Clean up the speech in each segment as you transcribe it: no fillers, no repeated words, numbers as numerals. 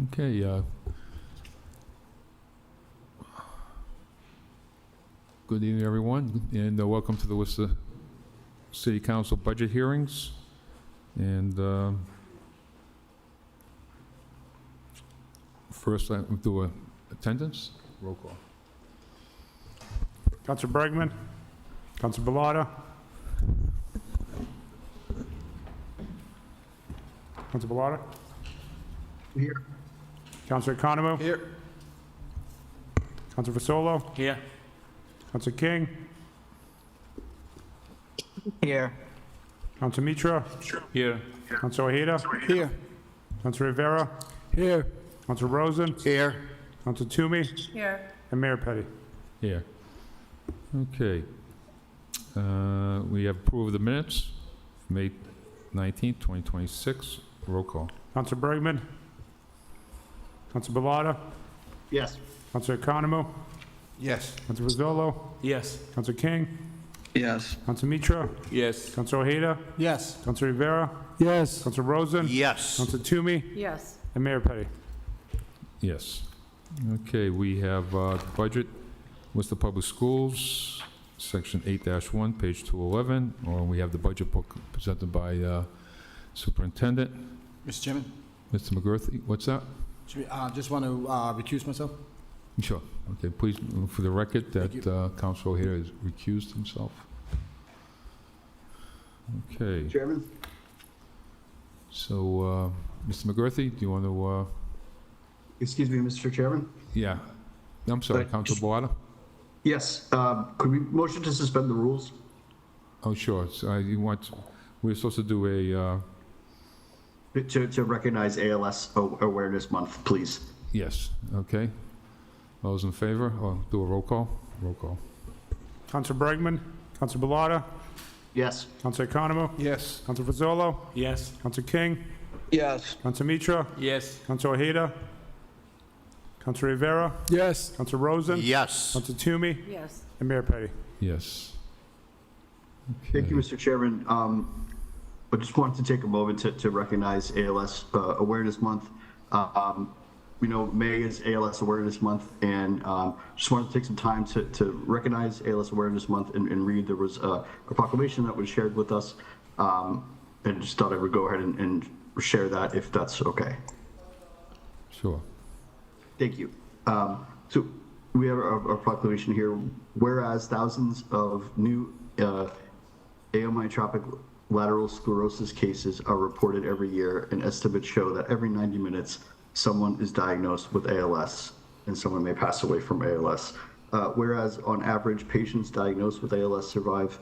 Okay, good evening, everyone, and welcome to the Worcester City Council budget hearings. And first, I'll do a attendance. Roll call. Council Bregman. Council Bellotta. Council Bellotta. Here. Council Economo. Here. Council Fasolo. Here. Council King. Here. Council Mitra. Here. Council Ojeda. Here. Council Rivera. Here. Council Rosen. Here. Council Toomey. Here. And Mayor Petty. Here. Okay. We have approval of the minutes, May 19th, 2026. Roll call. Council Bregman. Council Bellotta. Yes. Council Economo. Yes. Council Fasolo. Yes. Council King. Yes. Council Mitra. Yes. Council Ojeda. Yes. Council Rivera. Yes. Council Rosen. Yes. Council Toomey. Yes. And Mayor Petty. Yes. Okay, we have budget, Worcester Public Schools, Section 8-1, page 211, or we have the budget book presented by Superintendent. Mr. Chairman, Mr. McGurthy, what's that? just want to recuse myself. Sure. Okay, please, for the record, Thank that Council here has recused himself. Okay, Chairman? so, Mr. McGurthy, do you want to, Excuse me, Mr. Chairman? yeah, I'm sorry, Council Bellotta? Yes. Could we motion to suspend the rules? Oh, sure, so you want, we're supposed to do a, To recognize ALS Awareness Month, please. yes, okay. All those in favor, or do a roll call? Roll call. Council Bregman. Council Bellotta. Yes. Council Economo. Yes. Council Fasolo. Yes. Council King. Yes. Council Mitra. Yes. Council Ojeda. Council Rivera. Yes. Council Rosen. Yes. Council Toomey. Yes. And Mayor Petty. Yes. Thank you, Okay. Mr. Chairman. I just wanted to take a moment to recognize ALS Awareness Month. We know May is ALS Awareness Month, and just wanted to take some time to recognize ALS Awareness Month and read. There was a proclamation that was shared with us, and just thought I would go ahead and share that if that's okay. Sure. Thank you. So we have a proclamation here. Whereas thousands of new amyotrophic lateral sclerosis cases are reported every year, and estimates show that every 90 minutes, someone is diagnosed with ALS, and someone may pass away from ALS. Whereas on average, patients diagnosed with ALS survive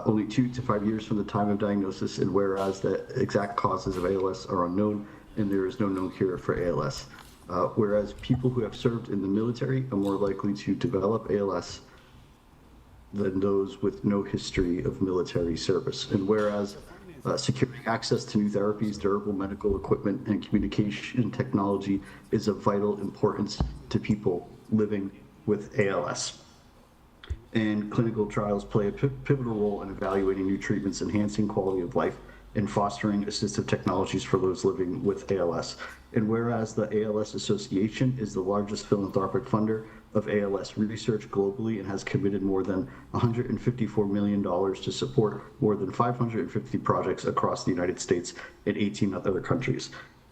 only 2 to 5 years from the time of diagnosis, and whereas the exact causes of ALS are unknown, and there is no known cure for ALS. Whereas people who have served in the military are more likely to develop ALS than those with no history of military service. And whereas securing access to new therapies, durable medical equipment, and communication technology is of vital importance to people living with ALS. And clinical trials play a pivotal role in evaluating new treatments, enhancing quality of life, and fostering assistive technologies for those living with ALS. And whereas the ALS Association is the largest philanthropic funder of ALS research globally and has committed more than $154 million to support more than 550 projects across the United States and 18 other countries.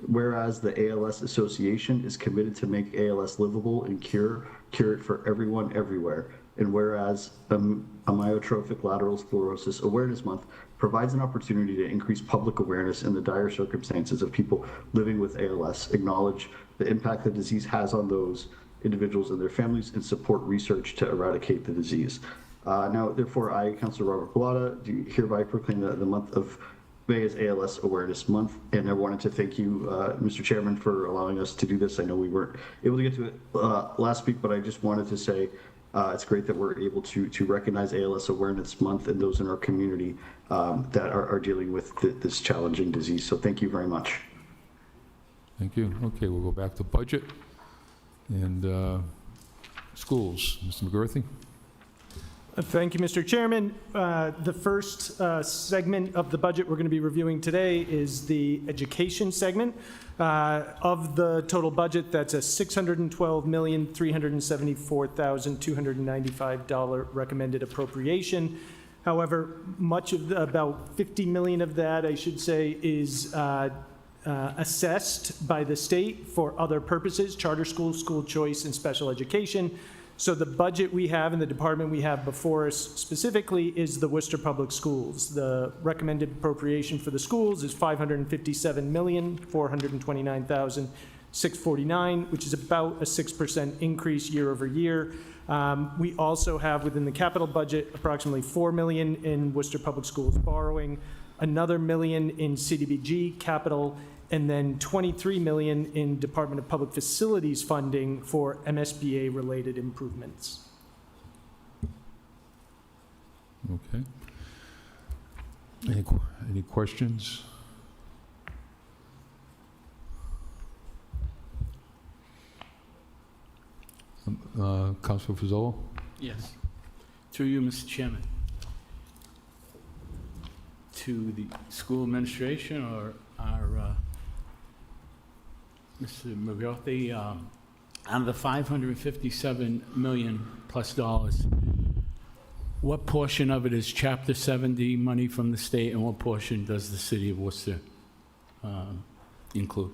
Whereas the ALS Association is committed to make ALS livable and cure it for everyone everywhere. And whereas Amyotrophic Lateral Sclerosis Awareness Month provides an opportunity to increase public awareness in the dire circumstances of people living with ALS, acknowledge the impact the disease has on those individuals and their families, and support research to eradicate the disease. Now, therefore, I, Councilor Robert Bellotta, do hereby proclaim the month of May as ALS Awareness Month, and I wanted to thank you, Mr. Chairman, for allowing us to do this. I know we weren't able to get to it last week, but I just wanted to say it's great that we're able to recognize ALS Awareness Month and those in our community that are dealing with this challenging disease. So thank you very much. Thank you. Okay, we'll go back to budget and schools. Mr. McGurthy? Thank you, Mr. Chairman. The first segment of the budget we're going to be reviewing today is the education segment. Of the total budget, that's a $612,374,295 recommended appropriation. However, about $50 million of that, I should say, is assessed by the state for other purposes: charter schools, school choice, and special education. So the budget we have and the department we have before us specifically is the Worcester Public Schools. The recommended appropriation for the schools is $557,429,649, which is about a 6% increase year over year. We also have within the capital budget approximately $4 million in Worcester Public Schools borrowing, another $1 million in CDBG capital, and then $23 million in Department of Public Facilities funding for MSBA-related improvements. Okay. Any questions? Councilor Fazolo? Yes. Through you, Mr. Chairman. To the school administration or our Mr. McGarthy, out of the $557 million plus dollars, what portion of it is Chapter 70 money from the state, and what portion does the city of Worcester include?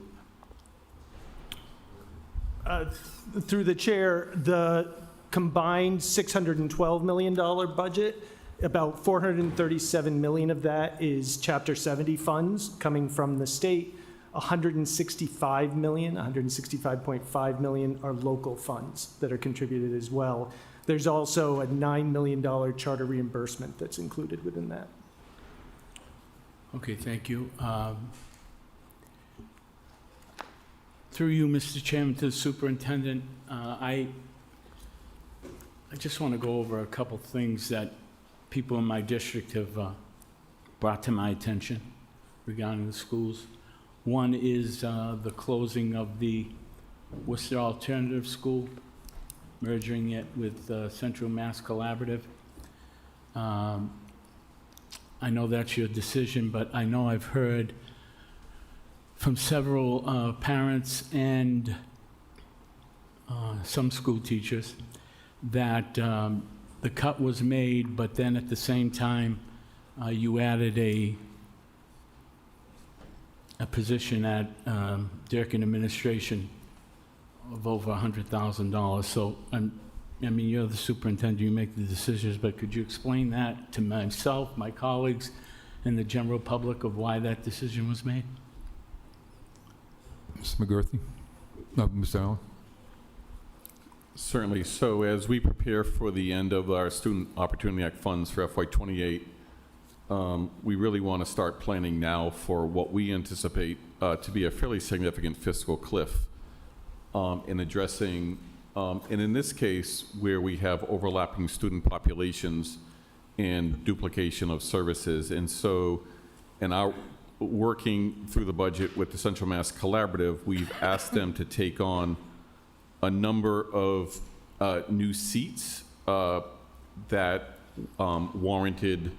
Through the chair, the combined $612 million budget, about $437 million of that is Chapter 70 funds coming from the state. $165 million, $165.5 million are local funds that are contributed as well. There's also a $9 million charter reimbursement that's included within that. Okay, thank you. Through you, Mr. Chairman, to the superintendent, I just want to go over a couple things that people in my district have brought to my attention regarding the schools. One is the closing of the Worcester Alternative School, merging it with Central Mass Collaborative. I know that's your decision, but I know I've heard from several parents and some school teachers that the cut was made, but then at the same time, you added a position at Durkin administration of over $100,000. So, I mean, you're the superintendent, you make the decisions, but could you explain that to myself, my colleagues, and the general public of why that decision was made? Mr. McGarthy? No, Mr. Allen? Certainly. So as we prepare for the end of our Student Opportunity Act funds for FY28, we really want to start planning now for what we anticipate to be a fairly significant fiscal cliff in addressing, and in this case, where we have overlapping student populations and duplication of services. And so, in our working through the budget with the Central Mass Collaborative, we've asked them to take on a number of new seats that warranted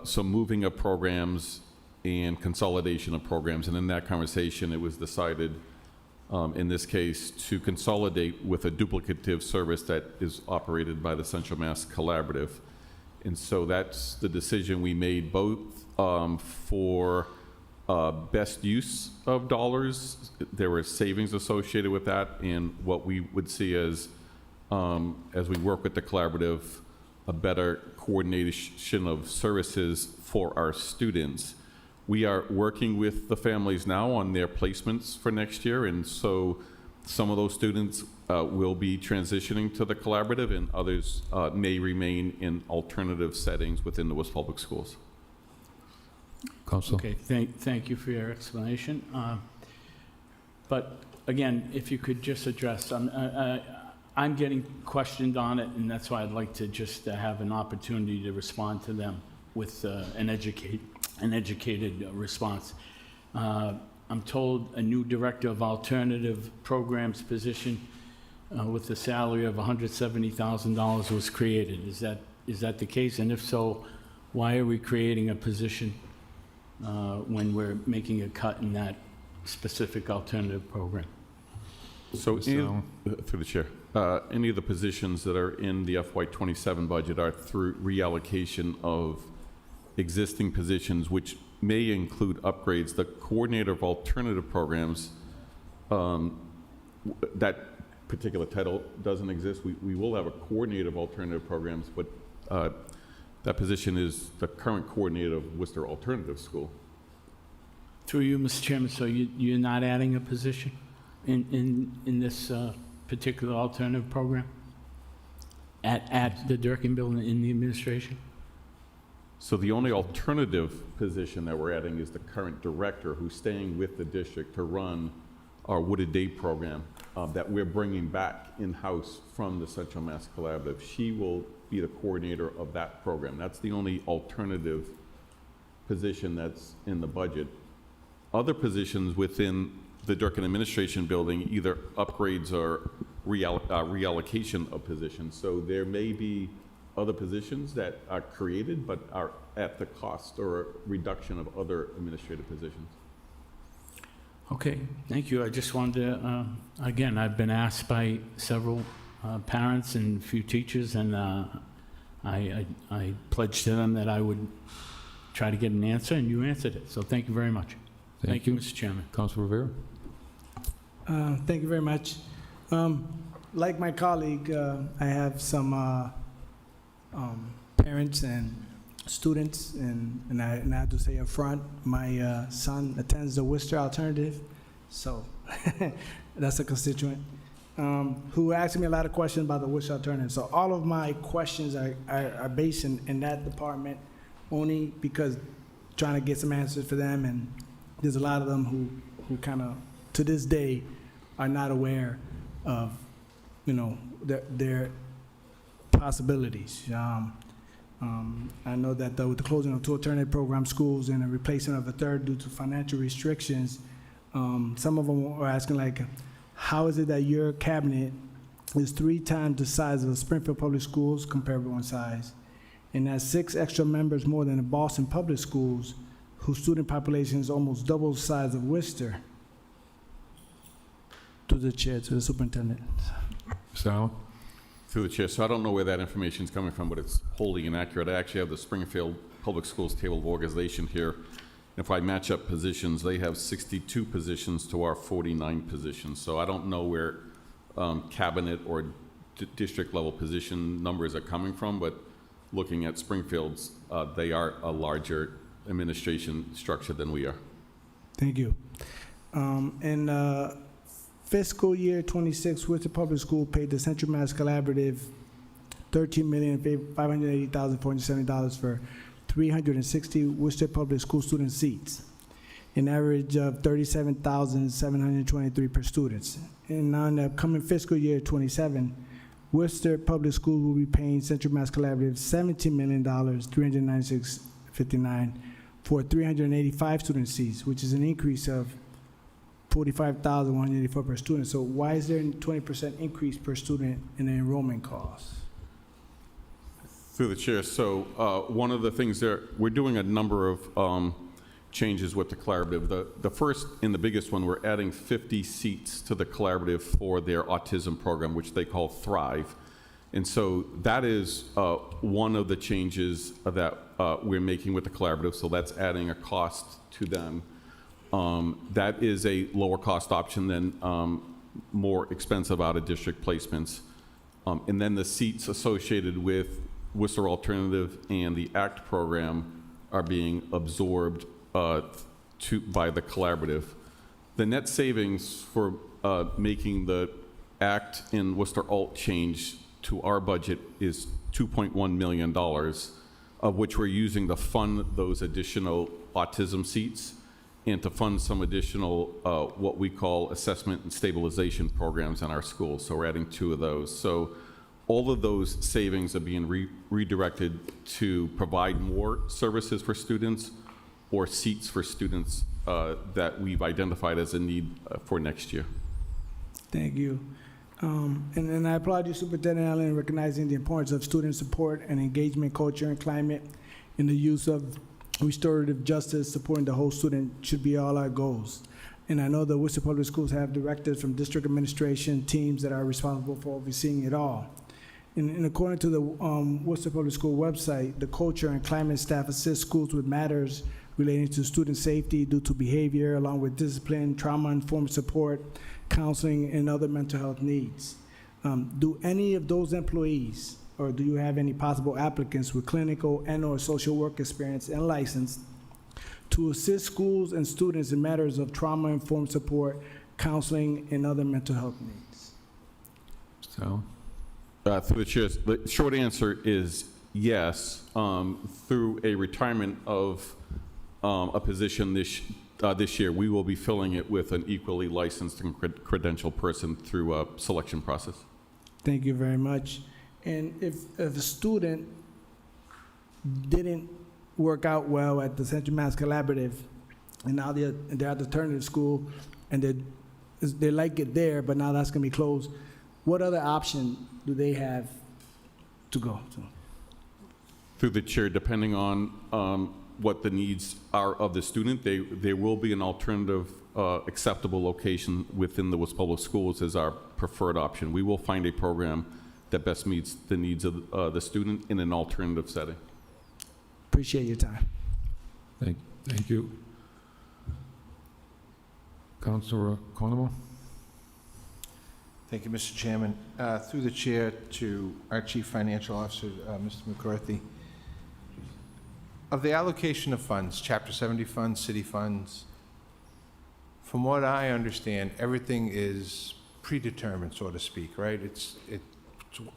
some moving of programs and consolidation of programs. And in that conversation, it was decided, in this case, to consolidate with a duplicative service that is operated by the Central Mass Collaborative. And so that's the decision we made, both for best use of dollars. There were savings associated with that, and what we would see as we work with the collaborative, a better coordination of services for our students. We are working with the families now on their placements for next year, and so some of those students will be transitioning to the collaborative, and others may remain in alternative settings within the Worcester Public Schools. Council? Okay, thank you for your explanation. But again, if you could just address, I'm getting questioned on it, and that's why I'd like to just have an opportunity to respond to them with an educated response. I'm told a new director of alternative programs position with a salary of $170,000 was created. Is that Is that the case? And if so, why are we creating a position when we're making a cut in that specific alternative program? So, Mr. Allen? through the chair, any of the positions that are in the FY27 budget are through reallocation of existing positions, which may include upgrades. The coordinator of alternative programs, that particular title doesn't exist. We will have a coordinator of alternative programs, but that position is the current coordinator of Worcester Alternative School. Through you, Mr. Chairman, so you're not adding a position in this particular alternative program at the Durkin Building in the administration? So the only alternative position that we're adding is the current director who's staying with the district to run our Wooded Day program that we're bringing back in-house from the Central Mass Collaborative. She will be the coordinator of that program. That's the only alternative position that's in the budget. Other positions within the Durkin Administration Building, either upgrades or reallocation of positions. So there may be other positions that are created but are at the cost or reduction of other administrative positions. Okay, thank you. I just wanted to, again, I've been asked by several parents and a few teachers, and I pledged to them that I would try to get an answer, and you answered it. So thank you very much. Thank you, Mr. Chairman. Councilor Rivera? Thank you very much. Like my colleague, I have some parents and students, and I have to say up front, my son attends the Worcester Alternative, so that's a constituent, who asked me a lot of questions about the Worcester Alternative. So all of my questions are based in that department, only because trying to get some answers for them, and there's a lot of them who kind of, to this day, are not aware of, their possibilities. I know that with the closing of two alternative program schools and the replacement of a third due to financial restrictions, some of them were asking, like, how is it that your cabinet is 3 times the size of Springfield Public Schools, comparable in size, and has 6 extra members more than the Boston Public Schools, whose student population is almost double the size of Worcester? To the chair, to the superintendent. Mr. Allen? Through the chair, so I don't know where that information is coming from, but it's wholly inaccurate. I actually have the Springfield Public Schools table of organization here. If I match up positions, they have 62 positions to our 49 positions. So I don't know where cabinet or district level position numbers are coming from, but looking at Springfield's, they are a larger administration structure than we are. Thank you. In fiscal year 26, Worcester Public School paid the Central Mass Collaborative $13,580,470 for 360 Worcester Public School student seats, an average of $37,723 per student. And now in the coming fiscal year 27, Worcester Public School will be paying Central Mass Collaborative $17,396.59 for 385 student seats, which is an increase of $45,184 per student. So why is there a 20% increase per student in the enrollment costs? Through the chair, so one of the things there, we're doing a number of changes with the collaborative. The first and the biggest one, we're adding 50 seats to the collaborative for their autism program, which they call Thrive. And so that is one of the changes that we're making with the collaborative, so that's adding a cost to them. That is a lower cost option than more expensive out-of-district placements. And then the seats associated with Worcester Alternative and the ACT program are being absorbed by the collaborative. The net savings for making the ACT and Worcester Alt change to our budget is $2.1 million, of which we're using to fund those additional autism seats and to fund some additional what we call assessment and stabilization programs in our schools. So we're adding 2 of those. So all of those savings are being redirected to provide more services for students or seats for students that we've identified as a need for next year. Thank you. And I applaud you, Superintendent Allen, in recognizing the importance of student support and engagement culture and climate in the use of restorative justice. Supporting the whole student should be all our goals. And I know the Worcester Public Schools have directives from district administration teams that are responsible for overseeing it all. And according to the Worcester Public School website, the culture and climate staff assist schools with matters relating to student safety due to behavior, along with discipline, trauma-informed support, counseling, and other mental health needs. Do any of those employees, or do you have any possible applicants with clinical and/or social work experience and license to assist schools and students in matters of trauma-informed support, counseling, and other mental health needs? So, Through the chair, the short answer is yes. Through a retirement of a position this year, we will be filling it with an equally licensed and credentialed person through a selection process. Thank you very much. And if a student didn't work out well at the Central Mass Collaborative, and now they're at the alternative school, and they like it there, but now that's going to be closed, what other option do they have to go to? Through the chair, depending on what the needs are of the student, there will be an alternative acceptable location within the Worcester Public Schools as our preferred option. We will find a program that best meets the needs of the student in an alternative setting. Appreciate your time. thank you. Councilor Conomo? Thank you, Mr. Chairman. Through the chair to our Chief Financial Officer, Mr. McCarthy. Of the allocation of funds, Chapter 70 funds, city funds, from what I understand, everything is predetermined, so to speak, right? It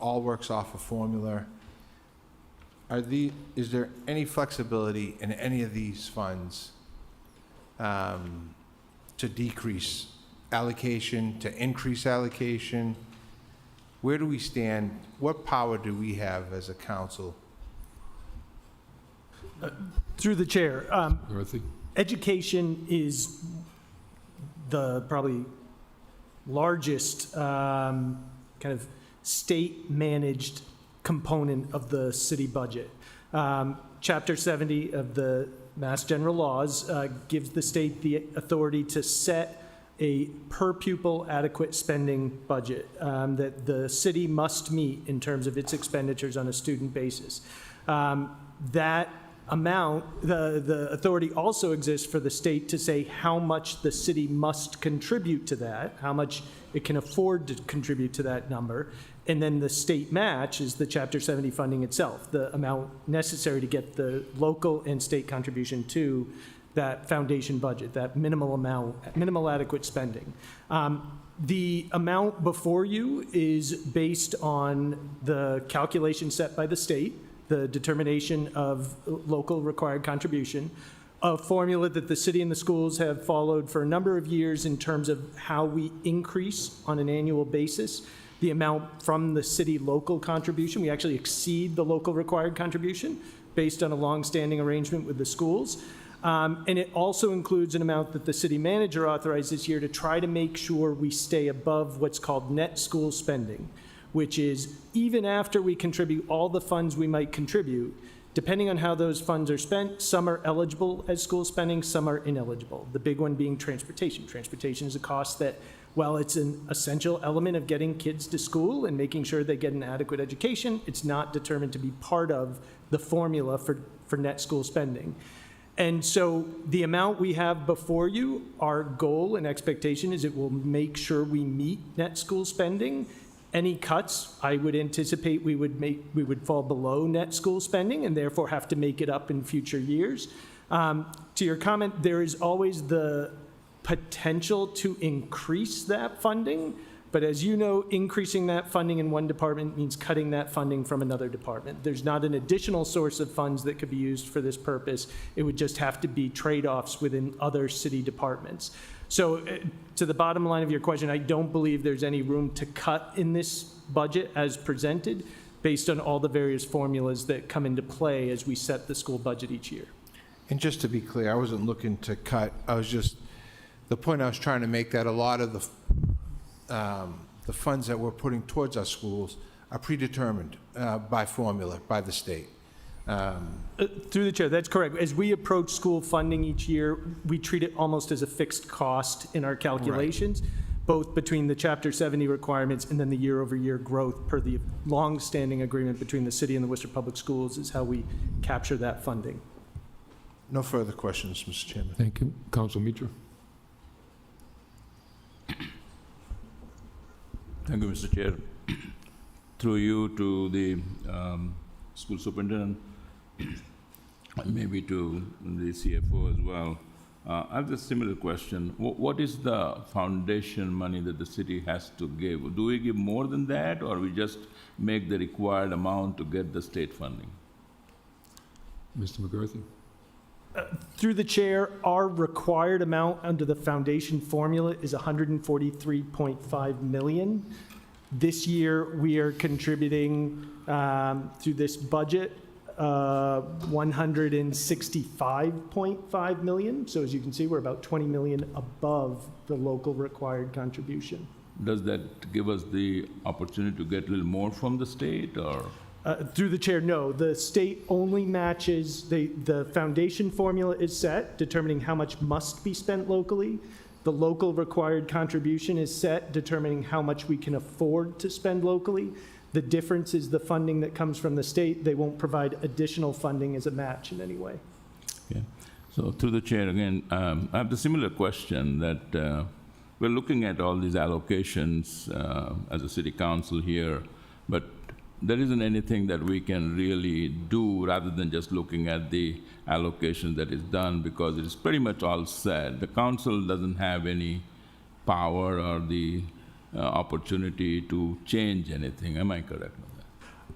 all works off a formula. Is there any flexibility in any of these funds to decrease allocation, to increase allocation? Where do we stand? What power do we have as a council? Through the chair, Dorothy? education is the probably largest kind of state-managed component of the city budget. Chapter 70 of the Mass General Laws gives the state the authority to set a per-pupil adequate spending budget that the city must meet in terms of its expenditures on a student basis. That amount, the authority also exists for the state to say how much the city must contribute to that, how much it can afford to contribute to that number, and then the state match is the Chapter 70 funding itself, the amount necessary to get the local and state contribution to that foundation budget, that minimal amount, minimal adequate spending. The amount before you is based on the calculation set by the state, the determination of local required contribution, a formula that the city and the schools have followed for a number of years in terms of how we increase on an annual basis the amount from the city local contribution. We actually exceed the local required contribution based on a longstanding arrangement with the schools. And it also includes an amount that the city manager authorized this year to try to make sure we stay above what's called net school spending, which is even after we contribute all the funds we might contribute, depending on how those funds are spent, some are eligible as school spending, some are ineligible. The big one being transportation. Transportation is a cost that, while it's an essential element of getting kids to school and making sure they get an adequate education, it's not determined to be part of the formula for net school spending. And so the amount we have before you, our goal and expectation is it will make sure we meet net school spending. Any cuts, I would anticipate we would fall below net school spending and therefore have to make it up in future years. To your comment, there is always the potential to increase that funding, but as you know, increasing that funding in one department means cutting that funding from another department. There's not an additional source of funds that could be used for this purpose. It would just have to be trade-offs within other city departments. So to the bottom line of your question, I don't believe there's any room to cut in this budget as presented based on all the various formulas that come into play as we set the school budget each year. And just to be clear, I wasn't looking to cut. The point I was trying to make that a lot of the funds that we're putting towards our schools are predetermined by formula, by the state. Through the chair, that's correct. As we approach school funding each year, we treat it almost as a fixed cost in our calculations, both between the Chapter 70 requirements and then the year-over-year growth per the long-standing agreement between the city and the Worcester Public Schools is how we capture that funding. No further questions, Mr. Chairman. Thank you. Counsel Mitra? Thank you, Mr. Chair. Through you to the school superintendent, and maybe to the CFO as well. I have a similar question. What is the foundation money that the city has to give? Do we give more than that, or we just make the required amount to get the state funding? Mr. McCarthy? Through the chair, our required amount under the foundation formula is $143.5 million. This year, we are contributing through this budget $165.5 million. So as you can see, we're about $20 million above the local required contribution. Does that give us the opportunity to get a little more from the state, or? Through the chair, no. The state only matches, the foundation formula is set, determining how much must be spent locally. The local required contribution is set, determining how much we can afford to spend locally. The difference is the funding that comes from the state. They won't provide additional funding as a match in any way. Okay. So through the chair again, I have the similar question that we're looking at all these allocations as a city council here, but there isn't anything that we can really do rather than just looking at the allocation that is done, because it is pretty much all set. The council doesn't have any power or the opportunity to change anything. Am I correct on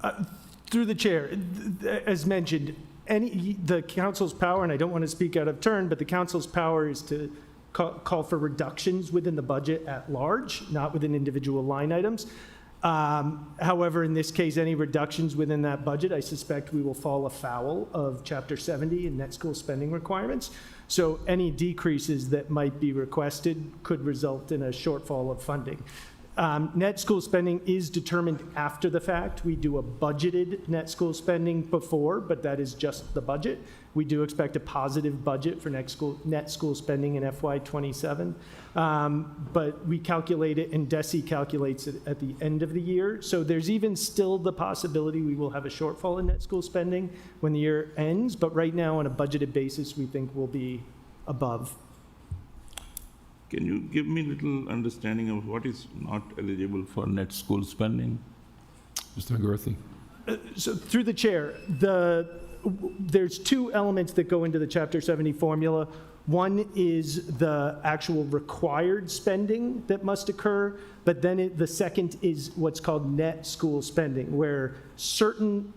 that? Through the chair, as mentioned, the council's power, and I don't want to speak out of turn, but the council's power is to call for reductions within the budget at large, not within individual line items. However, in this case, any reductions within that budget, I suspect we will fall afoul of Chapter 70 and net school spending requirements. So any decreases that might be requested could result in a shortfall of funding. Net school spending is determined after the fact. We do a budgeted net school spending before, but that is just the budget. We do expect a positive budget for net school spending in FY27. But we calculate it, and DESI calculates it at the end of the year. So there's even still the possibility we will have a shortfall in net school spending when the year ends. But right now, on a budgeted basis, we think we'll be above. Can you give me a little understanding of what is not eligible for net school spending? Mr. McCarthy? So through the chair, there's two elements that go into the Chapter 70 formula. One is the actual required spending that must occur, but then the second is what's called net school spending, where certain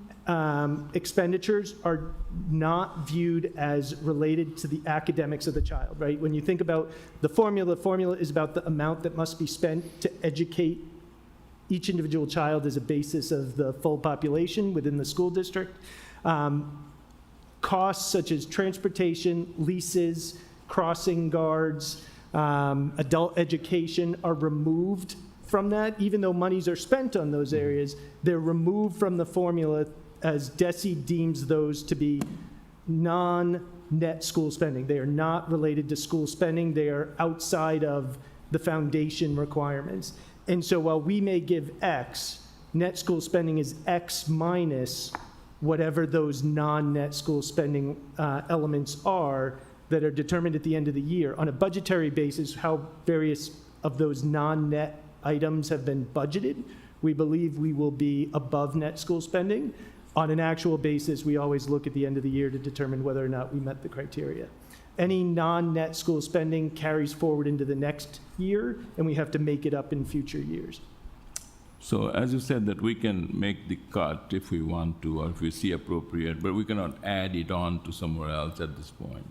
expenditures are not viewed as related to the academics of the child, right? When you think about the formula is about the amount that must be spent to educate each individual child as a basis of the full population within the school district. Costs such as transportation, leases, crossing guards, adult education are removed from that. Even though monies are spent on those areas, they're removed from the formula as DESI deems those to be non-net school spending. They are not related to school spending. They are outside of the foundation requirements. And so while we may give X, net school spending is X minus whatever those non-net school spending elements are that are determined at the end of the year. On a budgetary basis, how various of those non-net items have been budgeted, we believe we will be above net school spending. On an actual basis, we always look at the end of the year to determine whether or not we met the criteria. Any non-net school spending carries forward into the next year, and we have to make it up in future years. So as you said, that we can make the cut if we want to, or if we see appropriate, but we cannot add it on to somewhere else at this point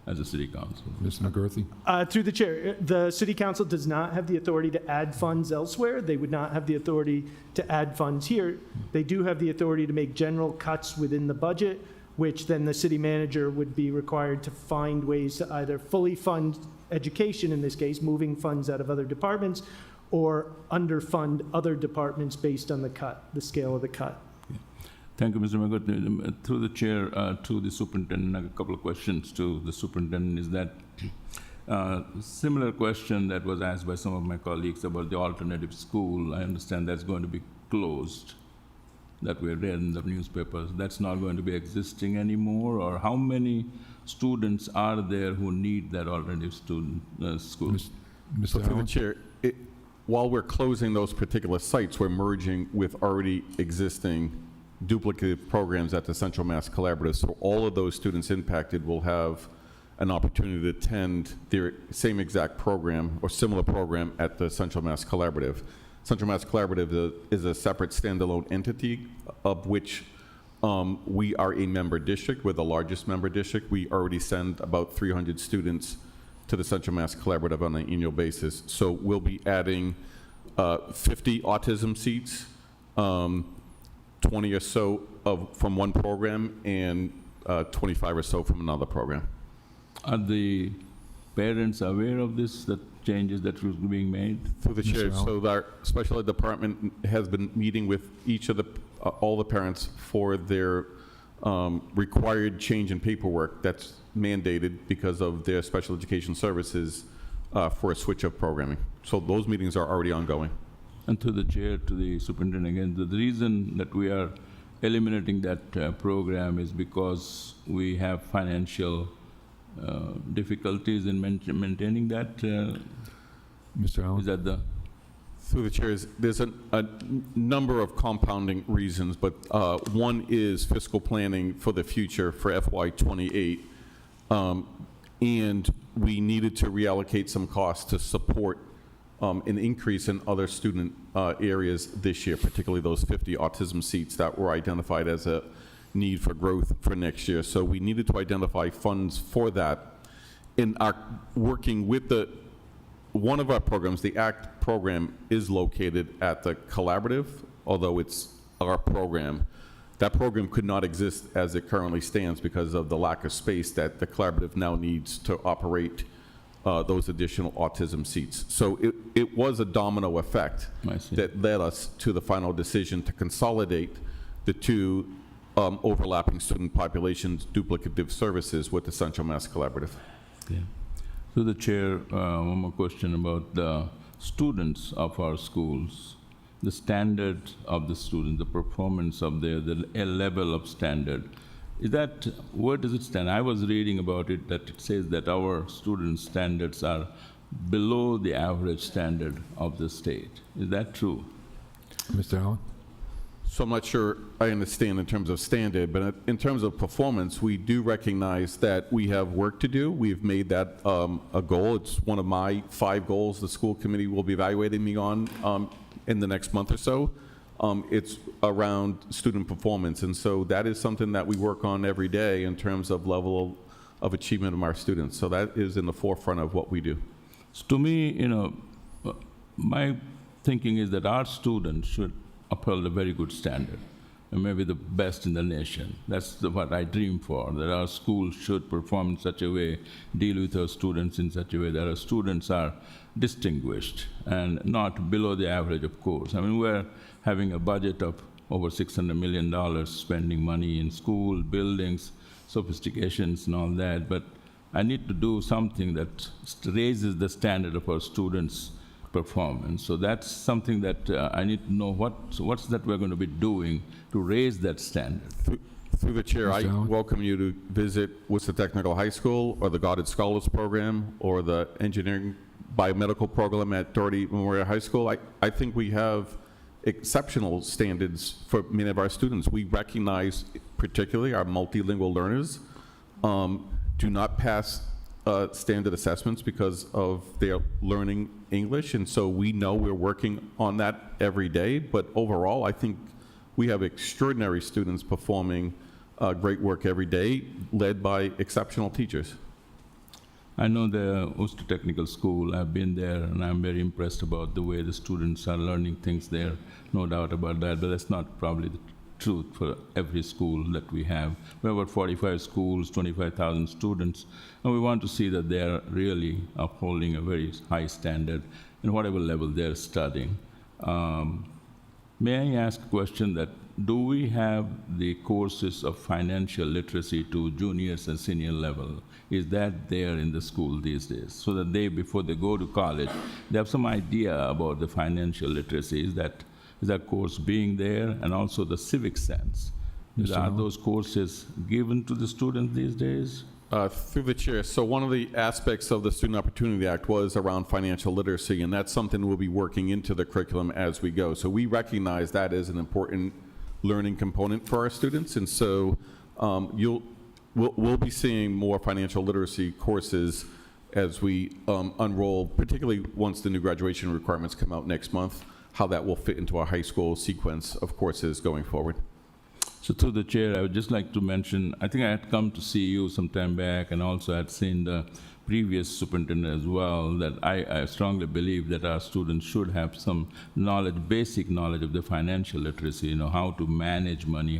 as a city council. Mr. McCarthy? Through the chair, the city council does not have the authority to add funds elsewhere. They would not have the authority to add funds here. They do have the authority to make general cuts within the budget, which then the city manager would be required to find ways to either fully fund education in this case, moving funds out of other departments, or underfund other departments based on the cut, the scale of the cut. Thank you, Mr. McCarthy. Through the chair, to the superintendent, I have a couple of questions to the superintendent. Is that similar question that was asked by some of my colleagues about the alternative school? I understand that's going to be closed, that we read in the newspapers. That's not going to be existing anymore, or how many students are there who need that alternative student school? Mr. So through the Allen? chair, while we're closing those particular sites, we're merging with already existing duplicative programs at the Central Mass Collaborative. So all of those students impacted will have an opportunity to attend their same exact program or similar program at the Central Mass Collaborative. Central Mass Collaborative is a separate standalone entity of which we are a member district. We're the largest member district. We already send about 300 students to the Central Mass Collaborative on an annual basis. So we'll be adding 50 autism seats, 20 or so from one program, and 25 or so from another program. Are the parents aware of this, that changes that was being made? Through the chair, Mr. Allen? so our special ed department has been meeting with each of the, all the parents for their required change in paperwork that's mandated because of their special education services for a switch of programming. So those meetings are already ongoing. And to the chair, to the superintendent again, the reason that we are eliminating that program is because we have financial difficulties in maintaining that. Mr. Allen? Is that the? Through the chairs, there's a number of compounding reasons, but one is fiscal planning for the future for FY28. And we needed to reallocate some costs to support an increase in other student areas this year, particularly those 50 autism seats that were identified as a need for growth for next year. So we needed to identify funds for that. In our working with one of our programs, the ACT program, is located at the Collaborative, although it's our program. That program could not exist as it currently stands because of the lack of space that the Collaborative now needs to operate those additional autism seats. So it was a domino effect I see. that led us to the final decision to consolidate the two overlapping student populations, duplicative services with the Central Mass Collaborative. Yeah. To the chair, one more question about the students of our schools, the standard of the students, the performance of the level of standard. Is that, where does it stand? I was reading about it that it says that our student standards are below the average standard of the state. Is that true? Mr. Allen? So I'm not sure I understand in terms of standard, but in terms of performance, we do recognize that we have work to do. We've made that a goal. It's one of my 5 goals the school committee will be evaluating me on in the next month or so. It's around student performance, and so that is something that we work on every day in terms of level of achievement of our students. So that is in the forefront of what we do. So to me, my thinking is that our students should uphold a very good standard, and maybe the best in the nation. That's what I dream for, that our schools should perform in such a way, deal with our students in such a way that our students are distinguished and not below the average, of course. I mean, we're having a budget of over $600 million spending money in school, buildings, sophistications and all that, but I need to do something that raises the standard of our students' performance. So that's something that I need to know what's that we're going to be doing to raise that standard. Through the chair, I Mr. Allen? welcome you to visit Worcester Technical High School or the Goddard Scholars Program or the Engineering Biomedical Program at Doherty Memorial High School. I think we have exceptional standards for many of our students. We recognize particularly our multilingual learners do not pass standard assessments because of their learning English, and so we know we're working on that every day. But overall, I think we have extraordinary students performing great work every day, led by exceptional teachers. I know the Worcester Technical School. I've been there, and I'm very impressed about the way the students are learning things there. No doubt about that, but that's not probably truth for every school that we have. We have about 45 schools, 25,000 students, and we want to see that they are really upholding a very high standard in whatever level they're studying. May I ask a question that, do we have the courses of financial literacy to juniors and senior level? Is that there in the school these days? So that they, before they go to college, they have some idea about the financial literacy. Is that course being there? And also the civic sense. Mr. Are Hall? those courses given to the students these days? Through the chair, so one of the aspects of the Student Opportunity Act was around financial literacy, and that's something we'll be working into the curriculum as we go. So we recognize that as an important learning component for our students, and so we'll be seeing more financial literacy courses as we unroll, particularly once the new graduation requirements come out next month, how that will fit into our high school sequence of courses going forward. So through the chair, I would just like to mention, I think I had come to see you some time back, and also had seen the previous superintendent as well, that I strongly believe that our students should have some knowledge, basic knowledge of the financial literacy, how to manage money,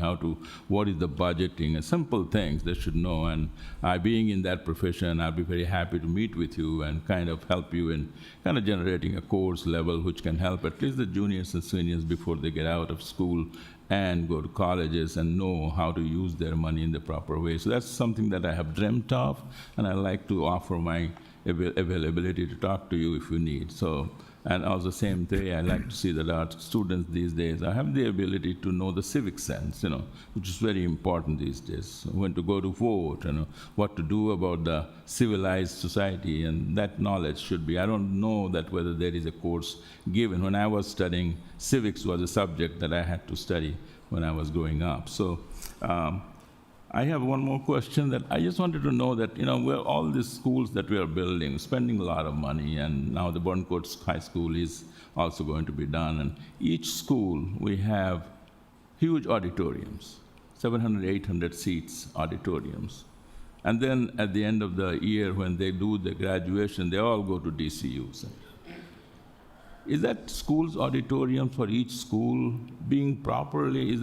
what is the budgeting, and simple things they should know. And I, being in that profession, I'll be very happy to meet with you and kind of help you in kind of generating a course level which can help at least the juniors and seniors before they get out of school and go to colleges and know how to use their money in the proper way. So that's something that I have dreamt of, and I like to offer my availability to talk to you if you need. So, and also same day, I like to see that our students these days have the ability to know the civic sense, which is very important these days. When to go to vote, what to do about the civilized society, and that knowledge should be. I don't know that whether there is a course given. When I was studying, civics was a subject that I had to study when I was growing up. So I have one more question that I just wanted to know that, we're all these schools that we are building, spending a lot of money, and now the Burncourt High School is also going to be done. And each school, we have huge auditoriums, 700, 800 seats auditoriums. And then at the end of the year, when they do the graduation, they all go to DCUs. Is that school's auditorium for each school being properly,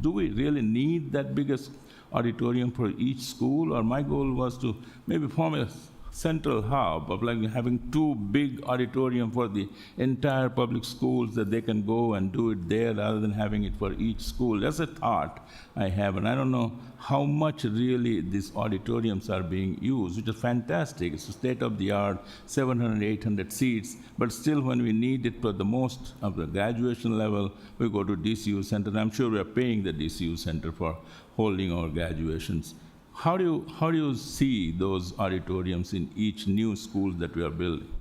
do we really need that biggest auditorium for each school? Or my goal was to maybe form a central hub of like having two big auditorium for the entire public schools that they can go and do it there rather than having it for each school. That's a thought I have, and I don't know how much really these auditoriums are being used, which is fantastic. It's a state-of-the-art, 700, 800 seats, but still when we need it for the most of the graduation level, we go to DCU Center. I'm sure we are paying the DCU Center for holding our graduations. How do you see those auditoriums in each new school that we are building?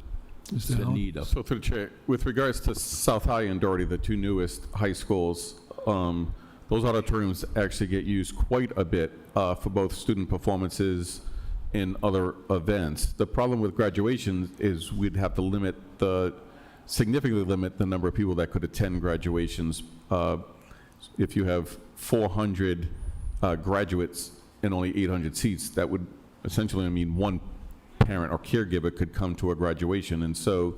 Mr. The Howell? need of. So through the chair, with regards to South High and Doherty, the two newest high schools, those auditoriums actually get used quite a bit for both student performances and other events. The problem with graduation is we'd have to significantly limit the number of people that could attend graduations. If you have 400 graduates and only 800 seats, that would essentially mean one parent or caregiver could come to a graduation. And so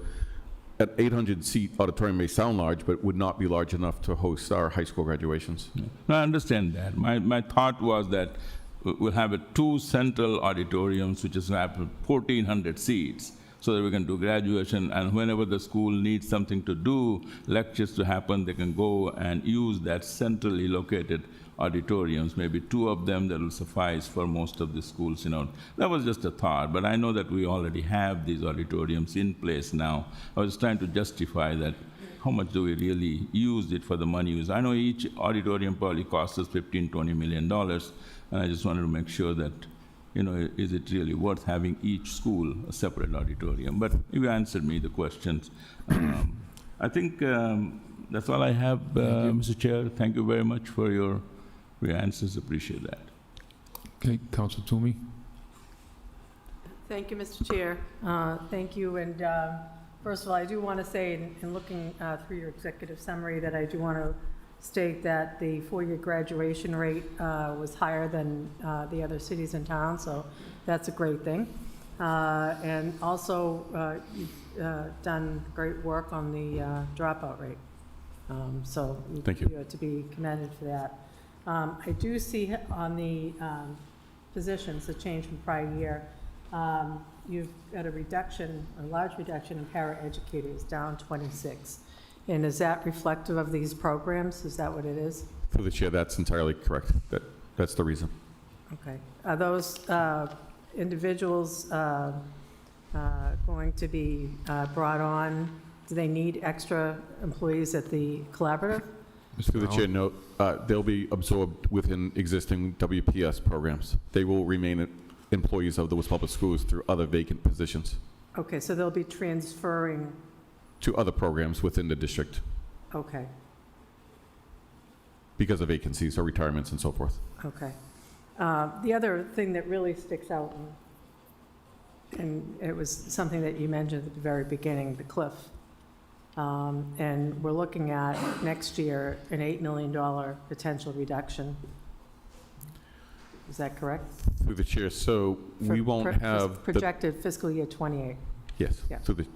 an 800-seat auditorium may sound large, but would not be large enough to host our high school graduations. No, I understand that. My thought was that we'll have two central auditoriums, which is have 1,400 seats, so that we can do graduation, and whenever the school needs something to do, lectures to happen, they can go and use that centrally located auditoriums, maybe two of them that will suffice for most of the schools. That was just a thought, but I know that we already have these auditoriums in place now. I was trying to justify that. How much do we really use it for the money used? I know each auditorium probably costs us $15, $20 million, and I just wanted to make sure that, is it really worth having each school a separate auditorium? But you answered me the questions. I think that's all I have, Mr. Chair. Thank you very much for your answers. Appreciate that. Okay, Council Toomey? Thank you, Mr. Chair. Thank you, and first of all, I do want to say, in looking through your executive summary, that I do want to state that the four-year graduation rate was higher than the other cities and towns, so that's a great thing. And also, you've done great work on the dropout rate. So Thank you. are to be commended for that. I do see on the positions, a change from prior year. You've got a reduction, a large reduction in paraeducators, down 26. And is that reflective of these programs? Is that what it is? Through the chair, that's entirely correct. That's the reason. Okay. Are those individuals going to be brought on? Do they need extra employees at the collaborative? Through the chair, no, they'll be absorbed within existing WPS programs. They will remain employees of the Worcester Public Schools through other vacant positions Okay, so they'll be transferring, to other programs within the district okay, because of vacancies or retirements and so forth. okay. The other thing that really sticks out, and it was something that you mentioned at the very beginning, the cliff. And we're looking at next year an $8 million potential reduction. Is that correct? Through the chair, so we For won't have the projected fiscal year '28. Yes. Yeah. Through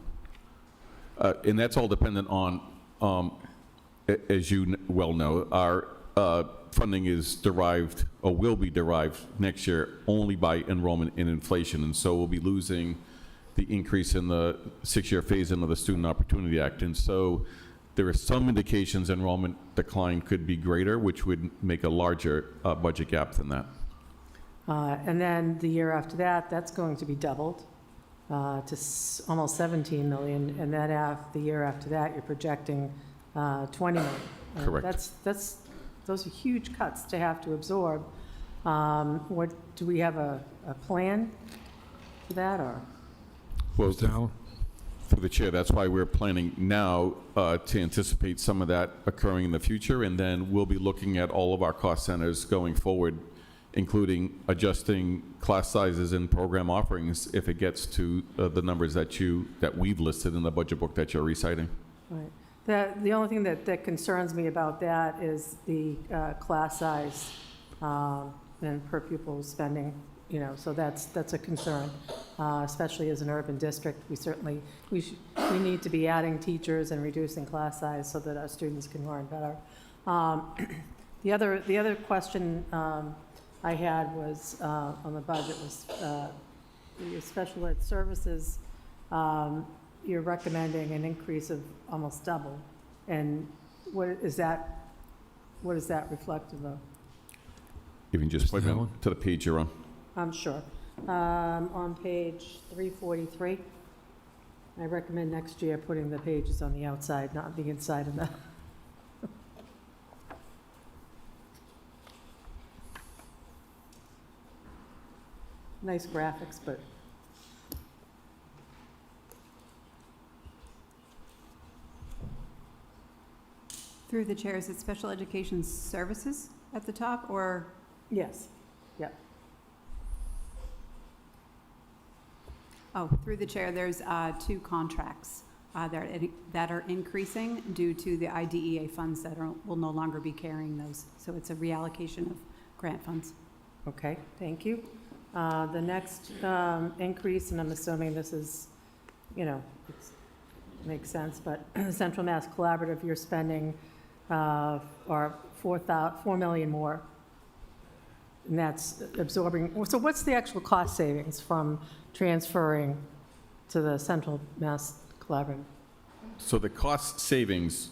the, and that's all dependent on, as you well know, our funding is derived, or will be derived next year only by enrollment and inflation. And so we'll be losing the increase in the 6-year phase-in of the Student Opportunity Act. And so there are some indications enrollment decline could be greater, which would make a larger budget gap than that. And then the year after that, that's going to be doubled to almost 17 million. And then the year after that, you're projecting 20 million. Correct. Those are huge cuts to have to absorb. What, do we have a plan for that, or? Well, Mr. Allen? through the chair, that's why we're planning now to anticipate some of that occurring in the future. And then we'll be looking at all of our cost centers going forward, including adjusting class sizes and program offerings if it gets to the numbers that we've listed in the budget book that you're reciting. Right. The only thing that concerns me about that is the class size and per pupil spending, so that's a concern, especially as an urban district. We need to be adding teachers and reducing class size so that our students can learn better. The other question I had was on the budget was the special ed services. You're recommending an increase of almost double, and what is that reflective of? If you can just Mr. point me Allen? to the page you're on. I'm sure. On page 343, I recommend next year putting the pages on the outside, not the inside of the. Nice graphics, but. Through the chair, is it special education services at the top, or? Yes, yep. Oh, through the chair, there's 2 contracts that are increasing due to the IDEA funds that will no longer be carrying those. So it's a reallocation of grant funds. Okay, thank you. The next increase, and I'm assuming this is, it makes sense, but Central Mass Collaborative, you're spending or $4 million more. And that's absorbing, so what's the actual cost savings from transferring to the Central Mass Collaborative? So the cost savings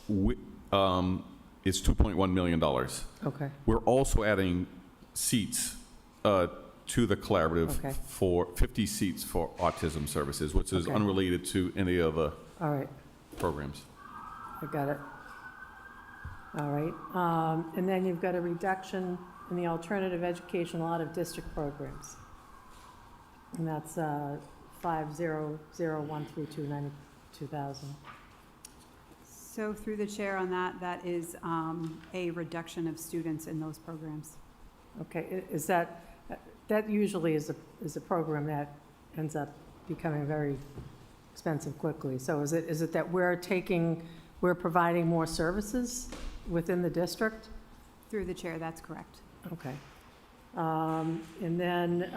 is $2.1 million. Okay, We're also adding seats to the collaborative Okay. for 50 seats for autism services, which is Okay. unrelated to any other all right, programs. I got it. All right, and then you've got a reduction in the alternative education, out of district programs. And that's 50013292000. So through the chair on that is a reduction of students in those programs. Okay, is that usually is a program that ends up becoming very expensive quickly. So is it that we're providing more services within the district? Through the chair, that's correct. Okay. And then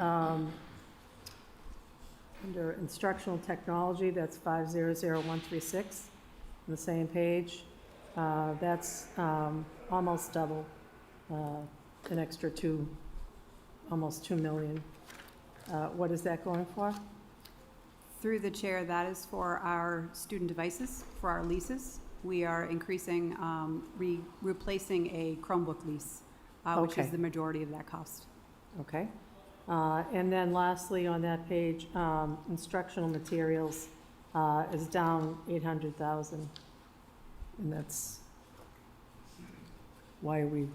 under instructional technology, that's 500136 on the same page. That's almost double, an extra almost 2 million. What is that going for? Through the chair, that is for our student devices, for our leases. We are increasing, replacing a Chromebook lease, which Okay. is the majority of that cost. Okay. And then lastly, on that page, instructional materials is down 800,000. And that's, why are we,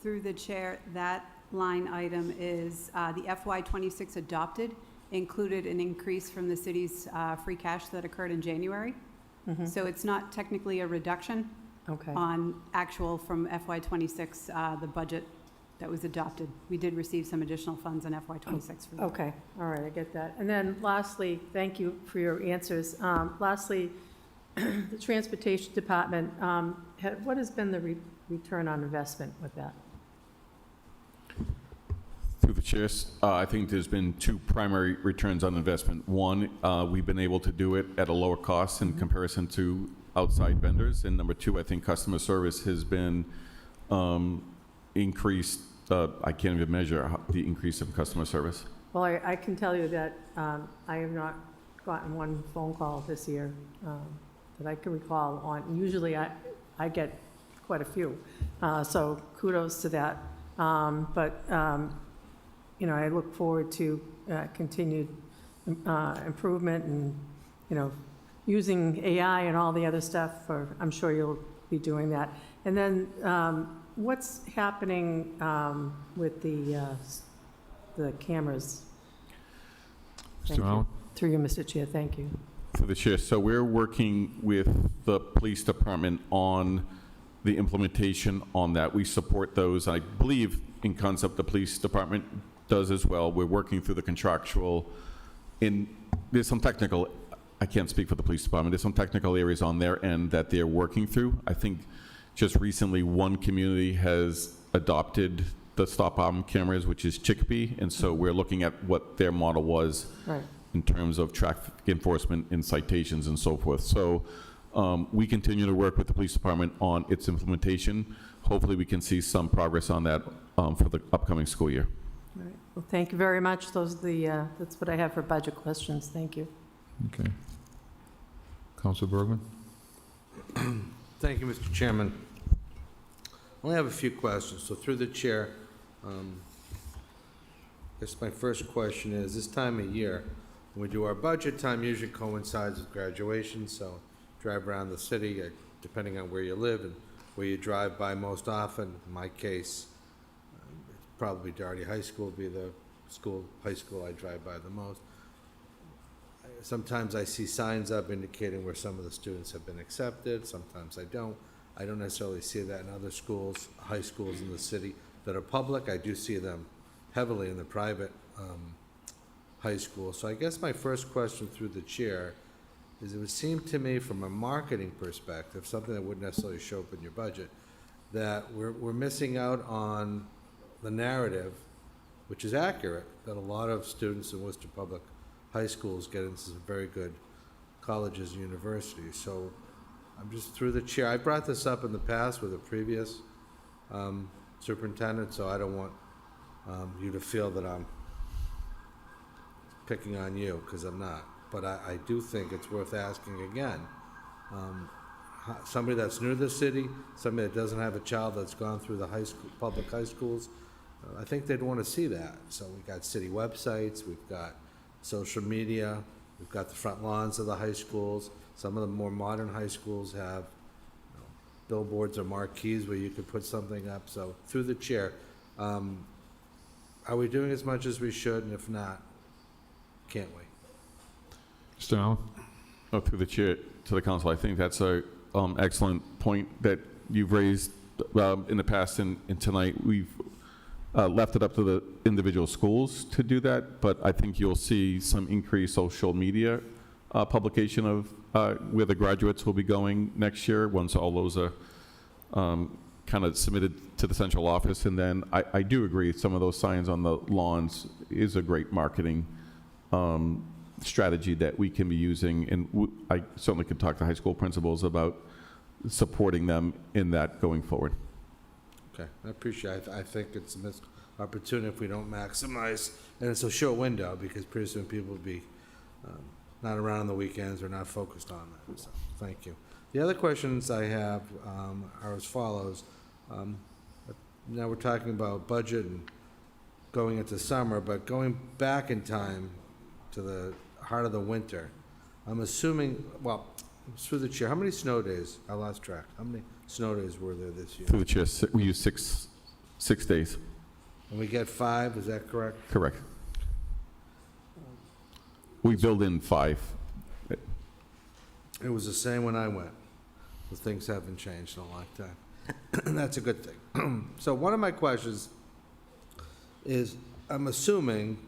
Through the chair, that line item is the FY26 adopted, included an increase from the city's free cash that occurred in January. Mhm. So it's not technically a reduction Okay, on actual from FY26, the budget that was adopted. We did receive some additional funds in FY26 for that. okay, all right, I get that. And then lastly, thank you for your answers. Lastly, the Transportation Department, what has been the return on investment with that? Through the chairs, I think there's been two primary returns on investment. One, we've been able to do it at a lower cost in comparison to outside vendors. And number two, I think customer service has been increased. I can't even measure the increase in customer service. Well, I can tell you that I have not gotten one phone call this year that I can recall on. Usually I get quite a few, so kudos to that. But you know, I look forward to continued improvement and, you know, using AI and all the other stuff, I'm sure you'll be doing that. And then what's happening with the cameras? Thank Mr. you. Allen? Through you, Mr. Chair, thank you. Through the chair, so we're working with the police department on the implementation on that. We support those. I believe in concept the police department does as well. We're working through the contractual. There's some technical, I can't speak for the police department, there's some technical areas on their end that they're working through. I think just recently one community has adopted the stop arm cameras, which is Chicopee, and so we're looking at what their model was Right. in terms of traffic enforcement and citations and so forth. So we continue to work with the police department on its implementation. Hopefully we can see some progress on that for the upcoming school year. All right. Well, thank you very much. Those are that's what I have for budget questions. Thank you. Okay. Council Bergman? Thank you, Mr. Chairman. I only have a few questions, so through the chair, I guess my first question is, this time of year, when we do our budget, time usually coincides with graduation, so drive around the city, depending on where you live and where you drive by most often. In my case, probably Doherty High School would be the high school I drive by the most. Sometimes I see signs up indicating where some of the students have been accepted, sometimes I don't. I don't necessarily see that in other schools, high schools in the city that are public. I do see them heavily in the private high school. So I guess my first question through the chair is, it would seem to me from a marketing perspective, something that wouldn't necessarily show up in your budget, that we're missing out on the narrative, which is accurate, that a lot of students in Worcester Public High Schools get into some very good colleges and universities. So I'm just through the chair. I brought this up in the past with a previous superintendent, so I don't want you to feel that I'm picking on you, because I'm not. But I do think it's worth asking again. Somebody that's new to the city, somebody that doesn't have a child that's gone through the high school, public high schools, I think they'd want to see that. So we've got city websites, we've got social media, we've got the front lawns of the high schools. Some of the more modern high schools have billboards or marquees where you could put something up. So through the chair, are we doing as much as we should? And if not, can't we? Mr. Allen? Oh, through the chair to the council, I think that's a excellent point that you've raised in the past and tonight. We've left it up to the individual schools to do that, but I think you'll see some increased social media publication of where the graduates will be going next year once all those are kind of submitted to the central office. And then I do agree, some of those signs on the lawns is a great marketing strategy that we can be using, and I certainly could talk to high school principals about supporting them in that going forward. Okay, I appreciate it. I think it's a missed opportunity if we don't maximize, and it's a short window, because pretty soon people will be not around on the weekends or not focused on that, so, thank you. The other questions I have are as follows. Now we're talking about budget and going into summer, but going back in time to the heart of the winter, I'm assuming, well, through the chair, how many snow days? I lost track. How many snow days were there this year? Through the chair, we use six days. And we get 5, is that correct? Correct. We build in 5. It was the same when I went, but things haven't changed in a long time. And that's a good thing. So one of my questions is, I'm assuming,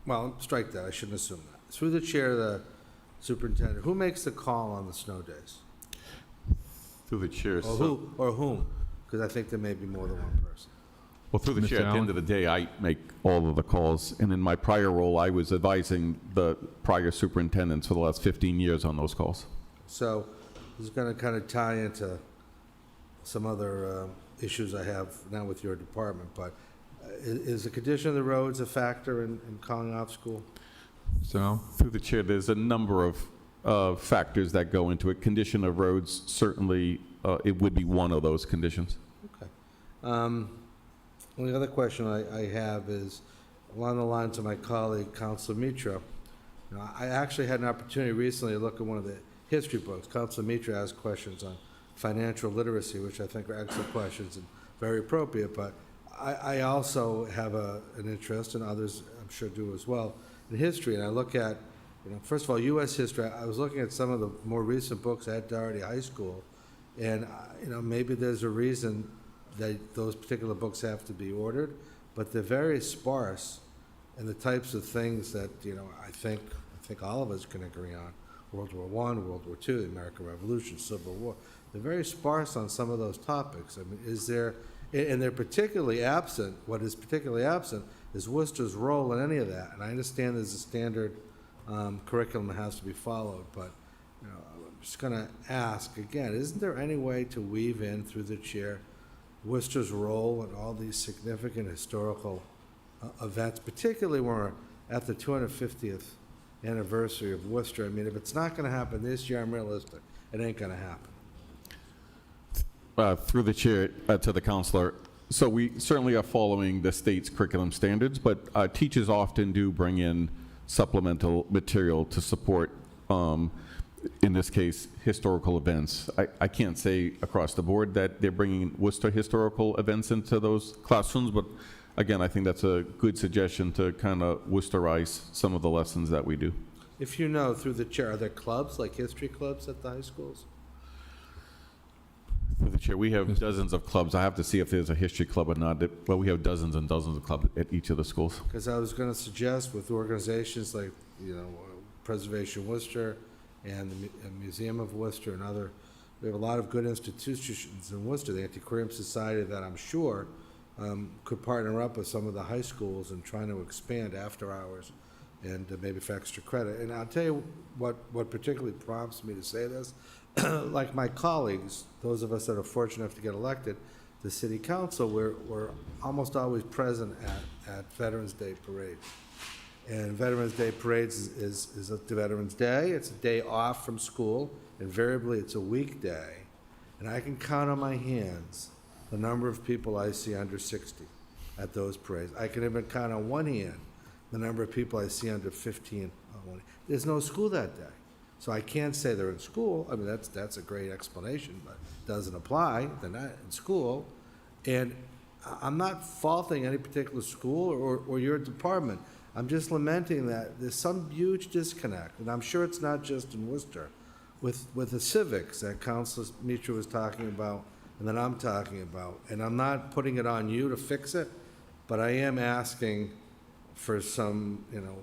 well, strike that, I shouldn't assume that. Through the chair of the superintendent, who makes the call on the snow days? Through the chair. Or whom? Because I think there may be more than one person. Well, through the Mr. chair, at the end Allen? of the day, I make all of the calls, and in my prior role, I was advising the prior superintendents for the last 15 years on those calls. So this is going to kind of tie into some other issues I have now with your department, but is the condition of the roads a factor in calling off school? So, Through the chair, there's a number of factors that go into it. Condition of roads, certainly, it would be one of those conditions. Okay. The other question I have is along the lines of my colleague, Counselor Mitra. You know, I actually had an opportunity recently to look at one of the history books. Counselor Mitra asked questions on financial literacy, which I think are excellent questions and very appropriate, but I also have an interest, and others I'm sure do as well, in history. And I look at, you know, first of all, U.S. history. I was looking at some of the more recent books at Doherty High School, and, you know, maybe there's a reason that those particular books have to be ordered, but they're very sparse in the types of things that, you know, I think all of us can agree on. World War I, World War II, the American Revolution, Civil War. They're very sparse on some of those topics. I mean, is there, and they're particularly absent, what is particularly absent is Worcester's role in any of that. And I understand there's a standard curriculum that has to be followed, but, you know, I'm just going to ask again, isn't there any way to weave in through the chair Worcester's role in all these significant historical events, particularly when we're at the 250th anniversary of Worcester? I mean, if it's not going to happen this year, I'm realistic. It ain't going to happen. Through the chair to the counselor, so we certainly are following the state's curriculum standards, but teachers often do bring in supplemental material to support, in this case, historical events. I can't say across the board that they're bringing Worcester historical events into those classrooms, but again, I think that's a good suggestion to kind of Worcesterize some of the lessons that we do. If you know, through the chair, are there clubs, like history clubs at the high schools? Through the chair, we have dozens of clubs. I have to see if there's a history club or not. Well, we have dozens and dozens of clubs at each of the schools. Because I was going to suggest with organizations like, you know, Preservation Worcester and the Museum of Worcester and other, we have a lot of good institutions in Worcester. The Antiquarian Society that I'm sure could partner up with some of the high schools and trying to expand after hours and maybe for extra credit. And I'll tell you what particularly prompts me to say this. Like my colleagues, those of us that are fortunate enough to get elected to city council, we're almost always present at Veterans Day parades. And Veterans Day parades is a Veterans Day. It's a day off from school. Invariably, it's a weekday. And I can count on my hands the number of people I see under 60 at those parades. I can even count on one hand the number of people I see under 15. There's no school that day. So I can't say they're in school. I mean, that's a great explanation, but it doesn't apply. They're not in school. And I'm not faulting any particular school or your department. I'm just lamenting that there's some huge disconnect, and I'm sure it's not just in Worcester, with the civics that Councilor Mitra was talking about and that I'm talking about. And I'm not putting it on you to fix it, but I am asking for some, you know,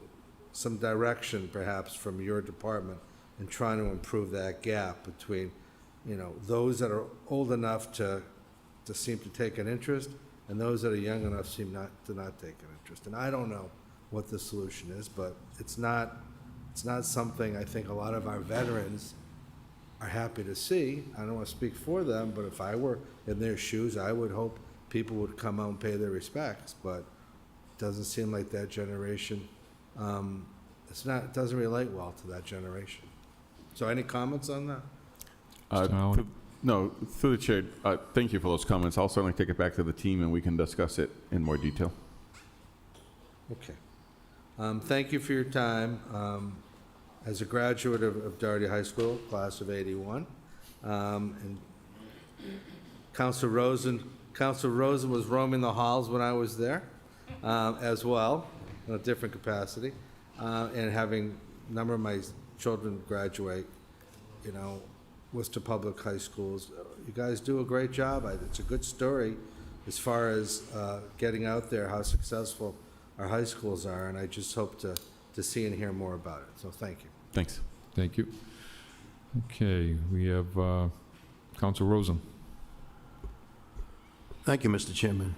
some direction perhaps from your department in trying to improve that gap between, you know, those that are old enough to seem to take an interest and those that are young enough seem to not take an interest. And I don't know what the solution is, but it's not It's not something I think a lot of our veterans are happy to see. I don't want to speak for them, but if I were in their shoes, I would hope people would come out and pay their respects, but it doesn't seem like that generation, it doesn't relate well to that generation. So any comments on that? Mr. Allen? No, through the chair, thank you for those comments. I'll certainly take it back to the team and we can discuss it in more detail. Okay. Thank you for your time. As a graduate of Doherty High School, class of '81, and Council Rosen was roaming the halls when I was there, as well, in a different capacity, and having a number of my children graduate, Worcester Public High Schools. You guys do a great job. It's a good story as far as getting out there, how successful our high schools are, and I just hope to see and hear more about it. So thank you. Thanks. Thank you. Okay, we have Council Rosen. Thank you, Mr. Chairman.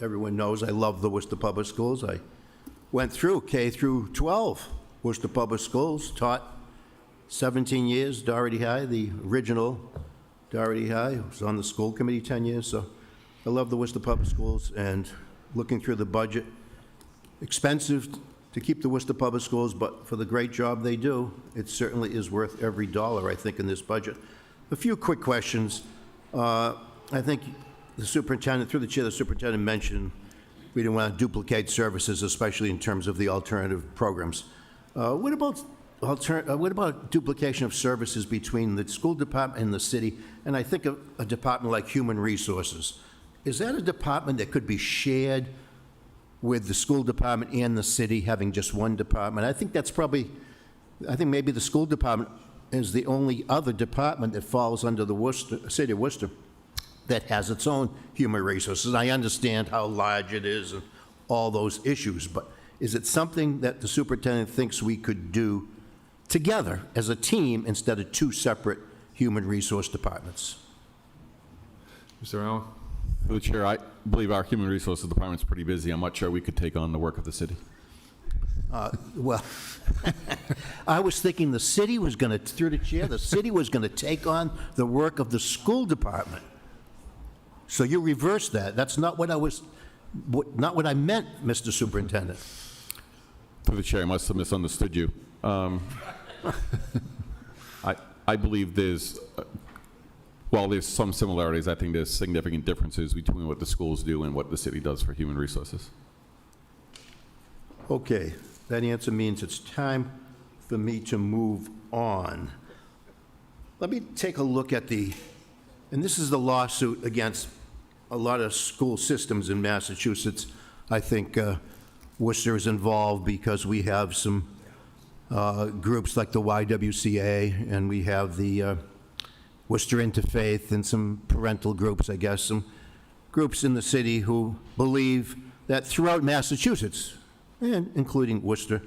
Everyone knows I love the Worcester Public Schools. I went through K through 12 Worcester Public Schools, taught 17 years, Doherty High, the original Doherty High. I was on the school committee 10 years, so I love the Worcester Public Schools, and looking through the budget, expensive to keep the Worcester Public Schools, but for the great job they do, it certainly is worth every dollar, I think, in this budget. A few quick questions. I think the superintendent, through the chair, the superintendent mentioned we didn't want to duplicate services, especially in terms of the alternative programs. What about duplication of services between the school department and the city? And I think of a department like Human Resources. Is that a department that could be shared with the school department and the city, having just one department? I think maybe the school department is the only other department that falls under the city of Worcester that has its own human resources. I understand how large it is and all those issues, but is it something that the superintendent thinks we could do together as a team instead of two separate human resource departments? Mr. Allen? Through the chair, I believe our Human Resources Department's pretty busy. I'm not sure we could take on the work of the city. Well, I was thinking the city was going to, through the chair, the city was going to take on the work of the school department. So you reversed that. That's not what I meant, Mr. Superintendent. Through the chair, I must have misunderstood you. I believe while there's some similarities, I think there's significant differences between what the schools do and what the city does for human resources. Okay, that answer means it's time for me to move on. Let me take a look at and this is the lawsuit against a lot of school systems in Massachusetts. I think Worcester is involved because we have some groups like the YWCA, and we have the Worcester Interfaith, and some parental groups, I guess, some groups in the city who believe that throughout Massachusetts, and including Worcester,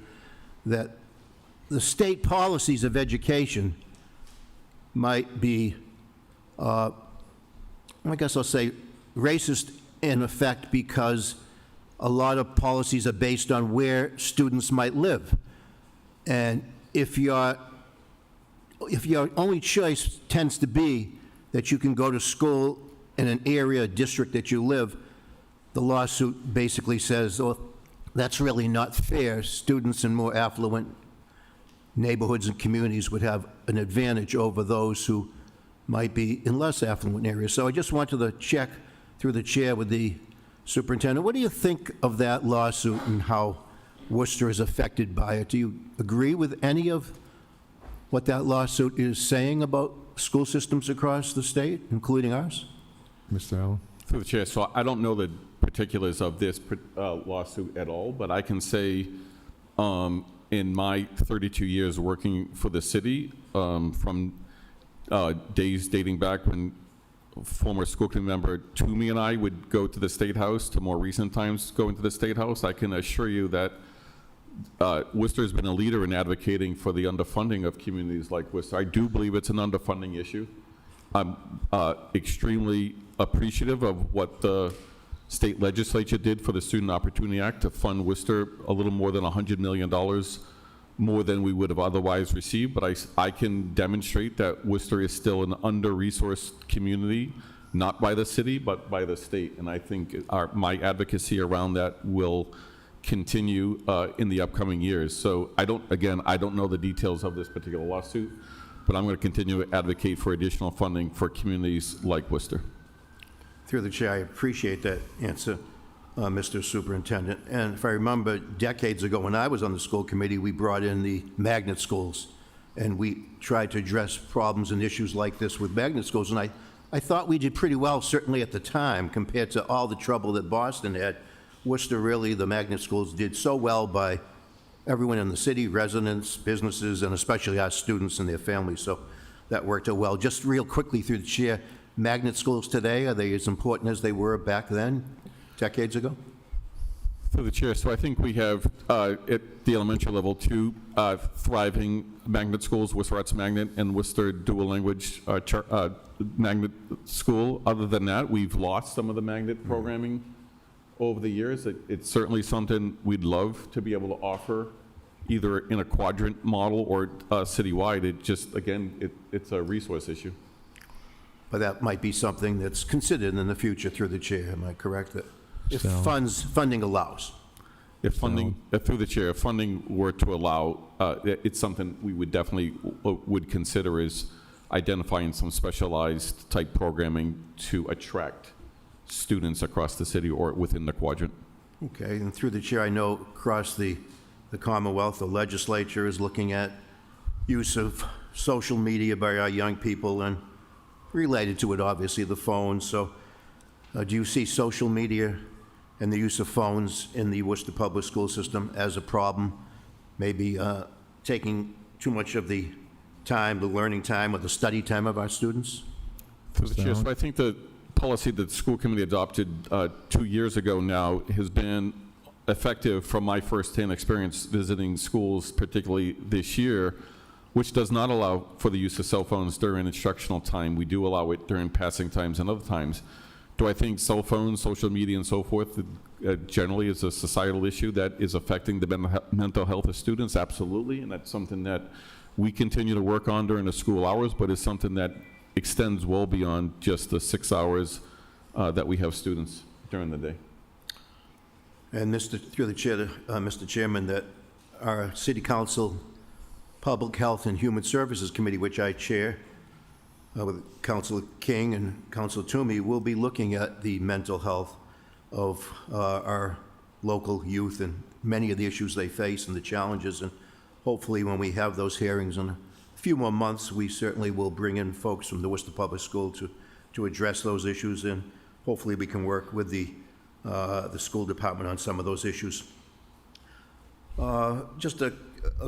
that the state policies of education might be, I guess I'll say, racist in effect, because a lot of policies are based on where students might live. And if your only choice tends to be that you can go to school in an area, district that you live, the lawsuit basically says, oh, that's really not fair. Students in more affluent neighborhoods and communities would have an advantage over those who might be in less affluent areas. So I just wanted to check through the chair with the superintendent. What do you think of that lawsuit and how Worcester is affected by it? Do you agree with any of what that lawsuit is saying about school systems across the state, including ours? Mr. Allen? Through the chair, so I don't know the particulars of this lawsuit at all, but I can say in my 32 years working for the city, from days dating back when former school committee member Toomey and I would go to the State House, to more recent times going to the State House, I can assure you that Worcester has been a leader in advocating for the underfunding of communities like Worcester. I do believe it's an underfunding issue. I'm extremely appreciative of what the state legislature did for the Student Opportunity Act to fund Worcester a little more than $100 million more than we would have otherwise received, but I can demonstrate that Worcester is still an under-resourced community, not by the city, but by the state. And I think my advocacy around that will continue in the upcoming years. So I don't know the details of this particular lawsuit, but I'm going to continue to advocate for additional funding for communities like Worcester. Through the chair, I appreciate that answer, Mr. Superintendent. And if I remember, decades ago, when I was on the school committee, we brought in the magnet schools, and we tried to address problems and issues like this with magnet schools. And I thought we did pretty well, certainly at the time, compared to all the trouble that Boston had. Worcester, really, the magnet schools did so well by everyone in the city, residents, businesses, and especially our students and their families. So that worked out well. Just real quickly through the chair, magnet schools today, are they as important as they were back then, decades ago? Through the chair, so I think we have at the elementary level 2 thriving magnet schools, Worcester Arts Magnet and Worcester Dual Language Magnet School. Other than that, we've lost some of the magnet programming over the years. It's certainly something we'd love to be able to offer, either in a quadrant model or citywide. It just, again, it's a resource issue. But that might be something that's considered in the future through the chair, am I correct? That if funding allows. If funding, through the chair, if funding were to allow, it's something we would definitely would consider is identifying some specialized type programming to attract students across the city or within the quadrant. Okay, and through the chair, I know across the Commonwealth, the legislature is looking at use of social media by our young people, and related to it, obviously, the phones. So do you see social media and the use of phones in the Worcester Public School System as a problem? Maybe taking too much of the time, the learning time, or the study time of our students? Through the chair, so I think the policy that the school committee adopted 2 years ago now has been effective from my firsthand experience visiting schools, particularly this year, which does not allow for the use of cell phones during instructional time. We do allow it during passing times and other times. Do I think cell phones, social media, and so forth generally is a societal issue that is affecting the mental health of students? Absolutely, and that's something that we continue to work on during the school hours, but it's something that extends well beyond just the 6 hours that we have students during the day. And through the chair, Mr. Chairman, that our City Council Public Health and Human Services Committee, which I chair, with Councilor King and Councilor Toomey, will be looking at the mental health of our local youth and many of the issues they face and the challenges. And hopefully when we have those hearings in a few more months, we certainly will bring in folks from the Worcester Public School to address those issues, and hopefully we can work with the school department on some of those issues. Just a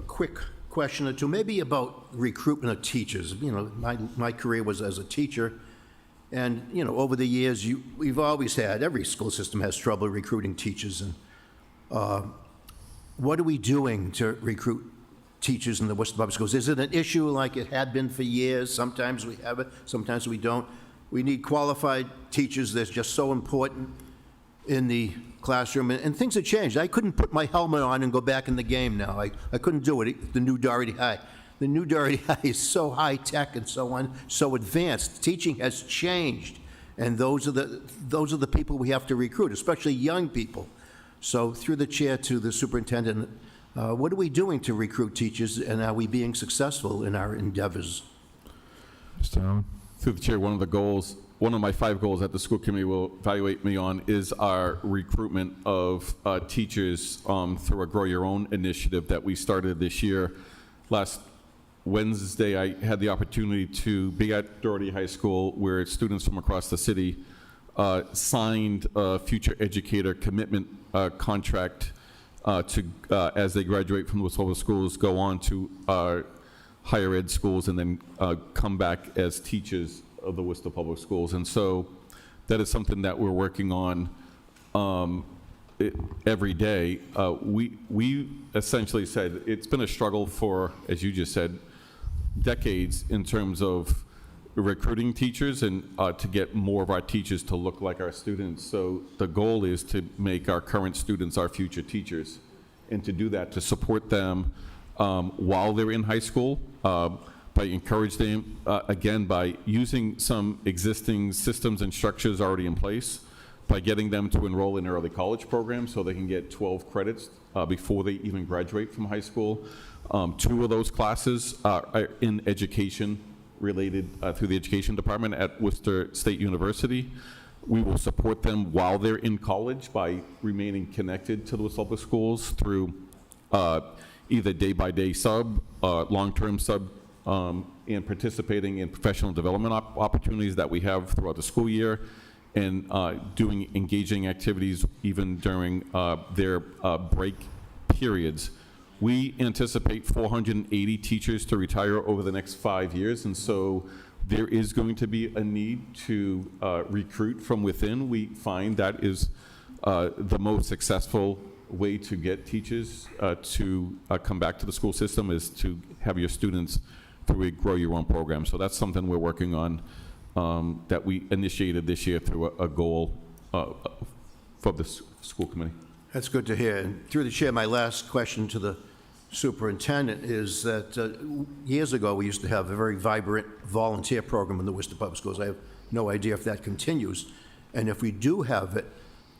quick question or two, maybe about recruitment of teachers. You know, my career was as a teacher, and, you know, over the years, we've always had, every school system has trouble recruiting teachers. And what are we doing to recruit teachers in the Worcester Public Schools? Is it an issue like it had been for years? Sometimes we have it, sometimes we don't. We need qualified teachers. That's just so important in the classroom, and things have changed. I couldn't put my helmet on and go back in the game now. I couldn't do it. The new Doherty High. The new Doherty High is so high-tech and so advanced. Teaching has changed, and those are the people we have to recruit, especially young people. So through the chair to the superintendent, what are we doing to recruit teachers, and are we being successful in our endeavors? Mr. Allen? Through the chair, one of my 5 goals that the school committee will evaluate me on is our recruitment of teachers through a Grow Your Own initiative that we started this year. Last Wednesday, I had the opportunity to be at Doherty High School, where students from across the city signed a future educator commitment contract to, as they graduate from the Worcester schools, go on to higher ed schools and then come back as teachers of the Worcester Public Schools. And so that is something that we're working on every day. We essentially said it's been a struggle for, as you just said, decades in terms of recruiting teachers and to get more of our teachers to look like our students. So the goal is to make our current students our future teachers, and to do that, to support them while they're in high school, by encouraging them, again, by using some existing systems and structures already in place, by getting them to enroll in early college programs so they can get 12 credits before they even graduate from high school. 2 of those classes are in education related through the education department at Worcester State University. We will support them while they're in college by remaining connected to the Worcester Public Schools through either day-by-day sub, long-term sub, and participating in professional development opportunities that we have throughout the school year, and doing engaging activities even during their break periods. We anticipate 480 teachers to retire over the next 5 years, and so there is going to be a need to recruit from within. We find that is the most successful way to get teachers to come back to the school system, is to have your students through a Grow Your Own program. So that's something we're working on, that we initiated this year through a goal for the school committee. That's good to hear. And through the chair, my last question to the superintendent is that years ago, we used to have a very vibrant volunteer program in the Worcester Public Schools. I have no idea if that continues. And if we do have it,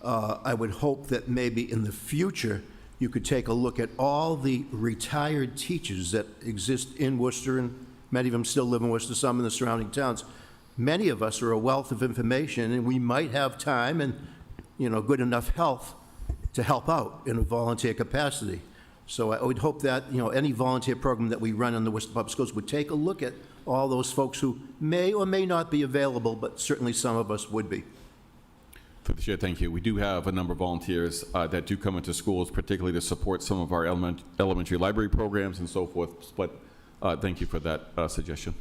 I would hope that maybe in the future, you could take a look at all the retired teachers that exist in Worcester, and many of them still live in Worcester, some in the surrounding towns. Many of us are a wealth of information, and we might have time and, good enough health to help out in a volunteer capacity. So I would hope that, any volunteer program that we run in the Worcester Public Schools would take a look at all those folks who may or may not be available, but certainly some of us would be. Through the chair, thank you. We do have a number of volunteers that do come into schools, particularly to support some of our elementary library programs and so forth. But thank you for that suggestion.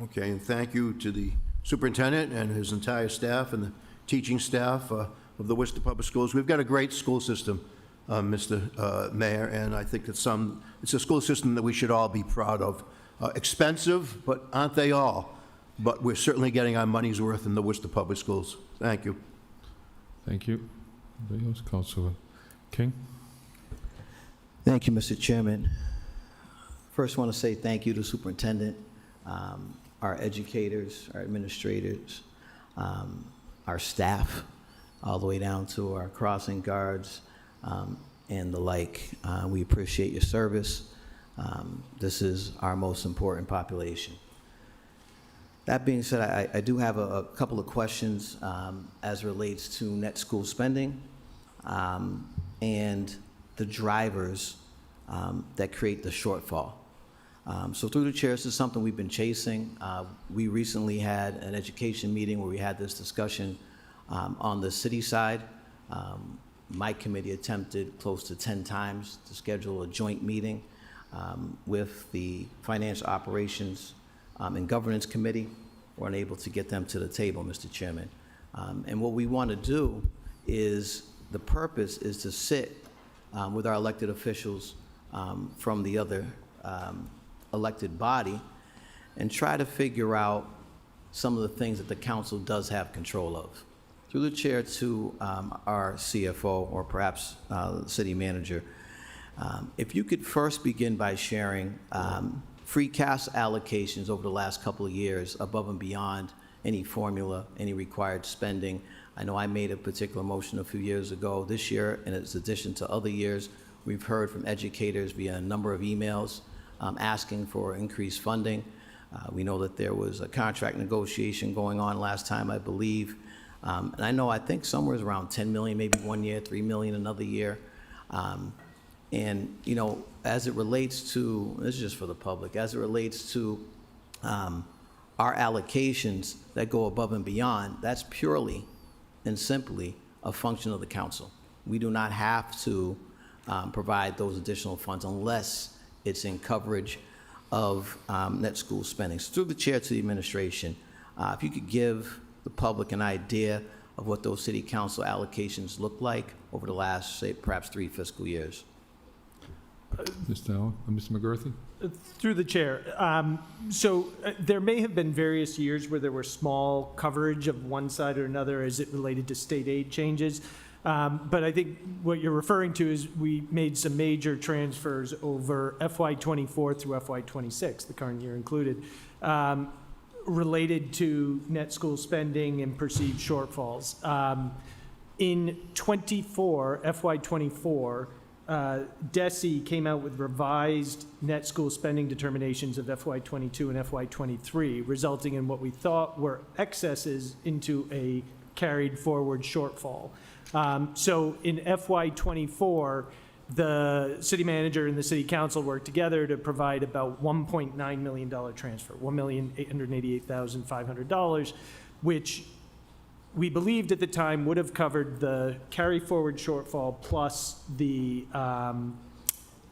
Okay, and thank you to the superintendent and his entire staff and the teaching staff of the Worcester Public Schools. We've got a great school system, Mr. Mayor, and I think it's a school system that we should all be proud of. Expensive, but aren't they all? But we're certainly getting our money's worth in the Worcester Public Schools. Thank you. Thank you. Anybody else? Councilor King? Thank you, Mr. Chairman. First, I want to say thank you to the superintendent, our educators, our administrators, our staff, all the way down to our crossing guards and the like. We appreciate your service. This is our most important population. That being said, I do have a couple of questions as relates to net school spending and the drivers that create the shortfall. So through the chair, this is something we've been chasing. We recently had an education meeting where we had this discussion on the city side. My committee attempted close to 10 times to schedule a joint meeting with the Financial Operations and Governance Committee. We're unable to get them to the table, Mr. Chairman. And what we want to do is, the purpose is to sit with our elected officials from the other elected body and try to figure out some of the things that the council does have control of. Through the chair to our CFO, or perhaps the city manager, if you could first begin by sharing free cash allocations over the last couple of years above and beyond any formula, any required spending. I know I made a particular motion a few years ago. This year, in its addition to other years, we've heard from educators via a number of emails asking for increased funding. We know that there was a contract negotiation going on last time, I believe. And I think somewhere around 10 million, maybe one year, 3 million another year. And, as it relates to, this is just for the public, as it relates to our allocations that go above and beyond, that's purely and simply a function of the council. We do not have to provide those additional funds unless it's in coverage of net school spending. So through the chair to the administration, if you could give the public an idea of what those city council allocations look like over the last, say, perhaps 3 fiscal years. Mr. McGurthy? Through the chair. So there may have been various years where there were small coverage of one side or another as it related to state aid changes. But I think what you're referring to is we made some major transfers over FY24 through FY26, the current year included, related to net school spending and perceived shortfalls. In FY24, DESI came out with revised net school spending determinations of FY22 and FY23, resulting in what we thought were excesses into a carried forward shortfall. So in FY24, the city manager and the city council worked together to provide about $1.9 million transfer, $1,888,500, which we believed at the time would have covered the carry forward shortfall plus the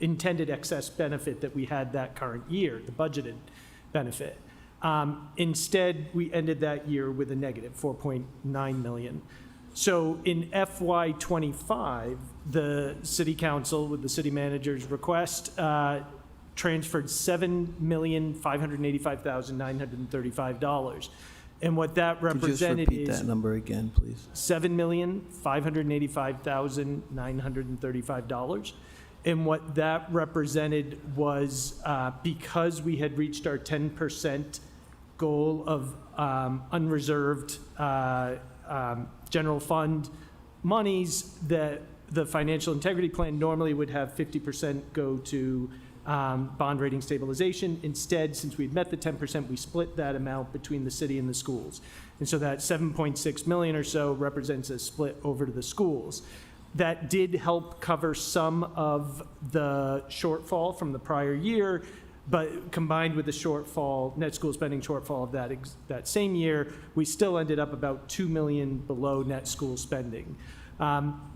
intended excess benefit that we had that current year, the budgeted benefit. Instead, we ended that year with a negative $4.9 million. So in FY25, the city council, with the city manager's request, transferred $7,585,935. And what that represented Could you just repeat that number again, please? $7,585,935. And what that represented was, because we had reached our 10% goal of unreserved general fund monies, that the financial integrity plan normally would have 50% go to bond rating stabilization. Instead, since we'd met the 10%, we split that amount between the city and the schools. And so that 7.6 million or so represents a split over to the schools. That did help cover some of the shortfall from the prior year, but combined with the shortfall, net school spending shortfall of that same year, we still ended up about 2 million below net school spending.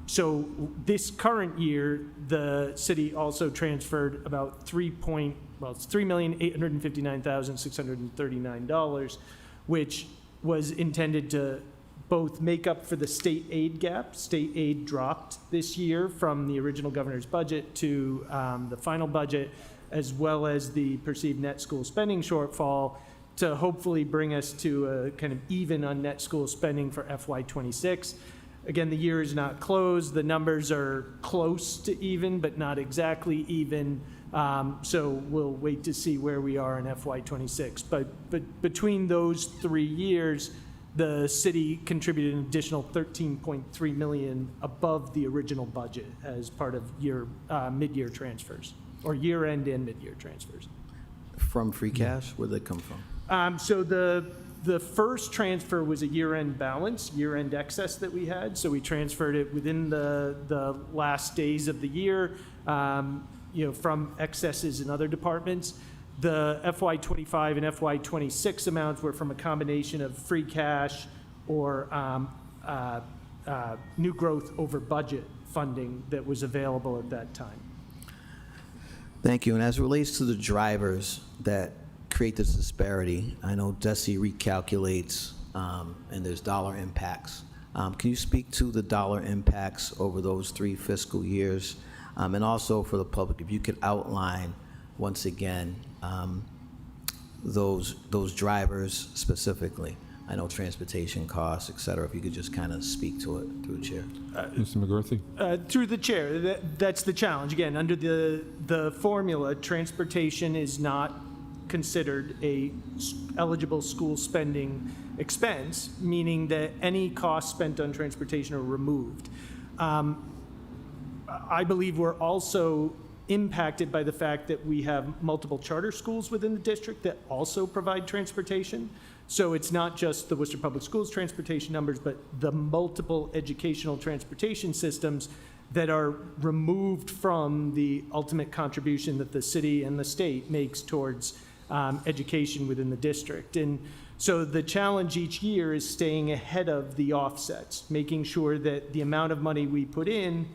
So this current year, the city also transferred about $3,859,639, which was intended to both make up for the state aid gap. State aid dropped this year from the original governor's budget to the final budget, as well as the perceived net school spending shortfall, to hopefully bring us to a kind of even on net school spending for FY26. Again, the year is not closed. The numbers are close to even, but not exactly even. So we'll wait to see where we are in FY26. But between those 3 years, the city contributed an additional $13.3 million above the original budget as part of mid-year transfers, or year-end and mid-year transfers. From free cash? Where'd they come from? So the first transfer was a year-end balance, year-end excess that we had. So we transferred it within the last days of the year, from excesses in other departments. The FY25 and FY26 amounts were from a combination of free cash or new growth over budget funding that was available at that time. Thank you. And as it relates to the drivers that create this disparity, I know DESI recalculates and there's dollar impacts. Can you speak to the dollar impacts over those 3 fiscal years? And also for the public, if you could outline once again those drivers specifically. I know transportation costs, et cetera. If you could just kind of speak to it through the chair. Mr. McCarthy? Through the chair, that's the challenge. Again, under the formula, transportation is not considered a eligible school spending expense, meaning that any costs spent on transportation are removed. I believe we're also impacted by the fact that we have multiple charter schools within the district that also provide transportation. So it's not just the Worcester Public Schools transportation numbers, but the multiple educational transportation systems that are removed from the ultimate contribution that the city and the state makes towards education within the district. And so the challenge each year is staying ahead of the offsets, making sure that the amount of money we put in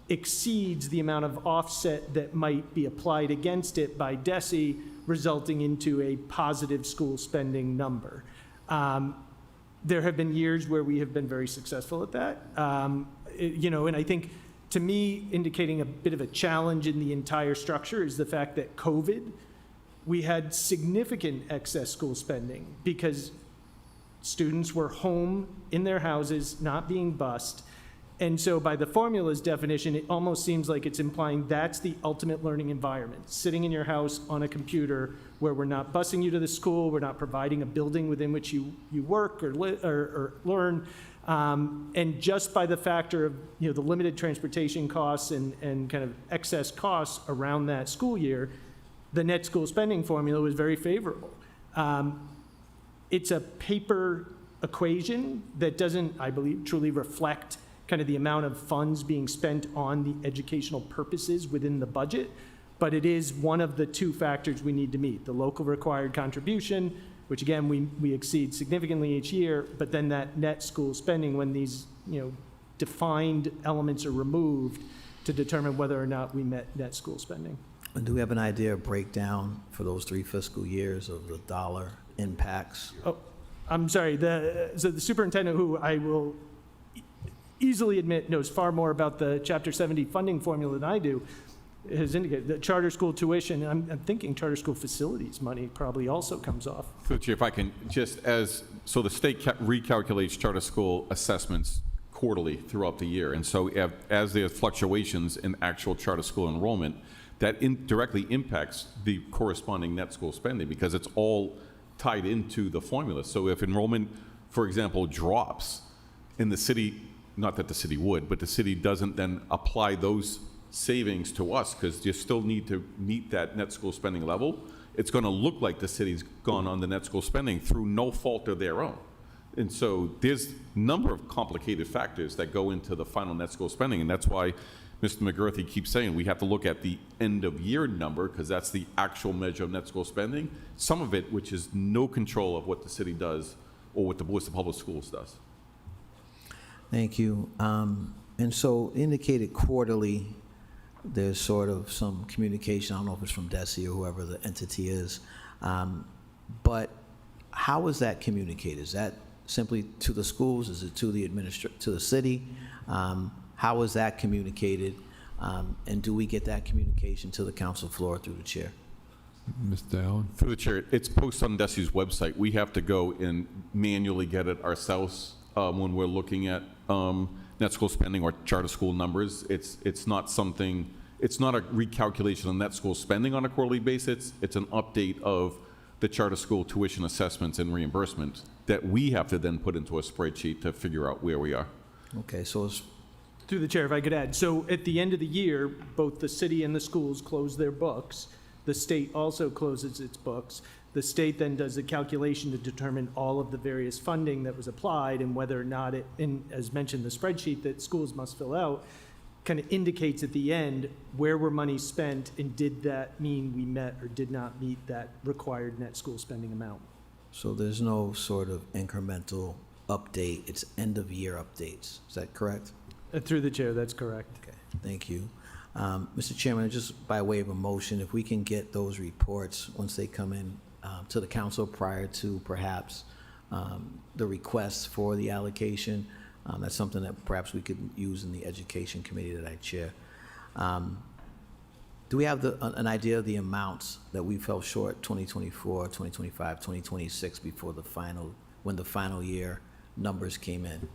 exceeds the amount of offset that might be applied against it by DESI, resulting into a positive school spending number. There have been years where we have been very successful at that. And I think, to me, indicating a bit of a challenge in the entire structure is the fact that COVID, we had significant excess school spending because students were home in their houses, not being bused, And so by the formula's definition, it almost seems like it's implying that's the ultimate learning environment, sitting in your house on a computer where we're not busing you to the school, we're not providing a building within which you work or learn. And just by the factor of, the limited transportation costs and kind of excess costs around that school year, the net school spending formula was very favorable. It's a paper equation that doesn't, I believe, truly reflect kind of the amount of funds being spent on the educational purposes within the budget, but it is one of the two factors we need to meet. The local required contribution, which again, we exceed significantly each year, but then that net school spending when these, defined elements are removed to determine whether or not we met net school spending. And do we have an idea of breakdown for those 3 fiscal years of the dollar impacts? Oh, I'm sorry, so the superintendent, who I will easily admit knows far more about the Chapter 70 funding formula than I do, has indicated that charter school tuition, I'm thinking charter school facilities money probably also comes off. Through the chair, if I can, so the state recalculates charter school assessments quarterly throughout the year. And so as there are fluctuations in actual charter school enrollment, that directly impacts the corresponding net school spending because it's all tied into the formula. So if enrollment, for example, drops in the city, not that the city would, but the city doesn't then apply those savings to us because you still need to meet that net school spending level, it's going to look like the city's gone on the net school spending through no fault of their own. And so there's a number of complicated factors that go into the final net school spending, and that's why Mr. McGurthy keeps saying we have to look at the end of year number because that's the actual measure of net school spending, some of it which is no control of what the city does or what the Worcester Public Schools does. Thank you. And so indicated quarterly, there's sort of some communication, I don't know if it's from DESE or whoever the entity is, but how is that communicated? Is that simply to the schools? Is it to the to the city? How is that communicated? And do we get that communication to the council floor through the chair? Mr. Allen? Through the chair, it's posted on DESE's website. We have to go and manually get it ourselves when we're looking at net school spending or charter school numbers. It's not a recalculation of net school spending on a quarterly basis. It's an update of the charter school tuition assessments and reimbursements that we have to then put into a spreadsheet to figure out where we are. Okay, so it's Through the chair, if I could add, so at the end of the year, both the city and the schools close their books. The state also closes its books. The state then does a calculation to determine all of the various funding that was applied and whether or not it, as mentioned, the spreadsheet that schools must fill out kind of indicates at the end where were money spent and did that mean we met or did not meet that required net school spending amount. So there's no sort of incremental update, it's end of year updates, is that correct? Through the chair, that's correct. Okay, thank you. Mr. Chairman, just by way of a motion, if we can get those reports once they come in to the council prior to perhaps the requests for the allocation, that's something that perhaps we could use in the education committee that I chair. Do we have an idea of the amounts that we fell short 2024, 2025, 2026 before when the final year numbers came in?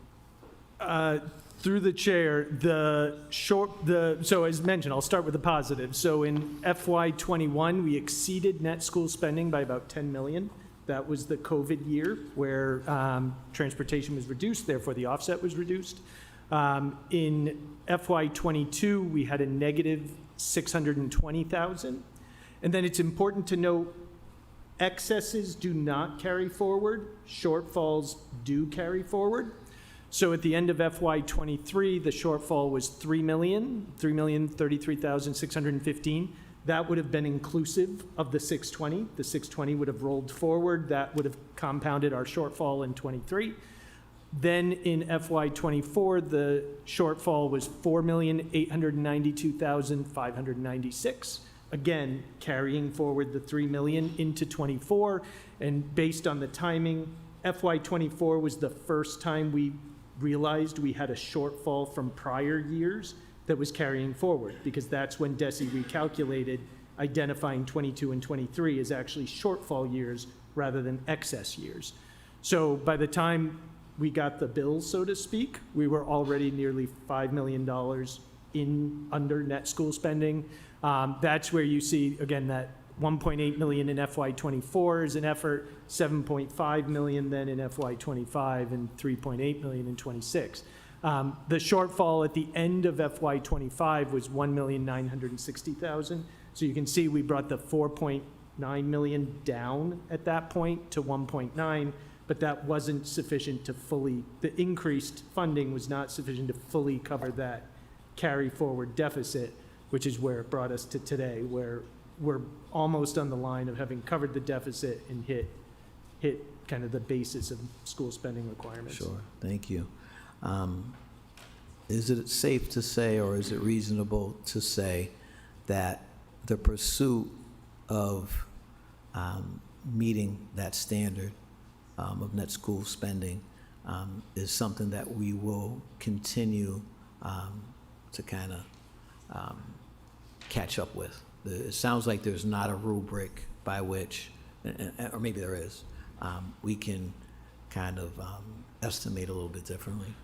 Through the chair, so as mentioned, I'll start with the positive. So in FY21, we exceeded net school spending by about 10 million. That was the COVID year where transportation was reduced, therefore the offset was reduced. In FY22, we had a negative 620,000. And then it's important to note, excesses do not carry forward, shortfalls do carry forward. So at the end of FY23, the shortfall was 3,033,615. That would have been inclusive of the 620. The 620 would have rolled forward. That would have compounded our shortfall in 23. Then in FY24, the shortfall was 4,892,596. Again, carrying forward the 3 million into 24. And based on the timing, FY24 was the first time we realized we had a shortfall from prior years that was carrying forward, because that's when DESE recalculated, identifying 22 and 23 as actually shortfall years rather than excess years. So by the time we got the bills, so to speak, we were already nearly $5 million under net school spending. That's where you see, again, that 1.8 million in FY '24 is an effort, 7.5 million then in FY '25, and 3.8 million in '26. The shortfall at the end of FY '25 was 1,960,000. So you can see we brought the 4.9 million down at that point to 1.9, but that wasn't sufficient to fully, the increased funding was not sufficient to fully cover that carry forward deficit, which is where it brought us to today, where we're almost on the line of having covered the deficit and hit kind of the basis of school spending requirements. Sure, thank you. Is it safe to say, or is it reasonable to say, that the pursuit of meeting that standard of net school spending is something that we will continue to kind of catch up with? It sounds like there's not a rubric by which, or maybe there is, we can kind of estimate a little bit differently.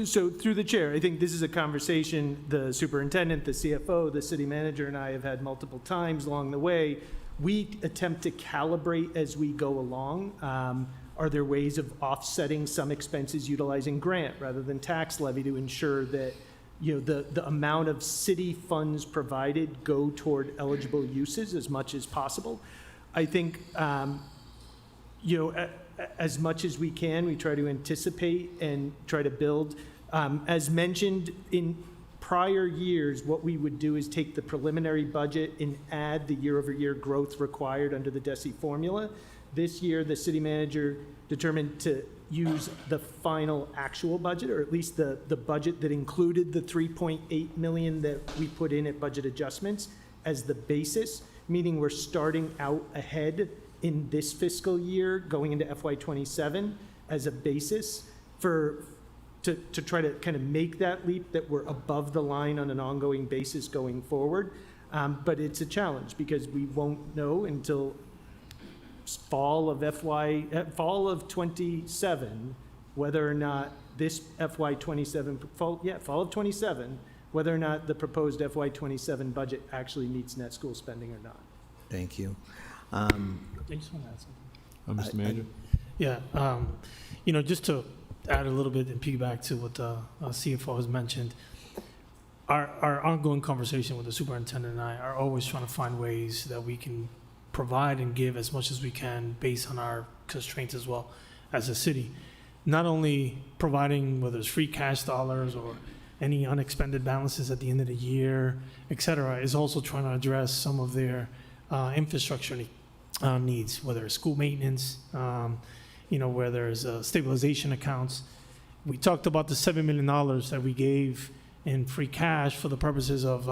So through the chair, I think this is a conversation the superintendent, the CFO, the city manager, and I have had multiple times along the way. We attempt to calibrate as we go along. Are there ways of offsetting some expenses utilizing grant rather than tax levy to ensure that, you know, the amount of city funds provided go toward eligible uses as much as possible? I think, you know, as much as we can, we try to anticipate and try to build. As mentioned in prior years, what we would do is take the preliminary budget and add the year-over-year growth required under the DESI formula. This year, the city manager determined to use the final actual budget, or at least the budget that included the 3.8 million that we put in at budget adjustments as the basis, meaning we're starting out ahead in this fiscal year, going into FY '27 as a basis to try to kind of make that leap that we're above the line on an ongoing basis going forward. But it's a challenge because we won't know until fall of '27 whether or not this FY '27 fall of '27 whether or not the proposed FY '27 budget actually meets net school spending or not. Thank you. I just want to add something. Mr. Manager? Yeah, you know, just to add a little bit and piggyback to what the CFO has mentioned, our ongoing conversation with the superintendent and I are always trying to find ways that we can provide and give as much as we can based on our constraints as well as a city. Not only providing whether it's free cash dollars or any unexpended balances at the end of the year, et cetera, is also trying to address some of their infrastructure needs, whether it's school maintenance, you know, where there's stabilization accounts. We talked about the $7 million that we gave in free cash for the purposes of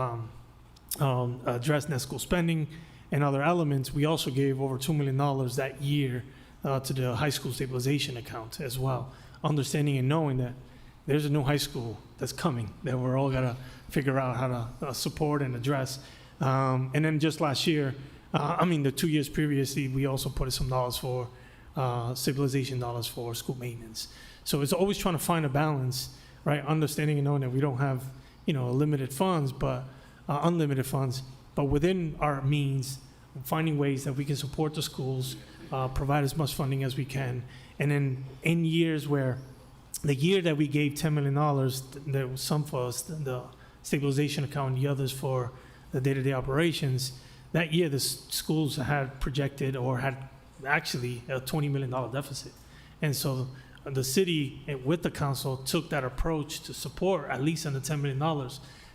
address net school spending and other elements. We also gave over $2 million that year to the high school stabilization account as well, understanding and knowing that there's a new high school that's coming that we're all gonna figure out how to support and address. And then just last year, the 2 years previously, we also put some dollars for stabilization dollars for school maintenance. So it's always trying to find a balance, right? Understanding and knowing that we don't have, you know, limited funds, but unlimited funds, but within our means, finding ways that we can support the schools, provide as much funding as we can. And then in years where the year that we gave $10 million, there was some for us, the stabilization account, the others for the day-to-day operations. That year, the schools had projected or had actually a $20 million deficit. And so the city, with the council, took that approach to support at least under $10 million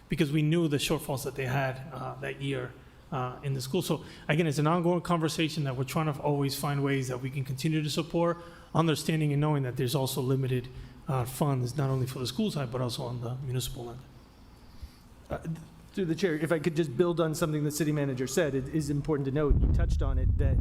because we knew the shortfalls that they had that year in the school. So again, it's an ongoing conversation that we're trying to always find ways that we can continue to support, understanding and knowing that there's also limited funds, not only for the school side, but also on the municipal end. Through the chair, if I could just build on something the city manager said, it is important to note, you touched on it, that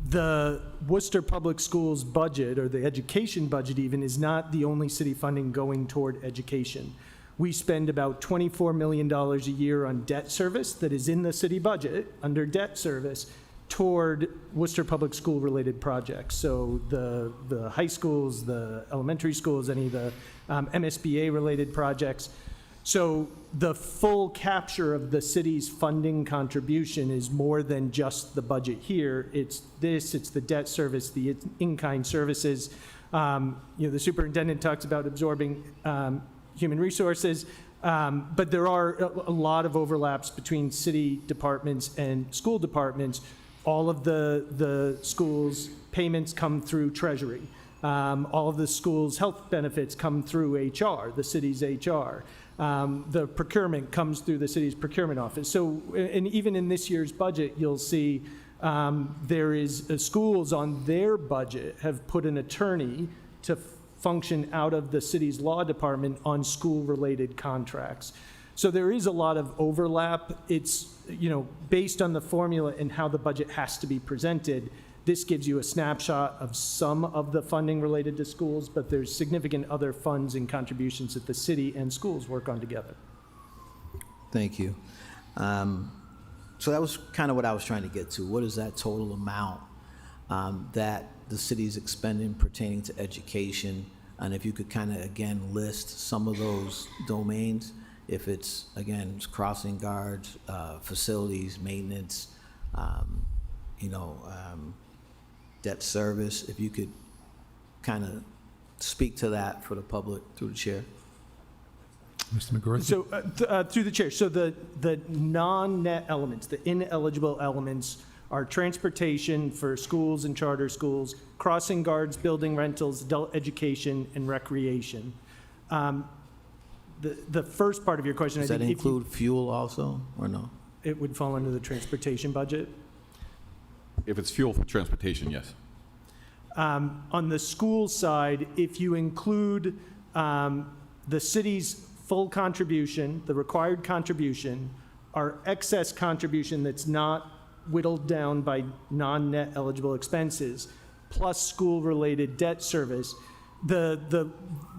the Worcester Public Schools budget, or the education budget even, is not the only city funding going toward education. We spend about $24 million a year on debt service that is in the city budget under debt service toward Worcester Public School-related projects. So the high schools, the elementary schools, any of the MSBA-related projects. So the full capture of the city's funding contribution is more than just the budget here. It's the debt service, the in-kind services. The superintendent talks about absorbing human resources, but there are a lot of overlaps between city departments and school departments. All of the schools' payments come through Treasury. All of the schools' health benefits come through HR, the city's HR. The procurement comes through the city's procurement office. So, and even in this year's budget, you'll see there is schools on their budget have put an attorney to function out of the city's law department on school-related contracts. So there is a lot of overlap. It's, based on the formula and how the budget has to be presented, this gives you a snapshot of some of the funding related to schools, but there's significant other funds and contributions that the city and schools work on together. Thank you. So that was kind of what I was trying to get to. What is that total amount that the city's expending pertaining to education? And if you could kind of, again, list some of those domains, if it's, again, it's crossing guards, facilities, maintenance, debt service, if you could kind of speak to that for the public through the chair. Mr. McGrath? So through the chair, so the non-net elements, the ineligible elements are transportation for schools and charter schools, crossing guards, building rentals, adult education, and recreation. The first part of your question, Does that include fuel also, or no? It would fall under the transportation budget. If it's fuel for transportation, yes. On the school side, if you include the city's full contribution, the required contribution, our excess contribution that's not whittled down by non-net eligible expenses, plus school-related debt service, the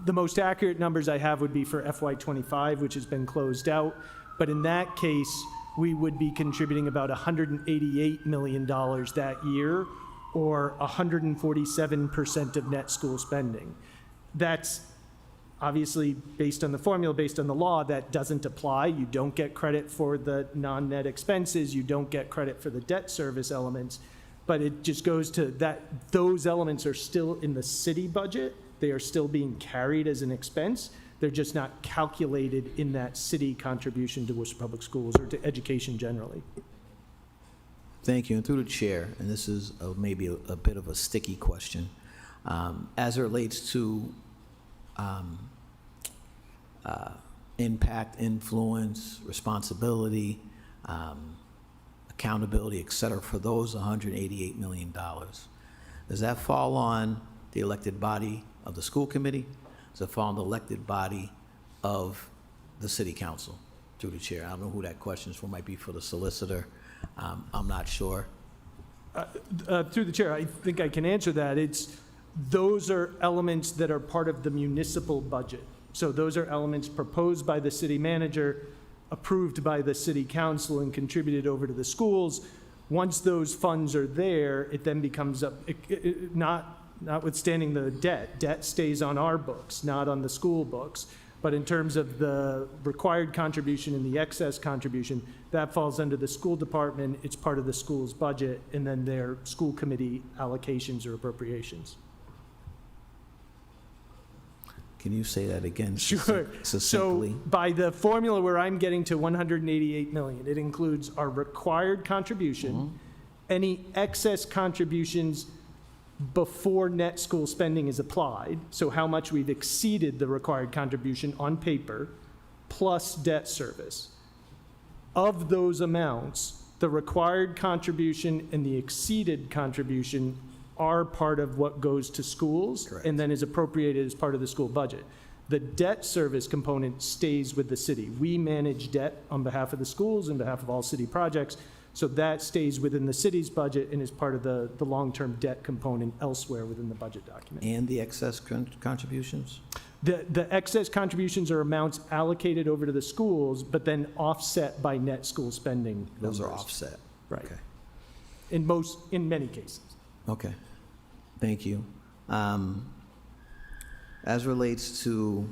most accurate numbers I have would be for FY25, which has been closed out. But in that case, we would be contributing about $188 million that year, or 147% of net school spending. That's obviously based on the formula, based on the law, that doesn't apply. You don't get credit for the non-net expenses. You don't get credit for the debt service elements. But it just goes to that those elements are still in the city budget. They are still being carried as an expense. They're just not calculated in that city contribution to Worcester Public Schools or to education generally. Thank you. And through the chair, and this is maybe a bit of a sticky question, as it relates to impact, influence, responsibility, accountability, et cetera, for those $188 million. Does that fall on the elected body of the school committee? Does it fall on the elected body of the city council? Through the chair. I don't know who that question is for. Might be for the solicitor. I'm not sure. Through the chair, I think I can answer that. Those are elements that are part of the municipal budget. So those are elements proposed by the city manager, approved by the city council, and contributed over to the schools. Once those funds are there, it then becomes notwithstanding the debt stays on our books, not on the school books. But in terms of the required contribution and the excess contribution, that falls under the school department. It's part of the school's budget, and then their school committee allocations or appropriations. Can you say that again? Sure. Succinctly? So by the formula where I'm getting to 188 million, it includes our required contribution, any excess contributions before net school spending is applied, so how much we've exceeded the required contribution on paper, plus debt service. Of those amounts, the required contribution and the exceeded contribution are part of what goes to schools. Correct. And then is appropriated as part of the school budget. The debt service component stays with the city. We manage debt on behalf of the schools, on behalf of all city projects. So that stays within the city's budget and is part of the long-term debt component elsewhere within the budget document. And the excess contributions? The excess contributions are amounts allocated over to the schools, but then offset by net school spending. Those are offset. Right. Okay. in many cases. Okay, thank you. As relates to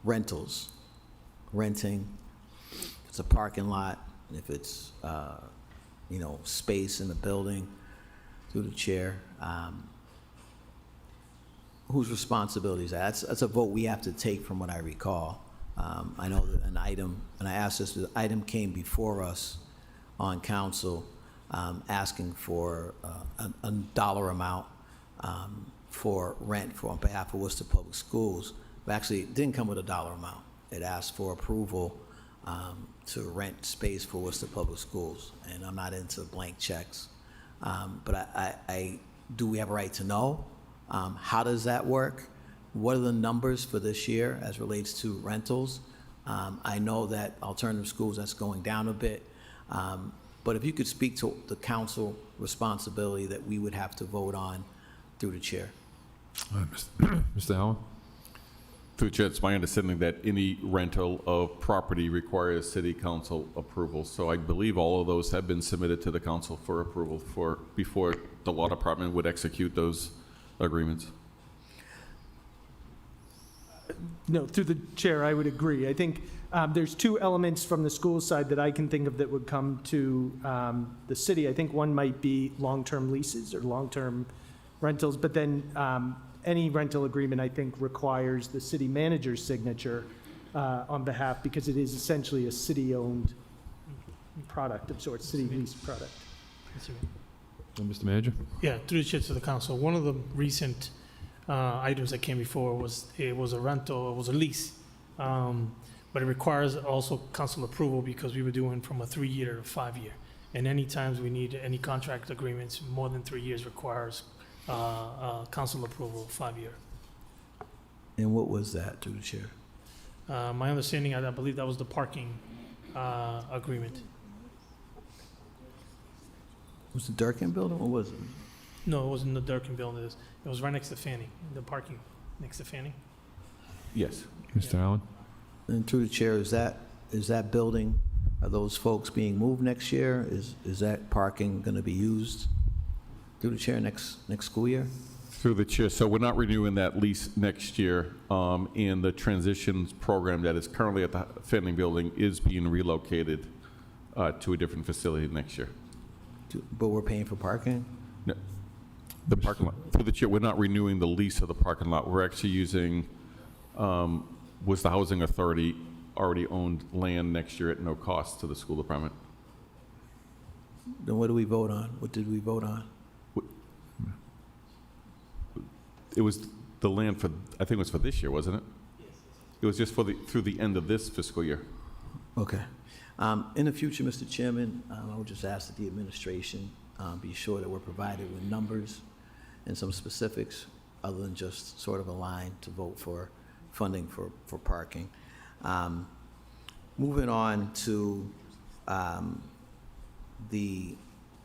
rentals, renting, if it's a parking lot, if it's, space in the building, through the chair, whose responsibility is that? That's a vote we have to take from what I recall. I know that an item, and I asked this, the item came before us on council, asking for a dollar amount for rent on behalf of Worcester Public Schools. But actually, it didn't come with a dollar amount. It asked for approval to rent space for Worcester Public Schools, and I'm not into blank checks. But do we have a right to know? How does that work? What are the numbers for this year as relates to rentals? I know that alternative schools, that's going down a bit. But if you could speak to the council responsibility that we would have to vote on through the chair. Mr. Allen? Through the chair, it's my understanding that any rental of property requires city council approval. So I believe all of those have been submitted to the council for approval before the law department would execute those agreements. No, through the chair, I would agree. I think there's two elements from the school side that I can think of that would come to the city. I think one might be long-term leases or long-term rentals, but then any rental agreement, I think, requires the city manager's signature on behalf, because it is essentially a city-owned product of sorts, city-leased product. Mr. Manager? Yeah, through the chair to the council. One of the recent items that came before was a rental, it was a lease. But it requires also council approval because we were doing from a 3-year to 5-year. And any times we need any contract agreements, more than 3 years requires council approval, 5-year. And what was that, through the chair? My understanding, I believe that was the parking agreement. Was it Durkin building, or was it? No, it wasn't the Durkin building. It was right next to Fanning, the parking next to Fanning. Yes. Mr. Allen? And through the chair, is that building, are those folks being moved next year? Is that parking going to be used through the chair next school year? Through the chair, so we're not renewing that lease next year, and the transitions program that is currently at the Fanning Building is being relocated to a different facility next year. But we're paying for parking? No, the parking lot. Through the chair, we're not renewing the lease of the parking lot. We're actually using, was the Housing Authority already owned land next year at no cost to the school department. Then what do we vote on? What did we vote on? It was the land for, I think it was for this year, wasn't it? It was just for through the end of this fiscal year. Okay. In the future, Mr. Chairman, I would just ask that the administration be sure that we're provided with numbers and some specifics other than just sort of a line to vote for funding for parking. Moving on to the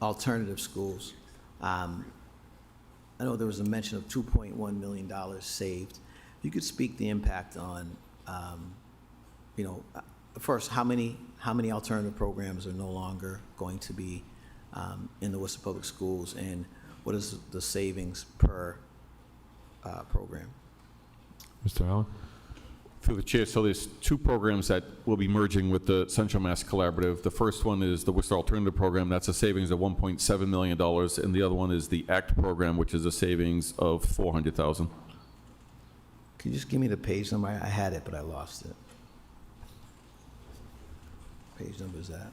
alternative schools. I know there was a mention of $2.1 million saved. If you could speak the impact on, first, how many alternative programs are no longer going to be in the Worcester Public Schools, and what is the savings per program? Mr. Allen? Through the chair, so there's two programs that will be merging with the Central Mass Collaborative. The first one is the Worcester Alternative Program. That's a savings of $1.7 million. And the other one is the ACT program, which is a savings of $400,000. Can you just give me the page number? I had it, but I lost it. Page number is that?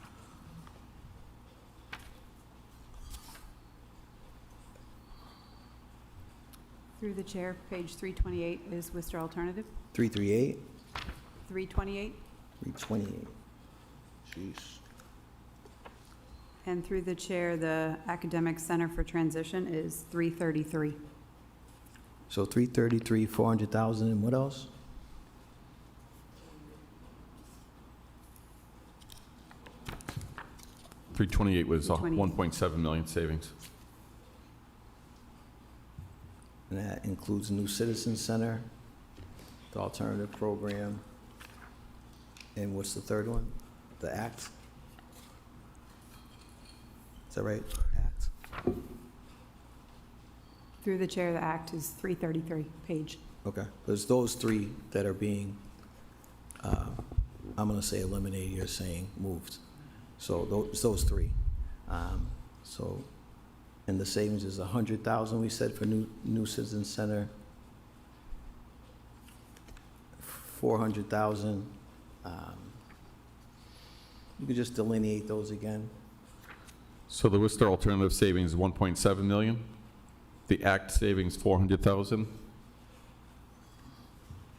Through the chair, page 328 is Worcester Alternative. 338? 328. 328. Jeez. And through the chair, the Academic Center for Transition is 333. So 333, 400,000, and what else? $328 was 328. 1.7 million savings. And that includes New Citizen Center, the alternative program, and what's the third one? The ACT? that right? Act. Through the chair, the act is 333 page. Okay, there's those three that are being, I'm gonna say eliminated, you're saying moved. So those three. So, and the savings is 100,000, we said, for new citizen center. 400,000. You could just delineate those again. So the Worcester alternative savings is 1.7 million. The ACT savings, 400,000.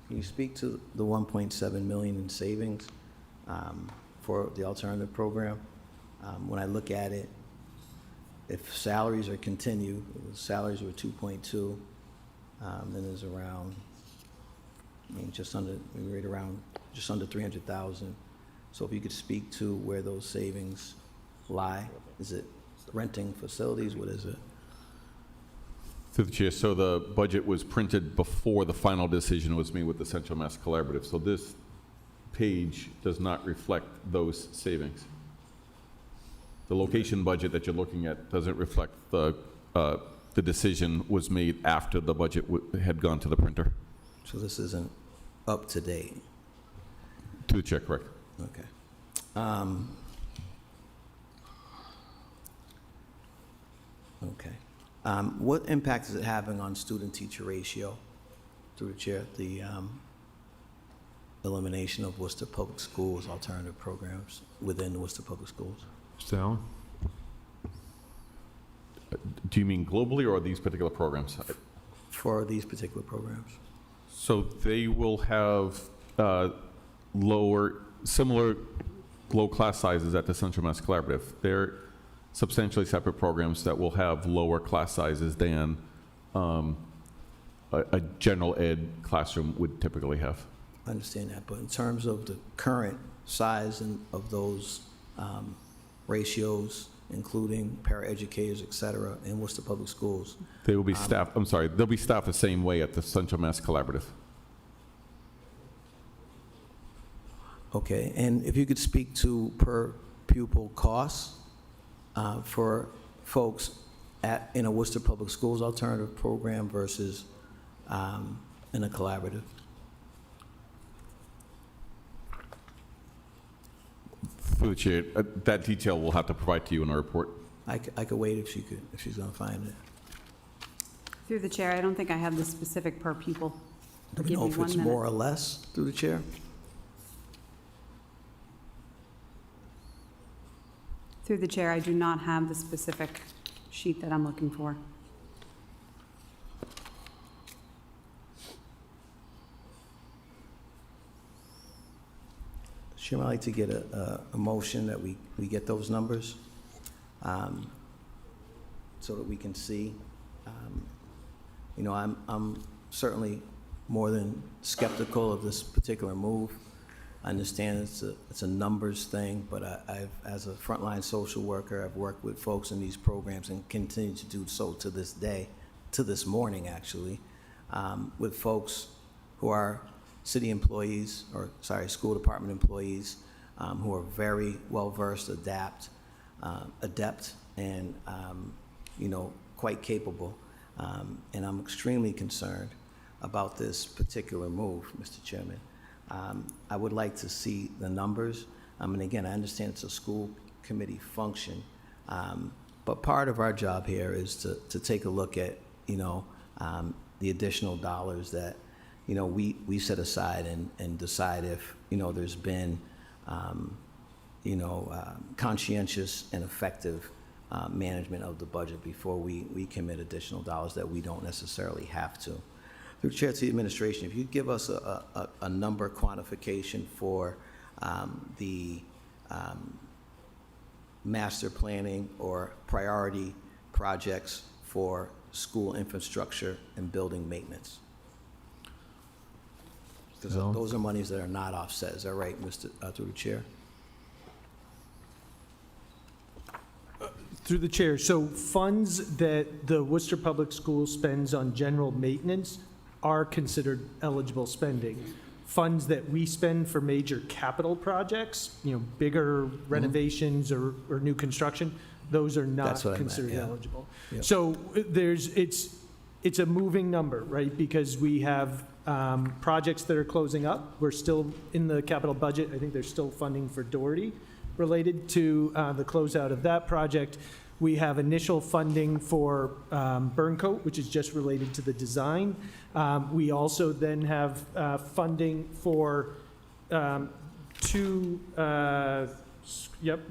Can you speak to the 1.7 million in savings for the alternative program? When I look at it, if salaries are continued, salaries were 2.2, then there's around, just under 300,000. So if you could speak to where those savings lie, is it renting facilities? What is it? Through the chair, so the budget was printed before the final decision was made with the Central Mass Collaborative. So this page does not reflect those savings. The location budget that you're looking at doesn't reflect the decision was made after the budget had gone to the printer. So this isn't up to date? To the chair, correct. Okay. Okay. What impact is it having on student-teacher ratio, through the chair, the elimination of Worcester Public Schools alternative programs within Worcester Public Schools? Mr. Allen? Do you mean globally or these particular programs? For these particular programs? So they will have similar low class sizes at the Central Mass Collaborative. They're substantially separate programs that will have lower class sizes than a general ed classroom would typically have. I understand that, but in terms of the current size of those ratios, including paraeducators, et cetera, in Worcester Public Schools. They will be staffed, they'll be staffed the same way at the Central Mass Collaborative. Okay, and if you could speak to per pupil costs for folks in a Worcester Public Schools alternative program versus in a collaborative? Through the chair, that detail we'll have to provide to you in our report. I could wait if she's gonna find it. Through the chair, I don't think I have the specific per pupil. Do we Give know me if 1 it's minute. more or less, through the chair? Through the chair, I do not have the specific sheet that I'm looking for. Chairman, I'd like to get a motion that we get those numbers so that we can see. I'm certainly more than skeptical of this particular move. I understand it's a numbers thing, but I've, as a frontline social worker, I've worked with folks in these programs and continue to do so to this day, to this morning actually, with folks who are city employees, school department employees, who are very well-versed, adept, and, quite capable. And I'm extremely concerned about this particular move, Mr. Chairman. I would like to see the numbers. And again, I understand it's a school committee function, but part of our job here is to take a look at, the additional dollars that, we set aside and decide if, there's been, conscientious and effective management of the budget before we commit additional dollars that we don't necessarily have to. Through Chair to the Administration, if you'd give us a number quantification for the master planning or priority projects for school infrastructure and building maintenance. Because those are monies that are not offset. Is that right, Mr. Through the Chair? Through the chair, so funds that the Worcester Public Schools spends on general maintenance are considered eligible spending. Funds that we spend for major capital projects, bigger renovations or new construction, Those are not That's what I meant, considered yeah. eligible. Yep. So it's a moving number, right? Because we have projects that are closing up. We're still in the capital budget. I think there's still funding for Doherty related to the closeout of that project. We have initial funding for Burncoat, which is just related to the design. We also then have funding for two,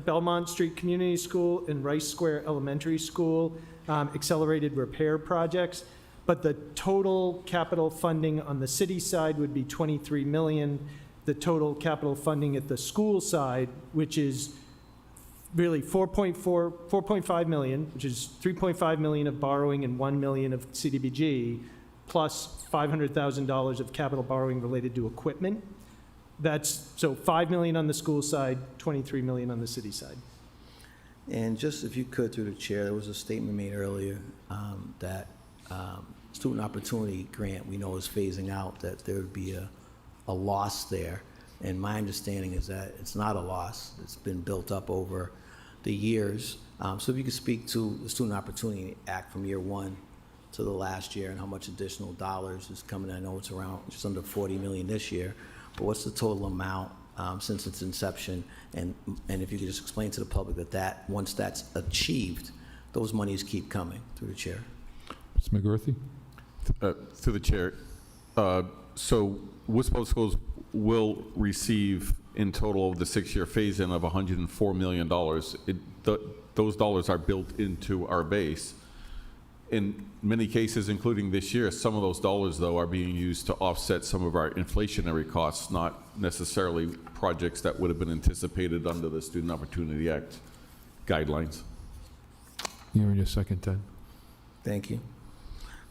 Belmont Street Community School and Rice Square Elementary School accelerated repair projects. But the total capital funding on the city side would be 23 million. The total capital funding at the school side, which is really 4.5 million, which is 3.5 million of borrowing and 1 million of CDBG, plus $500,000 of capital borrowing related to equipment. That's, so 5 million on the school side, 23 million on the city side. And just if you could, through the chair, there was a statement made earlier that student opportunity grant we know is phasing out, that there would be a loss there. And my understanding is that it's not a loss. It's been built up over the years. So if you could speak to the Student Opportunity Act from year one to the last year and how much additional dollars is coming. I know it's around just under 40 million this year, but what's the total amount since its inception? And if you could just explain to the public that once that's achieved, those monies keep coming, through the chair. Ms. McGurthy? Through the chair. So Worcester Public Schools will receive in total of the 6-year phase-in of $104 million. Those dollars are built into our base. In many cases, including this year, some of those dollars, though, are being used to offset some of our inflationary costs, not necessarily projects that would have been anticipated under the Student Opportunity Act guidelines. You're in your second, Ted. Thank you.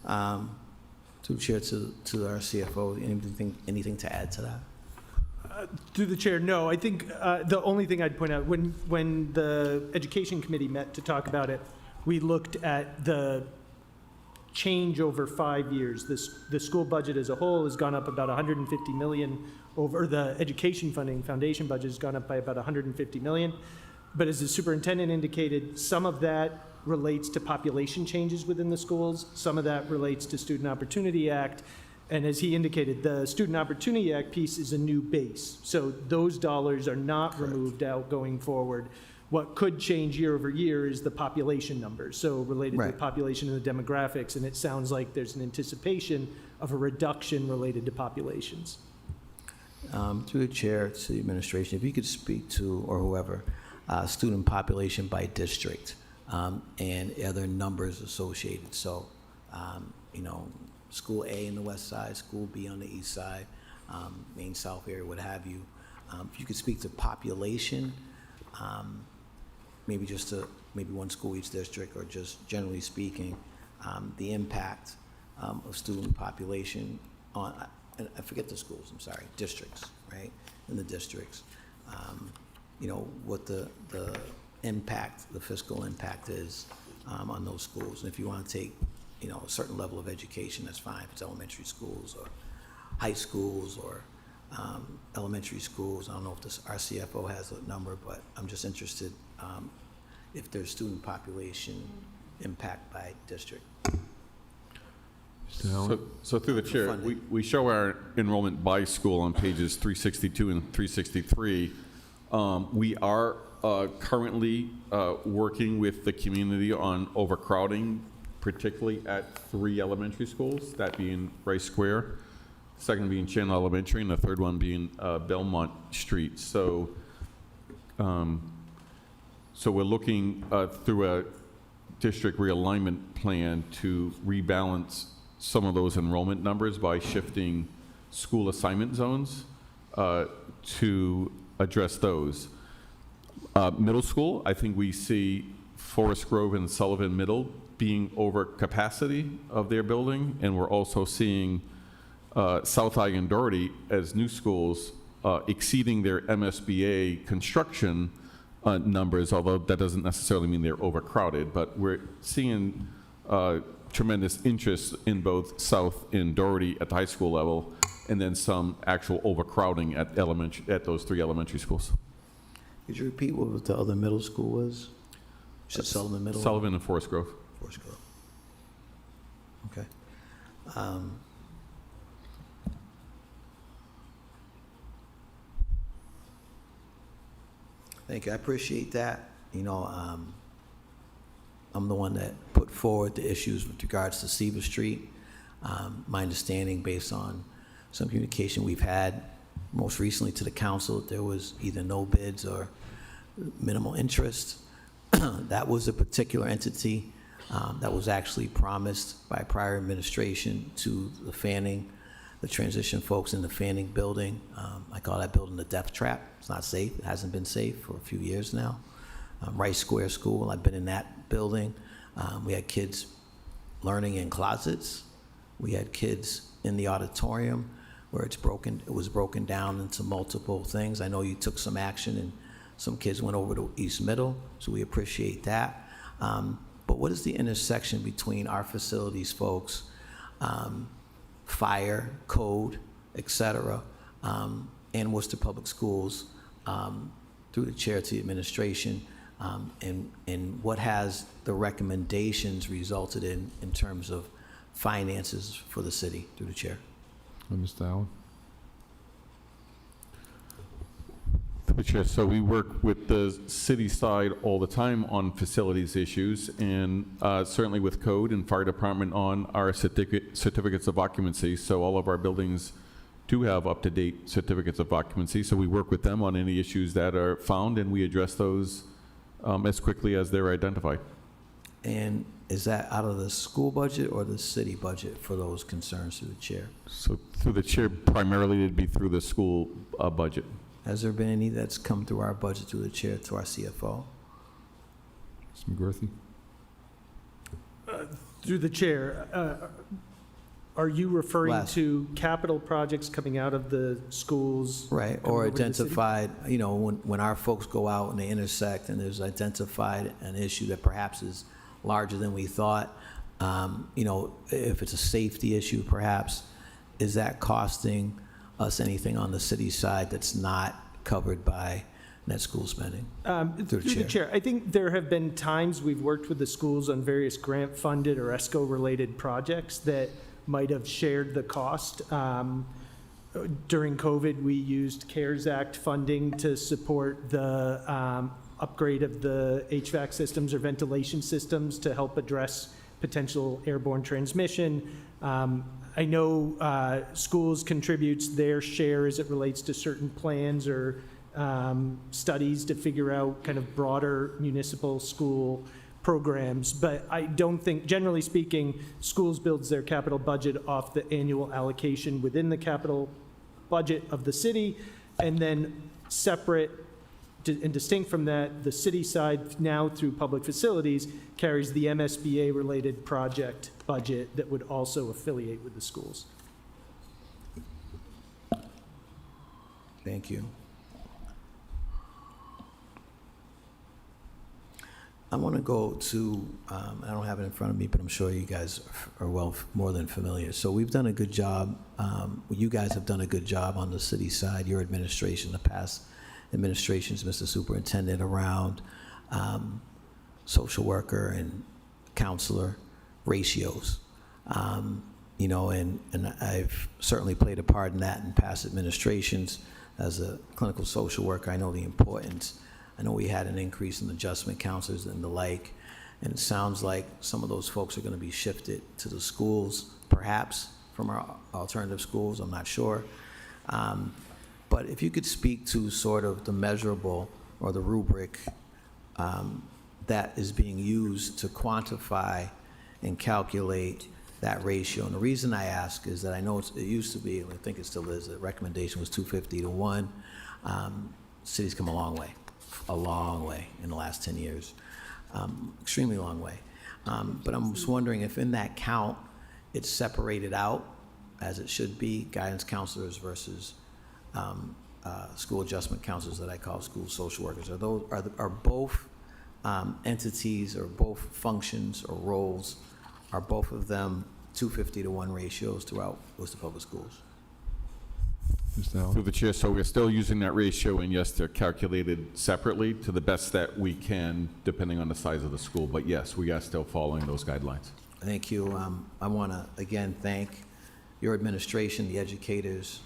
To the chair, to our CFO, anything to add to that? Through the chair, no. I think the only thing I'd point out, when the Education Committee met to talk about it, we looked at the change over 5 years. The school budget as a whole has gone up about 150 million over the education funding. Foundation budget has gone up by about 150 million. But as the superintendent indicated, some of that relates to population changes within the schools. Some of that relates to Student Opportunity Act. And as he indicated, the Student Opportunity Act piece is a new base. So those dollars are not removed out going forward. What could change year over year is the population numbers, so related to the population and the demographics, and it sounds like there's an anticipation of a reduction related to populations. Through the chair, to the administration, if you could speak to, or whoever, student population by district and other numbers associated. So, School A in the west side, School B on the east side, Main South area, what have you. If you could speak to population, maybe just to one school each district, or just generally speaking, the impact of student population on, I forget the schools, I'm sorry, districts, right? In the districts, what the impact, the fiscal impact is on those schools. And if you want to take, a certain level of education, that's fine. If it's elementary schools or high schools or elementary schools. I don't know if our CFO has a number, but I'm just interested if there's student population impact by district. So through the chair, we show our enrollment by school on pages 362 and 363. We are currently working with the community on overcrowding, particularly at 3 elementary schools, that being Rice Square, second being Chandler Elementary, and the third one being Belmont Street. So we're looking through a district realignment plan to rebalance some of those enrollment numbers by shifting school assignment zones to address those. Middle school, I think we see Forest Grove and Sullivan Middle being over capacity of their building, and we're also seeing South High and Doherty as new schools exceeding their MSBA construction numbers, although that doesn't necessarily mean they're overcrowded, but we're seeing tremendous interest in both South and Doherty at the high school level, and then some actual overcrowding at those 3 elementary schools. Could you repeat what the other middle school was? Is it Sullivan Middle? Sullivan and Forest Grove. Forest Grove. Okay. Thank you. I appreciate that. You know, I'm the one that put forward the issues with regards to Seaver Street. My understanding, based on some communication we've had most recently to the council, there was either no bids or minimal interest. That was a particular entity that was actually promised by prior administration to the transition folks in the Fanning building. I call that building the death trap. It's not safe. It hasn't been safe for a few years now. Rice Square School, I've been in that building. We had kids learning in closets. We had kids in the auditorium where it was broken down into multiple things. I know you took some action and some kids went over to East Middle, so we appreciate that. But what is the intersection between our facilities folks, fire, code, et cetera, and Worcester Public Schools, through the chair to the administration, and what has the recommendations resulted in terms of finances for the city, through the chair? Mr. Allen? Through the chair, so we work with the city side all the time on facilities issues, and certainly with code and fire department on our certificates of occupancy. So all of our buildings do have up-to-date certificates of occupancy. So we work with them on any issues that are found, and we address those as quickly as they're identified. And is that out of the school budget or the city budget for those concerns, through the chair? So through the chair, primarily it'd be through the school budget. Has there been any that's come through our budget, through the chair, to our CFO? Mr. McGurthy? Through the chair, are you referring Last. to capital projects coming out of the schools? Right, coming or over to the city? identified, you know, when our folks go out and they intersect and there's identified an issue that perhaps is larger than we thought, you know, if it's a safety issue perhaps, is that costing us anything on the city side that's not covered by net school spending? Through the chair, I think there have been times we've worked with the schools on various grant-funded or ESCO-related projects that might have shared the cost. During COVID, we used CARES Act funding to support the upgrade of the HVAC systems or ventilation systems to help address potential airborne transmission. I know schools contributes their share as it relates to certain plans or studies to figure out kind of broader municipal school programs, but I don't think, generally speaking, schools builds their capital budget off the annual allocation within the capital budget of the city, and then separate and distinct from that, the city side now through public facilities carries the MSBA-related project budget that would also affiliate with the schools. Thank you. I want to go to, I don't have it in front of me, but I'm sure you guys are more than familiar. So we've done a good job, you guys have done a good job on the city side, your administration, the past administrations, Mr. Superintendent, around social worker and counselor ratios. You know, and I've certainly played a part in that in past administrations. As a clinical social worker, I know the importance. I know we had an increase in adjustment counselors and the like, and it sounds like some of those folks are going to be shifted to the schools, perhaps from our alternative schools, I'm not sure. But if you could speak to sort of the measurable or the rubric that is being used to quantify and calculate that ratio. And the reason I ask is that I know it used to be, and I think it still is, the recommendation was 250 to 1. City's come a long way in the last 10 years, extremely long way. But I'm just wondering if in that count, it's separated out, as it should be, guidance counselors versus school adjustment counselors that I call school social workers. Are both entities or both functions or roles, are both of them 250 to 1 ratios throughout Worcester Public Schools? Mr. Allen? Through the chair, so we're still using that ratio, and yes, they're calculated separately to the best that we can, depending on the size of the school. But yes, we are still following those guidelines. Thank you. I want to, again, thank your administration, the educators,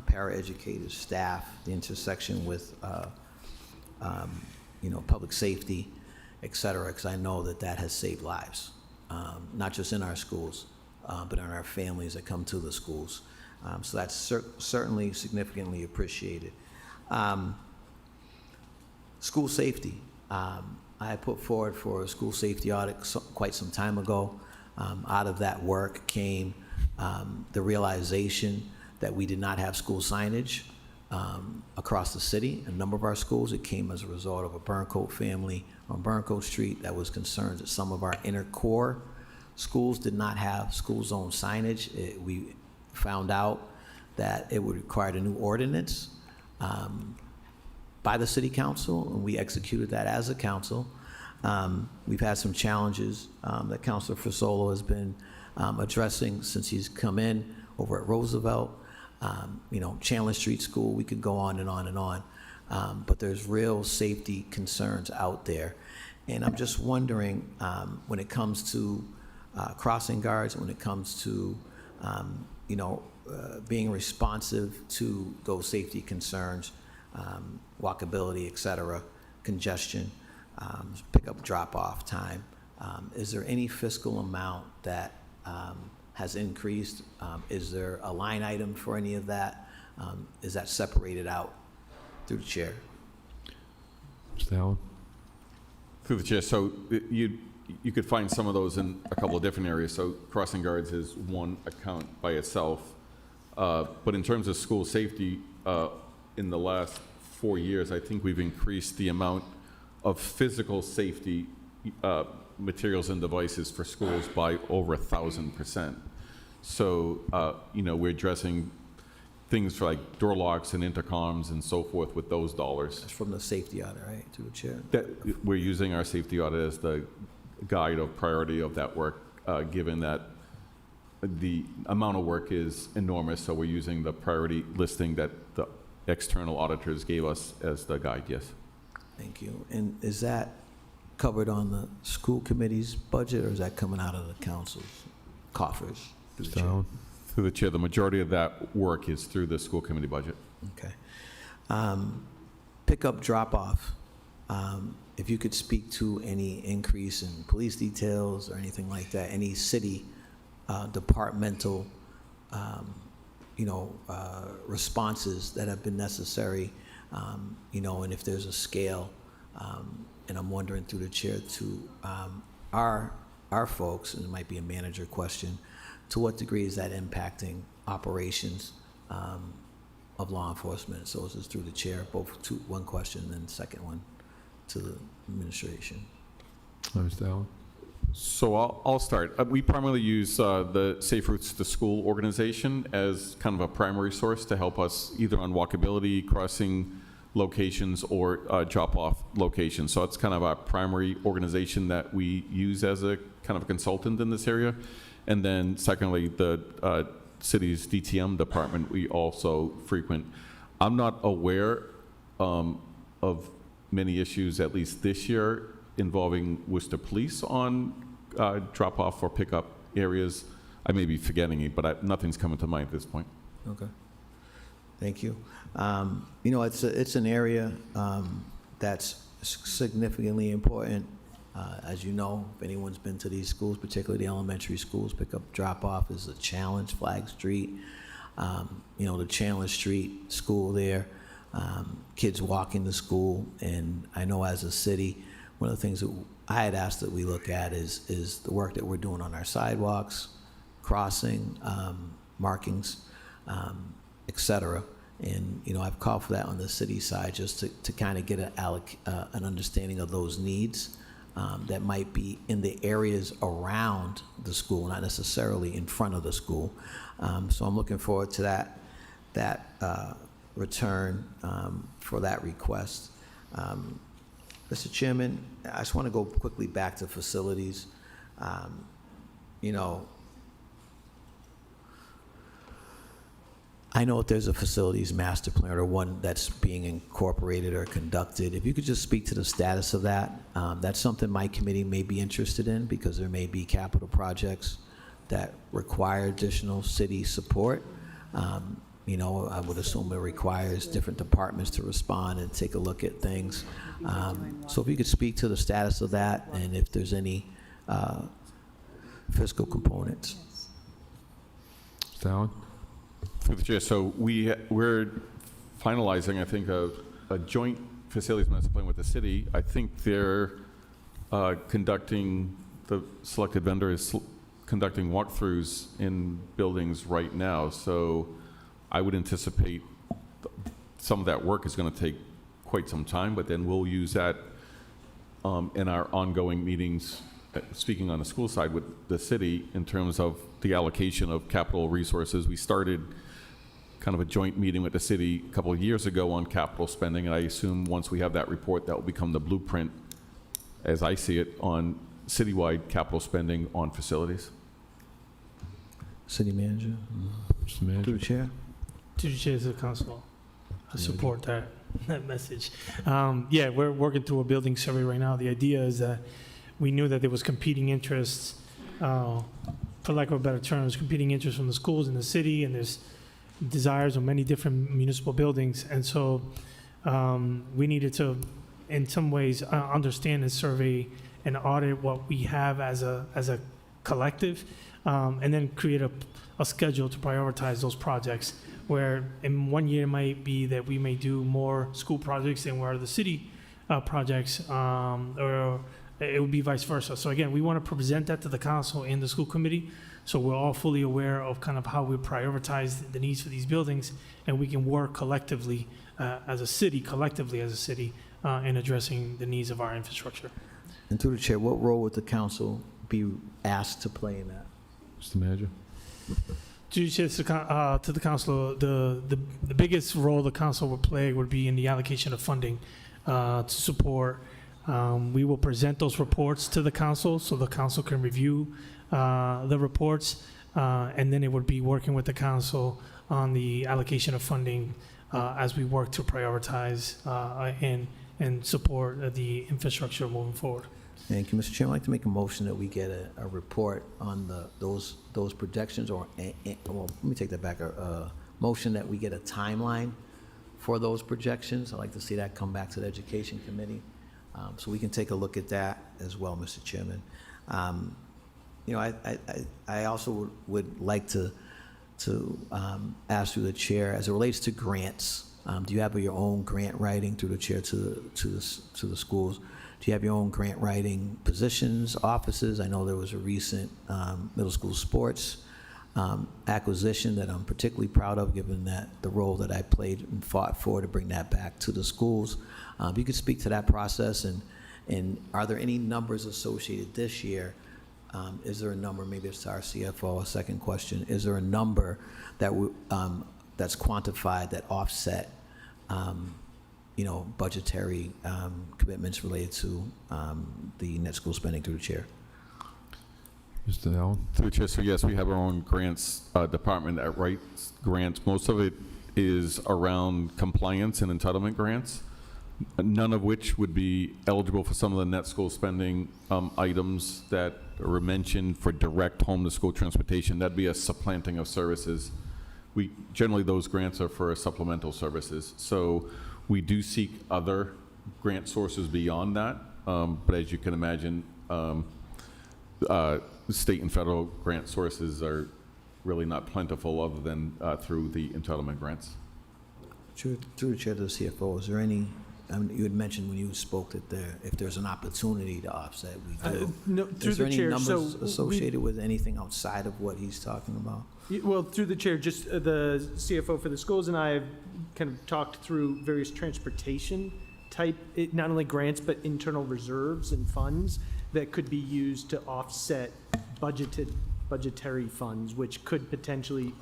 paraeducators, staff, the intersection with, public safety, et cetera, because I know that that has saved lives, not just in our schools, but in our families that come to the schools. So that's certainly significantly appreciated. School safety. I put forward for a school safety audit quite some time ago. Out of that work came the realization that we did not have school signage across the city. A number of our schools, it came as a result of a Burncoat family on Burncoat Street that was concerned that some of our inner core schools did not have school zone signage. We found out that it would require a new ordinance by the city council, and we executed that as a council. We've had some challenges that Councilor Fasolo has been addressing since he's come in over at Roosevelt. Chandler Street School, we could go on and on and on. But there's real safety concerns out there. And I'm just wondering, when it comes to crossing guards, when it comes to, being responsive to those safety concerns, walkability, et cetera, congestion, pick-up, drop-off time, is there any fiscal amount that has increased? Is there a line item for any of that? Is that separated out through the chair? Mr. Allen? Through the chair, so you could find some of those in a couple of different areas. So crossing guards is one account by itself. But in terms of school safety, in the last 4 years, I think we've increased the amount of physical safety materials and devices for schools by over 1,000%. So, we're addressing things like door locks and intercoms and so forth with those dollars. That's from the safety audit, right, through the chair? That we're using our safety audit as the guide of priority of that work, given that the amount of work is enormous. So we're using the priority listing that the external auditors gave us as the guide, yes. Thank you. And is that covered on the school committee's budget, or is that coming out of the council's coffers? Through the Mr. chair? Allen? Through the chair, the majority of that work is through the school committee budget. Okay. Pick up, drop off. If you could speak to any increase in police details or anything like that, any city departmental, responses that have been necessary, and if there's a scale, and I'm wondering through the chair to our folks, and it might be a manager question, to what degree is that impacting operations of law enforcement? So this is through the chair, one question, and then second one to the administration. Mr. Allen? So I'll start. We primarily use the Safe Routes to School organization as kind of a primary source to help us either on walkability, crossing locations, or drop-off locations. So it's kind of our primary organization that we use as a kind of a consultant in this area. And then secondly, the city's DTM department we also frequent. I'm not aware of many issues, at least this year, involving Worcester Police on drop-off or pickup areas. I may be forgetting it, but nothing's coming to mind at this point. Okay. Thank you. It's an area that's significantly important. As you know, if anyone's been to these schools, particularly the elementary schools, pick up, drop off is a challenge. Flag Street, the Chandler Street school there, kids walking to school. And I know as a city, one of the things that I had asked that we look at is the work that we're doing on our sidewalks, crossing, markings, et cetera. And, I've called for that on the city side just to kind of get an understanding of those needs that might be in the areas around the school, not necessarily in front of the school. So I'm looking forward to that return for that request. Mr. Chairman, I just want to go quickly back to facilities. I know if there's a facilities master plan or one that's being incorporated or conducted, if you could just speak to the status of that, that's something my committee may be interested in, because there may be capital projects that require additional city support. You know, I would assume it requires different departments to respond and take a look at things. So if you could speak to the status of that, and if there's any fiscal components. Mr. Allen? Through the chair, so we're finalizing, I think, a joint facilities master plan with the city. I think they're conducting, the selected vendor is conducting walkthroughs in buildings right now. So I would anticipate some of that work is going to take quite some time, but then we'll use that in our ongoing meetings, speaking on the school side with the city in terms of the allocation of capital resources. We started kind of a joint meeting with the city a couple of years ago on capital spending, and I assume once we have that report, that will become the blueprint, as I see it, on citywide capital spending on facilities. City manager? Mr. Manager? Through the chair? To the chairs of the council, I support that message. Yeah, we're working through a building survey right now. The idea is that we knew that there was competing interests, for lack of a better terms, competing interests from the schools in the city, and there's desires of many different municipal buildings. And so we needed to, in some ways, understand and survey and audit what we have as a collective, and then create a schedule to prioritize those projects, where in one year it might be that we may do more school projects than where the city projects, or it would be vice versa. So again, we want to present that to the council and the school committee, so we're all fully aware of kind of how we prioritize the needs for these buildings, and we can work collectively as a city, in addressing the needs of our infrastructure. And through the chair, what role would the council be asked to play in that? Mr. Manager? To the council, the biggest role the council would play would be in the allocation of funding to support. We will present those reports to the council, so the council can review the reports, and then it would be working with the council on the allocation of funding as we work to prioritize and support the infrastructure moving forward. Thank you, Mr. Chairman. I'd like to make a motion that we get a report on those projections, or, well, let me take that back, a motion that we get a timeline for those projections. I'd like to see that come back to the Education Committee, so we can take a look at that as well, Mr. Chairman. You know, I also would like to ask through the chair, as it relates to grants, do you have your own grant writing through the chair to the schools? Do you have your own grant writing positions, offices? I know there was a recent middle school sports acquisition that I'm particularly proud of, given that the role that I played and fought for to bring that back to the schools. If you could speak to that process, and are there any numbers associated this year? Is there a number, maybe it's to our CFO, a second question, is there a number that that's quantified that offset you know, budgetary commitments related to the net school spending through the chair? Mr. Allen? Through the chair, so yes, we have our own grants department that writes grants. Most of it is around compliance and entitlement grants, none of which would be eligible for some of the net school spending items that were mentioned for direct home-to-school transportation. That'd be a supplanting of services. Generally, those grants are for supplemental services. So we do seek other grant sources beyond that, but as you can imagine, state and federal grant sources are really not plentiful other than through the entitlement grants. Through the chair to the CFO, is there any, you had mentioned when you spoke that if there's an opportunity to offset, we do. No, through Is there the any chair, numbers so associated with anything outside of what he's talking about? Well, through the chair, just the CFO for the schools and I have kind of talked through various transportation type, not only grants, but internal reserves and funds that could be used to offset budgetary funds, which could potentially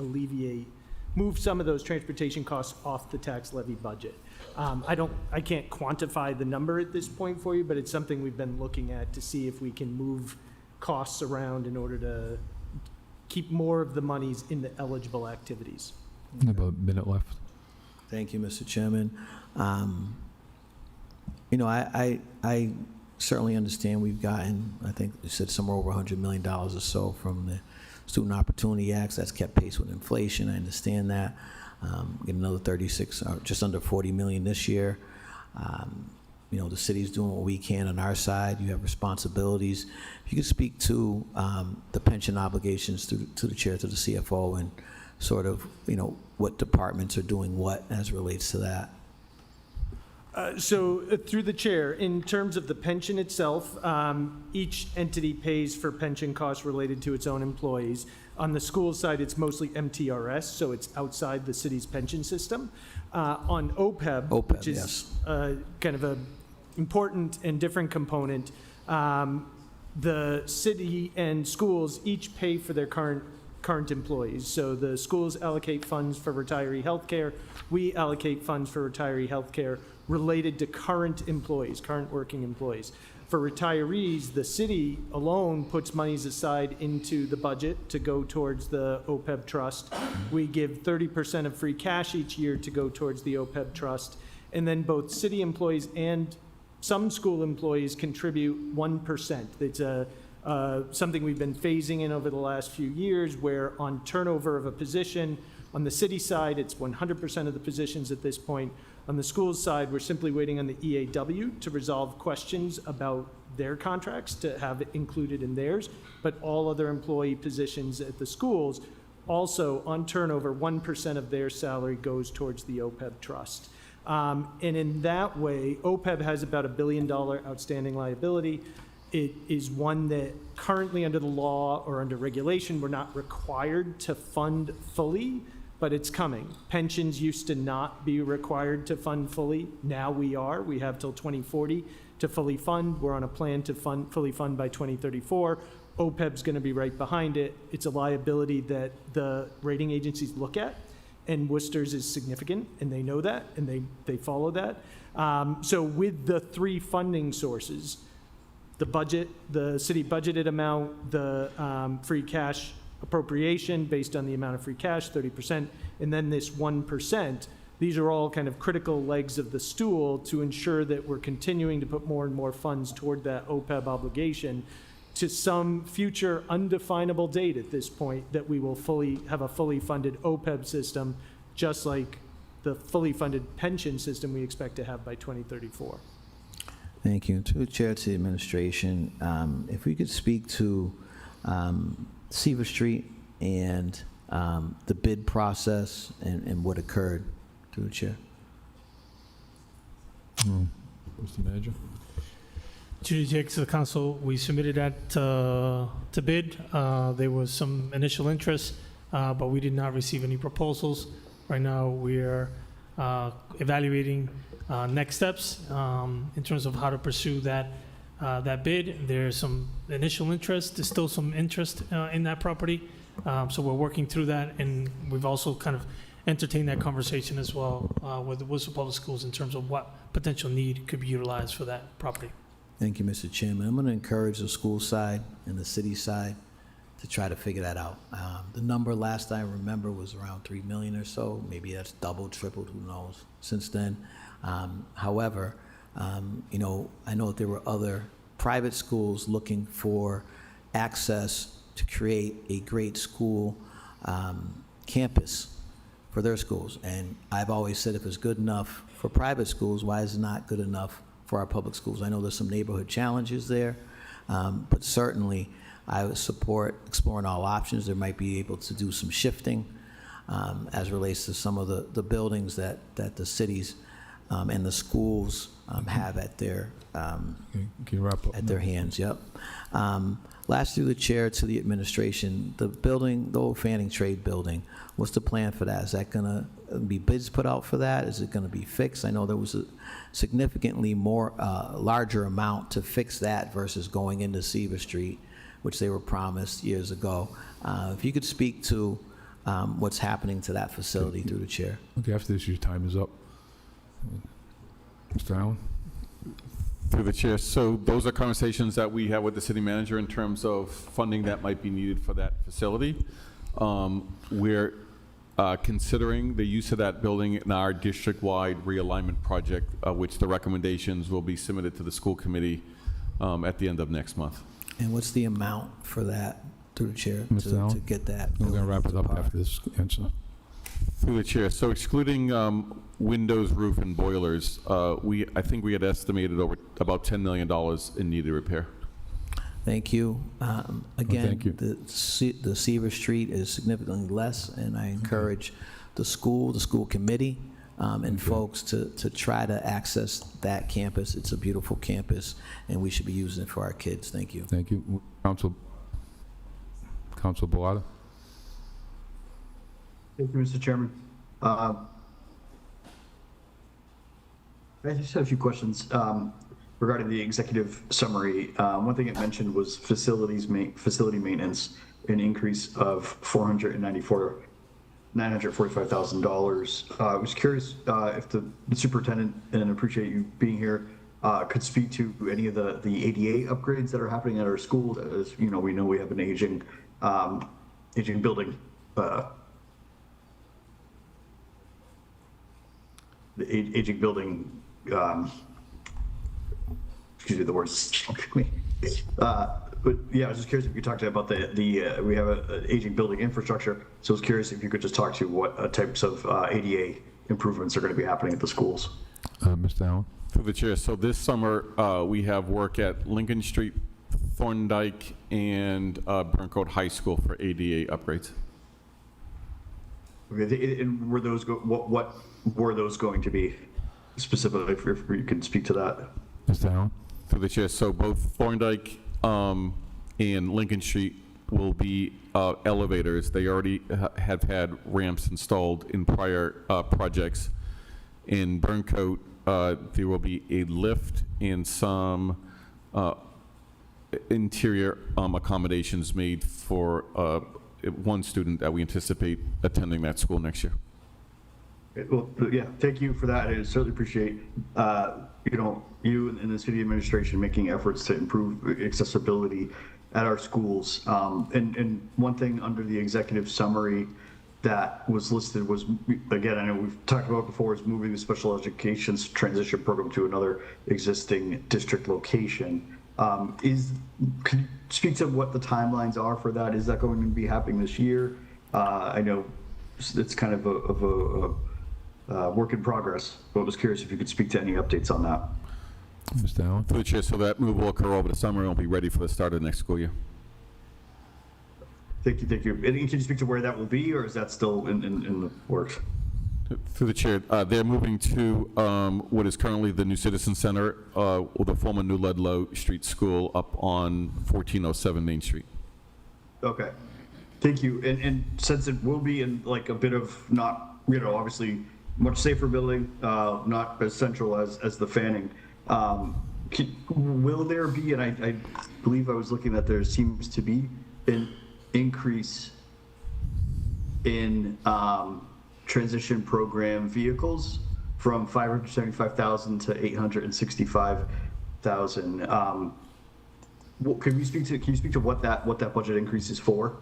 move some of those transportation costs off the tax levy budget. I can't quantify the number at this point for you, but it's something we've been looking at to see if we can move costs around in order to keep more of the monies in the eligible activities. About a minute left. Thank you, Mr. Chairman. You know, I certainly understand we've gotten, I think you said somewhere over $100 million or so from the Student Opportunity Acts. That's kept pace with inflation. I understand that. Get another 36, just under 40 million this year. You know, the city's doing what we can on our side. You have responsibilities. If you could speak to the pension obligations to the chair, to the CFO, and sort of, you know, what departments are doing what as it relates to that. So through the chair, in terms of the pension itself, each entity pays for pension costs related to its own employees. On the school side, it's mostly MTRS, so it's outside the city's pension system. On OPEB, which is yes. Kind of a important and different component, the city and schools each pay for their current employees. So the schools allocate funds for retiree health care. We allocate funds for retiree health care related to current employees, current working employees. For retirees, the city alone puts monies aside into the budget to go towards the OPEB trust. We give 30% of free cash each year to go towards the OPEB trust. And then both city employees and some school employees contribute 1%. It's something we've been phasing in over the last few years, where on turnover of a position, on the city side, it's 100% of the positions at this point. On the schools side, we're simply waiting on the EAW to resolve questions about their contracts to have it included in theirs. But all other employee positions at the schools, also on turnover, 1% of their salary goes towards the OPEB trust. And in that way, OPEB has about $1 billion outstanding liability. It is one that currently under the law or under regulation, we're not required to fund fully, but it's coming. Pensions used to not be required to fund fully. Now we are. We have till 2040 to fully fund. We're on a plan to fully fund by 2034. OPEB's going to be right behind it. It's a liability that the rating agencies look at, and Worcester's is significant, and they know that, and they follow that. So with the three funding sources, the budget, the city budgeted amount, the free cash appropriation based on the amount of free cash, 30%, and then this 1%, these are all kind of critical legs of the stool to ensure that we're continuing to put more and more funds toward that OPEB obligation to some future undefinable date at this point that we will have a fully funded OPEB system, just like the fully funded pension system we expect to have by 2034. Thank you. To the chair, to the administration, if we could speak to Seaver Street and the bid process and what occurred, to the chair. Mr. Manager? To the chair, to the council, we submitted that to bid. There was some initial interest, but we did not receive any proposals. Right now, we're evaluating next steps in terms of how to pursue that bid. There's some initial interest. There's still some interest in that property. So we're working through that, and we've also kind of entertained that conversation as well with the Worcester Public Schools in terms of what potential need could be utilized for that property. Thank you, Mr. Chairman. I'm going to encourage the school side and the city side to try to figure that out. The number last I remember was around 3 million or so. Maybe that's doubled, tripled, who knows, since then. However, you know, I know that there were other private schools looking for access to create a great school campus for their schools. And I've always said if it's good enough for private schools, why is it not good enough for our public schools? I know there's some neighborhood challenges there, but certainly I would support exploring all options. There might be able to do some shifting as relates to some of the buildings that the cities and the schools have at their Can you wrap up? at their hands. Yep. Last, through the chair, to the administration, the building, the old Fanning Trade Building, what's the plan for that? Is that going to be bids put out for that? Is it going to be fixed? I know there was a significantly more larger amount to fix that versus going into Seaver Street, which they were promised years ago. If you could speak to what's happening to that facility, through the chair. Okay, after this, your time is up. Mr. Allen? Through the chair, so those are conversations that we have with the city manager in terms of funding that might be needed for that facility. We're considering the use of that building in our district-wide realignment project, which the recommendations will be submitted to the school committee at the end of next month. And what's the amount for that, through the chair, Mr. Allen? to get that? We're going to wrap it up after this answer. Through the chair, so excluding windows, roof, and boilers, I think we had estimated over about $10 million in needed repair. Thank you. Again, thank you. the Seaver Street is significantly less, and I encourage the school committee, and folks to try to access that campus. It's a beautiful campus, and we should be using it for our kids. Thank you. Thank you. Council Bellata? Thank you, Mr. Chairman. I just have a few questions regarding the executive summary. One thing it mentioned was facility maintenance, an increase of $945,000. I was curious if the superintendent, and I appreciate you being here, could speak to any of the ADA upgrades that are happening at our school. As you know, we have an aging building. The aging building, excuse me, the words. But yeah, I was just curious if you could talk to about we have an aging building infrastructure. So I was curious if you could just talk to what types of ADA improvements are going to be happening at the schools. Mr. Allen? Through the chair, so this summer, we have work at Lincoln Street, Thorndike, and Burncoat High School for ADA upgrades. Okay, and were those what were those going to be specifically? If you can speak to that. Mr. Allen? Through the chair, so both Thorndike and Lincoln Street will be elevators. They already have had ramps installed in prior projects. In Burncoat, there will be a lift and some interior accommodations made for one student that we anticipate attending that school next year. Well, yeah, thank you for that. I certainly appreciate you and the city administration making efforts to improve accessibility at our schools. And one thing under the executive summary that was listed was, again, I know we've talked about before, is moving the special education transition program to another existing district location. Can you speak to what the timelines are for that? Is that going to be happening this year? I know it's kind of a work in progress, but I was curious if you could speak to any updates on that. Mr. Allen? Through the chair, so that move will occur over the summer and will be ready for the start of the next school year. Thank you. And can you speak to where that will be, or is that still in the works? Through the chair, they're moving to what is currently the New Citizen Center, or the former New Ludlow Street School up on 1407 Main Street. Okay, thank you. And since it will be in like a bit of not, obviously much safer building, not as central as the Fanning, will there be, and I believe I was looking that there seems to be an increase in transition program vehicles from 575,000 to 865,000. Can you speak to what that budget increase is for,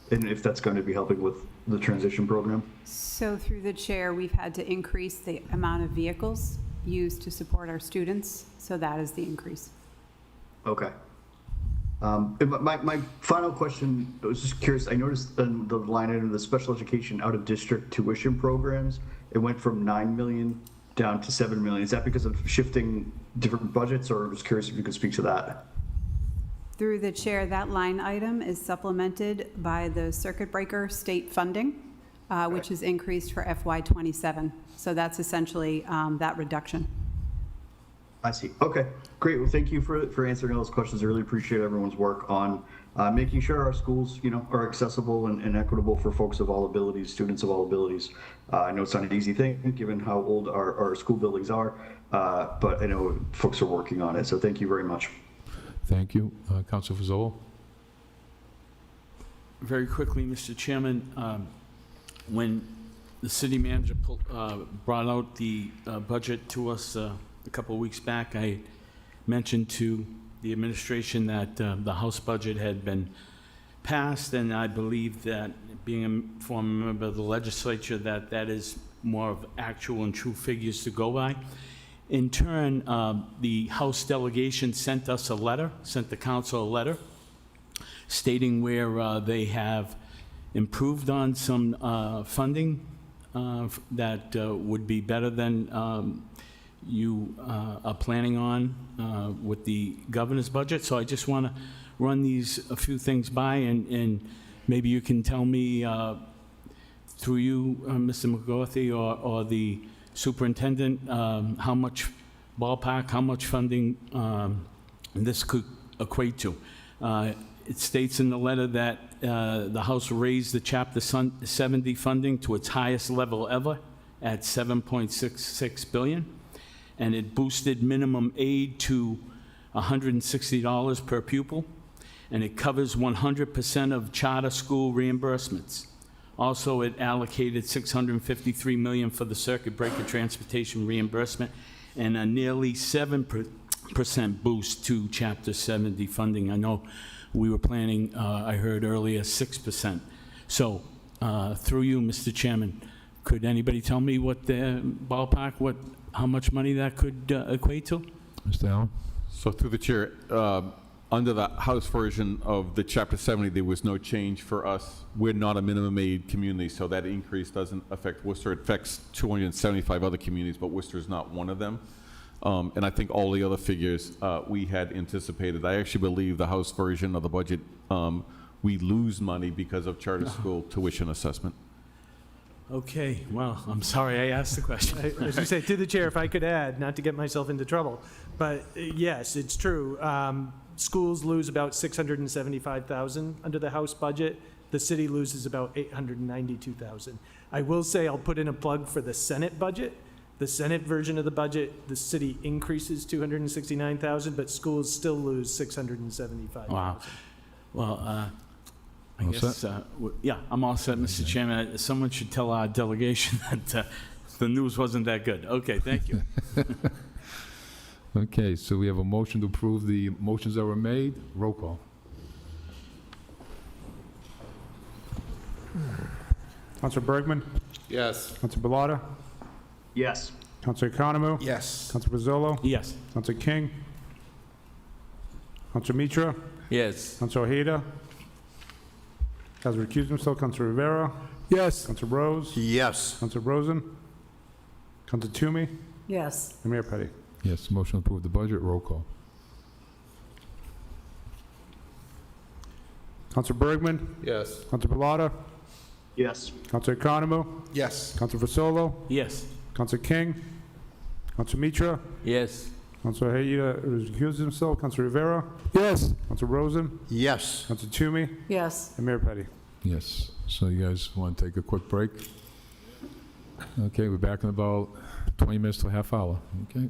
and if that's going to be helping with the transition program? So through the chair, we've had to increase the amount of vehicles used to support our students, so that is the increase. Okay. And my final question, I was just curious, I noticed in the line item, the special education out-of-district tuition programs, it went from 9 million down to 7 million. Is that because of shifting different budgets, or I'm just curious if you could speak to that? Through the chair, that line item is supplemented by the circuit breaker state funding, which is increased for FY27. So that's essentially that reduction. I see. Okay, great. Well, thank you for answering all those questions. I really appreciate everyone's work on making sure our schools, are accessible and equitable for folks of all abilities, students of all abilities. I know it's not an easy thing given how old our school buildings are, but I know folks are working on it. So thank you very much. Thank you. Councilor Fazolo? Very quickly, Mr. Chairman, when the city manager brought out the budget to us a couple of weeks back, I mentioned to the administration that the House budget had been passed, and I believe that being a former member of the legislature, that is more of actual and true figures to go by. In turn, the House delegation sent us a letter, sent the council a letter, stating where they have improved on some funding that would be better than you are planning on with the governor's budget. So I just want to run a few things by, and maybe you can tell me through you, Mr. McCarthy, or the superintendent, how much ballpark, how much funding this could equate to. It states in the letter that the House raised the Chapter 70 funding to its highest level ever at $7.66 billion, and it boosted minimum aid to $160 per pupil, and it covers 100% of charter school reimbursements. Also, it allocated $653 million for the circuit breaker transportation reimbursement and a nearly 7% boost to Chapter 70 funding. I know we were planning, I heard earlier, 6%. So, through you, Mr. Chairman, could anybody tell me what the ballpark, how much money that could equate to? Mr. Allen? So through the chair, under the House version of the Chapter 70, there was no change for us. We're not a minimum aid community, so that increase doesn't affect Worcester. It affects 275 other communities, but Worcester is not one of them. And I think all the other figures we had anticipated. I actually believe the House version of the budget, we lose money because of charter school tuition assessment. Okay, well, I'm sorry I asked the question. As you say, to the chair, if I could add, not to get myself into trouble, but yes, it's true. Schools lose about $675,000 under the House budget. The city loses about $892,000. I will say, I'll put in a plug for the Senate budget. The Senate version of the budget, the city increases $269,000, but schools still lose $675,000. Wow. Well, I All guess, yeah, I'm all set, Mr. Chairman. Someone should tell our delegation that the news wasn't that good. Okay, thank you. Okay, so we have a motion to approve the motions that were made. Roll call. Counselor Bergman? Yes. Counselor Bellotta? Yes. Counselor Economou? Yes. Counselor Brazillo? Yes. Counselor King? Counselor Mitra? Yes. Counselor Ojeda? Has recused himself. Counselor Rivera? Yes. Counselor Rose? Yes. Counselor Rosen? Counselor Toomey? Yes. And Mayor Petty. Yes, motion to approve the budget. Roll call. Counselor Bergman? Yes. Counselor Bellotta? Yes. Counselor Economou? Yes. Counselor Fasolo? Yes. Counselor King? Counselor Mitra? Yes. Counselor Ojeda recused himself. Counselor Rivera? Yes. Counselor Rosen? Yes. Counselor Toomey? Yes. And Mayor Petty. Yes. So you guys want to take a quick break? Okay, we're back in about 20 minutes to a half hour. Okay.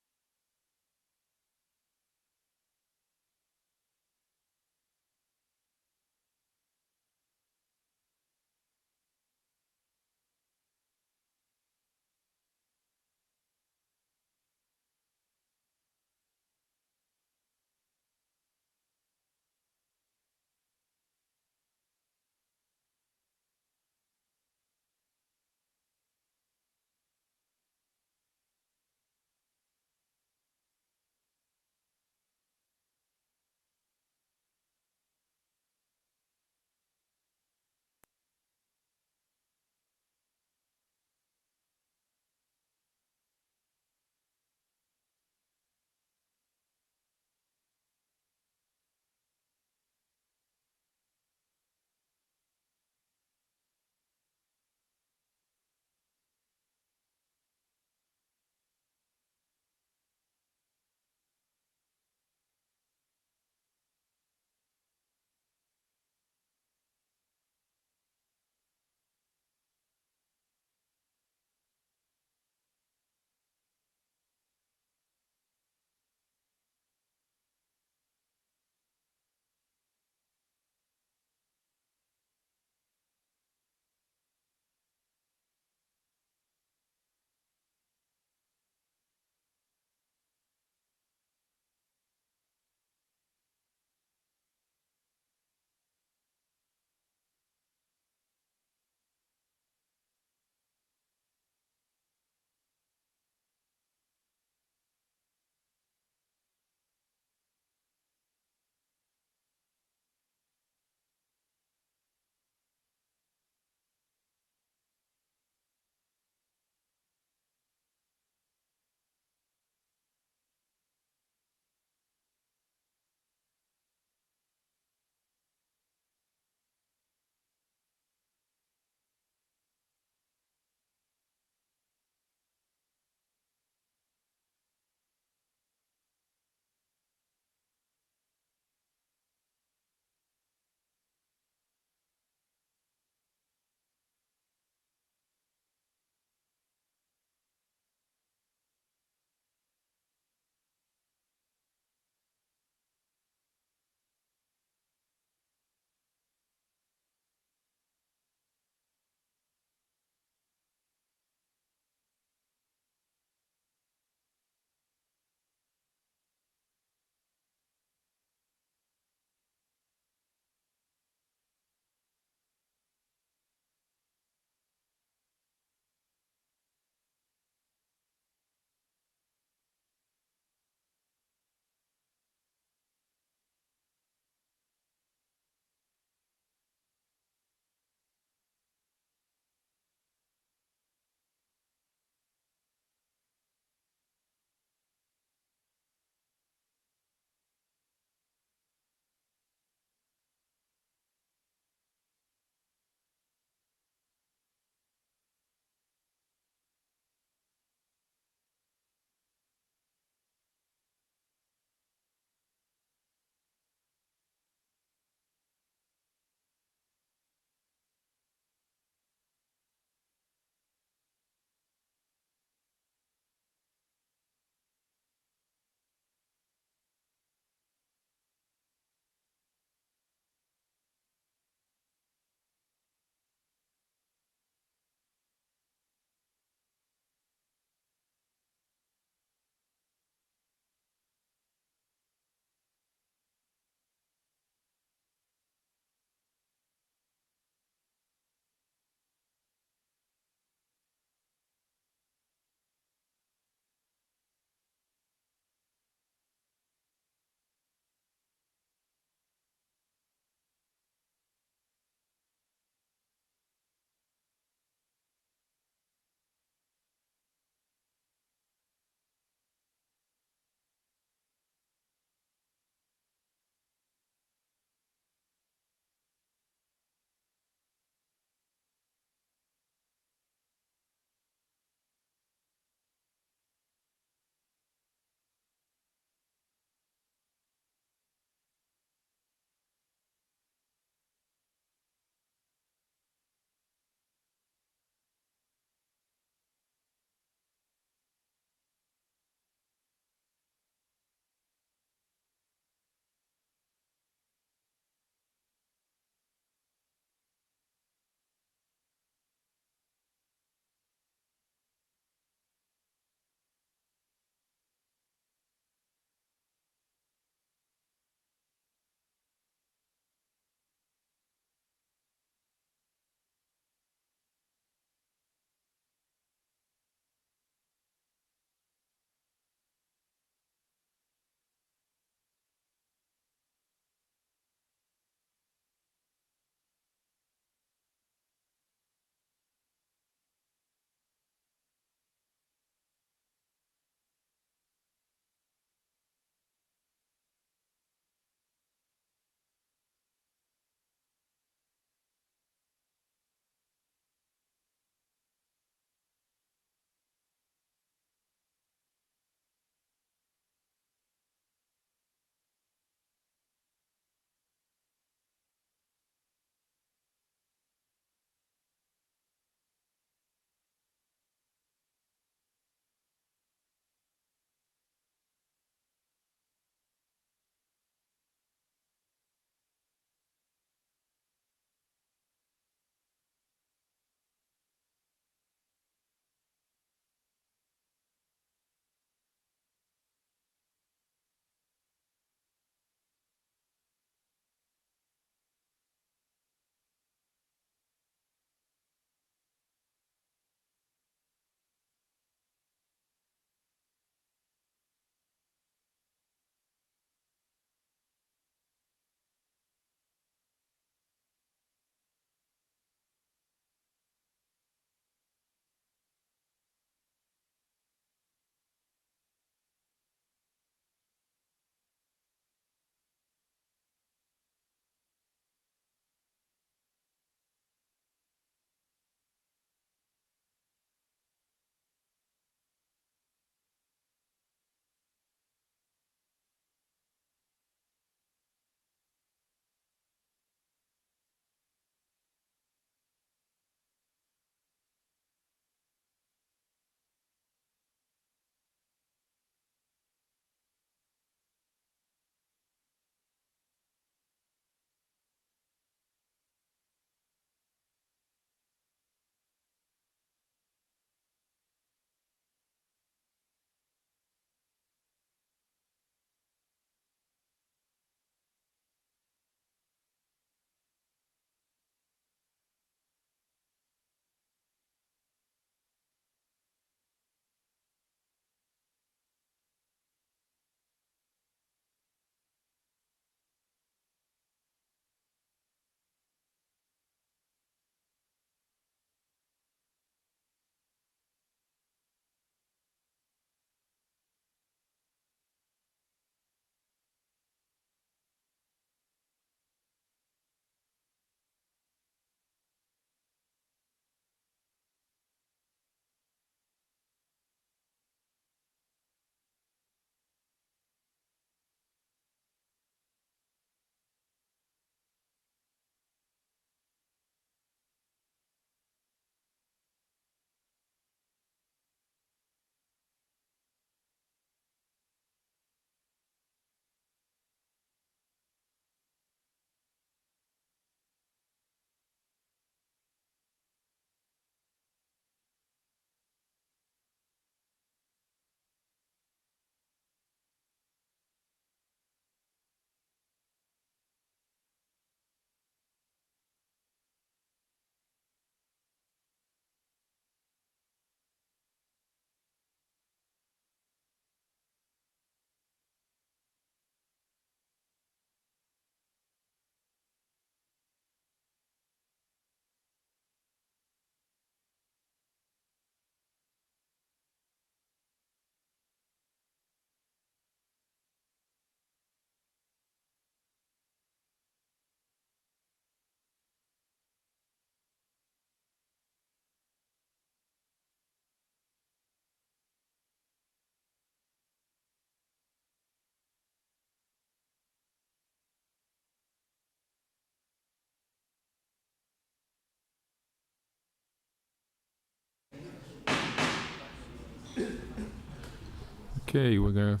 Okay, we're gonna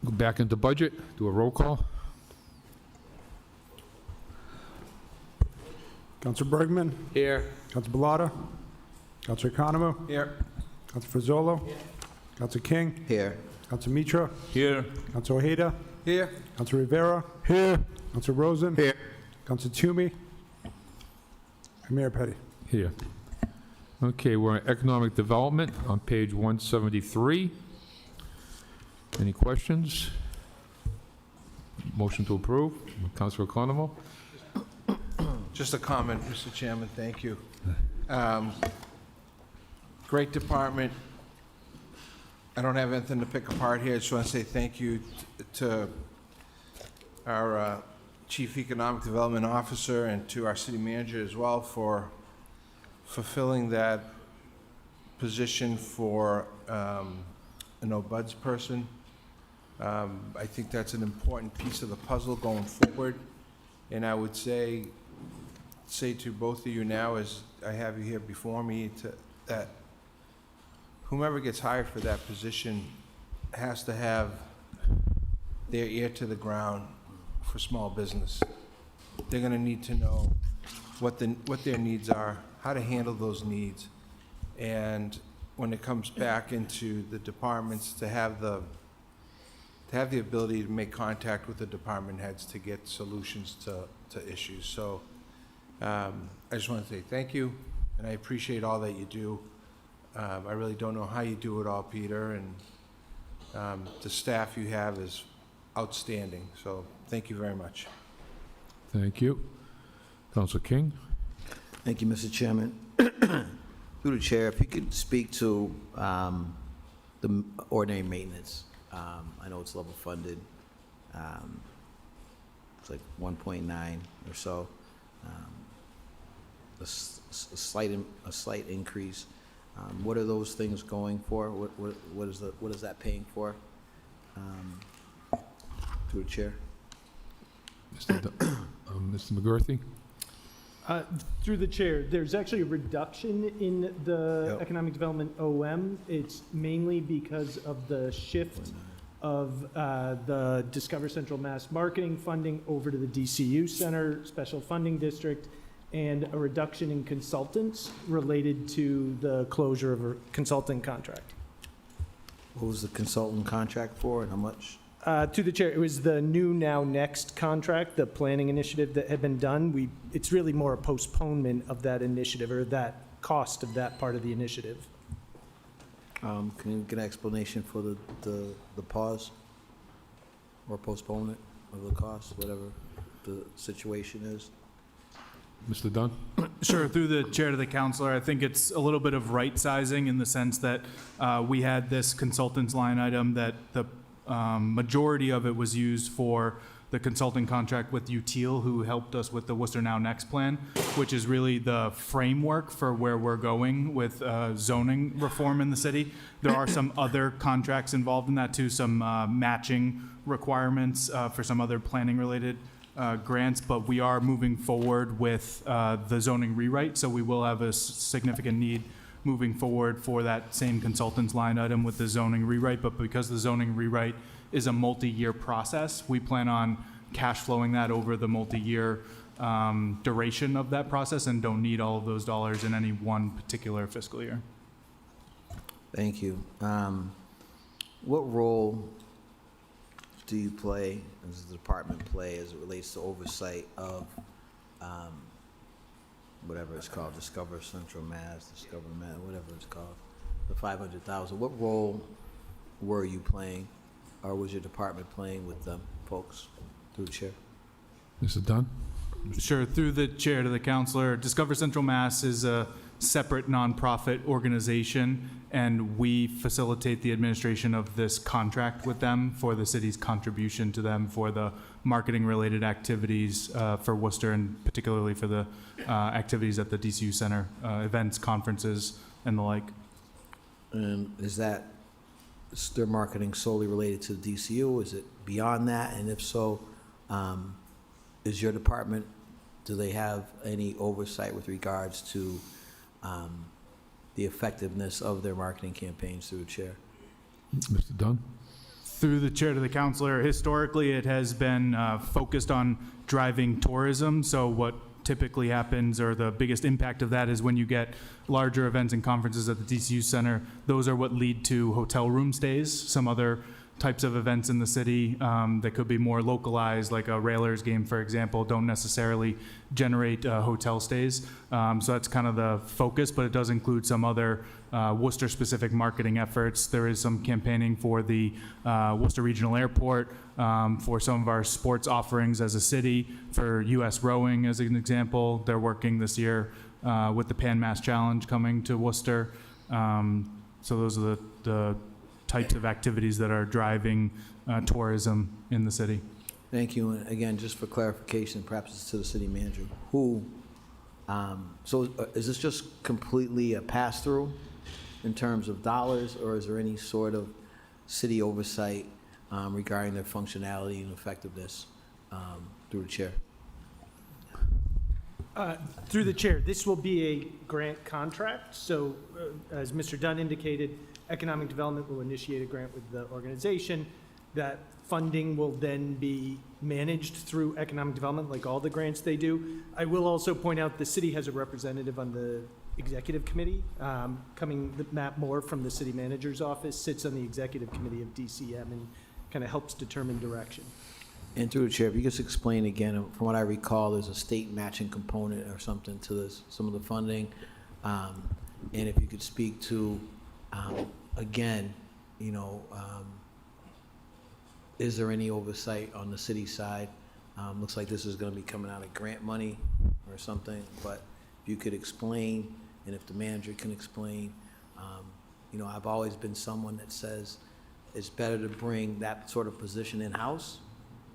go back into budget, do a roll call. Counselor Bergman? Here. Counselor Balata? Counselor Economo? Here. Counselor Frizzola? Counselor King? Here. Counselor Mitra? Here. Counselor Ojeda? Here. Counselor Rivera? Here. Counselor Rosen? Here. Counselor Toomey? And Mayor Petty. Here. Okay, we're on economic development on page 173. Any questions? Motion to approve. Councilor Economo? Just a comment, Mr. Chairman, thank you. Great department. I don't have anything to pick apart here. I just want to say thank you to our Chief Economic Development Officer and to our city manager as well for fulfilling that position for an OBUDS person. I think that's an important piece of the puzzle going forward. And I would say to both of you now, as I have you here before me, that whomever gets hired for that position has to have their ear to the ground for small business. They're going to need to know what their needs are, how to handle those needs, and when it comes back into the departments, to have the ability to make contact with the department heads to get solutions to issues. So I just want to say thank you, and I appreciate all that you do. I really don't know how you do it all, Peter, and the staff you have is outstanding. So thank you very much. Thank you. Councilor King? Thank you, Mr. Chairman. Through the chair, if you could speak to the ordinary maintenance. I know it's level funded. It's like 1.9 or so. A slight increase. What are those things going for? What is that paying for? Through the chair. Mr. McGurthy? Through the chair, there's actually a reduction in the Yep. economic development OM. It's mainly because of the shift of the Discover Central Mass marketing funding over to the DCU Center Special Funding District, and a reduction in consultants related to the closure of a consulting contract. What was the consultant contract for and how much? To the chair, it was the New Now Next contract, the planning initiative that had been done. It's really more a postponement of that initiative, or that cost of that part of the initiative. Can you get an explanation for the pause or postponement of the cost, whatever the situation is? Mr. Dunn? Sure, through the chair to the counselor, I think it's a little bit of right sizing in the sense that we had this consultants line item that the majority of it was used for the consulting contract with UTIL, who helped us with the Worcester Now Next plan, which is really the framework for where we're going with zoning reform in the city. There are some other contracts involved in that too, some matching requirements for some other planning-related grants, but we are moving forward with the zoning rewrite, so we will have a significant need moving forward for that same consultants line item with the zoning rewrite. But because the zoning rewrite is a multi-year process, we plan on cash flowing that over the multi-year duration of that process, and don't need all of those dollars in any one particular fiscal year. Thank you. What role do you play, does the department play, as it relates to oversight of whatever it's called, Discover Central Mass, whatever it's called, the 500,000? What role were you playing, or was your department playing with them folks? Through the chair. Mr. Dunn? Sure, through the chair to the counselor, Discover Central Mass is a separate nonprofit organization, and we facilitate the administration of this contract with them for the city's contribution to them for the marketing-related activities for Worcester, and particularly for the activities at the DCU Center, events, conferences, and the like. Is their marketing solely related to the DCU? Is it beyond that? And if so, is your department, do they have any oversight with regards to the effectiveness of their marketing campaigns? Through the chair. Mr. Dunn? Through the chair to the counselor, historically, it has been focused on driving tourism. So what typically happens, or the biggest impact of that, is when you get larger events and conferences at the DCU Center, those are what lead to hotel room stays. Some other types of events in the city that could be more localized, like a Railers game, for example, don't necessarily generate hotel stays. So that's kind of the focus, but it does include some other Worcester-specific marketing efforts. There is some campaigning for the Worcester Regional Airport, for some of our sports offerings as a city, for U.S. rowing, as an example. They're working this year with the Pan Mass Challenge coming to Worcester. So those are the types of activities that are driving tourism in the city. Thank you. And again, just for clarification, perhaps it's to the city manager, is this just completely a pass-through in terms of dollars, or is there any sort of city oversight regarding their functionality and effectiveness through the chair? Through the chair, this will be a grant contract. So as Mr. Dunn indicated, Economic Development will initiate a grant with the organization. That funding will then be managed through Economic Development, like all the grants they do. I will also point out the city has a representative on the executive committee. Matt Moore from the city manager's office sits on the executive committee of DCM and kind of helps determine direction. And through the chair, if you just explain again, from what I recall, there's a state matching component or something to this, some of the funding. And if you could speak to, again, is there any oversight on the city side? Looks like this is going to be coming out of grant money or something, but if you could explain, and if the manager can explain, I've always been someone that says it's better to bring that sort of position in-house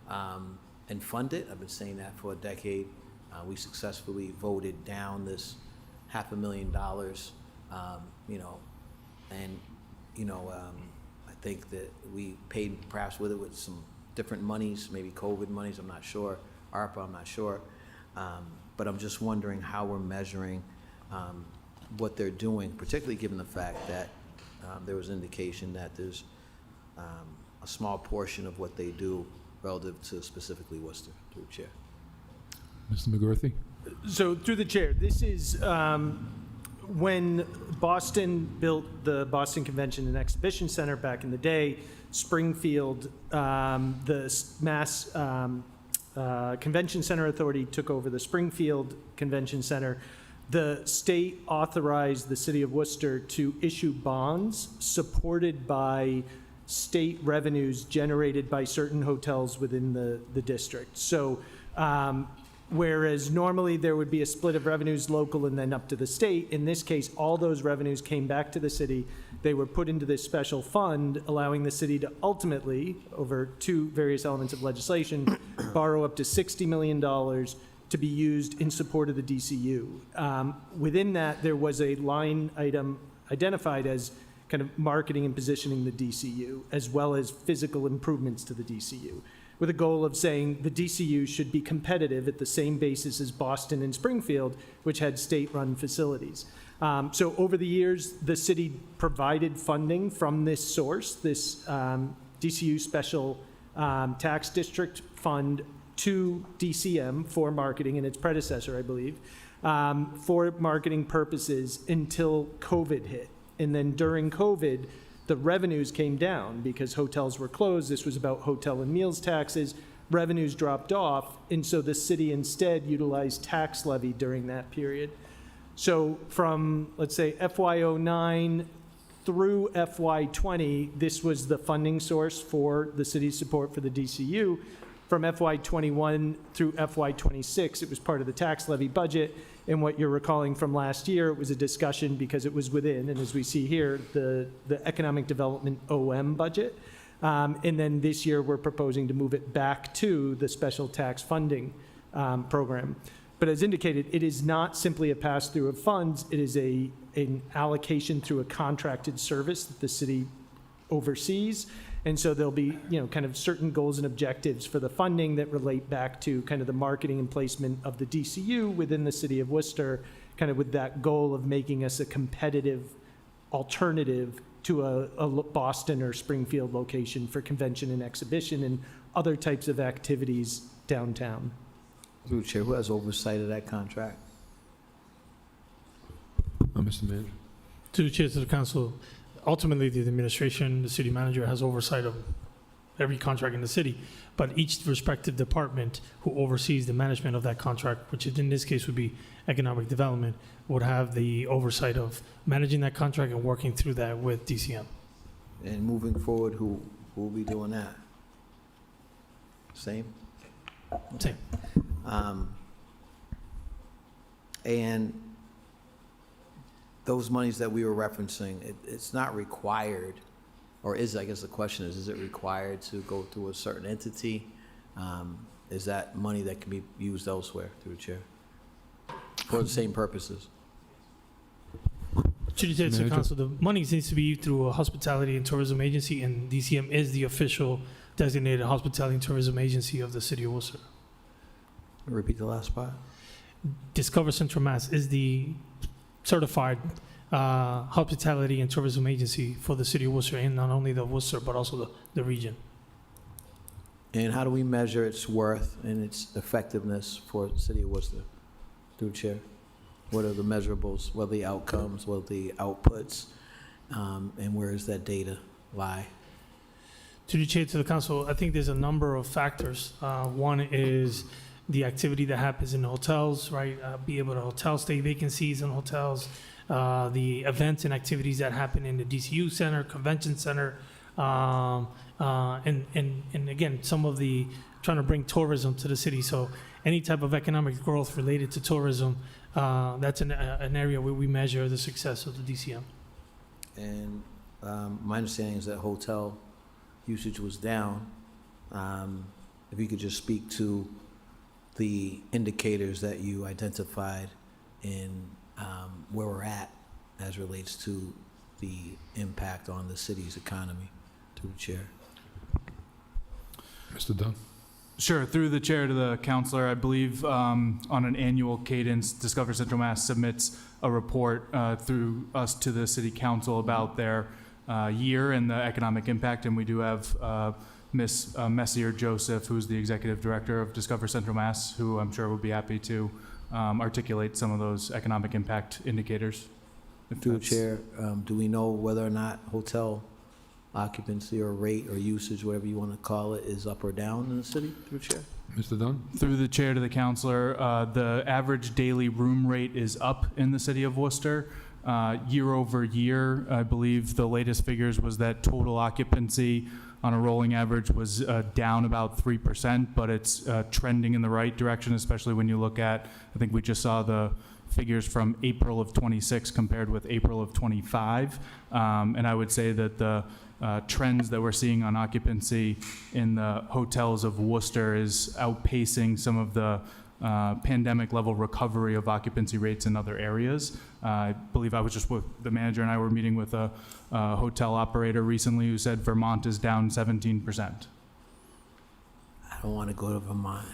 and fund it. I've been saying that for a decade. We successfully voted down this $500,000, I think that we paid perhaps with it with some different monies, maybe COVID monies, I'm not sure, ARPA, I'm not sure. But I'm just wondering how we're measuring what they're doing, particularly given the fact that there was indication that there's a small portion of what they do relative to specifically Worcester. Through the chair. Mr. McGurthy? So through the chair, this is when Boston built the Boston Convention and Exhibition Center back in the day, Springfield, the Mass Convention Center Authority took over the Springfield Convention Center. The state authorized the city of Worcester to issue bonds supported by state revenues generated by certain hotels within the district. So whereas normally there would be a split of revenues local and then up to the state, in this case, all those revenues came back to the city. They were put into this special fund, allowing the city to ultimately, over two various elements of legislation, borrow up to $60 million to be used in support of the DCU. Within that, there was a line item identified as kind of marketing and positioning the DCU, as well as physical improvements to the DCU, with a goal of saying the DCU should be competitive at the same basis as Boston and Springfield, which had state-run facilities. So over the years, the city provided funding from this source, this DCU Special Tax District Fund, to DCM for marketing, and its predecessor, I believe, for marketing purposes until COVID hit. And then during COVID, the revenues came down because hotels were closed. This was about hotel and meals taxes. Revenues dropped off, and so the city instead utilized tax levy during that period. So from, let's say, FY09 through FY20, this was the funding source for the city's support for the DCU. From FY21 through FY26, it was part of the tax levy budget. And what you're recalling from last year, it was a discussion because it was within, and as we see here, the Economic Development OM budget. And then this year, we're proposing to move it back to the special tax funding program. But as indicated, it is not simply a pass-through of funds. It is an allocation through a contracted service that the city oversees. And so there'll be, kind of certain goals and objectives for the funding that relate back to kind of the marketing and placement of the DCU within the city of Worcester, kind of with that goal of making us a competitive alternative to a Boston or Springfield location for convention and exhibition and other types of activities downtown. Through the chair, who has oversight of that contract? Mr. Manager? To the chair, to the council, ultimately, the administration, the city manager has oversight of every contract in the city, but each respective department who oversees the management of that contract, which in this case would be economic development, would have the oversight of managing that contract and working through that with DCM. And moving forward, who will be doing that? Same? Same. And those monies that we were referencing, it's not required, or is, I guess the question is it required to go through a certain entity? Is that money that can be used elsewhere, through the chair, for the same purposes? To the chair, to the Manager? council, the money needs to be through a hospitality and tourism agency, and DCM is the official designated hospitality and tourism agency of the city of Worcester. Repeat the last part. Discover Central Mass is the certified hospitality and tourism agency for the city of Worcester, and not only the Worcester, but also the region. And how do we measure its worth and its effectiveness for the city of Worcester, through the chair? What are the measurables, what are the outcomes, what are the outputs, and where does that data lie? To the chair, to the council, I think there's a number of factors. One is the activity that happens in the hotels, right? Be able to hotel stay vacancies in hotels, the events and activities that happen in the DCU Center, Convention Center, and again, some of the, trying to bring tourism to the city. So any type of economic growth related to tourism, that's an area where we measure the success of the DCM. And my understanding is that hotel usage was down. If you could just speak to the indicators that you identified in where we're at as relates to the impact on the city's economy, through the chair. Mr. Dunn? Sure. Through the chair to the counselor, I believe on an annual cadence, Discover Central Mass submits a report through us to the city council about their year and the economic impact, and we do have Ms. Messier Joseph, who's the executive director of Discover Central Mass, who I'm sure would be happy to articulate some of those economic impact indicators. Through the chair, do we know whether or not hotel occupancy or rate or usage, whatever you want to call it, is up or down in the city, through the chair? Mr. Dunn? Through the chair to the counselor, the average daily room rate is up in the city of Worcester. Year over year, I believe the latest figures was that total occupancy on a rolling average was down about 3%, but it's trending in the right direction, especially when you look at, I think we just saw the figures from April of 26 compared with April of 25. And I would say that the trends that we're seeing on occupancy in the hotels of Worcester is outpacing some of the pandemic level recovery of occupancy rates in other areas. I believe I was just with the manager and I were meeting with a hotel operator recently who said Vermont is down 17%. I don't want to go to Vermont.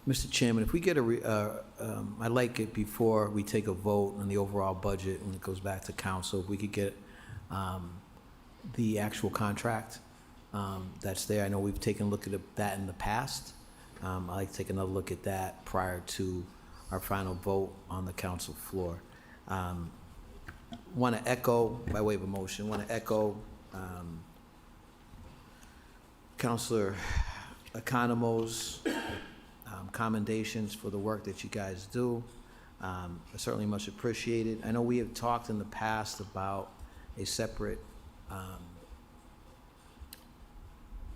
Mr. Chairman, if we get I'd like it before we take a vote on the overall budget and it goes back to council, if we could get the actual contract that's there. I know we've taken a look at that in the past. I'd like to take another look at that prior to our final vote on the council floor. Want to echo, by way of a motion, want to echo Councilor Economos' commendations for the work that you guys do. Certainly much appreciated. I know we have talked in the past about a separate,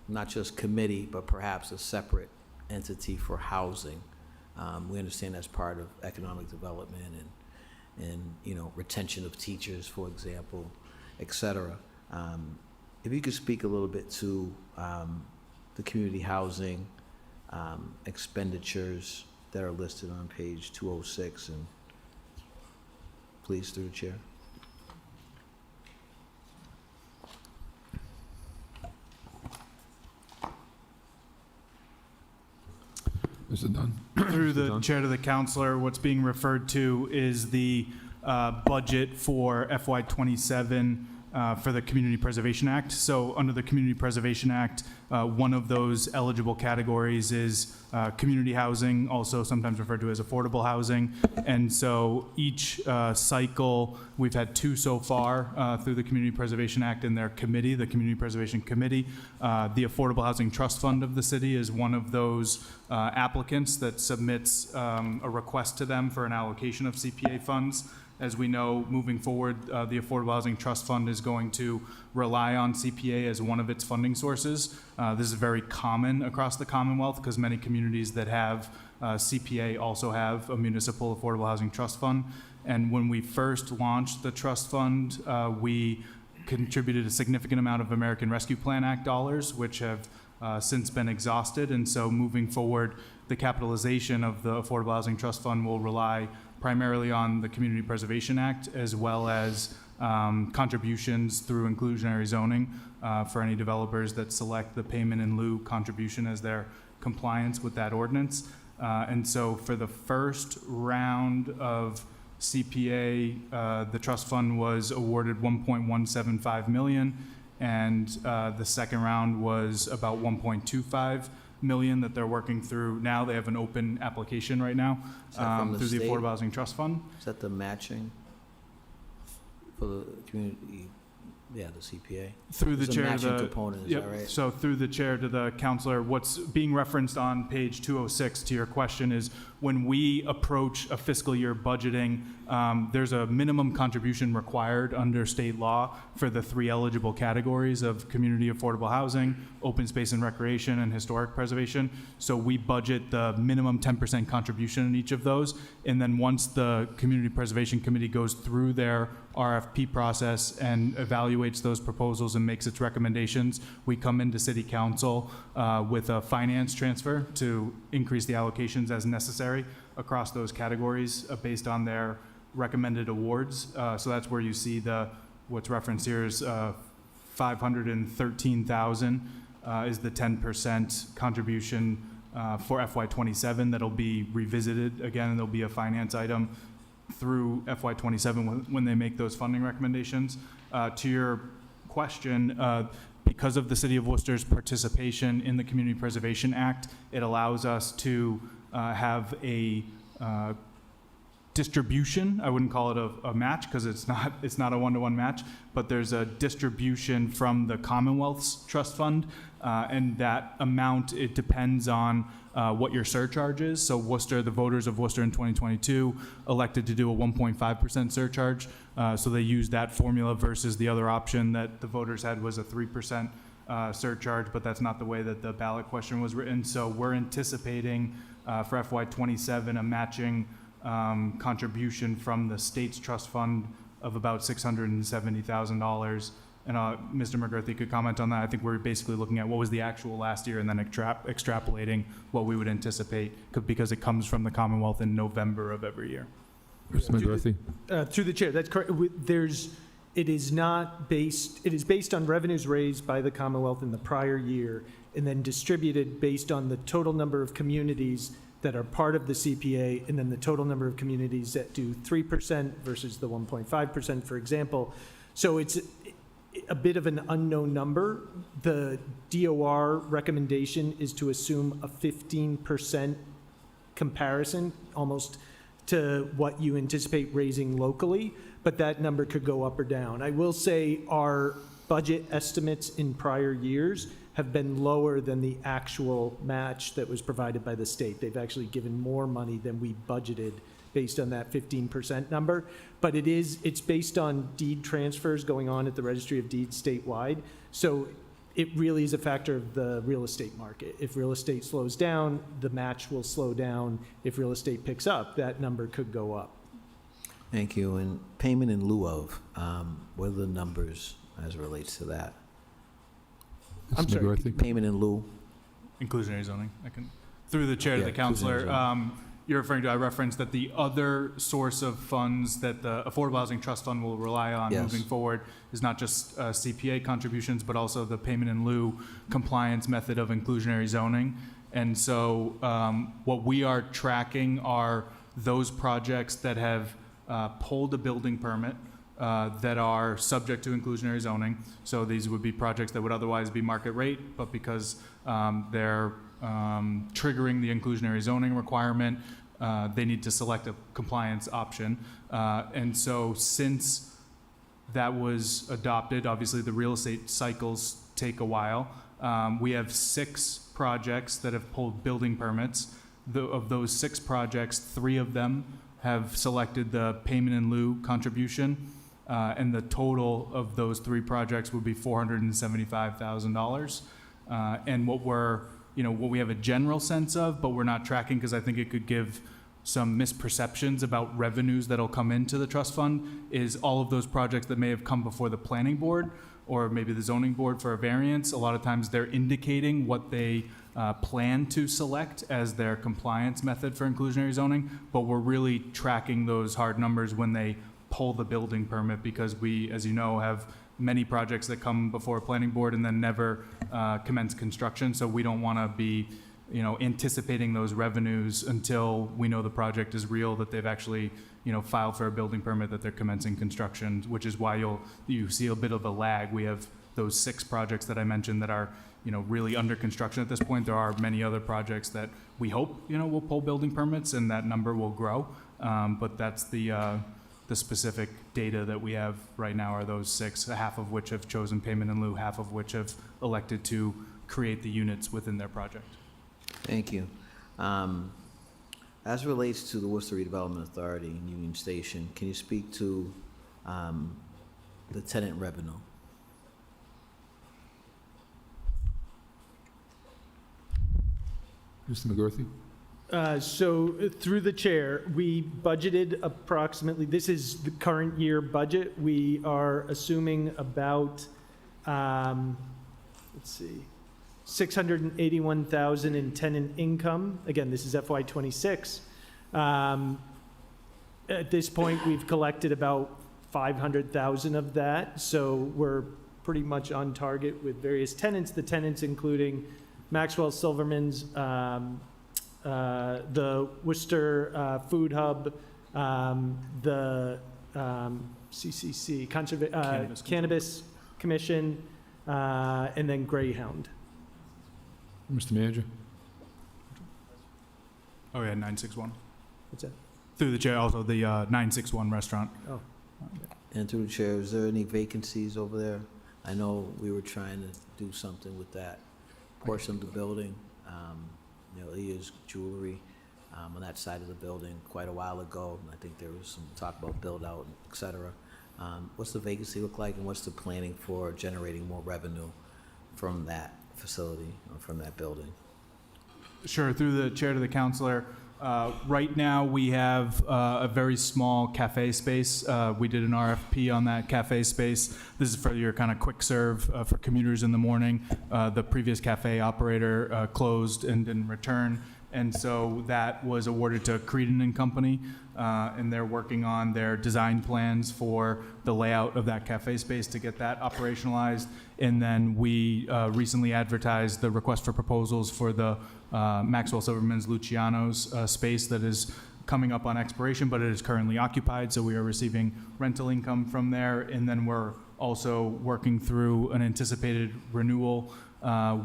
not just committee, but perhaps a separate entity for housing. We understand that's part of economic development and you know, retention of teachers, for example, et cetera. If you could speak a little bit to the community housing expenditures that are listed on page 206, and please, through the chair. Mr. Dunn? Through the chair to the counselor, what's being referred to is the budget for FY '27 for the Community Preservation Act. So under the Community Preservation Act, one of those eligible categories is community housing, also sometimes referred to as affordable housing. And so each cycle, we've had 2 so far through the Community Preservation Act and their committee, the Community Preservation Committee. The Affordable Housing Trust Fund of the city is one of those applicants that submits a request to them for an allocation of CPA funds. As we know, moving forward, the Affordable Housing Trust Fund is going to rely on CPA as one of its funding sources. This is very common across the Commonwealth because many communities that have CPA also have a municipal Affordable Housing Trust Fund. And when we first launched the trust fund, we contributed a significant amount of American Rescue Plan Act dollars, which have since been exhausted. And so moving forward, the capitalization of the Affordable Housing Trust Fund will rely primarily on the Community Preservation Act, as well as contributions through inclusionary zoning for any developers that select the payment in lieu contribution as their compliance with that ordinance. And so for the first round of CPA, the trust fund was awarded $1.175 million, and the second round was about $1.25 million that they're working through now. They have an open application right now through the Affordable Housing Trust Fund. Is that the matching for the community? Yeah, the CPA. Through the There's chair a to matching the component, is yep, that right? So through the chair to the counselor, what's being referenced on page 206 to your question is when we approach a fiscal year budgeting, there's a minimum contribution required under state law for the 3 eligible categories of community affordable housing, open space and recreation, and historic preservation. So we budget the minimum 10% contribution in each of those. And then once the Community Preservation Committee goes through their RFP process and evaluates those proposals and makes its recommendations, we come into City Council with a finance transfer to increase the allocations as necessary across those categories based on their recommended awards. So that's where you see what's referenced here is 513,000 is the 10% contribution for FY27 that'll be revisited again, and there'll be a finance item through FY27 when they make those funding recommendations. To your question, because of the City of Worcester's participation in the Community Preservation Act, it allows us to have a distribution. I wouldn't call it a match because it's not a one-to-one match, but there's a distribution from the Commonwealth's trust fund, and that amount, it depends on what your surcharge is. So Worcester, the voters of Worcester in 2022 elected to do a 1.5% surcharge. So they used that formula versus the other option that the voters had was a 3% surcharge, but that's not the way that the ballot question was written. So we're anticipating for FY27 a matching contribution from the state's trust fund of about $670,000. And Mr. McGurthy could comment on that. I think we're basically looking at what was the actual last year and then extrapolating what we would anticipate because it comes from the Commonwealth in November of every year. Mr. McGurthy? Through the chair, that's correct. It is based on revenues raised by the Commonwealth in the prior year and then distributed based on the total number of communities that are part of the CPA and then the total number of communities that do 3% versus the 1.5%, for example. So it's a bit of an unknown number. The DOR recommendation is to assume a 15% comparison almost to what you anticipate raising locally, but that number could go up or down. I will say our budget estimates in prior years have been lower than the actual match that was provided by the state. They've actually given more money than we budgeted based on that 15% number. But it's based on deed transfers going on at the Registry of Deeds statewide. So it really is a factor of the real estate market. If real estate slows down, the match will slow down. If real estate picks up, that number could go up. Thank you. And payment in lieu of, what are the numbers as it relates to that? I'm Mr. sorry. McGurthy? Payment in lieu? Inclusionary zoning. Through the chair to the counselor, you're referring to, I referenced that the other source of funds that the Affordable Housing Trust Fund will rely on moving forward is not just CPA contributions, but also the payment in lieu compliance method of inclusionary zoning. And so what we are tracking are those projects that have pulled a building permit that are subject to inclusionary zoning. So these would be projects that would otherwise be market rate, but because they're triggering the inclusionary zoning requirement, they need to select a compliance option. And so since that was adopted, obviously the real estate cycles take a while. We have 6 projects that have pulled building permits. Of those 6 projects, 3 of them have selected the payment in lieu contribution, and the total of those 3 projects would be $475,000. And what we have a general sense of, but we're not tracking because I think it could give some misperceptions about revenues that'll come into the trust fund, is all of those projects that may have come before the planning board or maybe the zoning board for a variance. A lot of times they're indicating what they plan to select as their compliance method for inclusionary zoning, but we're really tracking those hard numbers when they pull the building permit, because we, as you know, have many projects that come before a planning board and then never commence construction. So we don't want to be anticipating those revenues until we know the project is real, that they've actually, filed for a building permit, that they're commencing construction, which is why you see a bit of a lag. We have those 6 projects that I mentioned that are, really under construction at this point. There are many other projects that we hope, will pull building permits and that number will grow. But that's the specific data that we have right now are those 6, half of which have chosen payment in lieu, half of which have elected to create the units within their project. Thank you. As relates to the Worcester Redevelopment Authority and Union Station, can you speak to the tenant revenue? Mr. McCarthy? So through the chair, we budgeted approximately, this is the current year budget. We are assuming about, $681,000 in tenant income. Again, this is FY '26. At this point, we've collected about 500,000 of that, so we're pretty much on target with various tenants. The tenants including Maxwell Silverman's, the Worcester Food Hub, the CCC, Cannabis Commission, and then Greyhound. Mr. Manager? Oh yeah, 961. What's that? Through the chair, also the 961 restaurant. Oh. And through the chair, is there any vacancies over there? I know we were trying to do something with that portion of the building, Leah's Jewelry, on that side of the building quite a while ago. I think there was some talk about build out, et cetera. What's the vacancy look like, and what's the planning for generating more revenue from that facility or from that building? Sure, through the chair to the counselor. Right now, we have a very small cafe space. We did an RFP on that cafe space. This is for your kind of quick serve for commuters in the morning. The previous cafe operator closed and didn't return, and so that was awarded to Creedon and Company, and they're working on their design plans for the layout of that cafe space to get that operationalized. And then we recently advertised the request for proposals for the Maxwell Silverman's Luciano's space that is coming up on expiration, but it is currently occupied, so we are receiving rental income from there. And then we're also working through an anticipated renewal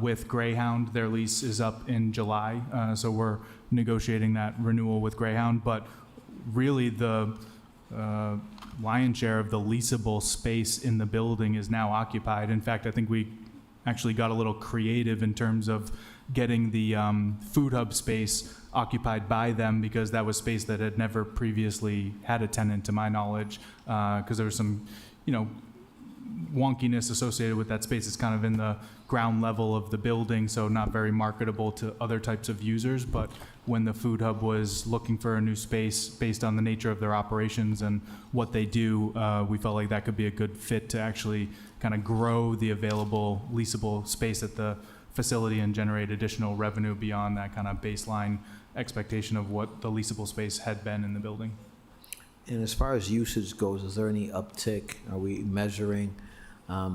with Greyhound. Their lease is up in July, so we're negotiating that renewal with Greyhound. But really the lion's share of the leasable space in the building is now occupied. In fact, I think we actually got a little creative in terms of getting the food hub space occupied by them, because that was space that had never previously had a tenant, to my knowledge, because there was some, wonkiness associated with that space. It's kind of in the ground level of the building, so not very marketable to other types of users. But when the food hub was looking for a new space based on the nature of their operations and what they do, we felt like that could be a good fit to actually kind of grow the available leasable space at the facility and generate additional revenue beyond that kind of baseline expectation of what the leasable space had been in the building. And as far as usage goes, is there any uptick? Are we measuring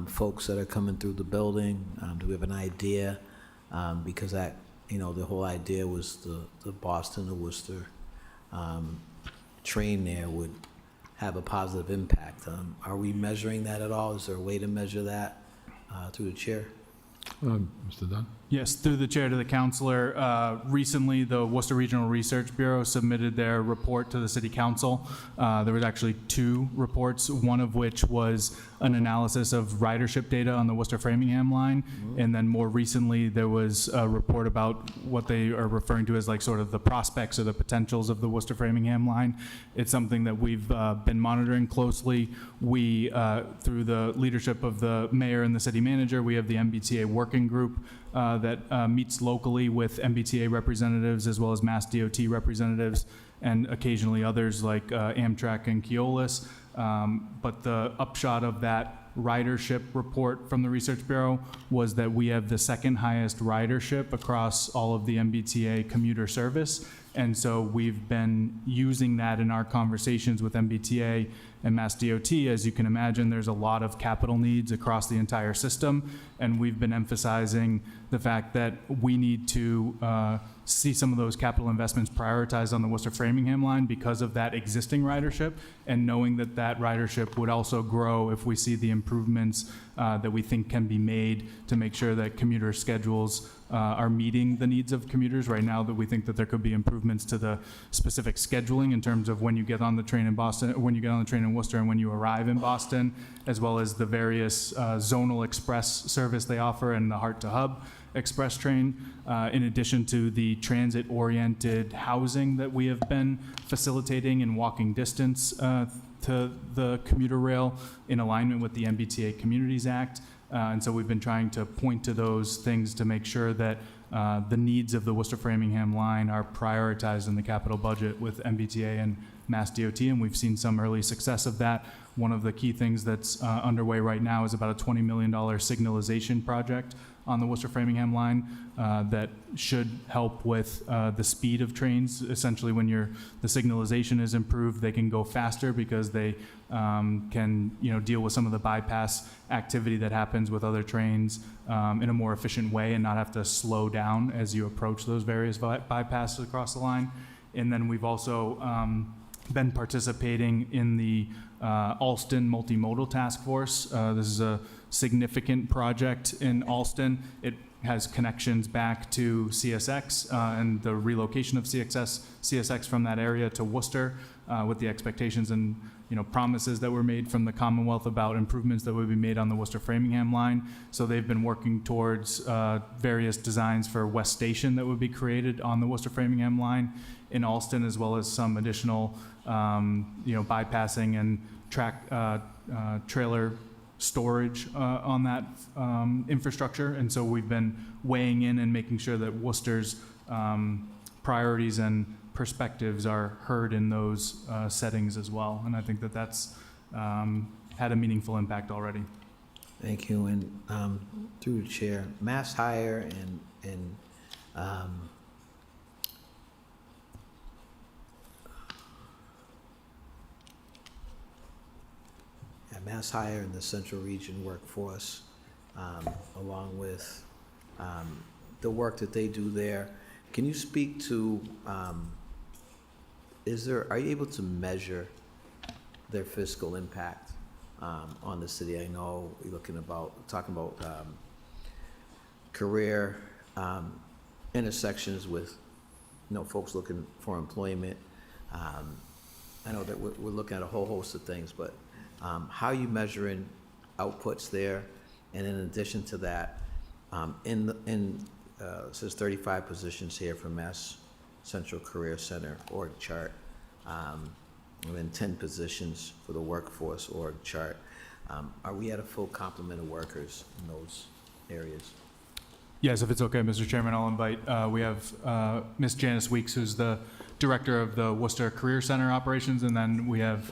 folks that are coming through the building? Do we have an idea? Because that, the whole idea was the Boston to Worcester train there would have a positive impact. Are we measuring that at all? Is there a way to measure that through the chair? Mr. Dunn? Yes, through the chair to the counselor. Recently, the Worcester Regional Research Bureau submitted their report to the city council. There was actually 2 reports, one of which was an analysis of ridership data on the Worcester-Framingham line. And then more recently, there was a report about what they are referring to as like sort of the prospects or the potentials of the Worcester-Framingham line. It's something that we've been monitoring closely. We, through the leadership of the mayor and the city manager, we have the MBTA working group that meets locally with MBTA representatives as well as Mass DOT representatives and occasionally others like Amtrak and Keolis. But the upshot of that ridership report from the Research Bureau was that we have the second highest ridership across all of the MBTA commuter service. And so we've been using that in our conversations with MBTA and Mass DOT. As you can imagine, there's a lot of capital needs across the entire system, and we've been emphasizing the fact that we need to see some of those capital investments prioritized on the Worcester-Framingham line because of that existing ridership, and knowing that that ridership would also grow if we see the improvements that we think can be made to make sure that commuter schedules are meeting the needs of commuters. Right now, that we think that there could be improvements to the specific scheduling in terms of when you get on the train in Boston, or when you get on the train in Worcester, and when you arrive in Boston, as well as the various zonal express service they offer and the Heart to Hub express train, in addition to the transit-oriented housing that we have been facilitating in walking distance to the commuter rail in alignment with the MBTA Communities Act. And so we've been trying to point to those things to make sure that the needs of the Worcester-Framingham line are prioritized in the capital budget with MBTA and Mass DOT, and we've seen some early success of that. One of the key things that's underway right now is about a $20 million signalization project on the Worcester-Framingham line that should help with the speed of trains. Essentially, when the signalization is improved, they can go faster because they can deal with some of the bypass activity that happens with other trains in a more efficient way and not have to slow down as you approach those various bypasses across the line. And then we've also been participating in the Alston Multimodal Task Force. This is a significant project in Alston. It has connections back to CSX and the relocation of CSX from that area to Worcester with the expectations and promises that were made from the Commonwealth about improvements that would be made on the Worcester-Framingham line. So they've been working towards various designs for West Station that would be created on the Worcester-Framingham line in Alston, as well as some additional bypassing and trailer storage on that infrastructure. And so we've been weighing in and making sure that Worcester's priorities and perspectives are heard in those settings as well. And I think that that's had a meaningful impact already. Thank you. And through the chair, Mass Hire and Mass Hire and the Central Region Workforce, along with the work that they do there. Can you speak to, are you able to measure their fiscal impact on the city? I know you're talking about career intersections with folks looking for employment. I know that we're looking at a whole host of things, but how are you measuring outputs there? And in addition to that, it says 35 positions here for Mass Central Career Center org chart, and then 10 positions for the workforce org chart. Are we at a full complement of workers in those areas? Yes, if it's okay, Mr. Chairman, I'll invite, we have Ms. Janice Weeks, who's the director of the Worcester Career Center operations, and then we have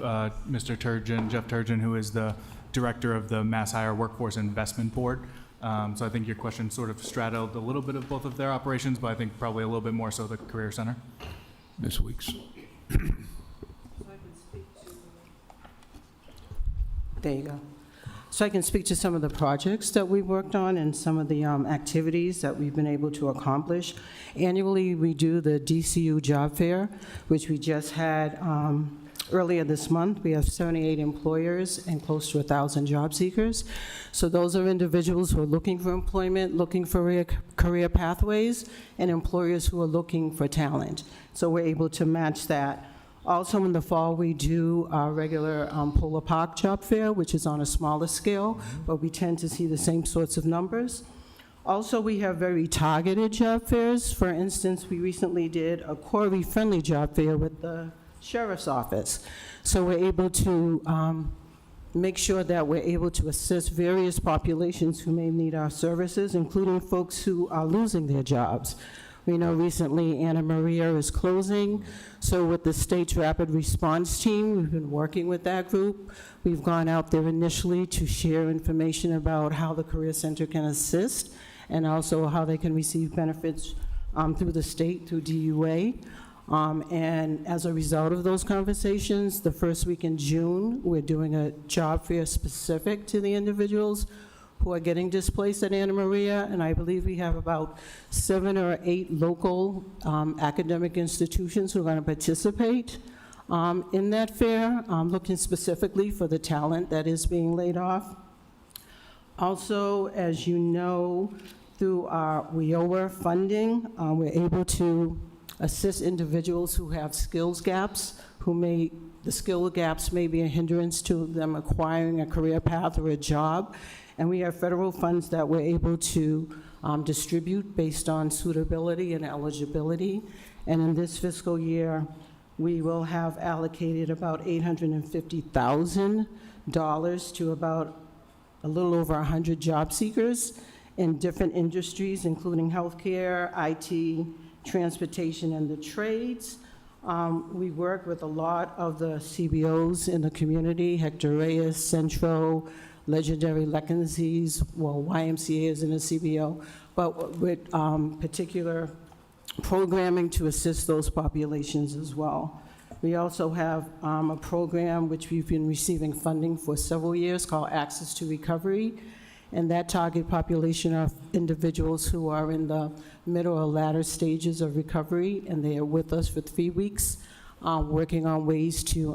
Mr. Turgeon, Jeff Turgeon, who is the director of the Mass Hire Workforce Investment Board. So I think your question sort of straddled a little bit of both of their operations, but I think probably a little bit more so the Career Center. Ms. Weeks. There you go. So I can speak to some of the projects that we worked on and some of the activities that we've been able to accomplish. Annually, we do the DCU Job Fair, which we just had earlier this month, we have 78 employers and close to 1,000 job seekers. So those are individuals who are looking for employment, looking for career pathways, and employers who are looking for talent. So we're able to match that. Also, in the fall, we do our regular Polar Park Job Fair, which is on a smaller scale, but we tend to see the same sorts of numbers. Also, we have very targeted job fairs. For instance, we recently did a Corey-friendly job fair with the Sheriff's Office. So we're able to make sure that we're able to assist various populations who may need our services, including folks who are losing their jobs. We know recently Anna Maria is closing, so with the state's rapid response team, we've been working with that group. We've gone out there initially to share information about how the Career Center can assist, and also how they can receive benefits through the state, through DUA. And as a result of those conversations, the first week in June, we're doing a job fair specific to the individuals who are getting displaced at Anna Maria, and I believe we have about 7 or 8 local academic institutions who are going to participate in that fair, looking specifically for the talent that is being laid off. Also, as you know, through our WIOA funding, we're able to assist individuals who have skills gaps, the skill gaps may be a hindrance to them acquiring a career path or a job. And we have federal funds that we're able to distribute based on suitability and eligibility. And in this fiscal year, we will have allocated about $850,000 to about a little over 100 job seekers in different industries, including healthcare, IT, transportation, and the trades. We work with a lot of the CBOs in the community, Hector Reyes, Centro, Legendary Leckenzie's, well, YMCA is in a CBO, but with particular programming to assist those populations as well. We also have a program which we've been receiving funding for several years called Access to Recovery, and that target population are individuals who are in the middle or latter stages of recovery, and they are with us for 3 weeks, working on ways to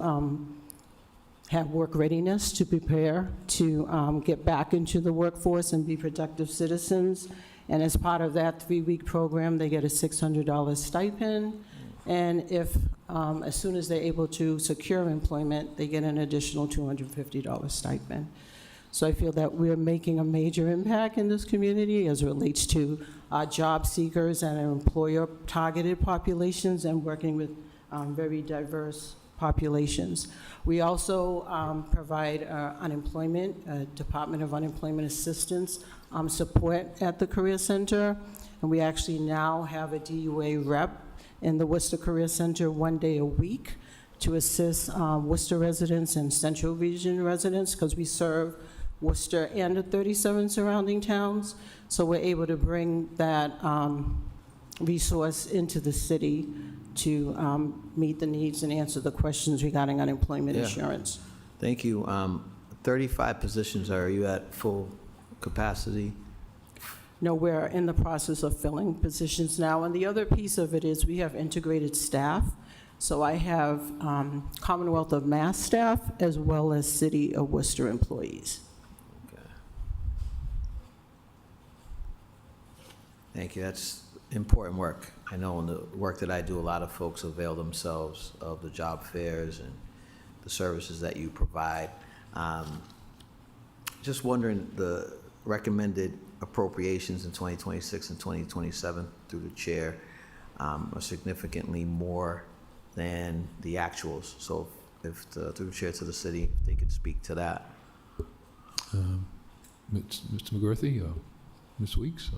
have work readiness to prepare to get back into the workforce and be productive citizens. And as part of that 3-week program, they get a $600 stipend. And if, as soon as they're able to secure employment, they get an additional $250 stipend. So I feel that we're making a major impact in this community as it relates to job seekers and employer-targeted populations and working with very diverse populations. We also provide unemployment, Department of Unemployment Assistance support at the Career Center, and we actually now have a DUA rep in the Worcester Career Center 1 day a week to assist Worcester residents and Central Region residents, because we serve Worcester and the 37 surrounding towns. So we're able to bring that resource into the city to meet the needs and answer the questions regarding unemployment insurance. Thank you. 35 positions, are you at full capacity? No, we're in the process of filling positions now. And the other piece of it is we have integrated staff. So I have Commonwealth of Mass staff as well as City of Worcester employees. Okay. Thank you. That's important work. I know in the work that I do, a lot of folks avail themselves of the job fairs and the services that you provide. Just wondering, the recommended appropriations in 2026 and 2027 through the chair are significantly more than the actuals. So if through the chair to the city, if they could speak to that. Mr. McGurthy, Ms. Weeks?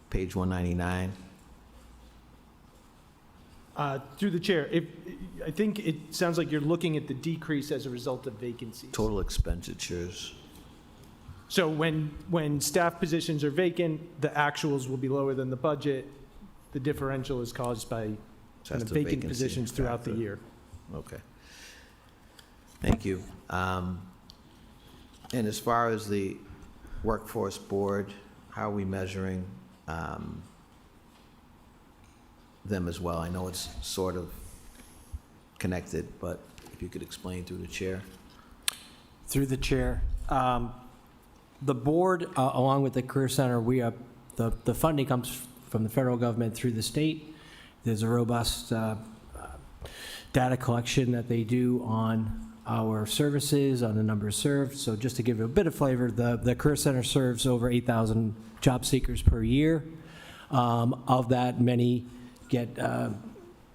Page 199. Through the chair, I think it sounds like you're looking at the decrease as a result of vacancies. Total expenditures. So when staff positions are vacant, the actuals will be lower than the budget. The differential is caused by kind of vacant positions throughout the year. Okay. Thank you. And as far as the workforce board, how are we measuring them as well. I know it's sort of connected, but if you could explain through the chair. Through the chair. The board, along with the Career Center, the funding comes from the federal government through the state. There's a robust data collection that they do on our services, on the numbers served. So just to give you a bit of flavor, the Career Center serves over 8,000 job seekers per year. Of that, many get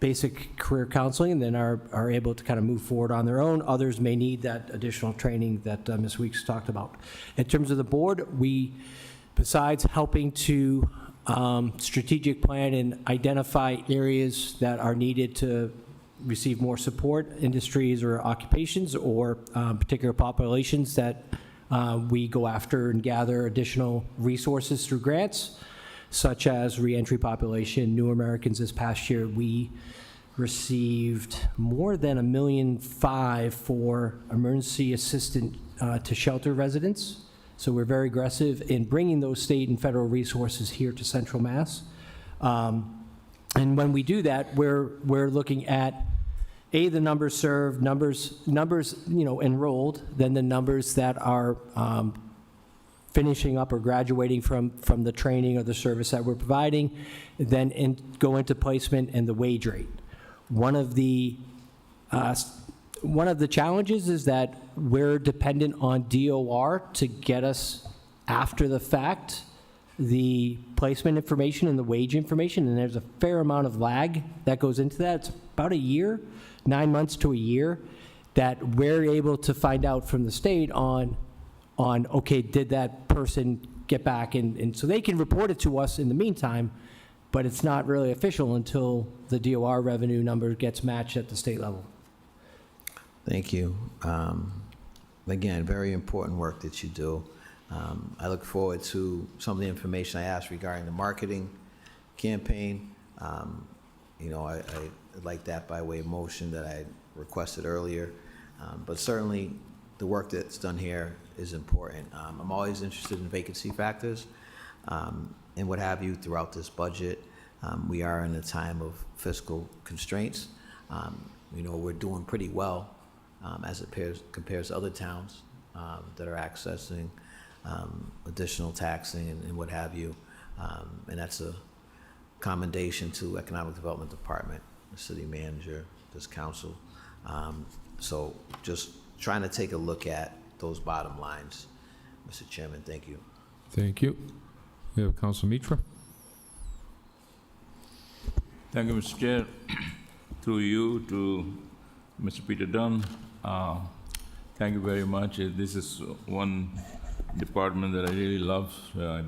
basic career counseling and then are able to kind of move forward on their own. Others may need that additional training that Ms. Weeks talked about. In terms of the board, we, besides helping to strategic plan and identify areas that are needed to receive more support, industries or occupations or particular populations that we go after and gather additional resources through grants, such as reentry population, new Americans. This past year, we received more than $1.5 million for emergency assistance to shelter residents. So we're very aggressive in bringing those state and federal resources here to Central Mass. And when we do that, we're looking at the numbers served, numbers enrolled, then the numbers that are finishing up or graduating from the training or the service that we're providing, then go into placement and the wage rate. One of the challenges is that we're dependent on DOR to get us after the fact the placement information and the wage information, and there's a fair amount of lag that goes into that. It's about a year, 9 months to a year, that we're able to find out from the state on okay, did that person get back? And so they can report it to us in the meantime, but it's not really official until the DOR revenue number gets matched at the state level. Thank you. Again, very important work that you do. I look forward to some of the information I asked regarding the marketing campaign. I like that by way of motion that I requested earlier. But certainly the work that's done here is important. I'm always interested in vacancy factors and what have you throughout this budget. We are in a time of fiscal constraints. We're doing pretty well as it compares to other towns that are accessing additional taxing and what have you. And that's a commendation to Economic Development Department, the city manager, this council. So just trying to take a look at those bottom lines. Mr. Chairman, thank you. Thank you. We have Council Mitra. Thank you, Mr. Chair. Through you to Mr. Peter Dunn, thank you very much. This is one department that I really love.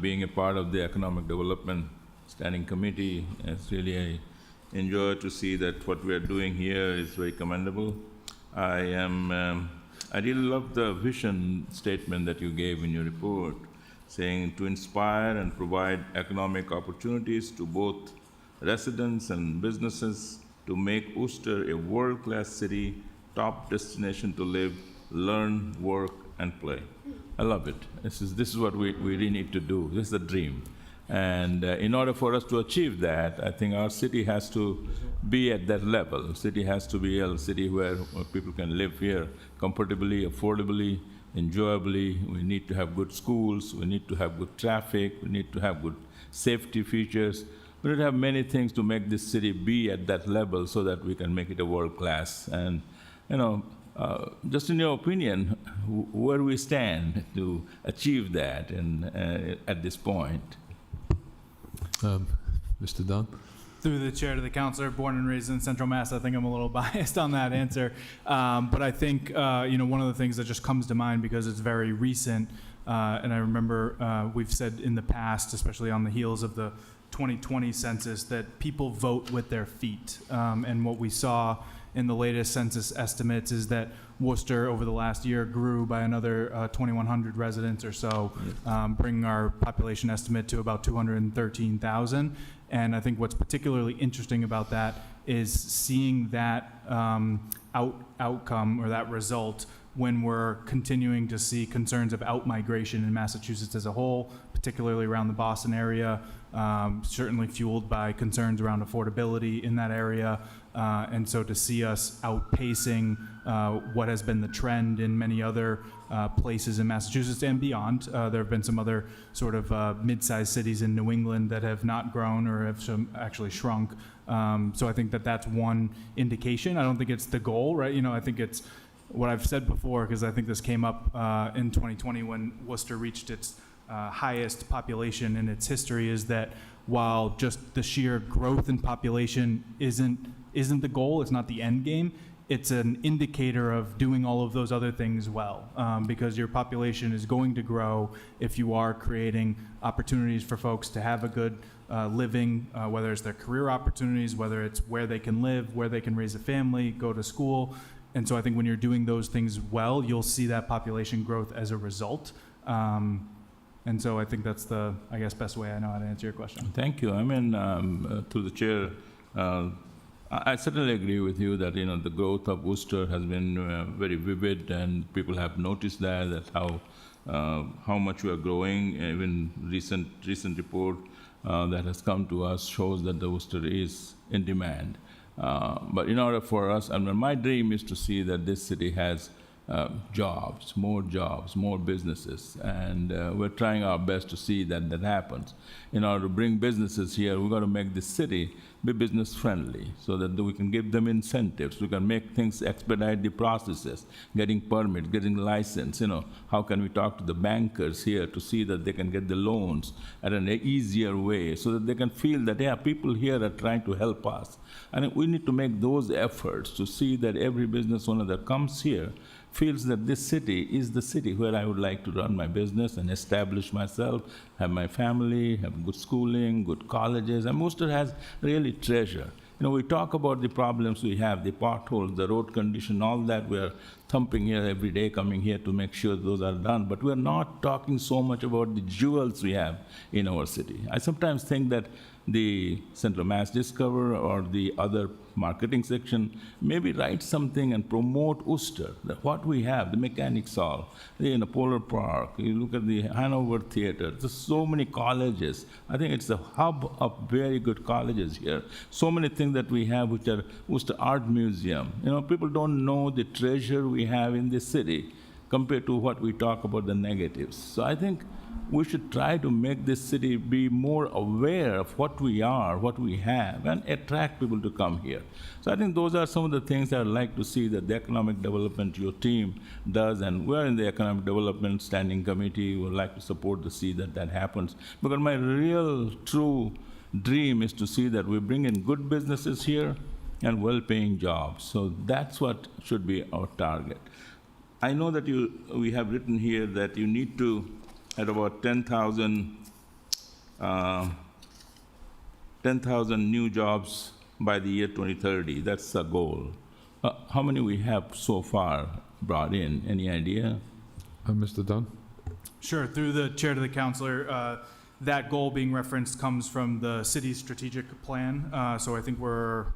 Being a part of the Economic Development Standing Committee, it's really I enjoy to see that what we are doing here is very commendable. I really love the vision statement that you gave in your report, saying to inspire and provide economic opportunities to both residents and businesses to make Worcester a world-class city, top destination to live, learn, work, and play. I love it. This is what we really need to do. This is the dream. And in order for us to achieve that, I think our city has to be at that level. The city has to be a city where people can live here comfortably, affordably, enjoyably. We need to have good schools. We need to have good traffic. We need to have good safety features. We need to have many things to make this city be at that level so that we can make it a world class. And, just in your opinion, where do we stand to achieve that at this point? Mr. Dunn? Through the chair to the counselor, born and raised in Central Mass, I think I'm a little biased on that answer. But I think, one of the things that just comes to mind because it's very recent, and I remember we've said in the past, especially on the heels of the 2020 census, that people vote with their feet. And what we saw in the latest census estimates is that Worcester over the last year grew by another 2,100 residents or so, bringing our population estimate to about 213,000. And I think what's particularly interesting about that is seeing that outcome or that result when we're continuing to see concerns of outmigration in Massachusetts as a whole, particularly around the Boston area, certainly fueled by concerns around affordability in that area. And so to see us outpacing what has been the trend in many other places in Massachusetts and beyond. There have been some other sort of mid-sized cities in New England that have not grown or have actually shrunk. So I think that that's one indication. I don't think it's the goal, right? You know, I think it's what I've said before, because I think this came up in 2020 when Worcester reached its highest population in its history, is that while just the sheer growth in population isn't the goal, it's not the end game, it's an indicator of doing all of those other things well, because your population is going to grow if you are creating opportunities for folks to have a good living, whether it's their career opportunities, whether it's where they can live, where they can raise a family, go to school. And so I think when you're doing those things well, you'll see that population growth as a result. And so I think that's the, I guess, best way I know how to answer your question. Thank you. I mean, to the chair, I certainly agree with you that, you know, the growth of Worcester has been very vivid, and people have noticed that how much we are growing. Even recent report that has come to us shows that the Worcester is in demand. But in order for us, I mean, my dream is to see that this city has jobs, more businesses, and we're trying our best to see that happens. In order to bring businesses here, we've got to make this city be business friendly so that we can give them incentives, we can make things, expedite the processes, getting permit, getting license, you know, how can we talk to the bankers here to see that they can get the loans at an easier way so that they can feel that, yeah, people here are trying to help us. And we need to make those efforts to see that every business owner that comes here feels that this city is the city where I would like to run my business and establish myself, have my family, have good schooling, good colleges. And Worcester has really treasure. You know, we talk about the problems we have, the potholes, the road condition, all that. We're thumping here every day, coming here to make sure those are done. But we're not talking so much about the jewels we have in our city. I sometimes think that the Central Mass Discover or the other marketing section maybe write something and promote Worcester, what we have, the Mechanics Hall, in the Polar Park, you look at the Hanover Theater, there's so many colleges. I think it's a hub of very good colleges here. So many things that we have, which are Worcester Art Museum. You know, people don't know the treasure we have in this city compared to what we talk about the negatives. So I think we should try to make this city be more aware of what we are, what we have, and attract people to come here. So I think those are some of the things I'd like to see that the economic development your team does, and we're in the economic development standing committee. We would like to support to see that happens. Because my real, true dream is to see that we bring in good businesses here and well-paying jobs. So that's what should be our target. I know that we have written here that you need to at about 10,000 new jobs by the year 2030. That's the goal. How many we have so far brought in? Any idea? Mr. Dunn? Sure. Through the chair to the counselor, that goal being referenced comes from the city's strategic plan. So I think we're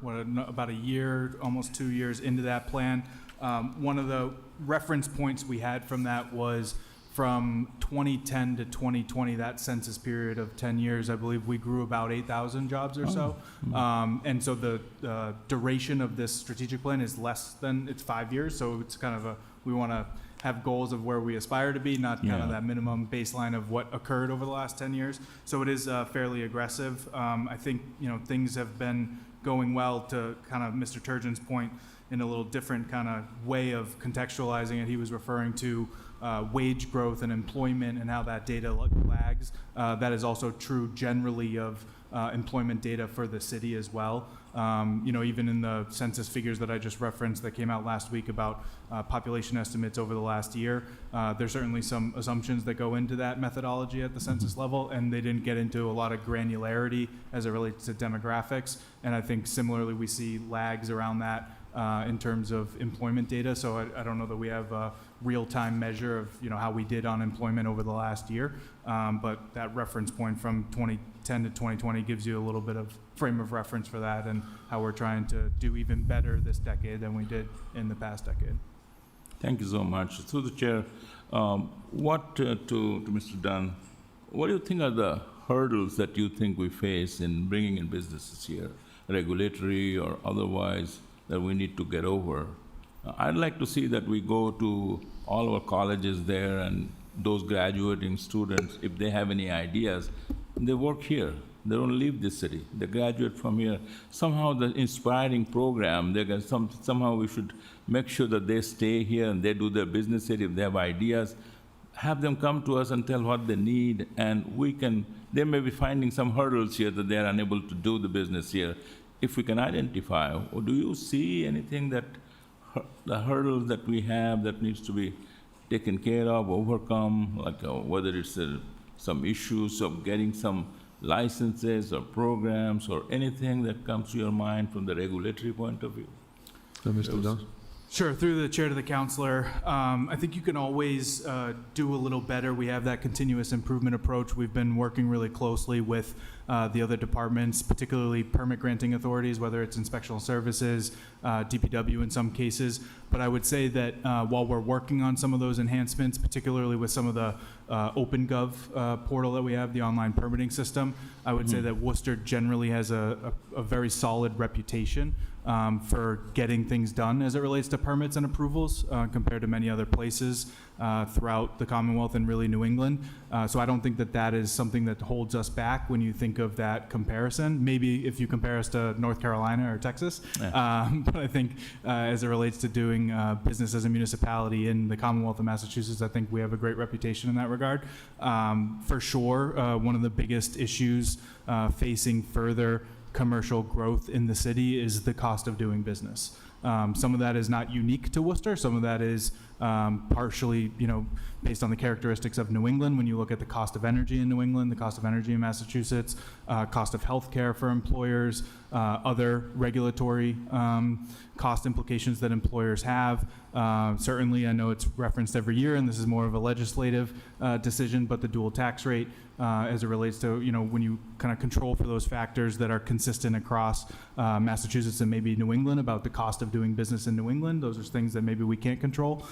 about a year, almost 2 years into that plan. One of the reference points we had from that was from 2010 to 2020, that census period of 10 years, I believe we grew about 8,000 jobs or so. And so the duration of this strategic plan is less than, it's 5 years. So it's kind of we want to have goals of where we aspire to be, not kind of that minimum baseline of what occurred over the last 10 years. So it is fairly aggressive. I think, you know, things have been going well, to kind of Mr. Turgeon's point, in a little different kind of way of contextualizing it. He was referring to wage growth and employment and how that data lags. That is also true generally of employment data for the city as well. You know, even in the census figures that I just referenced that came out last week about population estimates over the last year, there's certainly some assumptions that go into that methodology at the census level, and they didn't get into a lot of granularity as it relates to demographics. And I think similarly we see lags around that in terms of employment data. So I don't know that we have a real-time measure of, you know, how we did on employment over the last year. But that reference point from 2010 to 2020 gives you a little bit of frame of reference for that and how we're trying to do even better this decade than we did in the past decade. Thank you so much. Through the chair, to Mr. Dunn, what do you think are the hurdles that you think we face in bringing in businesses here, regulatory or otherwise, that we need to get over. I'd like to see that we go to all our colleges there and those graduating students, if they have any ideas, they work here. They don't leave the city. They graduate from here. Somehow the inspiring program, somehow we should make sure that they stay here and they do their business here. If they have ideas, have them come to us and tell what they need, and they may be finding some hurdles here that they are unable to do the business here. If we can identify, or do you see anything that the hurdles that we have that needs to be taken care of, overcome, like whether it's some issues of getting some licenses or programs or anything that comes to your mind from the regulatory point of view? Mr. Dunn? Sure, through the chair to the counselor. I think you can always do a little better. We have that continuous improvement approach. We've been working really closely with the other departments, particularly permit granting authorities, whether it's inspectional services, DPW in some cases. But I would say that while we're working on some of those enhancements, particularly with some of the OpenGov portal that we have, the online permitting system, I would say that Worcester generally has a very solid reputation for getting things done as it relates to permits and approvals compared to many other places throughout the Commonwealth and really New England. So I don't think that that is something that holds us back when you think of that comparison. Maybe if you compare us to North Carolina or Texas, but I think as it relates to doing business as a municipality in the Commonwealth of Massachusetts, I think we have a great reputation in that regard. For sure, one of the biggest issues facing further commercial growth in the city is the cost of doing business. Some of that is not unique to Worcester. Some of that is partially, based on the characteristics of New England. When you look at the cost of energy in New England, the cost of energy in Massachusetts, cost of healthcare for employers, other regulatory cost implications that employers have. Certainly, I know it's referenced every year, and this is more of a legislative decision, but the dual tax rate as it relates to, when you kind of control for those factors that are consistent across Massachusetts and maybe New England about the cost of doing business in New England. Those are things that maybe we can't control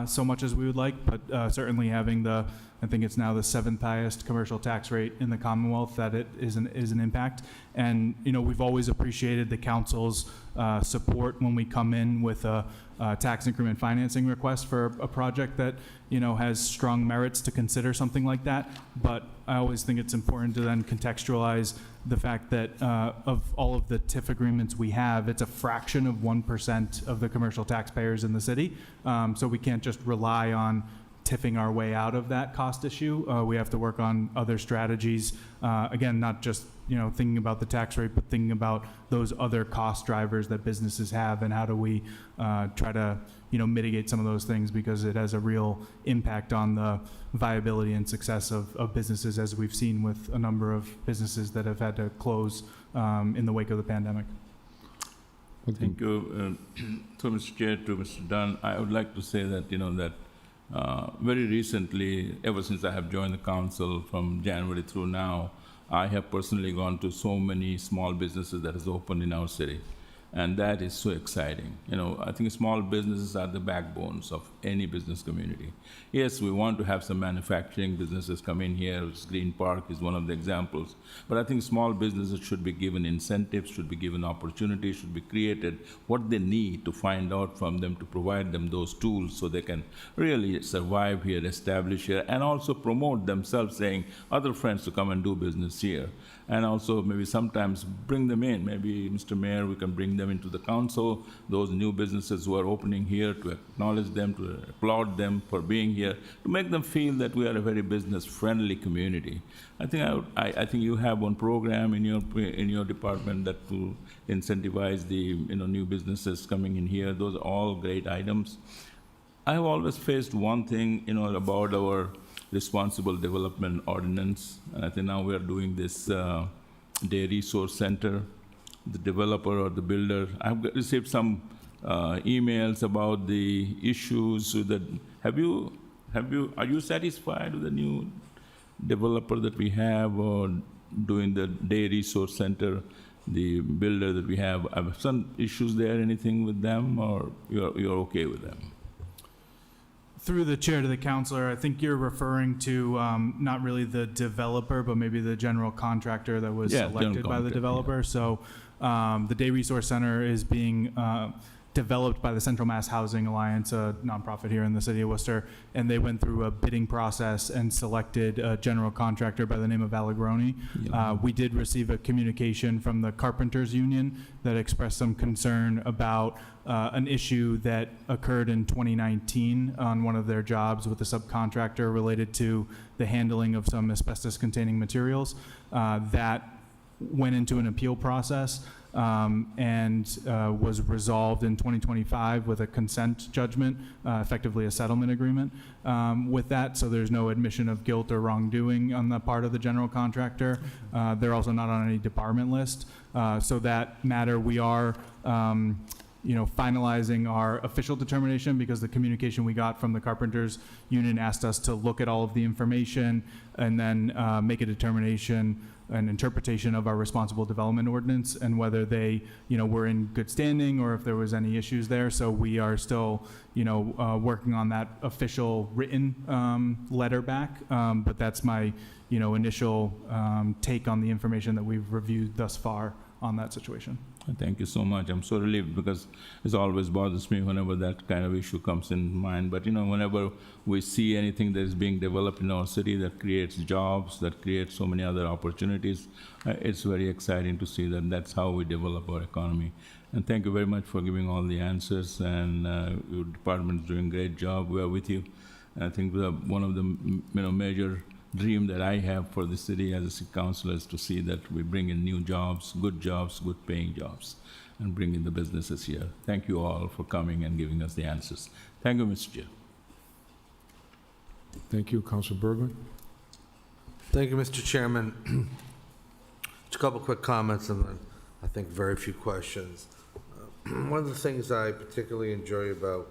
so much as we would like, but certainly having I think it's now the 7th highest commercial tax rate in the Commonwealth, that it is an impact. And, we've always appreciated the council's support when we come in with a tax increment financing request for a project that, has strong merits to consider something like that. But I always think it's important to then contextualize the fact that of all of the TIF agreements we have, it's a fraction of 1% of the commercial taxpayers in the city. So we can't just rely on tiffing our way out of that cost issue. We have to work on other strategies. Again, not just thinking about the tax rate, but thinking about those other cost drivers that businesses have, and how do we try to mitigate some of those things, because it has a real impact on the viability and success of businesses, as we've seen with a number of businesses that have had to close in the wake of the pandemic. Thank you. So, Mr. Chair, to Mr. Dunn, I would like to say that, very recently, ever since I have joined the council from January through now, I have personally gone to so many small businesses that has opened in our city. And that is so exciting. I think small businesses are the backbones of any business community. Yes, we want to have some manufacturing businesses come in here. Green Park is one of the examples. But I think small businesses should be given incentives, should be given opportunities, should be created what they need to find out from them, to provide them those tools so they can really survive here, establish here, and also promote themselves, saying other friends to come and do business here. And also maybe sometimes bring them in. Maybe, Mr. Mayor, we can bring them into the council, those new businesses who are opening here, to acknowledge them, to applaud them for being here, to make them feel that we are a very business-friendly community. I think you have one program in your department that will incentivize the new businesses coming in here. Those are all great items. I have always faced one thing, about our responsible development ordinance, and I think now we are doing this Day Resource Center. The developer or the builder, I've received some emails about the issues that are you satisfied with the new developer that we have, or doing the Day Resource Center, the builder that we have? Some issues there, anything with them, or you're okay with them? Through the chair to the counselor, I think you're referring to not really the developer, but maybe the general contractor that was Yeah, selected by the developer. So the Day Resource Center is being developed by the Central Mass Housing Alliance, a nonprofit here in the city of Worcester, and they went through a bidding process and selected a general contractor by the name of Allegroni. We did receive a communication from the Carpenters Union that expressed some concern about an issue that occurred in 2019 on one of their jobs with a subcontractor related to the handling of some asbestos-containing materials. That went into an appeal process and was resolved in 2025 with a consent judgment, effectively a settlement agreement with that. So there's no admission of guilt or wrongdoing on the part of the general contractor. They're also not on any department list. So that matter, we are finalizing our official determination, because the communication we got from the Carpenters Union asked us to look at all of the information and then make a determination, an interpretation of our responsible development ordinance, and whether they, were in good standing or if there was any issues there. So we are still, working on that official written letter back. But that's my, initial take on the information that we've reviewed thus far on that situation. Thank you so much. I'm so relieved, because it always bothers me whenever that kind of issue comes in mind. But whenever we see anything that is being developed in our city that creates jobs, that creates so many other opportunities, it's very exciting to see that that's how we develop our economy. And thank you very much for giving all the answers, and your department is doing a great job. We are with you. And I think one of the major dream that I have for the city as a city councilor is to see that we bring in new jobs, good paying jobs, and bring in the businesses here. Thank you all for coming and giving us the answers. Thank you, Mr. Chair. Thank you, Councilor Bergman. Thank you, Mr. Chairman. Just a couple quick comments and then I think very few questions. One of the things I particularly enjoy about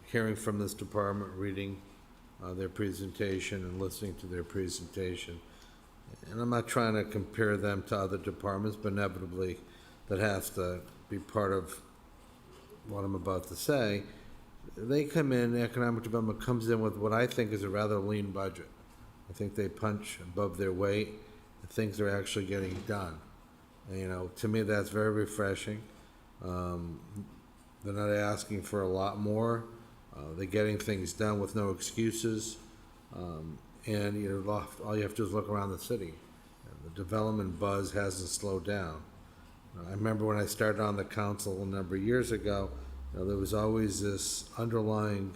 hearing from this department, reading their presentation and listening to their presentation, and I'm not trying to compare them to other departments, but inevitably that has to be part of what I'm about to say. They come in, economic development comes in with what I think is a rather lean budget. I think they punch above their weight, and things are actually getting done. And, to me, that's very refreshing. They're not asking for a lot more. They're getting things done with no excuses. And all you have to do is look around the city. The development buzz hasn't slowed down. I remember when I started on the council a number of years ago, there was always this underlying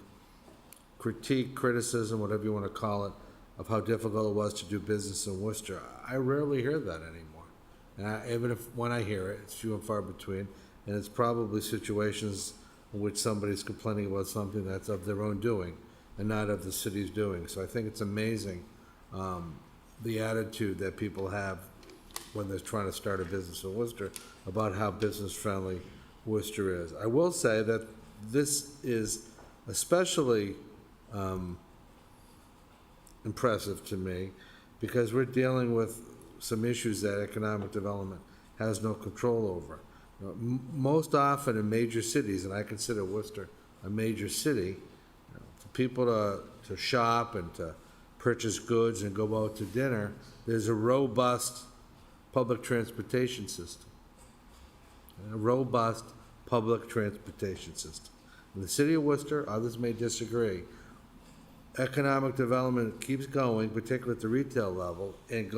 critique, criticism, whatever you want to call it, of how difficult it was to do business in Worcester. I rarely hear that anymore. And even when I hear it, it's few and far between, and it's probably situations in which somebody's complaining about something that's of their own doing and not of the city's doing. So I think it's amazing the attitude that people have when they're trying to start a business in Worcester about how business-friendly Worcester is. I will say that this is especially impressive to me because we're dealing with some issues that economic development has no control over. Most often in major cities, and I consider Worcester a major city, for people to shop and to purchase goods and go out to dinner, there's a robust public transportation system. A robust public transportation system. In the city of Worcester, others may disagree, economic development keeps going, particularly at the retail level, and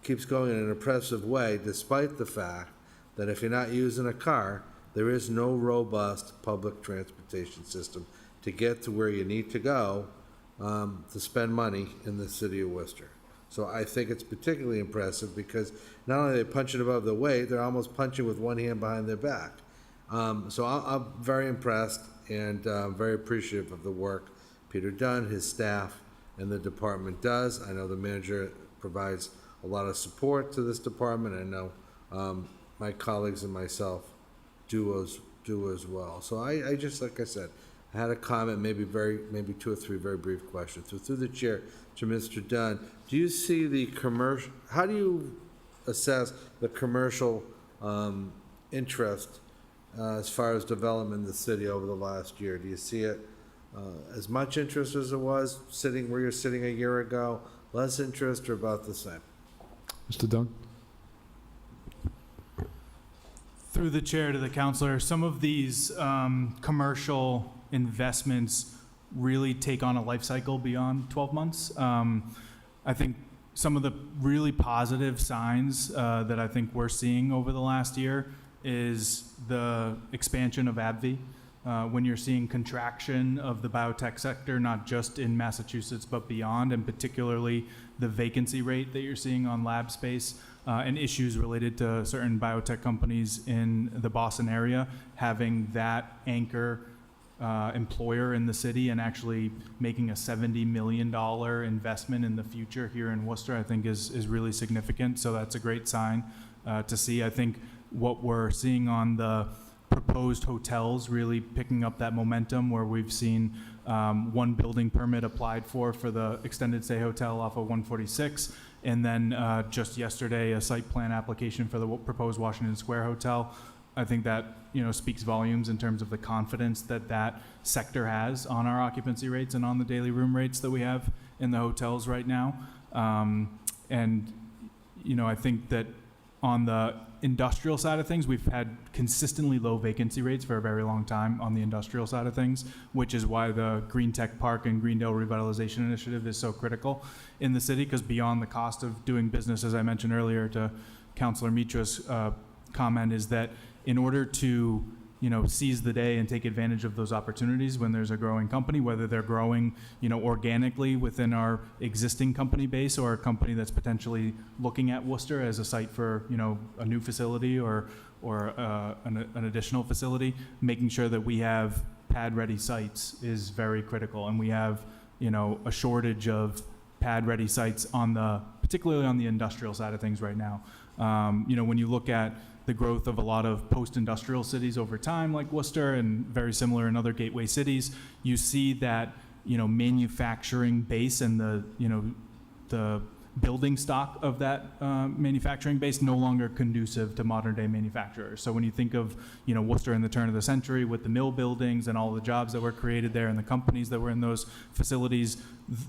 keeps going in an impressive way, despite the fact that if you're not using a car, there is no robust public transportation system to get to where you need to go to spend money in the city of Worcester. So I think it's particularly impressive because not only are they punching above their weight, they're almost punching with one hand behind their back. So I'm very impressed and very appreciative of the work Peter Dunn, his staff, and the department does. I know the manager provides a lot of support to this department. I know my colleagues and myself do as well. So I just, like I said, I had a comment, maybe two or three very brief questions. So through the chair to Mr. Dunn, do you see the commercial, how do you assess the commercial interest as far as development in the city over the last year? Do you see it As much interest as it was sitting where you're sitting a year ago, less interest, or about the same? Mr. Dunn? Through the chair to the counselor, some of these commercial investments really take on a life cycle beyond 12 months. I think some of the really positive signs that I think we're seeing over the last year is the expansion of AbbVie. When you're seeing contraction of the biotech sector, not just in Massachusetts, but beyond, and particularly the vacancy rate that you're seeing on lab space, and issues related to certain biotech companies in the Boston area, having that anchor employer in the city and actually making a $70 million investment in the future here in Worcester, I think is really significant. So that's a great sign to see. I think what we're seeing on the proposed hotels really picking up that momentum, where we've seen one building permit applied for the extended stay hotel off of 146, and then just yesterday a site plan application for the proposed Washington Square Hotel. I think that speaks volumes in terms of the confidence that that sector has on our occupancy rates and on the daily room rates that we have in the hotels right now. And I think that on the industrial side of things, we've had consistently low vacancy rates for a very long time on the industrial side of things, which is why the Green Tech Park and Greendale Revitalization Initiative is so critical in the city, because beyond the cost of doing business, as I mentioned earlier to Councilor Mitra's comment, is that in order to seize the day and take advantage of those opportunities when there's a growing company, whether they're growing, organically within our existing company base, or a company that's potentially looking at Worcester as a site for, a new facility or an additional facility, making sure that we have pad-ready sites is very critical. And we have, a shortage of pad-ready sites particularly on the industrial side of things right now. When you look at the growth of a lot of post-industrial cities over time, like Worcester, and very similar in other gateway cities, you see that, manufacturing base and the building stock of that manufacturing base no longer conducive to modern day manufacturers. So when you think of, Worcester in the turn of the century with the mill buildings and all the jobs that were created there and the companies that were in those facilities,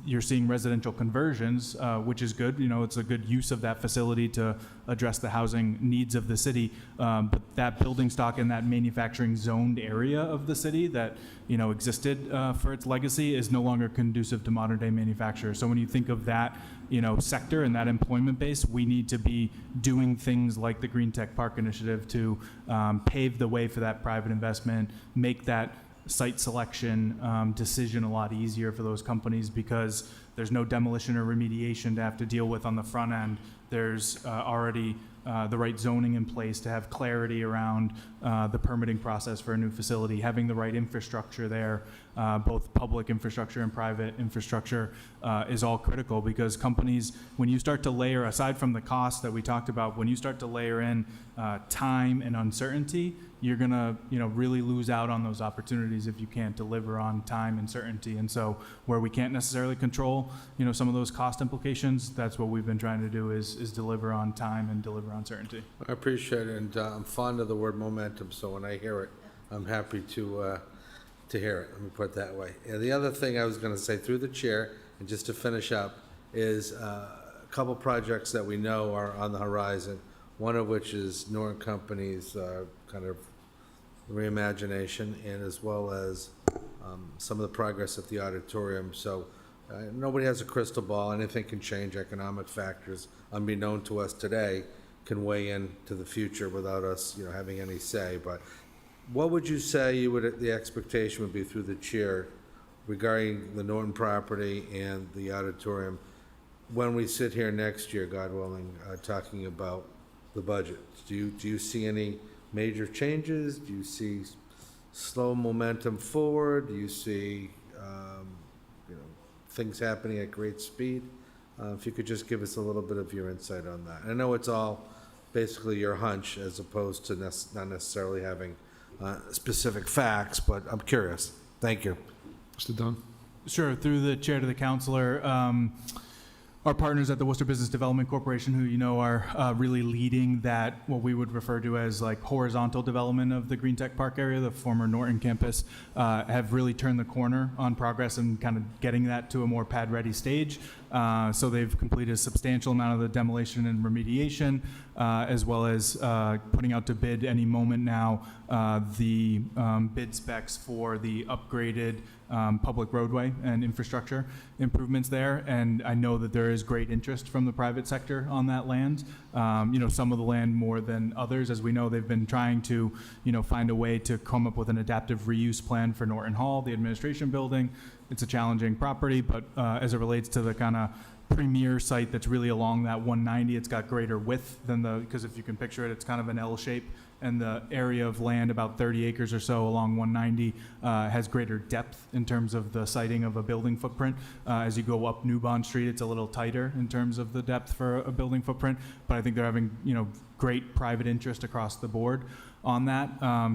you're seeing residential conversions, which is good. It's a good use of that facility to address the housing needs of the city. But that building stock in that manufacturing zoned area of the city that, existed for its legacy is no longer conducive to modern day manufacturers. So when you think of that, sector and that employment base, we need to be doing things like the Green Tech Park Initiative to pave the way for that private investment, make that site selection decision a lot easier for those companies, because there's no demolition or remediation to have to deal with on the front end. There's already the right zoning in place to have clarity around the permitting process for a new facility, having the right infrastructure there, both public infrastructure and private infrastructure is all critical, because companies, when you start to layer, aside from the cost that we talked about, when you start to layer in time and uncertainty, you're gonna really lose out on those opportunities if you can't deliver on time and certainty. And so where we can't necessarily control some of those cost implications, that's what we've been trying to do is deliver on time and deliver on certainty. I appreciate it, and I'm fond of the word momentum, so when I hear it, I'm happy to hear it, let me put it that way. And the other thing I was gonna say through the chair, and just to finish up, is a couple projects that we know are on the horizon, one of which is Norton Company's kind of reimagination, and as well as some of the progress at the auditorium. So nobody has a crystal ball, anything can change, economic factors, unbeknown to us today, can weigh into the future without us, having any say. But what would you say the expectation would be through the chair regarding the Norton property and the auditorium when we sit here next year, God willing, talking about the budget? Do you see any major changes? Do you see slow momentum forward? Do you see things happening at great speed? If you could just give us a little bit of your insight on that. I know it's all basically your hunch as opposed to not necessarily having specific facts, but I'm curious. Thank you. Mr. Dunn? Sure. Through the chair to the counselor, our partners at the Worcester Business Development Corporation, who you know are really leading that, what we would refer to as like horizontal development of the Green Tech Park area, the former Norton campus, have really turned the corner on progress and kind of getting that to a more pad-ready stage. So they've completed a substantial amount of the demolition and remediation, as well as putting out to bid any moment now the bid specs for the upgraded public roadway and infrastructure improvements there. And I know that there is great interest from the private sector on that land. You know, some of the land more than others. As we know, they've been trying to, you know, find a way to come up with an adaptive reuse plan for Norton Hall, the administration building. It's a challenging property, but as it relates to the kind of premier site that's really along that 190, it's got greater width than because if you can picture it, it's kind of an L shape, and the area of land, about 30 acres or so along 190, has greater depth in terms of the siting of a building footprint. As you go up New Bond Street, it's a little tighter in terms of the depth for a building footprint, but I think they're having, you know, great private interest across the board on that.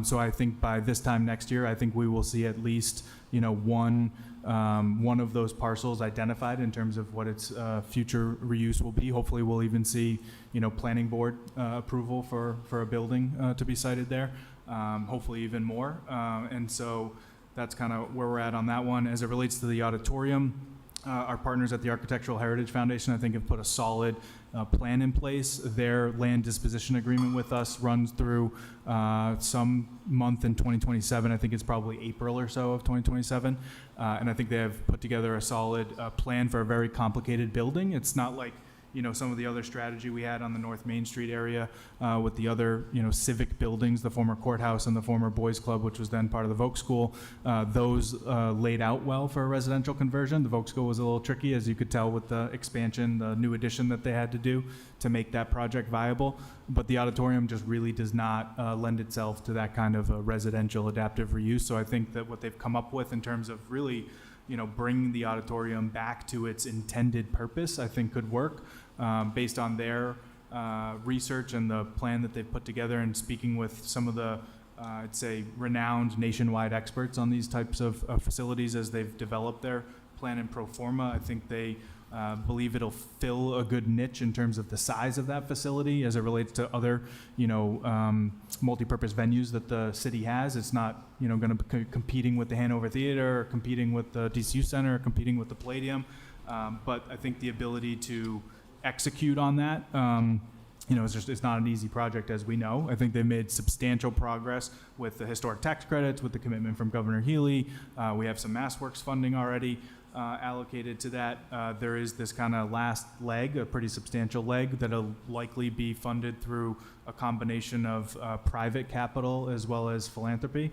So I think by this time next year, I think we will see at least, you know, one of those parcels identified in terms of what its future reuse will be. Hopefully we'll even see, you know, planning board approval for a building to be sited there, hopefully even more. And so that's kind of where we're at on that one. As it relates to the auditorium, our partners at the Architectural Heritage Foundation, I think, have put a solid plan in place. Their land disposition agreement with us runs through some month in 2027. I think it's probably April or so of 2027. And I think they have put together a solid plan for a very complicated building. It's not like, you know, some of the other strategy we had on the North Main Street area with the other, you know, civic buildings, the former courthouse and the former boys club, which was then part of the Voc School. Those laid out well for a residential conversion. The Voc School was a little tricky, as you could tell with the expansion, the new addition that they had to do to make that project viable. But the auditorium just really does not lend itself to that kind of a residential adaptive reuse. So I think that what they've come up with in terms of really, you know, bringing the auditorium back to its intended purpose, I think could work. Based on their research and the plan that they've put together, and speaking with some of the, I'd say, renowned nationwide experts on these types of facilities as they've developed their plan and pro forma, I think they believe it'll fill a good niche in terms of the size of that facility as it relates to other, you know, multi-purpose venues that the city has. It's not, you know, going to be competing with the Hanover Theater or competing with the DCU Center or competing with the Palladium. But I think the ability to execute on that, you know, it's not an easy project, as we know. I think they made substantial progress with the historic tax credits, with the commitment from Governor Healy. We have some MassWorks funding already allocated to that. There is this kind of last leg, a pretty substantial leg, that'll likely be funded through a combination of private capital as well as philanthropy.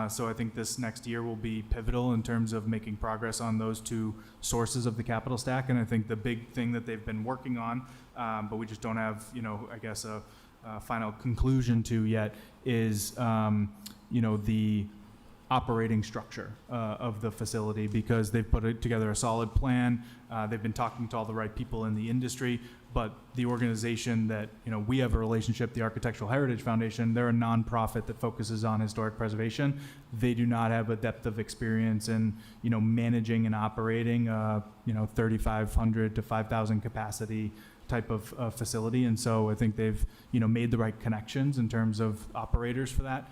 So I think this next year will be pivotal in terms of making progress on those two sources of the capital stack. And I think the big thing that they've been working on, but we just don't have, you know, I guess a final conclusion to yet, is, you know, the operating structure of the facility, because they've put together a solid plan. They've been talking to all the right people in the industry, but the organization that, you know, we have a relationship, the Architectural Heritage Foundation, they're a nonprofit that focuses on historic preservation. They do not have a depth of experience in, you know, managing and operating, you know, 3,500 to 5,000 capacity type of facility. And so I think they've, you know, made the right connections in terms of operators for that.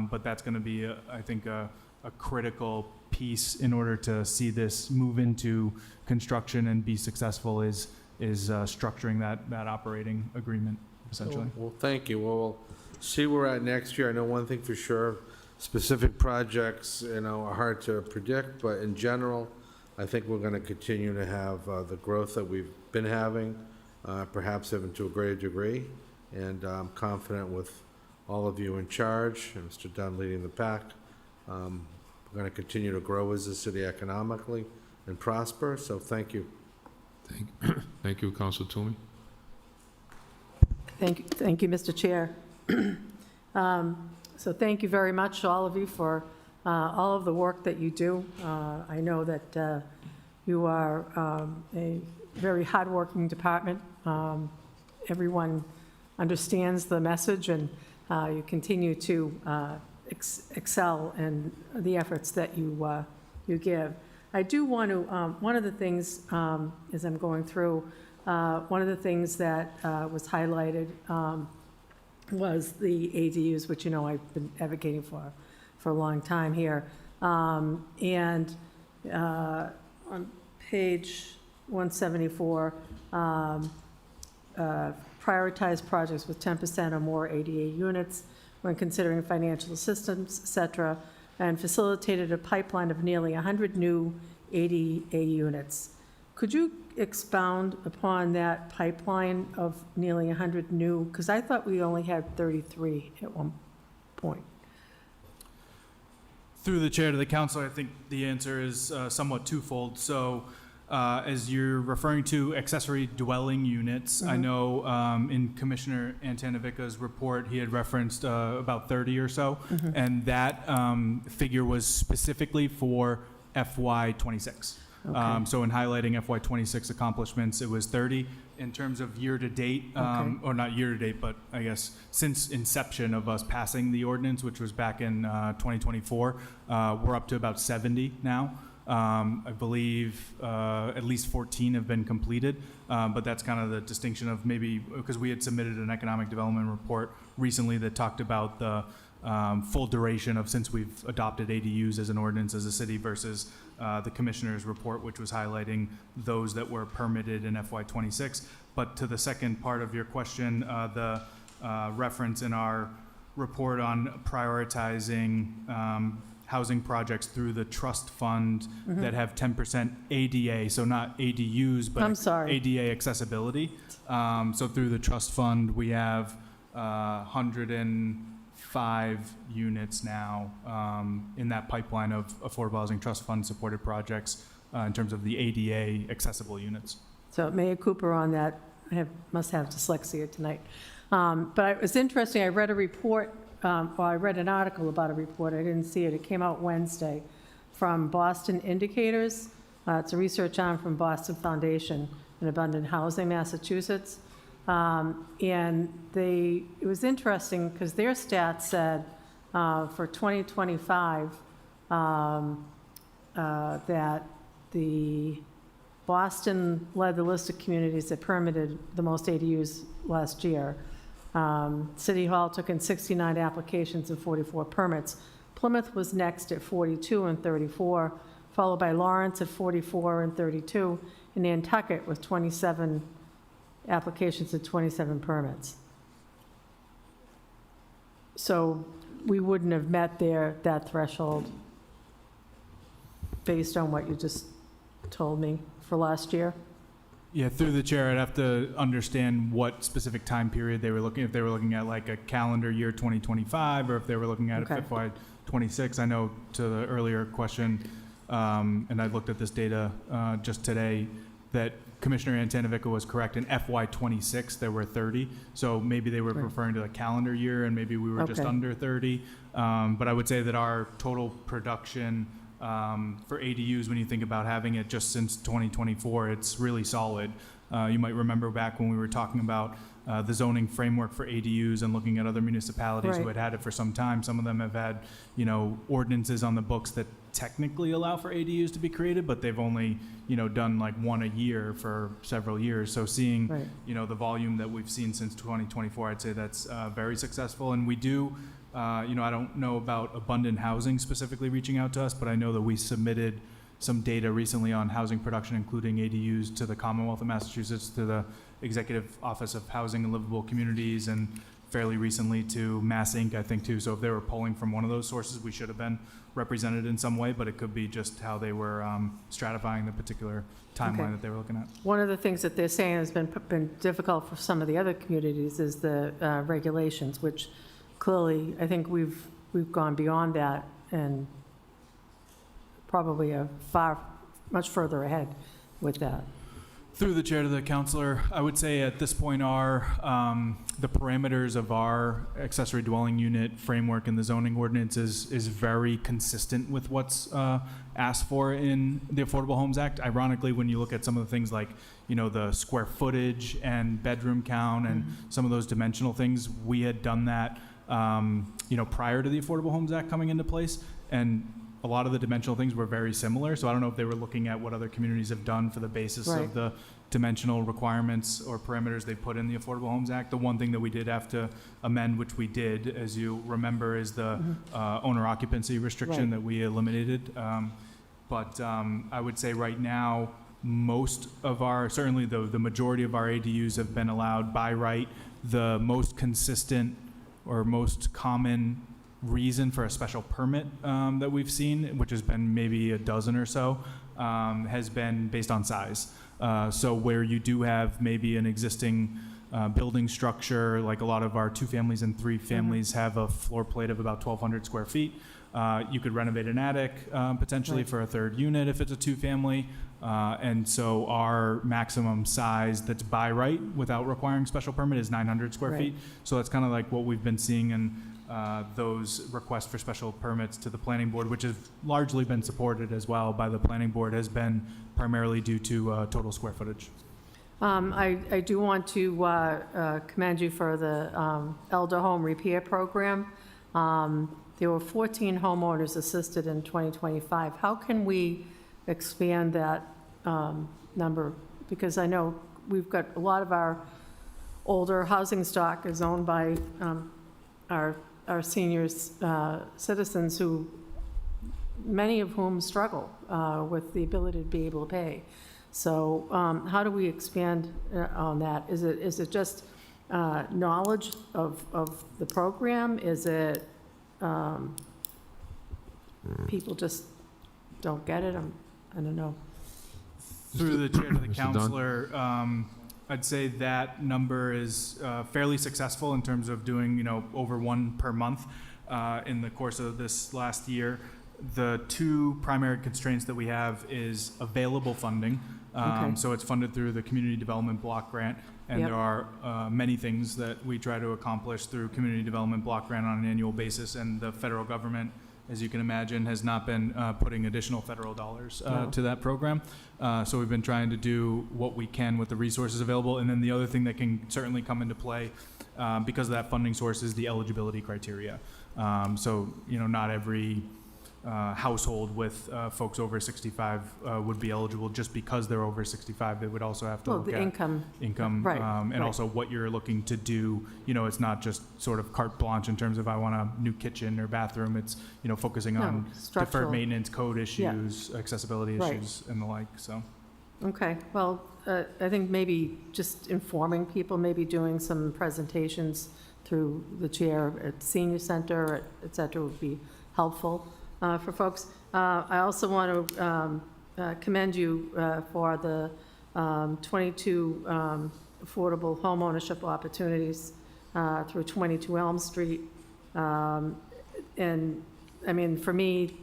But that's going to be, I think, a critical piece in order to see this move into construction and be successful is structuring that operating agreement, essentially. Well, thank you. Well, we'll see where we're at next year. I know one thing for sure, specific projects, you know, are hard to predict, but in general, I think we're going to continue to have the growth that we've been having, perhaps even to a greater degree. And I'm confident with all of you in charge, and Mr. Dunn leading the pack, we're going to continue to grow as a city economically and prosper. So thank you. Thank you, Council Toomey. Thank you, Mr. Chair. So thank you very much, all of you, for all of the work that you do. I know that you are a very hardworking department. Everyone understands the message, and you continue to excel in the efforts that you give. I do want to, one of the things, as I'm going through, one of the things that was highlighted was the ADUs, which, you know, I've been advocating for a long time here. And on page 174, prioritize projects with 10% or more ADA units when considering financial assistance, et cetera, and facilitated a pipeline of nearly 100 new ADA units. Could you expound upon that pipeline of nearly 100 new? Because I thought we only had 33 at one point. Through the chair to the council, I think the answer is somewhat twofold. So as you're referring to accessory dwelling units, I know in Commissioner Antanavica's report, he had referenced about 30 or so, and that figure was specifically for FY26. Okay. So in highlighting FY26 accomplishments, it was 30. In terms of year-to-date, or not year-to-date, but I guess since inception of us passing the ordinance, which was back in 2024, we're up to about 70 now. I believe at least 14 have been completed, but that's kind of the distinction of maybe, because we had submitted an economic development report recently that talked about the full duration of since we've adopted ADUs as an ordinance as a city versus the commissioner's report, which was highlighting those that were permitted in FY26. But to the second part of your question, the reference in our report on prioritizing housing projects through the trust fund that have 10% ADA, so not ADUs, but I'm sorry. ADA accessibility. So through the trust fund, we have 105 units now in that pipeline of Affordable Housing Trust Fund supported projects in terms of the ADA accessible units. So Mayor Cooper on that, must have dyslexia tonight. But it was interesting, I read a report, I read an article about a report, I didn't see it, it came out Wednesday, from Boston Indicators. It's a research arm from Boston Foundation in Abundant Housing, Massachusetts. And it was interesting because their stats said for 2025 that the Boston led the list of communities that permitted the most ADUs last year. City Hall took in 69 applications and 44 permits. Plymouth was next at 42 and 34, followed by Lawrence at 44 and 32, and Nantucket with 27 applications and 27 permits. So we wouldn't have met that threshold based on what you just told me for last year? Yeah, through the chair, I'd have to understand what specific time period they were looking, if they were looking at like a calendar year 2025, or if they were looking at Okay. FY26. I know to the earlier question, and I looked at this data just today, that Commissioner Antanavica was correct. In FY26, there were 30. So maybe they were Right. referring to the calendar year, and maybe we were just Okay. under 30. But I would say that our total production for ADUs, when you think about having it just since 2024, it's really solid. You might remember back when we were talking about the zoning framework for ADUs and looking at other municipalities who Right. had it for some time. Some of them have had, ordinances on the books that technically allow for ADUs to be created, but they've only, done like one a year for several years. So seeing, Right. the volume that we've seen since 2024, I'd say that's very successful. And we do, I don't know about Abundant Housing specifically reaching out to us, but I know that we submitted some data recently on housing production, including ADUs, to the Commonwealth of Massachusetts, to the Executive Office of Housing and Livable Communities, and fairly recently to Mass Inc., I think, too. So if they were pulling from one of those sources, we should have been represented in some way, but it could be just how they were stratifying the particular timeline Okay. that they were looking at. One of the things that they're saying has been difficult for some of the other communities is the regulations, which clearly, I think we've gone beyond that and probably much further ahead with that. Through the chair to the counselor, I would say at this point the parameters of our accessory dwelling unit framework in the zoning ordinance is very consistent with what's asked for in the Affordable Homes Act. Ironically, when you look at some of the things like, the square footage and bedroom count and some of those dimensional things, we had done that, prior to the Affordable Homes Act coming into place. And a lot of the dimensional things were very similar, so I don't know if they were looking at what other communities have done for the basis Right. of the dimensional requirements or parameters they put in the Affordable Homes Act. The one thing that we did have to amend, which we did, as you remember, is the owner occupancy restriction Right. that we eliminated. But I would say right now, most of our, certainly the majority of our ADUs have been allowed by right. The most consistent or most common reason for a special permit that we've seen, which has been maybe a dozen or so, has been based on size. So where you do have maybe an existing building structure, like a lot of our 2 families and 3 families have a floor plate of about 1,200 square feet. You could renovate an attic potentially Right. for a 3rd unit if it's a 2-family. And so our maximum size that's by right without requiring special permit is 900 square Right. feet. So that's kind of like what we've been seeing in those requests for special permits to the planning board, which has largely been supported as well by the planning board, has been primarily due to total square footage. I do want to commend you for the elder home repair program. There were 14 homeowners assisted in 2025. How can we expand that number? Because I know we've got a lot of our older housing stock is owned by our seniors, citizens who, many of whom struggle with the ability to be able to pay. So how do we expand on that? Is it just knowledge of the program? Is it people just don't get it? I don't know. Through the chair to the Mr. Dunn? counselor, I'd say that number is fairly successful in terms of doing, over 1 per month in the course of this last year. The 2 primary constraints that we have is available funding. Okay. So it's funded through the Community Development Block Grant, and Yep. there are many things that we try to accomplish through Community Development Block Grant on an annual basis, and the federal government, as you can imagine, has not been putting additional federal dollars No. to that program. So we've been trying to do what we can with the resources available. And then the other thing that can certainly come into play because of that funding source is the eligibility criteria. So, not every household with folks over 65 would be eligible just because they're over 65. They would also have to Well, look the at income. Right, and right. also what you're looking to do. It's not just sort of carte blanche in terms of I want a new kitchen or bathroom. It's, focusing No, on structural. deferred maintenance, code issues, accessibility Right. issues, and the like, so. Okay, well, I think maybe just informing people, maybe doing some presentations through the chair at senior center, et cetera, would be helpful for folks. I also want to commend you for the 22 affordable homeownership opportunities through 22 Elm Street. And, I mean, for me,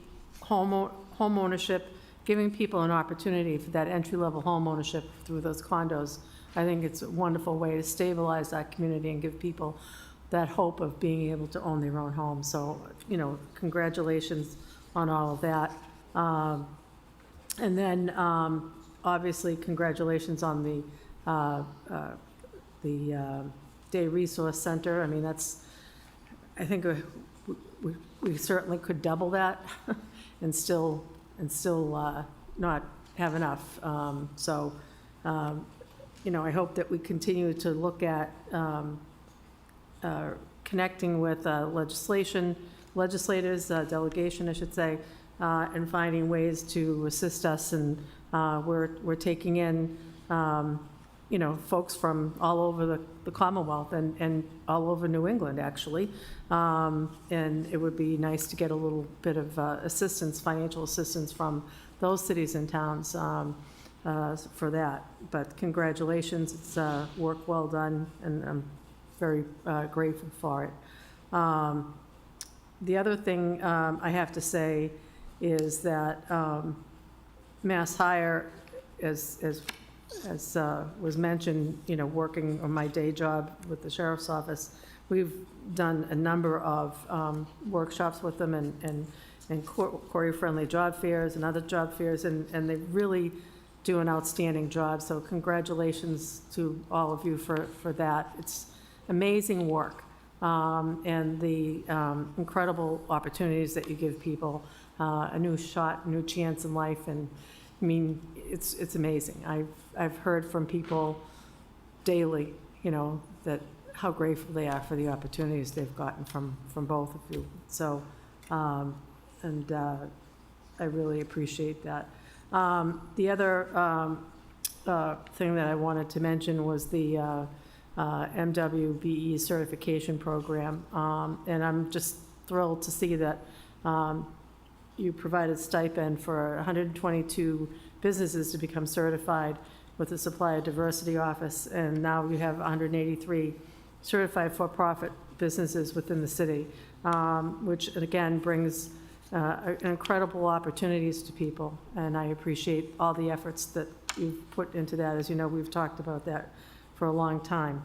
homeownership, giving people an opportunity for that entry-level homeownership through those condos, I think it's a wonderful way to stabilize that community and give people that hope of being able to own their own home. So, congratulations on all of that. And then, obviously, congratulations on the Day Resource Center. I mean, I think we certainly could double that and still not have enough. So, I hope that we continue to look at connecting with legislators, delegation, I should say, and finding ways to assist us. And we're taking in, folks from all over the Commonwealth and all over New England, actually. And it would be nice to get a little bit of assistance, financial assistance from those cities and towns for that. But congratulations, it's work well done, and I'm very grateful for it. The other thing I have to say is that Mass Hire, as was mentioned, working on my day job with the sheriff's office, we've done a number of workshops with them and Corey-friendly job fairs and other job fairs, and they really do an outstanding job. So congratulations to all of you for that. It's amazing work. and the incredible opportunities that you give people, a new shot, new chance in life, and I mean, it's amazing. I've heard from people daily, you know, that how grateful they are for the opportunities they've gotten from both of you. So, I really appreciate that. The other thing that I wanted to mention was the MWBE certification program, and I'm just thrilled to see that you provided stipend for 122 businesses to become certified with the Supplier Diversity Office, and now you have 183 certified for-profit businesses within the city, which again brings incredible opportunities to people, and I appreciate all the efforts that you've put into that. As you know, we've talked about that for a long time.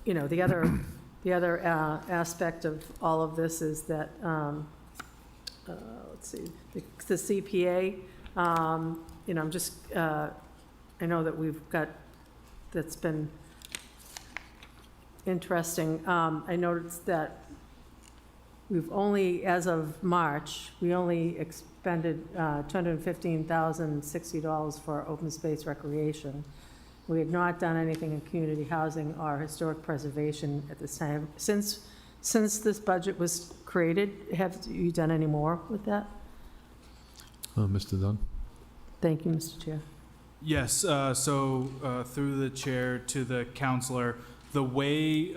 You know, the other aspect of all of this is that, let's see, the CPA, you know, I'm just, I know that we've got, that's been interesting. I noticed that we've only, as of March, we only expended $215,060 for open space recreation. We had not done anything in community housing or historic preservation at this time. Since this budget was created, have you done any more with that? Mr. Dunn? Thank you, Mr. Chair. Yes, through the chair to the counselor, the way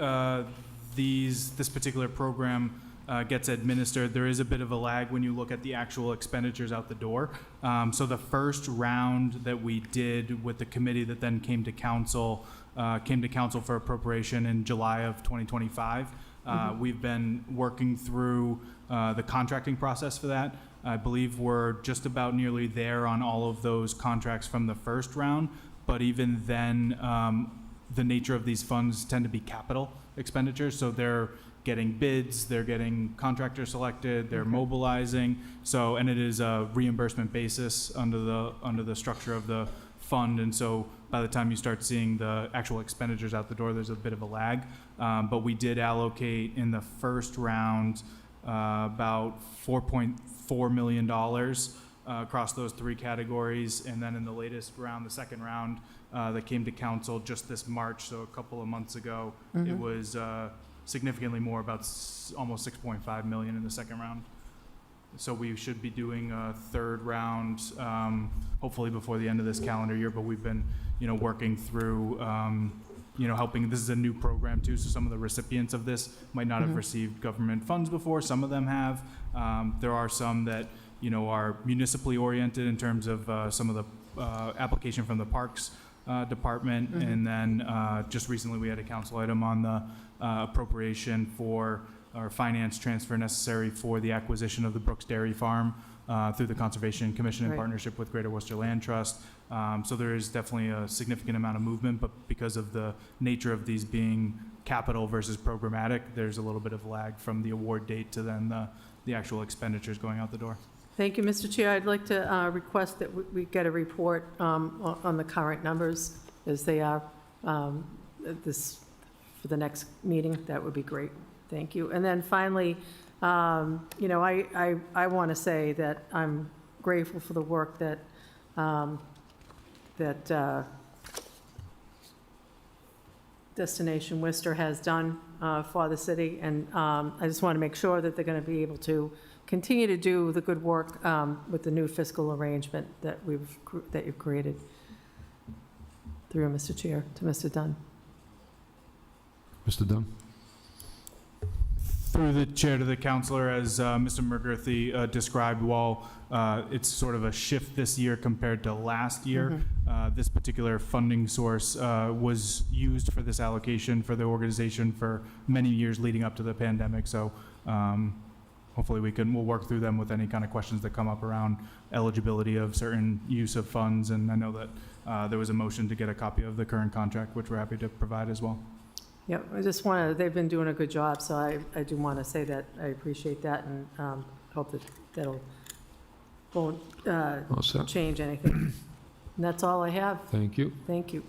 this particular program gets administered, there is a bit of a lag when you look at the actual expenditures out the door. So the first round that we did with the committee that then came to council for appropriation in July of 2025. We've been working through the contracting process for that. I believe we're just about nearly there on all of those contracts from the first round, but even then, the nature of these funds tend to be capital expenditures, so they're getting bids, they're getting contractors selected, they're mobilizing. So, and it is a reimbursement basis under the structure of the fund, and so by the time you start seeing the actual expenditures out the door, there's a bit of a lag. But we did allocate in the first round about $4.4 million across those three categories, and then in the latest round, the second round that came to council just this March, so a couple of months ago, it was significantly more, about almost $6.5 million in the second round. So we should be doing a third round, hopefully before the end of this calendar year, but we've been, you know, working through, you know, helping. This is a new program too, so some of the recipients of this might not have received government funds before. Some of them have. There are some that, you know, are municipally oriented in terms of some of the application from the Parks Department, and then just recently we had a council item on the appropriation for our finance transfer necessary for the acquisition of the Brooks Dairy Farm through the Conservation Commission in partnership with Greater Worcester Land Trust. So there is definitely a significant amount of movement, but because of the nature of these being capital versus programmatic, there's a little bit of lag from the award date to then the actual expenditures going out the door. Thank you, Mr. Chair. I'd like to request that we get a report on the current numbers as they are for the next meeting. That would be great. Thank you. And then finally, you know, I want to say that I'm grateful for the work that Destination Worcester has done for the city, and I just want to make sure that they're going to be able to continue to do the good work with the new fiscal arrangement that you've created. Through Mr. Chair to Mr. Dunn. Mr. Dunn? Through the chair to the counselor, as Mr. McGurthy described, while it's sort of a shift this year compared to last year, this particular funding source was used for this allocation for the organization for many years leading up to the pandemic. So hopefully we'll work through them with any kind of questions that come up around eligibility of certain use of funds. And I know that there was a motion to get a copy of the current contract, which we're happy to provide as well. Yeah, I just want to, they've been doing a good job, so I do want to say that I appreciate that, and hope that won't change anything. And that's all I have. Thank you. Thank you.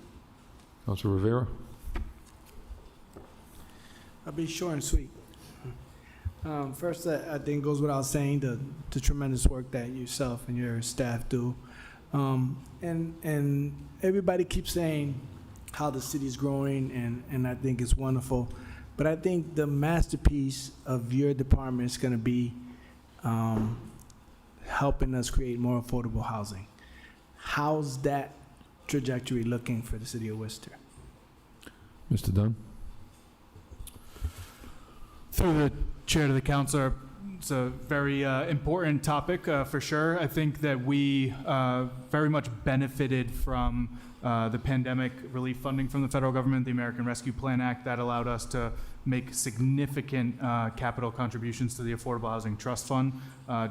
Councilor Rivera? I'll be short and sweet. First, I think it goes without saying the tremendous work that yourself and your staff do. And everybody keeps saying how the city's growing, and I think it's wonderful. But I think the masterpiece of your department is going to be helping us create more affordable housing. How's that trajectory looking for the city of Worcester? Mr. Dunn? Through the chair to the councilor, it's a very important topic for sure. I think that we very much benefited from the pandemic relief funding from the federal government, the American Rescue Plan Act, that allowed us to make significant capital contributions to the Affordable Housing Trust Fund.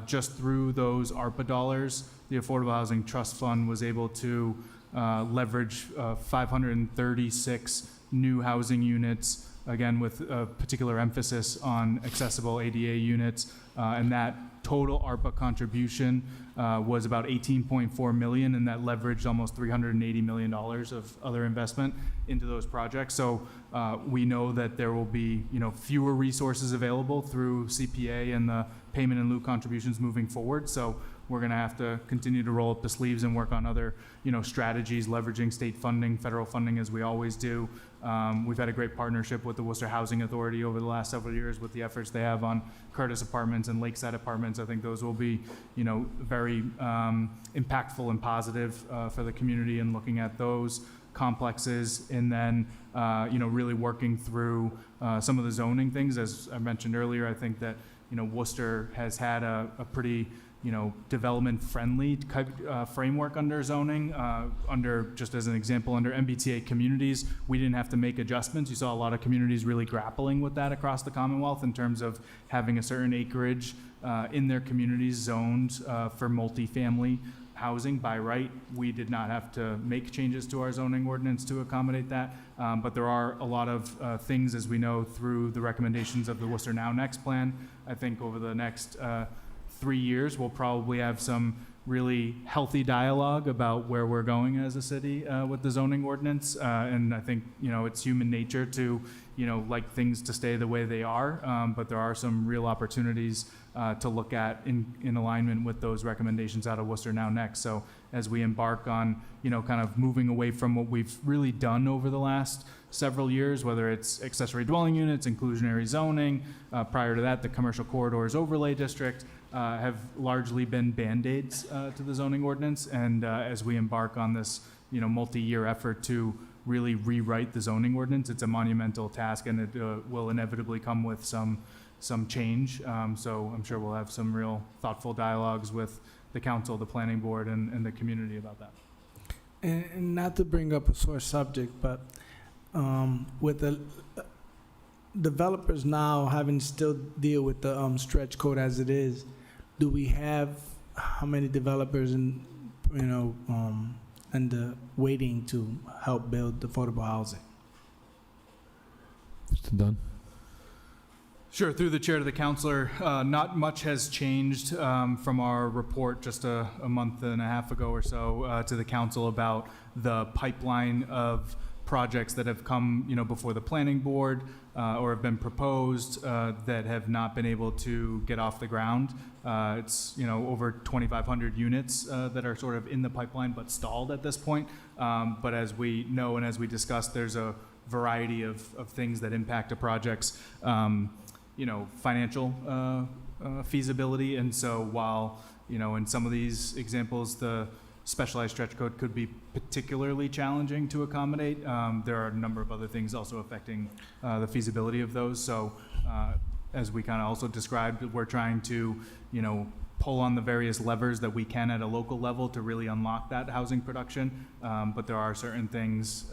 Just through those ARPA dollars, the Affordable Housing Trust Fund was able to leverage 536 new housing units, again with a particular emphasis on accessible ADA units, and that total ARPA contribution was about $18.4 million, and that leveraged almost $380 million of other investment into those projects. So we know that there will be, fewer resources available through CPA and the payment in lieu contributions moving forward. So we're going to have to continue to roll up the sleeves and work on other, strategies, leveraging state funding, federal funding, as we always do. We've had a great partnership with the Worcester Housing Authority over the last several years with the efforts they have on Curtis Apartments and Lakeside Apartments. I think those will be, very impactful and positive for the community in looking at those complexes, and then, really working through some of the zoning things. As I mentioned earlier, I think that, Worcester has had a pretty development-friendly framework under zoning. Just as an example, under MBTA communities, we didn't have to make adjustments. You saw a lot of communities really grappling with that across the Commonwealth in terms of having a certain acreage in their communities zoned for multifamily housing by right. We did not have to make changes to our zoning ordinance to accommodate that, but there are a lot of things, as we know, through the recommendations of the Worcester Now Next plan. I think over the next 3 years, we'll probably have some really healthy dialogue about where we're going as a city with the zoning ordinance. And I think, it's human nature to, like things to stay the way they are. But there are some real opportunities to look at in alignment with those recommendations out of Worcester Now Next. So as we embark on, kind of moving away from what we've really done over the last several years, whether it's accessory dwelling units, inclusionary zoning, prior to that, the commercial corridors overlay district, have largely been Band-Aids to the zoning ordinance. And as we embark on this, multi-year effort to really rewrite the zoning ordinance, it's a monumental task, and it will inevitably come with some change. So I'm sure we'll have some real thoughtful dialogues with the council, the planning board, and the community about that. And not to bring up a sore subject, but with the developers now having to still deal with the stretch code as it is, do we have how many developers and waiting to help build affordable housing? Mr. Dunn? Sure. Through the chair to the councilor, not much has changed from our report just a month and a half ago or so to the council about the pipeline of projects that have come, before the planning board or have been proposed that have not been able to get off the ground. It's, over 2,500 units that are sort of in the pipeline but stalled at this point. But as we know and as we discussed, there's a variety of things that impact a project's, financial feasibility. And so while, in some of these examples, the specialized stretch code could be particularly challenging to accommodate, there are a number of other things also affecting the feasibility of those. So as we kind of also described, we're trying to, pull on the various levers that we can at a local level to really unlock that housing production. But there are certain things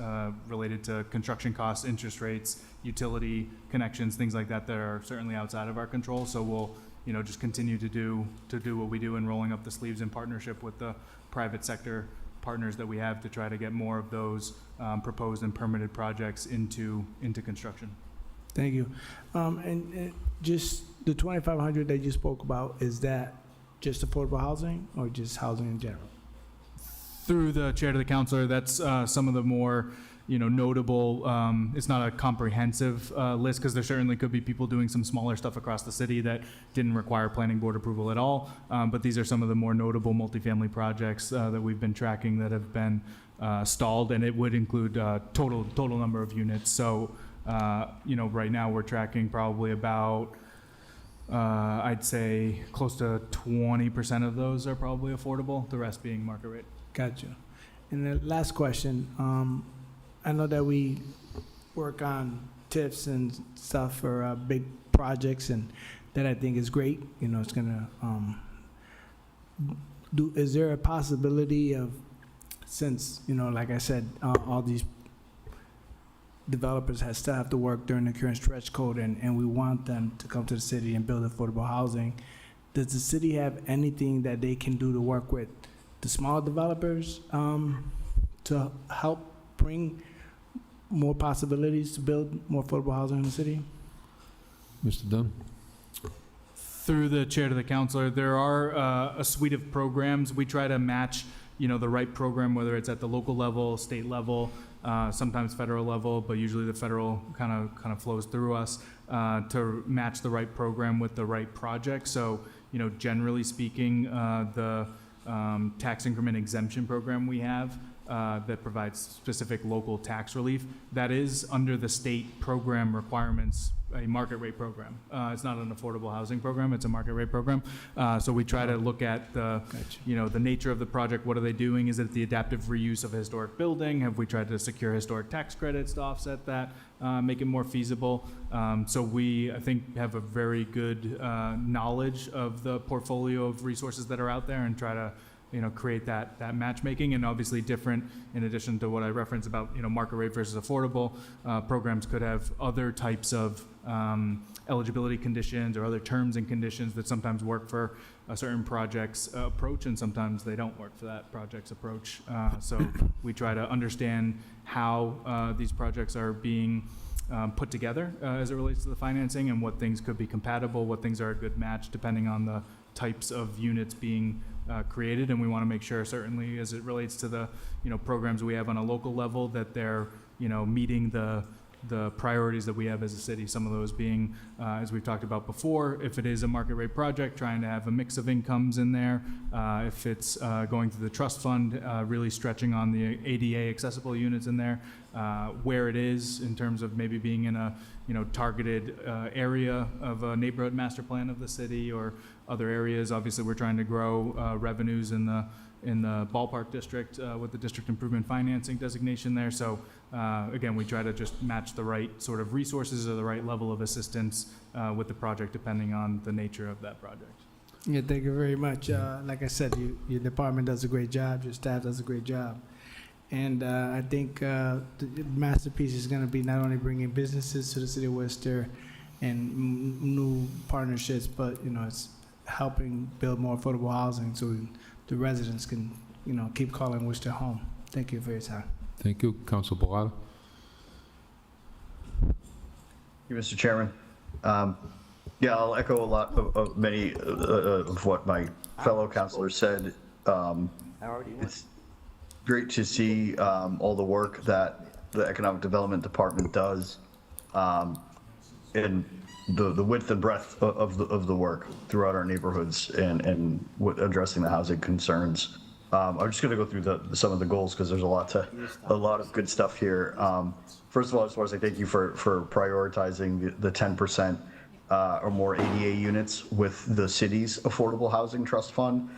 related to construction costs, interest rates, utility connections, things like that that are certainly outside of our control. So we'll, just continue to do what we do in rolling up the sleeves in partnership with the private sector partners that we have to try to get more of those proposed and permitted projects into construction. Thank you. And just the 2,500 that you spoke about, is that just affordable housing or just housing in general? Through the chair to the councilor, that's some of the more notable, it's not a comprehensive list, because there certainly could be people doing some smaller stuff across the city that didn't require planning board approval at all. But these are some of the more notable multifamily projects that we've been tracking that have been stalled, and it would include total number of units. So, right now we're tracking probably about, I'd say close to 20% of those are probably affordable, the rest being market rate. Gotcha. And the last question, I know that we work on TIFs and stuff for big projects, and that I think is great. It's gonna, is there a possibility of, since, like I said, all these developers still have to work during the current stretch code, and we want them to come to the city and build affordable housing, does the city have anything that they can do to work with the small developers to help bring more possibilities to build more affordable housing in the city? Mr. Dunn? Through the chair to the counselor, there are a suite of programs. We try to match, the right program, whether it's at the local level, state level, sometimes federal level, but usually the federal kind of flows through us to match the right program with the right project. So, generally speaking, the tax increment exemption program we have that provides specific local tax relief, that is under the state program requirements, a market rate program. It's not an affordable housing program, it's a market rate program. So we try to look at the, the nature of the project. What are they doing? Is it the adaptive reuse of a historic building? Have we tried to secure historic tax credits to offset that, make it more feasible? So we, I think, have a very good knowledge of the portfolio of resources that are out there and try to create that matchmaking. And obviously different, in addition to what I referenced about, market rate versus affordable, programs could have other types of eligibility conditions or other terms and conditions that sometimes work for a certain project's approach, and sometimes they don't work for that project's approach. So we try to understand how these projects are being put together as it relates to the financing, and what things could be compatible, what things are a good match depending on the types of units being created. And we want to make sure, certainly as it relates to the programs we have on a local level, that they're meeting the priorities that we have as a city. Some of those being, as we've talked about before, if it is a market rate project, trying to have a mix of incomes in there. If it's going through the trust fund, really stretching on the ADA accessible units in there. Where it is in terms of maybe being in a targeted area of a neighborhood master plan of the city or other areas. Obviously, we're trying to grow revenues in the ballpark district with the district improvement financing designation there. So again, we try to just match the right sort of resources or the right level of assistance with the project depending on the nature of that project. Yeah, thank you very much. Like I said, your department does a great job, your staff does a great job. And I think the masterpiece is going to be not only bringing businesses to the city of Worcester and new partnerships, but it's helping build more affordable housing so the residents can keep calling Worcester home. Thank you for your time. Thank you. Council Bellata? Thank you, Mr. Chairman. Yeah, I'll echo a lot of many of what my fellow councilors said. It's great to see all the work that the Economic Development Department does, and the width and breadth of the work throughout our neighborhoods and addressing the housing concerns. I'm just going to go through some of the goals because there's a lot of good stuff here. First of all, I just want to say thank you for prioritizing the 10% or more ADA units with the city's Affordable Housing Trust Fund.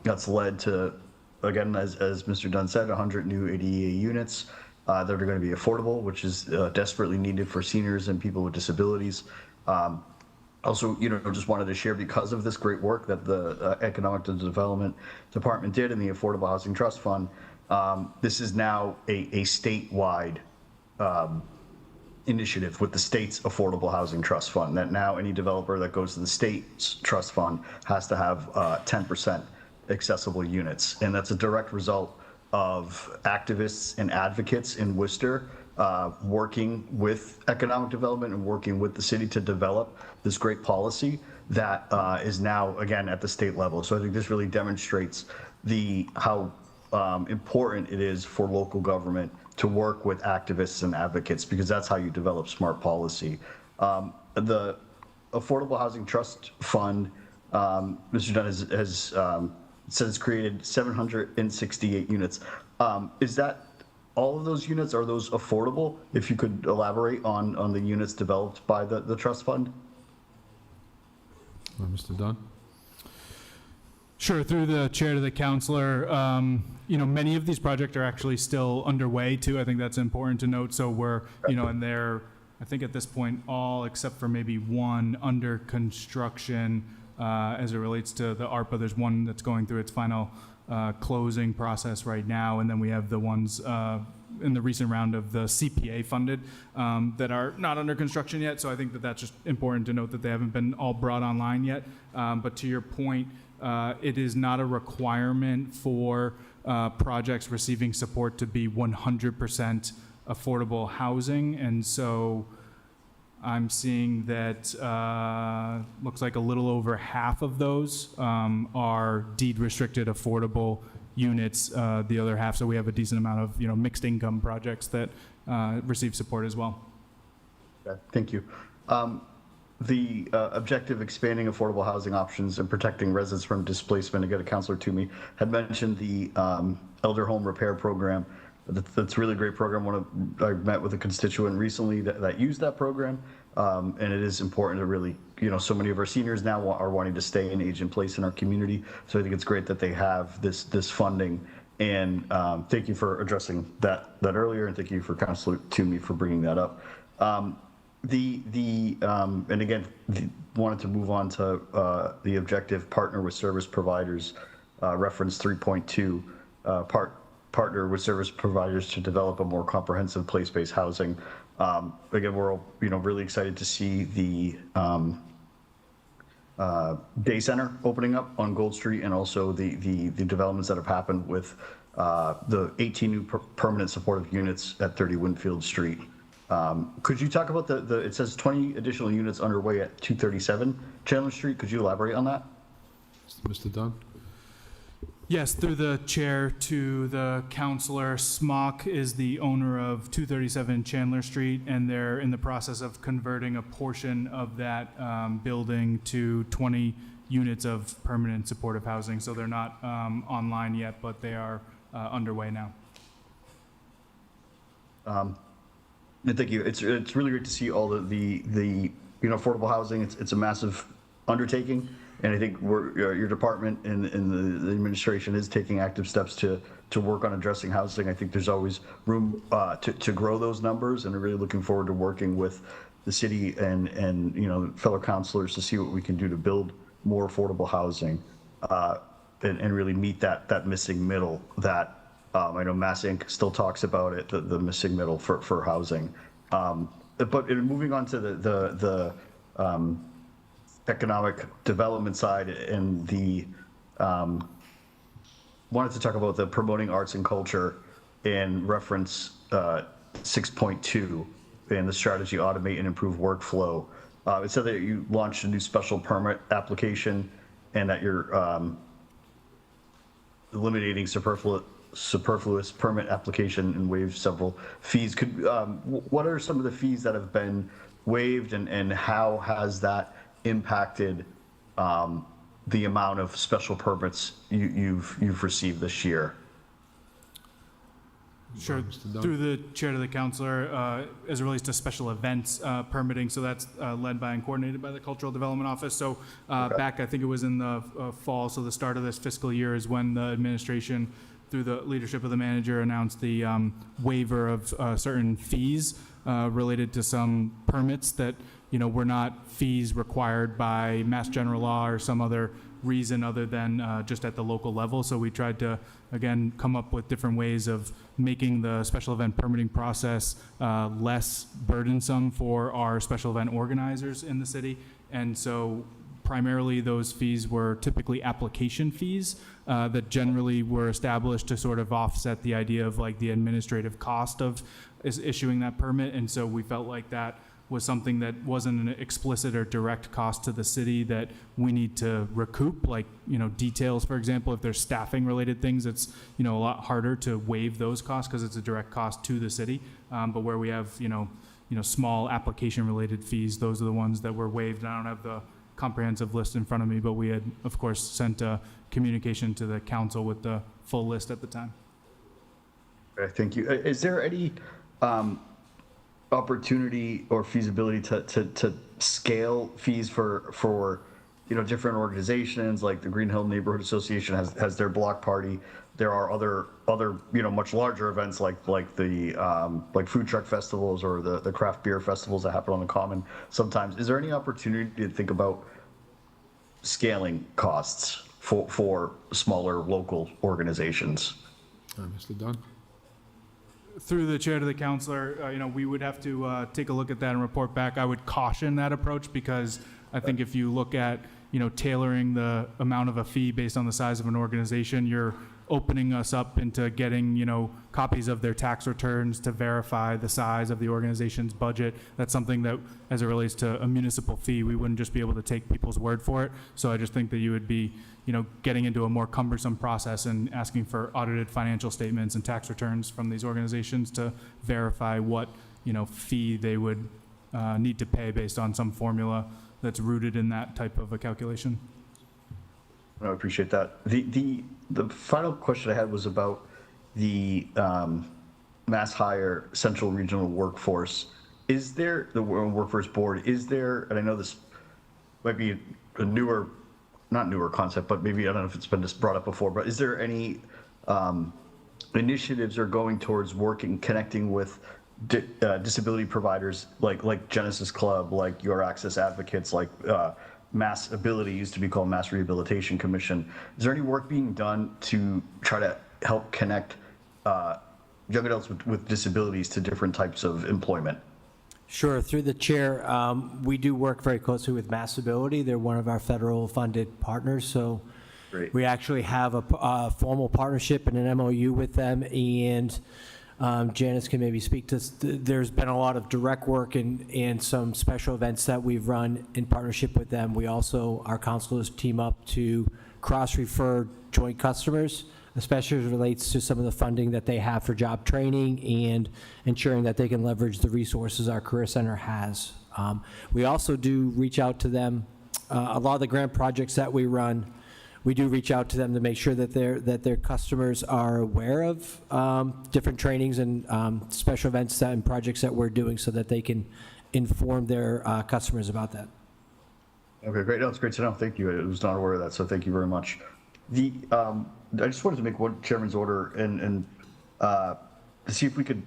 That's led to, again, as Mr. Dunn said, 100 new ADA units that are going to be affordable, which is desperately needed for seniors and people with disabilities. Also, just wanted to share, because of this great work that the Economic Development Department did in the Affordable Housing Trust Fund, this is now a statewide initiative with the state's Affordable Housing Trust Fund, that now any developer that goes to the state's trust fund has to have 10% accessible units. And that's a direct result of activists and advocates in Worcester working with economic development and working with the city to develop this great policy that is now, again, at the state level. So I think this really demonstrates how important it is for local government to work with activists and advocates, because that's how you develop smart policy. The Affordable Housing Trust Fund, Mr. Dunn has said it's created 768 units. Is that all of those units? Are those affordable? If you could elaborate on the units developed by the trust fund. Mr. Dunn? Sure, through the chair to the counselor, many of these projects are actually still underway too. I think that's important to note. So we're, and they're, I think at this point, all except for maybe one under construction as it relates to the ARPA. There's one that's going through its final closing process right now. And then we have the ones in the recent round of the CPA funded that are not under construction yet. So I think that that's just important to note that they haven't been all brought online yet. But to your point, it is not a requirement for projects receiving support to be 100% affordable housing. And so I'm seeing that looks like a little over half of those are deed restricted affordable units, the other half. So we have a decent amount of mixed income projects that receive support as well. Okay, thank you. The objective expanding affordable housing options and protecting residents from displacement, again, Councilor Toomey had mentioned the elder home repair program. That's a really great program. I met with a constituent recently that used that program, and it is important to really, so many of our seniors now are wanting to stay and age in place in our community. So I think it's great that they have this funding. And thank you for addressing that earlier, and thank you for Councilor Toomey for bringing that up. And again, wanted to move on to the objective partner with service providers, reference 3.2, partner with service providers to develop a more comprehensive place-based housing. Again, we're all, really excited to see the day center opening up on Gold Street, and also the developments that have happened with the 18 new permanent supportive units at 30 Winfield Street. Could you talk about it says 20 additional units underway at 237 Chandler Street. Could you elaborate on that? Mr. Dunn? Yes, through the chair to the counselor, SMOC is the owner of 237 Chandler Street, and they're in the process of converting a portion of that building to 20 units of permanent supportive housing. So they're not online yet, but they are underway now. And thank you. It's really great to see all the affordable housing. It's a massive undertaking, and I think your department and the administration is taking active steps to work on addressing housing. I think there's always room to grow those numbers, and I'm really looking forward to working with the city and fellow councilors to see what we can do to build more affordable housing and really meet that missing middle that I know Mass Inc. still talks about it, the missing middle for housing. But moving on to the economic development side, and wanted to talk about the promoting arts and culture in reference 6.2 and the strategy automate and improve workflow. It said that you launched a new special permit application and that you're eliminating superfluous permit application and waived several fees. What are some of the fees that have been waived, and how has that impacted the amount of special permits you've received this year? Sure. Through the chair to the counselor, as it relates to special events permitting, so that's led by and coordinated by the Cultural Development Office. So back, I think it was in the fall, so the start of this fiscal year is when the administration, through the leadership of the manager, announced the waiver of certain fees related to some permits that were not fees required by Mass General Law or some other reason other than just at the local level. So we tried to, again, come up with different ways of making the special event permitting process less burdensome for our special event organizers in the city. And so primarily those fees were typically application fees that generally were established to sort of offset the idea of like the administrative cost of issuing that permit. And so we felt like that was something that wasn't an explicit or direct cost to the city that we need to recoup, like, details, for example, if there's staffing related things, it's, a lot harder to waive those costs because it's a direct cost to the city. But where we have, small application related fees, those are the ones that were waived. And I don't have the comprehensive list in front of me, but we had, of course, sent a communication to the council with the full list at the time. Okay, thank you. Is there any opportunity or feasibility to scale fees for different organizations? Like the Green Hill Neighborhood Association has their block party. There are other much larger events like the food truck festivals or the craft beer festivals that happen on the Common sometimes. Is there any opportunity to think about scaling costs for smaller local organizations? Mr. Dunn? Through the chair to the counselor, we would have to take a look at that and report back. I would caution that approach because I think if you look at, tailoring the amount of a fee based on the size of an organization, you're opening us up into getting, copies of their tax returns to verify the size of the organization's budget. That's something that, as it relates to a municipal fee, we wouldn't just be able to take people's word for it. So I just think that you would be, getting into a more cumbersome process and asking for audited financial statements and tax returns from these organizations to verify what, fee they would need to pay based on some formula that's rooted in that type of a calculation. I appreciate that. The final question I had was about the Mass Hire Central Regional Workforce. Is there, the Workforce Board, is there, and I know this might be a not newer concept, but maybe, I don't know if it's been just brought up before, but is there any initiatives or going towards connecting with disability providers like Genesis Club, like Your Access Advocates, like Mass Ability, used to be called Mass Rehabilitation Commission? Is there any work being done to try to help connect young adults with disabilities to different types of employment? Sure. Through the chair, we do work very closely with Mass Ability. They're one of our federal funded partners. So Great. We actually have a formal partnership and an MOU with them. And Janice can maybe speak to this. There's been a lot of direct work and some special events that we've run in partnership with them. We also, our counselors team up to cross-refer joint customers, especially as it relates to some of the funding that they have for job training and ensuring that they can leverage the resources our Career Center has. We also do reach out to them. A lot of the grant projects that we run, we do reach out to them to make sure that their customers are aware of different trainings and special events and projects that we're doing so that they can inform their customers about that. Okay, great. No, it's great to know. Thank you. I was not aware of that, so thank you very much. I just wanted to make one chairman's order and to see if we could,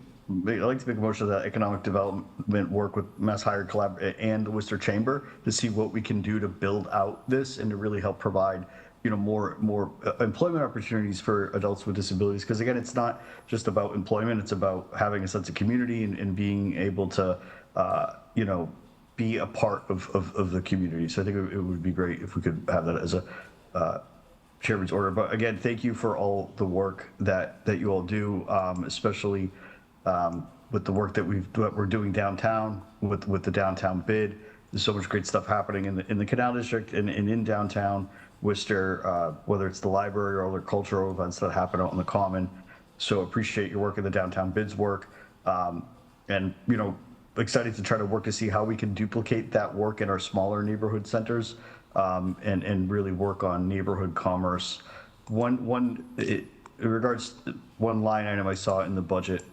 I'd like to make a motion that economic development work with Mass Hire Collab and the Worcester Chamber to see what we can do to build out this and to really help provide more employment opportunities for adults with disabilities. Because again, it's not just about employment, it's about having a sense of community and being able to, be a part of the community. So I think it would be great if we could have that as a chairman's order. But again, thank you for all the work that you all do, especially with the work that we're doing downtown with the downtown bid. There's so much great stuff happening in the Canal District and in downtown Worcester, whether it's the library or other cultural events that happen out on the Common. So appreciate your work in the downtown bids work, and excited to try to work to see how we can duplicate that work in our smaller neighborhood centers, and really work on neighborhood commerce. In regards to one line item I saw in the budget,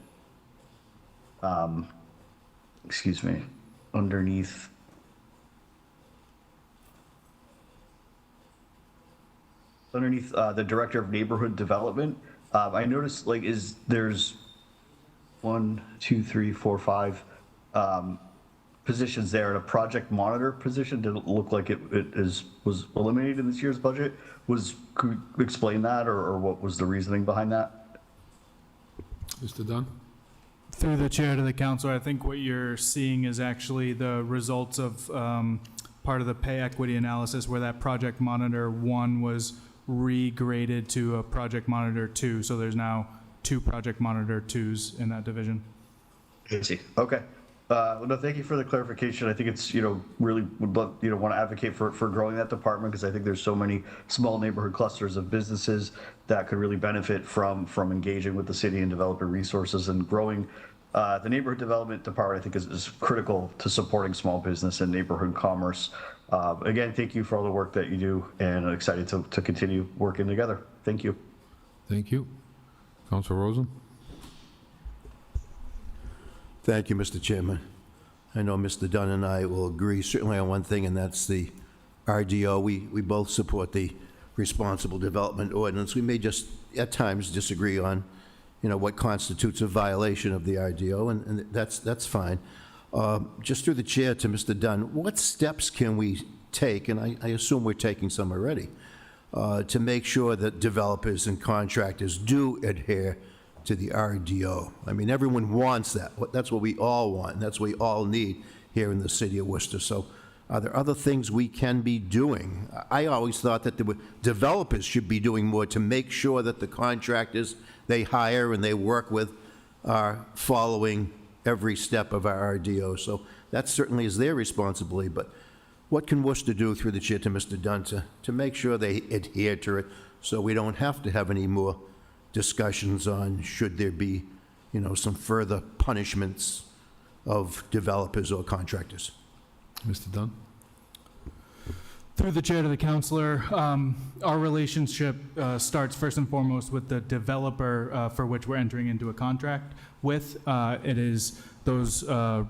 underneath the Director of Neighborhood Development, I noticed there's 1, 2, 3, 4, 5 positions there, and a project monitor position didn't look like it was eliminated in this year's budget. Could you explain that, or what was the reasoning behind that? Mr. Dunn? Through the chair to the councilor, I think what you're seeing is actually the results of part of the pay equity analysis where that project monitor 1 was regraded to a project monitor 2. So there's now 2 project monitor 2s in that division. I see. Okay. No, thank you for the clarification. I think it's, really would love, want to advocate for growing that department because I think there's so many small neighborhood clusters of businesses that could really benefit from engaging with the city and developing resources and growing. The neighborhood development department, I think, is critical to supporting small business and neighborhood commerce. Again, thank you for all the work that you do, and I'm excited to continue working together. Thank you. Thank you. Councilor Rosen? Thank you, Mr. Chairman. I know Mr. Dunn and I will agree certainly on one thing, and that's the RDO. We both support the responsible development ordinance. We may just at times disagree on, what constitutes a violation of the RDO, and that's fine. Just through the chair to Mr. Dunn, what steps can we take, and I assume we're taking some already, to make sure that developers and contractors do adhere to the RDO? I mean, everyone wants that. That's what we all want, and that's what we all need here in the city of Worcester. So are there other things we can be doing? I always thought that developers should be doing more to make sure that the contractors they hire and they work with are following every step of our RDO. So that certainly is their responsibility. But what can Worcester do, through the chair to Mr. Dunn, to make sure they adhere to it so we don't have to have any more discussions on should there be, some further punishments of developers or contractors? Mr. Dunn? Through the chair to the counselor, our relationship starts first and foremost with the developer for which we're entering into a contract with. It is those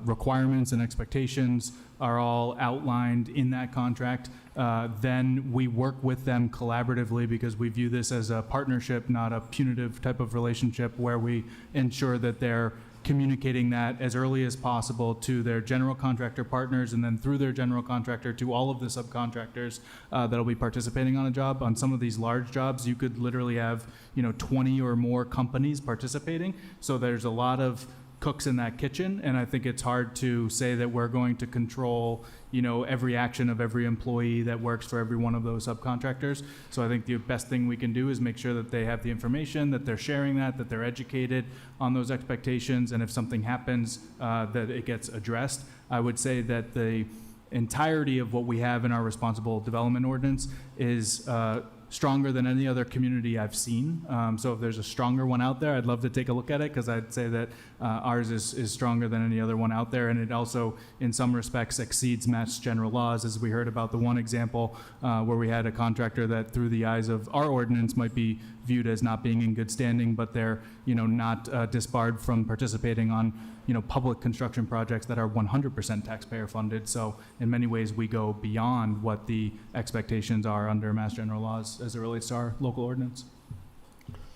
requirements and expectations are all outlined in that contract. Then we work with them collaboratively because we view this as a partnership, not a punitive type of relationship, where we ensure that they're communicating that as early as possible to their general contractor partners, and then through their general contractor to all of the subcontractors that'll be participating on a job. On some of these large jobs, you could literally have 20 or more companies participating. So there's a lot of cooks in that kitchen, and I think it's hard to say that we're going to control every action of every employee that works for every one of those subcontractors. So I think the best thing we can do is make sure that they have the information, that they're sharing that they're educated on those expectations, and if something happens, that it gets addressed. I would say that the entirety of what we have in our responsible development ordinance is stronger than any other community I've seen. So if there's a stronger one out there, I'd love to take a look at it, because I'd say that ours is stronger than any other one out there, and it also, in some respects, exceeds Mass General laws, as we heard about the one example where we had a contractor that, through the eyes of our ordinance, might be viewed as not being in good standing, but they're not disbarred from participating on public construction projects that are 100% taxpayer funded. So in many ways, we go beyond what the expectations are under Mass General laws as it relates to our local ordinance.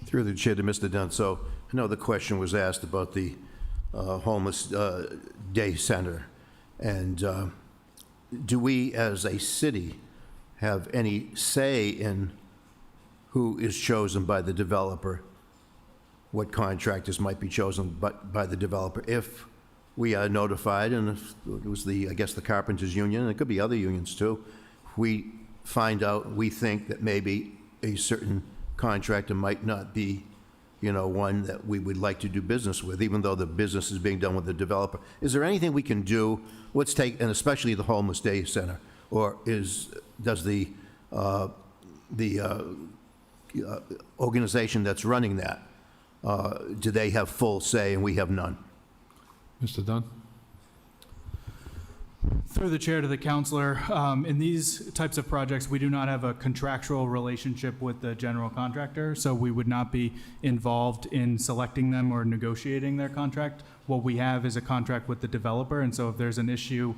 Through the chair to Mr. Dunn, so I know the question was asked about the homeless day center, and do we as a city have any say in who is chosen by the developer, what contractors might be chosen by the developer? If we are notified, and if it was the Carpenters Union, and it could be other unions too, we find out, we think that maybe a certain contractor might not be, one that we would like to do business with, even though the business is being done with the developer. Is there anything we can do, let's take, and especially the homeless day center, or does the organization that's running that, do they have full say and we have none? Mr. Dunn? Through the chair to the counselor, in these types of projects, we do not have a contractual relationship with the general contractor, so we would not be involved in selecting them or negotiating their contract. What we have is a contract with the developer, and so if there's an issue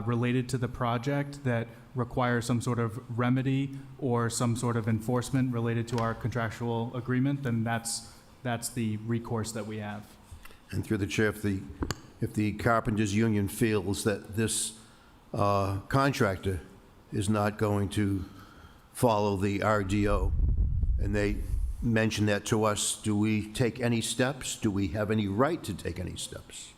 related to the project that requires some sort of remedy or some sort of enforcement related to our contractual agreement, then that's the recourse that we have. And through the chair, if the Carpenters Union feels that this contractor is not going to follow the RDO, and they mention that to us, do we take any steps? Do we have any right to take any steps?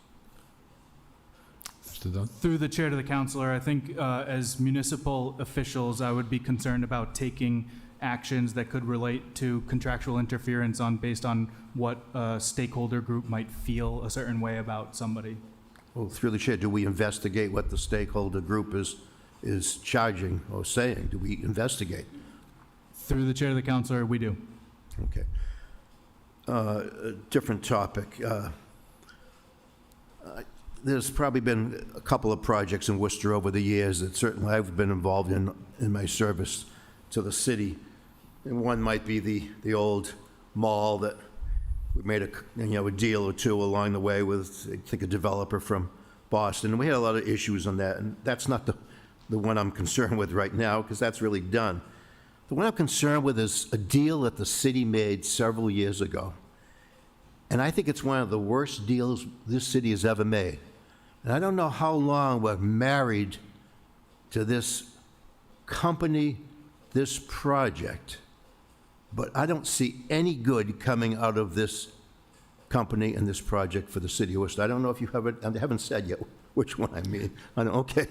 Mr. Dunn? Through the chair to the counselor, I think as municipal officials, I would be concerned about taking actions that could relate to contractual interference based on what a stakeholder group might feel a certain way about somebody. Well, through the chair, do we investigate what the stakeholder group is charging or saying? Do we investigate? Through the chair of the councilor, we do. Okay. A different topic. There's probably been a couple of projects in Worcester over the years that certainly I've been involved in my service to the city. And one might be the old mall that we made a deal or two along the way with, I think, a developer from Boston. And we had a lot of issues on that, and that's not the one I'm concerned with right now, because that's really done. The one I'm concerned with is a deal that the city made several years ago. And I think it's one of the worst deals this city has ever made. And I don't know how long we're married to this company, this project, but I don't see any good coming out of this company and this project for the city of Worcester. I don't know if you haven't said yet which one I mean. Okay.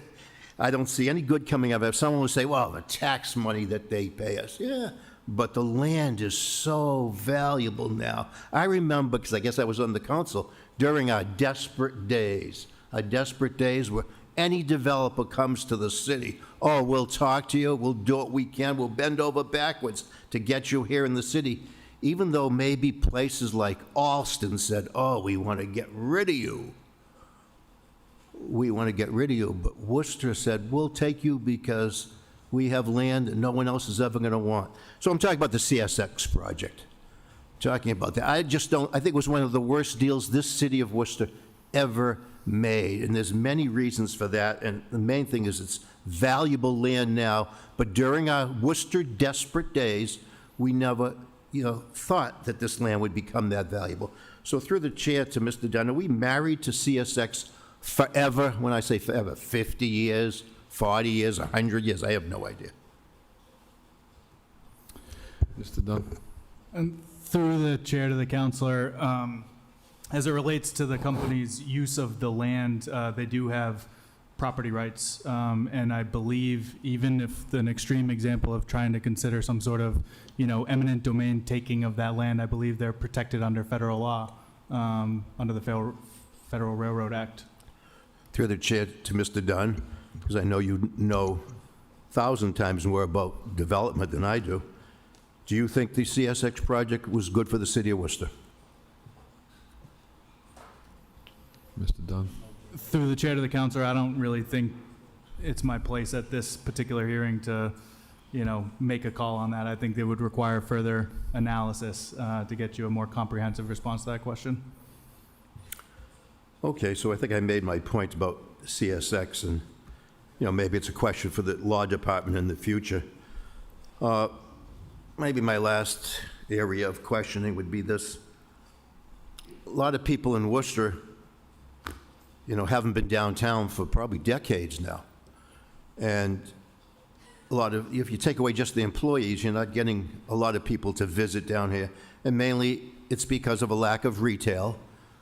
I don't see any good coming out of it. Someone will say, well, the tax money that they pay us. Yeah, but the land is so valuable now. I remember, because I guess I was on the council, during our desperate days where any developer comes to the city, oh, we'll talk to you, we'll do what we can, we'll bend over backwards to get you here in the city. Even though maybe places like Alston said, oh, we want to get rid of you. We want to get rid of you. But Worcester said, we'll take you because we have land that no one else is ever going to want. So I'm talking about the CSX project. Talking about that. I think it was one of the worst deals this city of Worcester ever made. And there's many reasons for that. And the main thing is it's valuable land now. But during our Worcester desperate days, we never thought that this land would become that valuable. So through the chair to Mr. Dunn, are we married to CSX forever? When I say forever, 50 years, 40 years, 100 years, I have no idea. Mr. Dunn? And through the chair to the councilor, as it relates to the company's use of the land, they do have property rights. And I believe even if an extreme example of trying to consider some sort of, eminent domain taking of that land, I believe they're protected under federal law, under the Federal Railroad Act. Through the chair to Mr. Dunn, because I know you know 1,000 times more about development than I do. Do you think the CSX project was good for the city of Worcester? Mr. Dunn? Through the chair to the councilor, I don't really think it's my place at this particular hearing to, make a call on that. I think they would require further analysis to get you a more comprehensive response to that question. Okay, so I think I made my point about CSX, and, maybe it's a question for the law department in the future. Maybe my last area of questioning would be this. A lot of people in Worcester, haven't been downtown for probably decades now. And if you take away just the employees, you're not getting a lot of people to visit down here. And mainly, it's because of a lack of retail.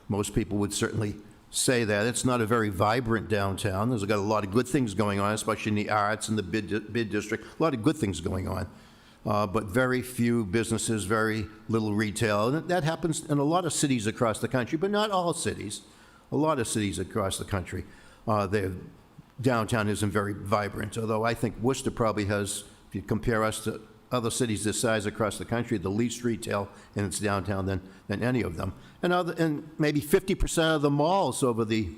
Most people would certainly say that. It's not a very vibrant downtown. There's got a lot of good things going on, especially in the arts and the bid district. A lot of good things going on. But very few businesses, very little retail. And that happens in a lot of cities across the country, but not all cities. A lot of cities across the country, their downtown isn't very vibrant, although I think Worcester probably has, if you compare us to other cities this size across the country, the least retail in its downtown than any of them. And maybe 50% of the malls over the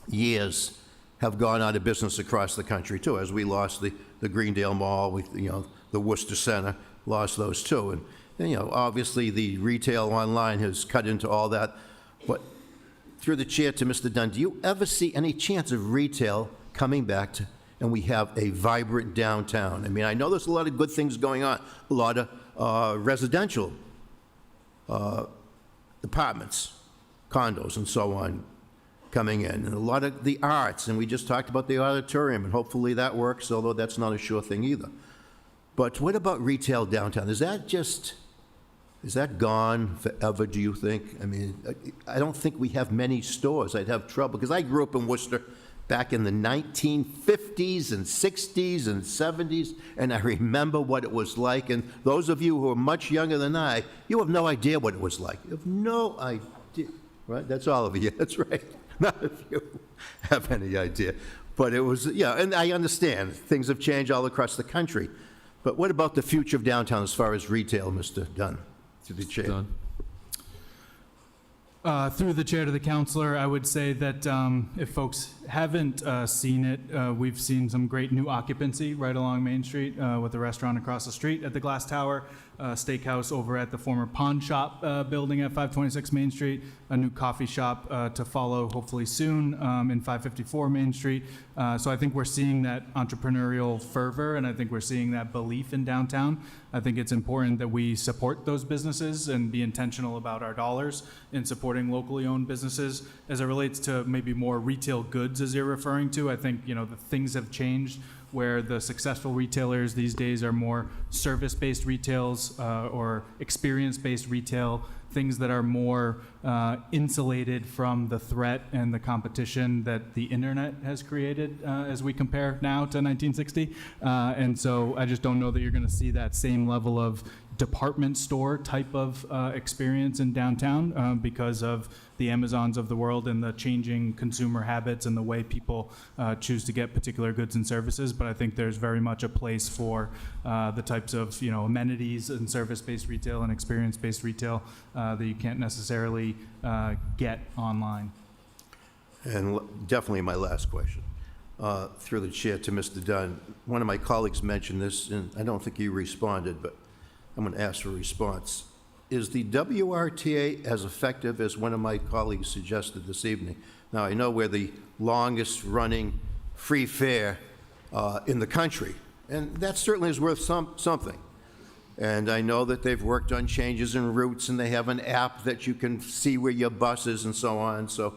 years have gone out of business across the country, too, as we lost the Greendale Mall, the Worcester Center, lost those, too. And obviously, the retail online has cut into all that. But through the chair to Mr. Dunn, do you ever see any chance of retail coming back and we have a vibrant downtown? I mean, I know there's a lot of good things going on, a lot of residential apartments, condos, and so on coming in, and a lot of the arts, and we just talked about the auditorium, and hopefully that works, although that's not a sure thing either. But what about retail downtown? Is that gone forever, do you think? I mean, I don't think we have many stores. I'd have trouble, because I grew up in Worcester back in the 1950s and 60s and 70s, and I remember what it was like. And those of you who are much younger than I, you have no idea what it was like. You have no idea, right? That's all of you, that's right. Not if you have any idea. But it was, yeah, and I understand, things have changed all across the country. But what about the future of downtown as far as retail, Mr. Dunn, to the chair? Done. Through the chair to the counselor, I would say that if folks haven't seen it, we've seen some great new occupancy right along Main Street with the restaurant across the street at the Glass Tower, steakhouse over at the former pawn shop building at 526 Main Street, a new coffee shop to follow hopefully soon in 554 Main Street. So I think we're seeing that entrepreneurial fervor, and I think we're seeing that belief in downtown. I think it's important that we support those businesses and be intentional about our dollars in supporting locally owned businesses. As it relates to maybe more retail goods, as you're referring to, I think, the things have changed where the successful retailers these days are more service-based retails or experience-based retail, things that are more insulated from the threat and the competition that the internet has created as we compare now to 1960. And so I just don't know that you're going to see that same level of department store type of experience in downtown because of the Amazons of the world and the changing consumer habits and the way people choose to get particular goods and services. But I think there's very much a place for the types of amenities and service-based retail and experience-based retail that you can't necessarily get online. And definitely my last question, through the chair to Mr. Dunn. One of my colleagues mentioned this, and I don't think you responded, but I'm going to ask for a response. Is the WRTA as effective as one of my colleagues suggested this evening? Now, I know we're the longest running free fare in the country, and that certainly is worth something. And I know that they've worked on changes in routes, and they have an app that you can see where your bus is and so on. So,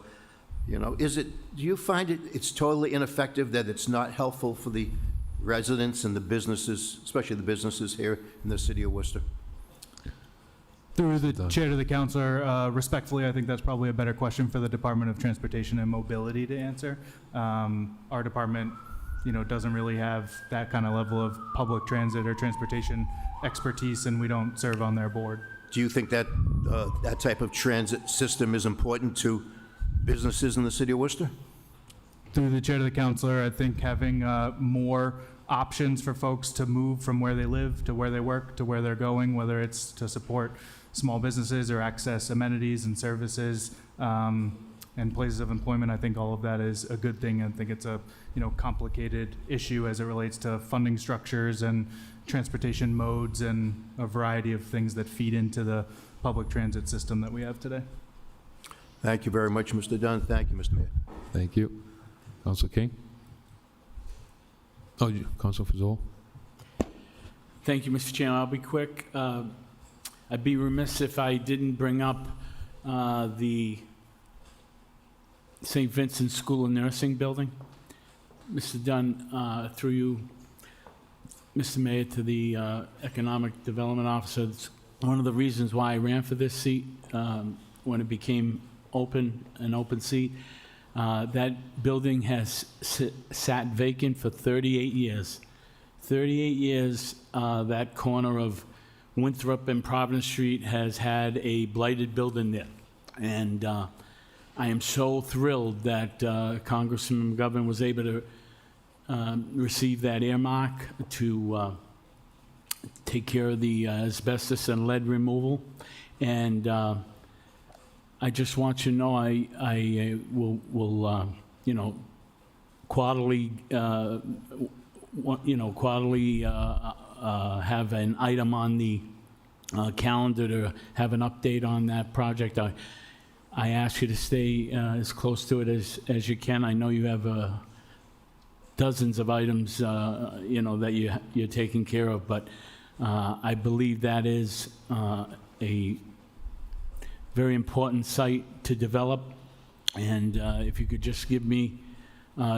do you find it's totally ineffective, that it's not helpful for the residents and the businesses, especially the businesses here in the city of Worcester? Through the chair to the counselor, respectfully, I think that's probably a better question for the Department of Transportation and Mobility to answer. Our department, doesn't really have that kind of level of public transit or transportation expertise, and we don't serve on their board. Do you think that that type of transit system is important to businesses in the city of Worcester? Through the chair to the counselor, I think having more options for folks to move from where they live to where they work to where they're going, whether it's to support small businesses or access amenities and services and places of employment, I think all of that is a good thing. I think it's a complicated issue as it relates to funding structures and transportation modes and a variety of things that feed into the public transit system that we have today. Thank you very much, Mr. Dunn. Thank you, Mr. Mayor. Thank you. Council King? Council Fazoll? Thank you, Mr. Chairman. I'll be quick. I'd be remiss if I didn't bring up the St. Vincent School of Nursing building. Mr. Dunn, through you, Mr. Mayor, to the Economic Development Officer, it's one of the reasons why I ran for this seat when it became an open seat. That building has sat vacant for 38 years. 38 years, that corner of Winthrop and Providence Street has had a blighted building there. And I am so thrilled that Congressman McGovern was able to receive that earmark to take care of the asbestos and lead removal. And I just want you to know I will quarterly have an item on the calendar to have an update on that project. I ask you to stay as close to it as you can. I know you have dozens of items that you're taking care of, but I believe that is a very important site to develop, and if you could just give me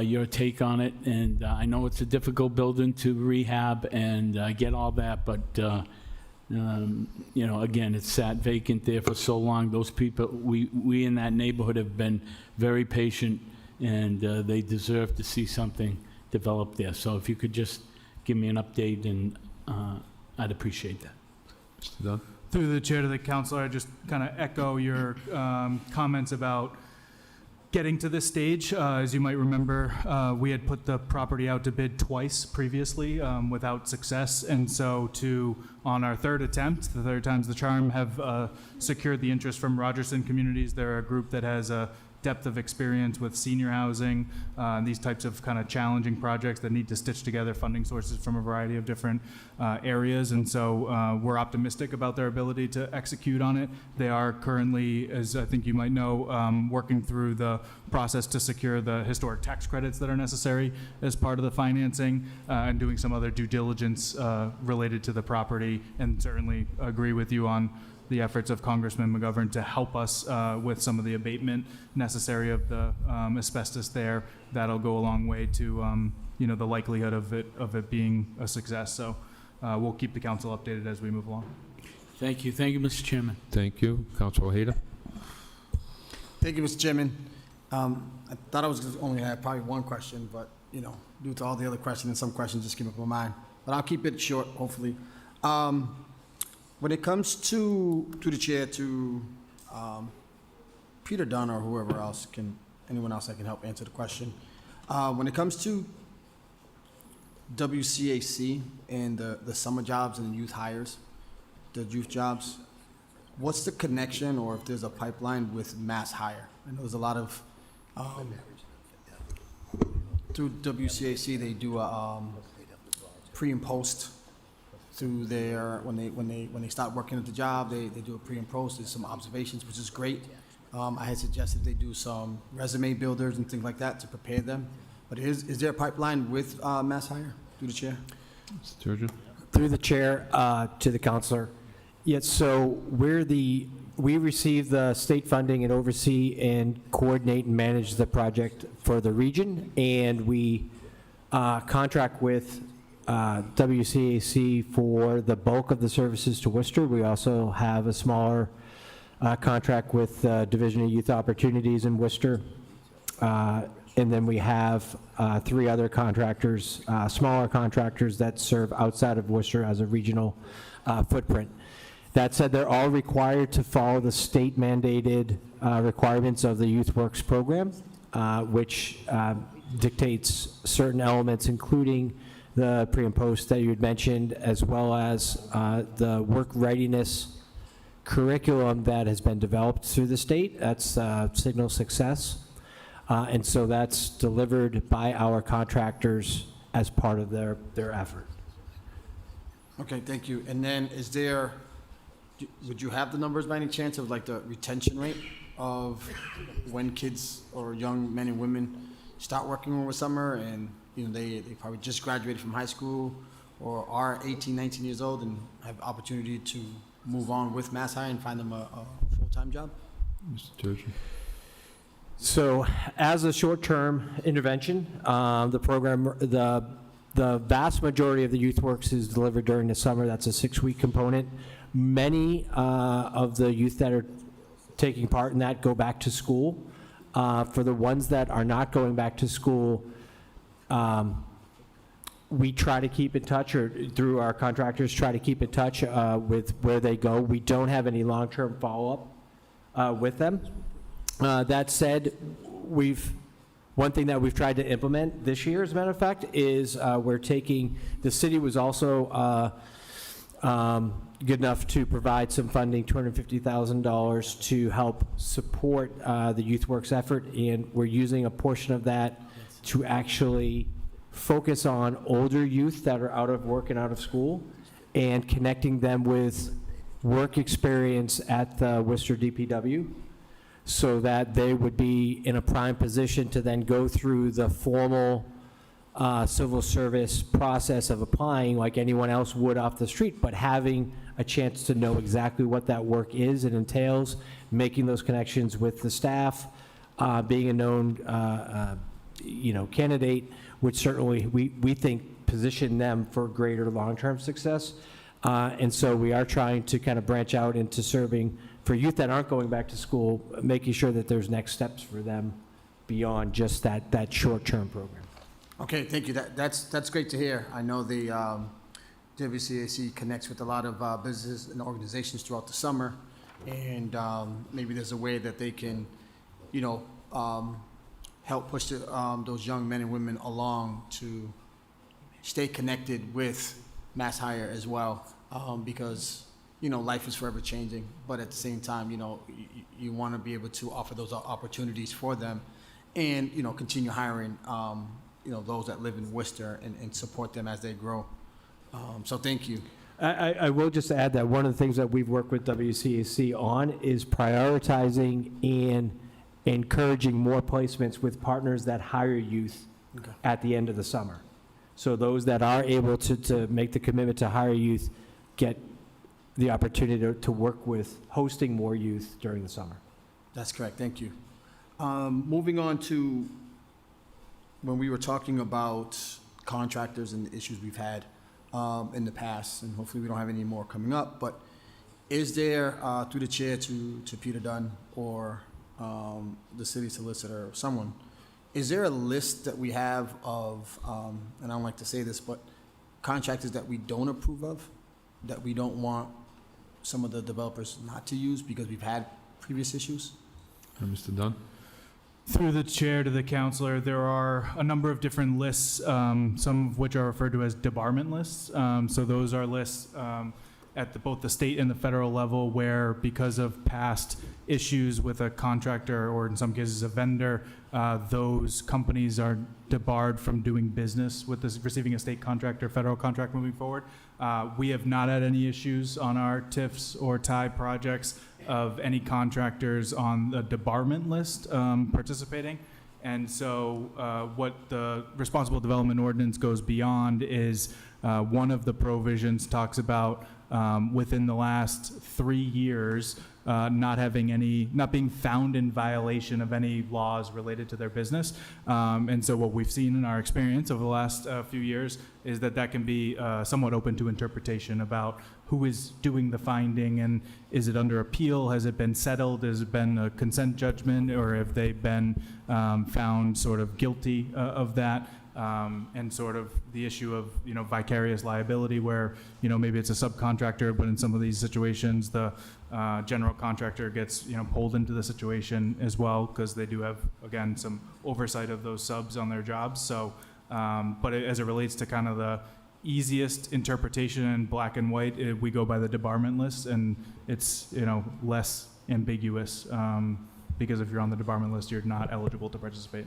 your take on it. And I know it's a difficult building to rehab, and I get all that, but again, it's sat vacant there for so long. Those people, we in that neighborhood have been very patient, and they deserve to see something develop there. So if you could just give me an update, and I'd appreciate that. Mr. Dunn? Through the chair to the counselor, I just kind of echo your comments about getting to this stage. As you might remember, we had put the property out to bid twice previously without success. And so on our third attempt, the third time's the charm, have secured the interest from Rogerson Communities. They're a group that has a depth of experience with senior housing and these types of kind of challenging projects that need to stitch together funding sources from a variety of different areas. And so we're optimistic about their ability to execute on it. They are currently, as I think you might know, working through the process to secure the historic tax credits that are necessary as part of the financing and doing some other due diligence related to the property, and certainly agree with you on the efforts of Congressman McGovern to help us with some of the abatement necessary of the asbestos there. That'll go a long way to the likelihood of it being a success. So we'll keep the council updated as we move along. Thank you, Mr. Chairman. Thank you. Councilor Ojeda? Thank you, Mr. Chairman. I thought I was only going to have probably one question, but, due to all the other questions, and some questions just came up in my mind. But I'll keep it short, hopefully. When it comes to the chair, to Peter Dunn or whoever else anyone else that can help answer the question. When it comes to WCAC and the summer jobs and the youth hires, the youth jobs, what's the connection, or if there's a pipeline with Mass Hire? I know there's a lot of, through WCAC, they do a pre and post through their, when they start working at the job, they do a pre and post, there's some observations, which is great. I had suggested they do some resume builders and things like that to prepare them. But is there a pipeline with Mass Hire, through the chair? Mr. Turgeon? Through the chair to the counselor. Yes, so we receive the state funding and oversee and coordinate and manage the project for the region, and we contract with WCAC for the bulk of the services to Worcester. We also have a smaller contract with Division of Youth Opportunities in Worcester. And then we have 3 other contractors, smaller contractors that serve outside of Worcester as a regional footprint. That said, they're all required to follow the state mandated requirements of the Youth Works program, which dictates certain elements, including the pre and post that you had mentioned, as well as the work readiness curriculum that has been developed through the state. That's Signal Success. And so that's delivered by our contractors as part of their effort. Okay, thank you. And then would you have the numbers by any chance of like the retention rate of when kids or young men and women start working over summer and they probably just graduated from high school or are 18, 19 years old and have opportunity to move on with Mass Hire and find them a full-time job? Mr. Turgeon? So as a short-term intervention, the program, the vast majority of the Youth Works is delivered during the summer. That's a 6-week component. Many of the youth that are taking part in that go back to school. For the ones that are not going back to school, we try to keep in touch, or through our contractors try to keep in touch with where they go. We don't have any long-term follow-up with them. That said, one thing that we've tried to implement this year, as a matter of fact, is the city was also good enough to provide some funding, $250,000, to help support the Youth Works effort, and we're using a portion of that to actually focus on older youth that are out of work and out of school, and connecting them with work experience at the Worcester DPW, so that they would be in a prime position to then go through the formal civil service process of applying like anyone else would off the street, but having a chance to know exactly what that work is and entails, making those connections with the staff, being a known candidate, would certainly, we think, position them for greater long-term success. And so we are trying to kind of branch out into serving for youth that aren't going back to school, making sure that there's next steps for them beyond just that short-term program. Okay, thank you. That's great to hear. I know the WCAC connects with a lot of businesses and organizations throughout the summer, and maybe there's a way that they can, help push those young men and women along to stay connected with Mass Hire as well, because, you know, life is forever changing, but at the same time, you know, you want to be able to offer those opportunities for them and, you know, continue hiring, you know, those that live in Worcester and support them as they grow. So thank you. I will just add that one of the things that we've worked with WCAC on is prioritizing and encouraging more placements with partners that hire youth at the end of the summer. So those that are able to make the commitment to hire youth get the opportunity to work with hosting more youth during the summer. That's correct, thank you. Moving on to when we were talking about contractors and the issues we've had in the past, and hopefully we don't have any more coming up, but is there, through the chair to Peter Dunn or the city solicitor or someone, is there a list that we have of, and I don't like to say this, but contractors that we don't approve of, that we don't want some of the developers not to use because we've had previous issues? Mr. Dunn? Through the chair to the counselor, there are a number of different lists, some of which are referred to as debarment lists. So those are lists at both the state and the federal level where, because of past issues with a contractor or in some cases a vendor, those companies are debarred from doing business with this, receiving a state contract or federal contract moving forward. We have not had any issues on our TIFs or TIE projects of any contractors on the debarment list participating. And so what the Responsible Development Ordinance goes beyond is one of the provisions talks about within the last 3 years not being found in violation of any laws related to their business. And so what we've seen in our experience over the last few years is that can be somewhat open to interpretation about who is doing the finding, and is it under appeal? Has it been settled? Has it been a consent judgment, or have they been found sort of guilty of that? And sort of the issue of, you know, vicarious liability where, you know, maybe it's a subcontractor, but in some of these situations, the general contractor gets, you know, pulled into the situation as well, because they do have, again, some oversight of those subs on their jobs. So, but as it relates to kind of the easiest interpretation in black and white, we go by the debarment list, and it's, you know, less ambiguous, because if you're on the debarment list, you're not eligible to participate.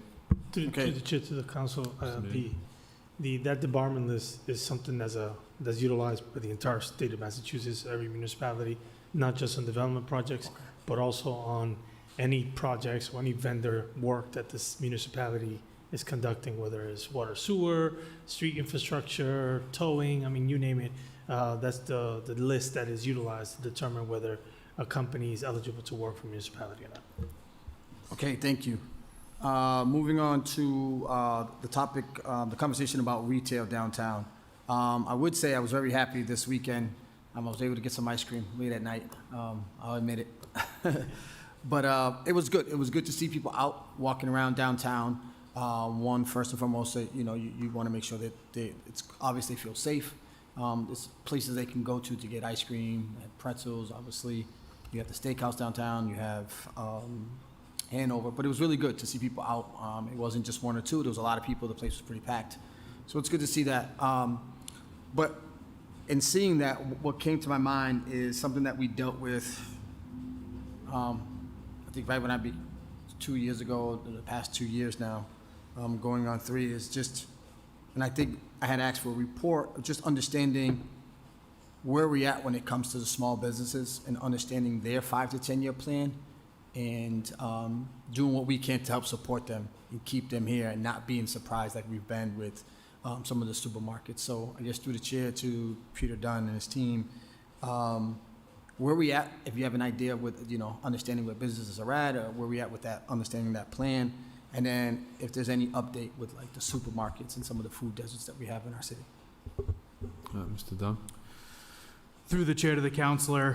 To the chair, to the council, that debarment list is something that's utilized by the entire state of Massachusetts, every municipality, not just on development projects, but also on any projects or any vendor work that this municipality is conducting, whether it's water, sewer, street infrastructure, towing, I mean, you name it. That's the list that is utilized to determine whether a company is eligible to work for municipality or not. Okay, thank you. Moving on to the topic, the conversation about retail downtown. I would say I was very happy this weekend. I was able to get some ice cream late at night. I'll admit it. But it was good. It was good to see people out walking around downtown. One, first and foremost, you know, you want to make sure that it's obviously feel safe. There's places they can go to get ice cream, pretzels, obviously. You have the steakhouse downtown. You have Hanover, but it was really good to see people out. It wasn't just one or two. There was a lot of people. The place was pretty packed. So it's good to see that. But in seeing that, what came to my mind is something that we dealt with, I think right when I 2 years ago, the past 2 years now, going on 3, is just, and I think I had asked for a report of just understanding where we're at when it comes to the small businesses and understanding their 5 to 10 year plan, and doing what we can to help support them and keep them here and not being surprised like we've been with some of the supermarkets. So I guess through the chair to Peter Dunn and his team, where we at, if you have an idea with, you know, understanding where businesses are at, or where we at with that, understanding that plan, and then if there's any update with like the supermarkets and some of the food deserts that we have in our city. Mr. Dunn? Through the chair to the counselor,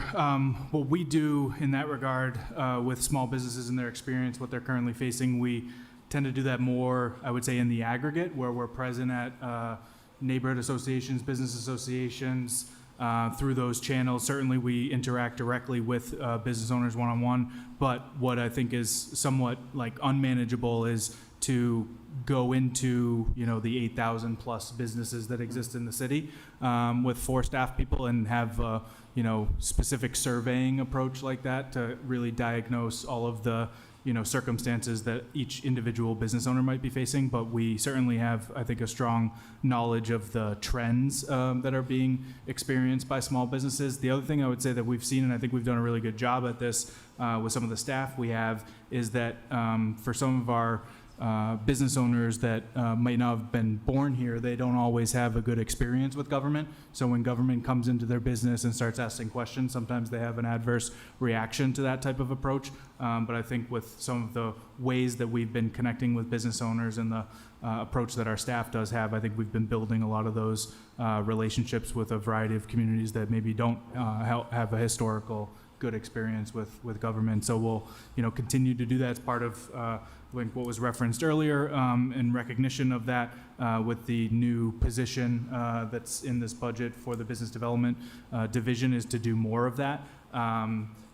what we do in that regard with small businesses and their experience, what they're currently facing, we tend to do that more, I would say, in the aggregate, where we're present at neighborhood associations, business associations, through those channels. Certainly, we interact directly with business owners one-on-one, but what I think is somewhat like unmanageable is to go into, you know, the 8,000 plus businesses that exist in the city with 4 staff people and have you know, specific surveying approach like that to really diagnose all of the, you know, circumstances that each individual business owner might be facing. But we certainly have, I think, a strong knowledge of the trends that are being experienced by small businesses. The other thing I would say that we've seen, and I think we've done a really good job at this with some of the staff we have, is that for some of our business owners that might not have been born here, they don't always have a good experience with government. So when government comes into their business and starts asking questions, sometimes they have an adverse reaction to that type of approach. But I think with some of the ways that we've been connecting with business owners and the approach that our staff does have, I think we've been building a lot of those relationships with a variety of communities that maybe don't have a historical good experience with government. So we'll, you know, continue to do that as part of like what was referenced earlier, in recognition of that, with the new position that's in this budget for the business development division, is to do more of that.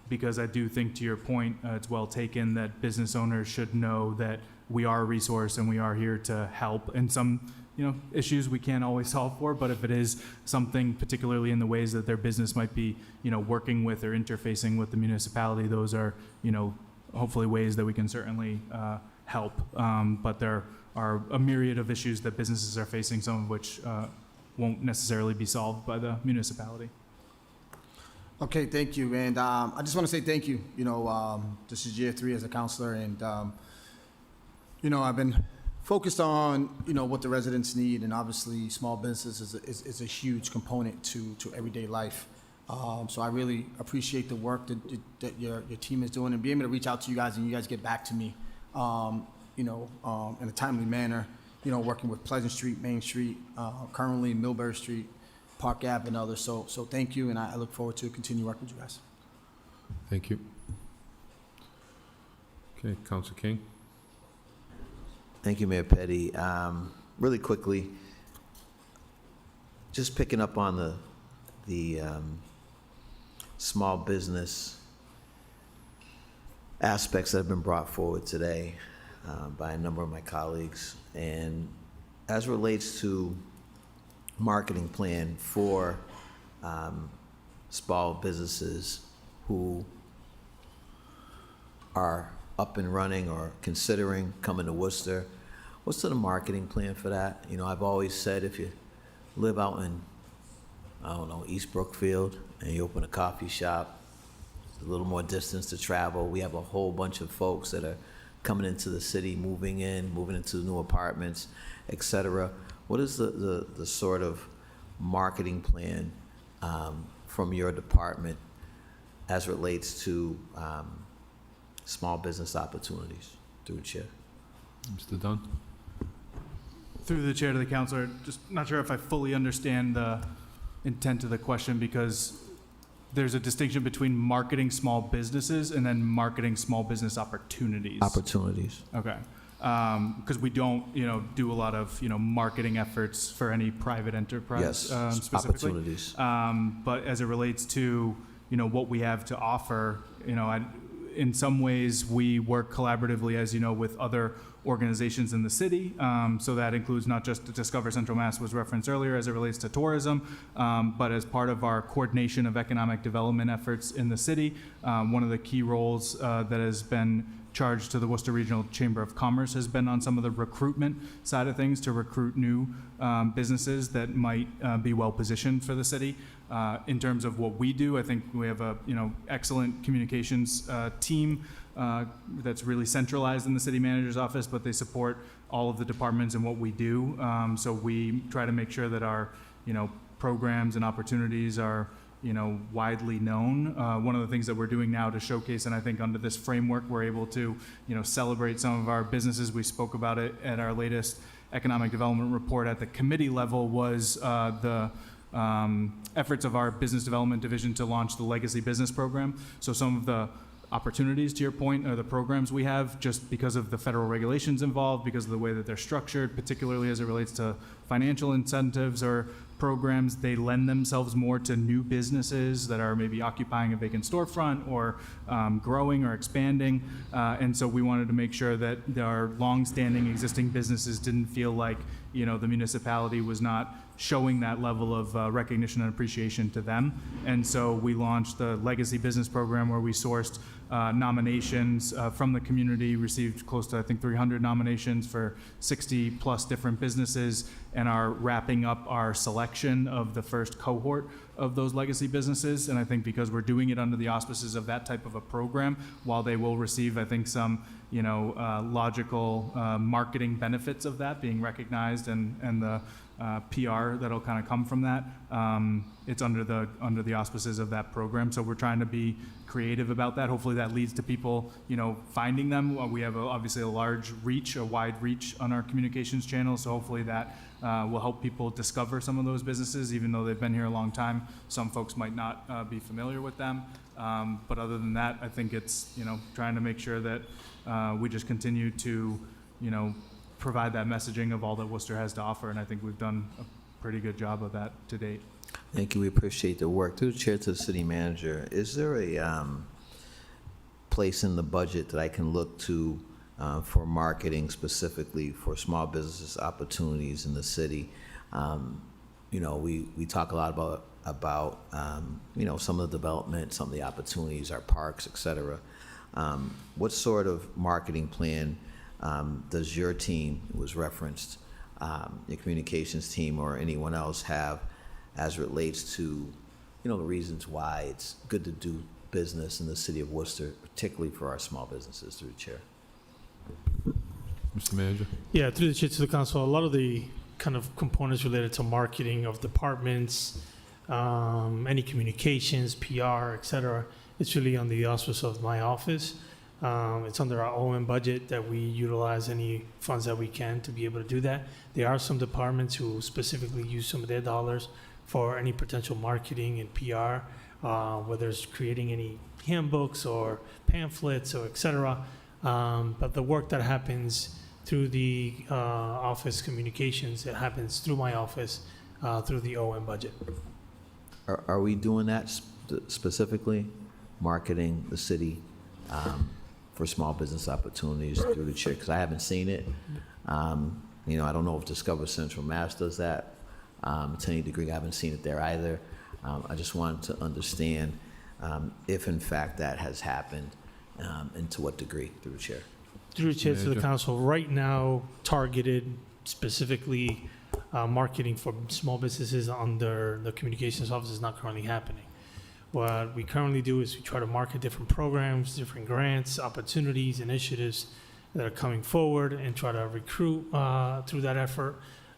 Because I do think, to your point, it's well taken that business owners should know that we are a resource and we are here to help. And some, you know, issues we can't always solve for, but if it is something particularly in the ways that their business might be, you know, working with or interfacing with the municipality, those are, you know, hopefully ways that we can certainly help. But there are a myriad of issues that businesses are facing, some of which won't necessarily be solved by the municipality. Okay, thank you. And I just want to say thank you. You know, this is year 3 as a counselor, and, you know, I've been focused on, you know, what the residents need, and obviously small business is a huge component to everyday life. So I really appreciate the work that your team is doing, and being able to reach out to you guys and you guys get back to me, you know, in a timely manner, you know, working with Pleasant Street, Main Street, currently Millbury Street, Park Ave, and others. So thank you, and I look forward to continue working with you guys. Thank you. Okay, Councilor King. Thank you, Mayor Petty. Really quickly, just picking up on the small business aspects that have been brought forward today by a number of my colleagues, and as relates to marketing plan for small businesses who are up and running or considering coming to Worcester, what's the marketing plan for that? You know, I've always said if you live out in, I don't know, East Brookfield, and you open a coffee shop, a little more distance to travel. We have a whole bunch of folks that are coming into the city, moving into new apartments, et cetera. What is the sort of marketing plan from your department as relates to small business opportunities? Through the chair. Mr. Dunn? Through the chair to the councilor, just not sure if I fully understand the intent of the question, because there's a distinction between marketing small businesses and then marketing small business opportunities. Opportunities. Okay. Because we don't, you know, do a lot of, you know, marketing efforts for any private enterprise. Yes, specifically. opportunities. But as it relates to, you know, what we have to offer, you know, in some ways we work collaboratively, as you know, with other organizations in the city. So that includes not just Discover Central Mass was referenced earlier as it relates to tourism, but as part of our coordination of economic development efforts in the city. One of the key roles that has been charged to the Worcester Regional Chamber of Commerce has been on some of the recruitment side of things to recruit new businesses that might be well positioned for the city. In terms of what we do, I think we have a, you know, excellent communications team that's really centralized in the city manager's office, but they support all of the departments in what we do. So we try to make sure that our, you know, programs and opportunities are, you know, widely known. One of the things that we're doing now to showcase, and I think under this framework, we're able to, you know, celebrate some of our businesses. We spoke about it at our latest economic development report at the committee level, was the efforts of our business development division to launch the Legacy Business Program. So some of the opportunities, to your point, or the programs we have, just because of the federal regulations involved, because of the way that they're structured, particularly as it relates to financial incentives or programs. They lend themselves more to new businesses that are maybe occupying a vacant storefront or growing or expanding. And so we wanted to make sure that our longstanding existing businesses didn't feel like, the municipality was not showing that level of recognition and appreciation to them. And so we launched the Legacy Business Program, where we sourced nominations from the community, received close to, I think, 300 nominations for 60 plus different businesses, and are wrapping up our selection of the first cohort of those legacy businesses. And I think because we're doing it under the auspices of that type of a program, while they will receive, I think, some logical marketing benefits of that being recognized and the PR that'll kind of come from that. It's under the auspices of that program. So we're trying to be creative about that. Hopefully that leads to people, finding them. We have obviously a wide reach on our communications channel. So hopefully that will help people discover some of those businesses, even though they've been here a long time. Some folks might not be familiar with them. But other than that, I think it's, trying to make sure that we just continue to, provide that messaging of all that Worcester has to offer, and I think we've done a pretty good job of that to date. Thank you. We appreciate the work. Through the chair to the city manager, is there a place in the budget that I can look to for marketing specifically for small businesses opportunities in the city? We talk a lot about some of the development, some of the opportunities, our parks, et cetera. What sort of marketing plan does your team, who was referenced, your communications team or anyone else have as it relates to, the reasons why it's good to do business in the city of Worcester, particularly for our small businesses, through the chair? Mr. Manager? Yeah, through the chair to the council, a lot of the kind of components related to marketing of departments, any communications, PR, et cetera, it's really on the auspice of my office. It's under our OM budget that we utilize any funds that we can to be able to do that. There are some departments who specifically use some of their dollars for any potential marketing and PR, whether it's creating any handbooks or pamphlets or et cetera. But the work that happens through the office communications, it happens through my office, through the OM budget. Are we doing that specifically, marketing the city for small business opportunities through the chair? Because I haven't seen it. I don't know if Discover Central Mass does that to any degree. I haven't seen it there either. I just wanted to understand if in fact that has happened and to what degree, through the chair. Through the chair to the council, right now, targeted specifically marketing for small businesses under the communications office is not currently happening. What we currently do is we try to market different programs, different grants, opportunities, initiatives that are coming forward and try to recruit through that effort.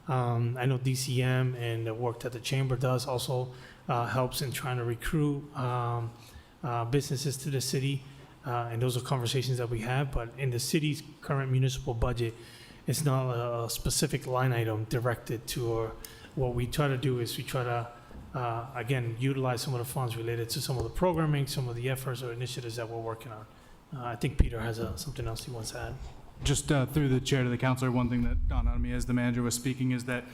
I know DCM and the work that the chamber does also helps in trying to recruit businesses to the city. And those are conversations that we have, but in the city's current municipal budget, it's not a specific line item directed to, or what we try to do is we try to again, utilize some of the funds related to some of the programming, some of the efforts or initiatives that we're working on. I think Peter has something else he wants to add. Just through the chair to the councilor, one thing that dawned on me as the manager was speaking is that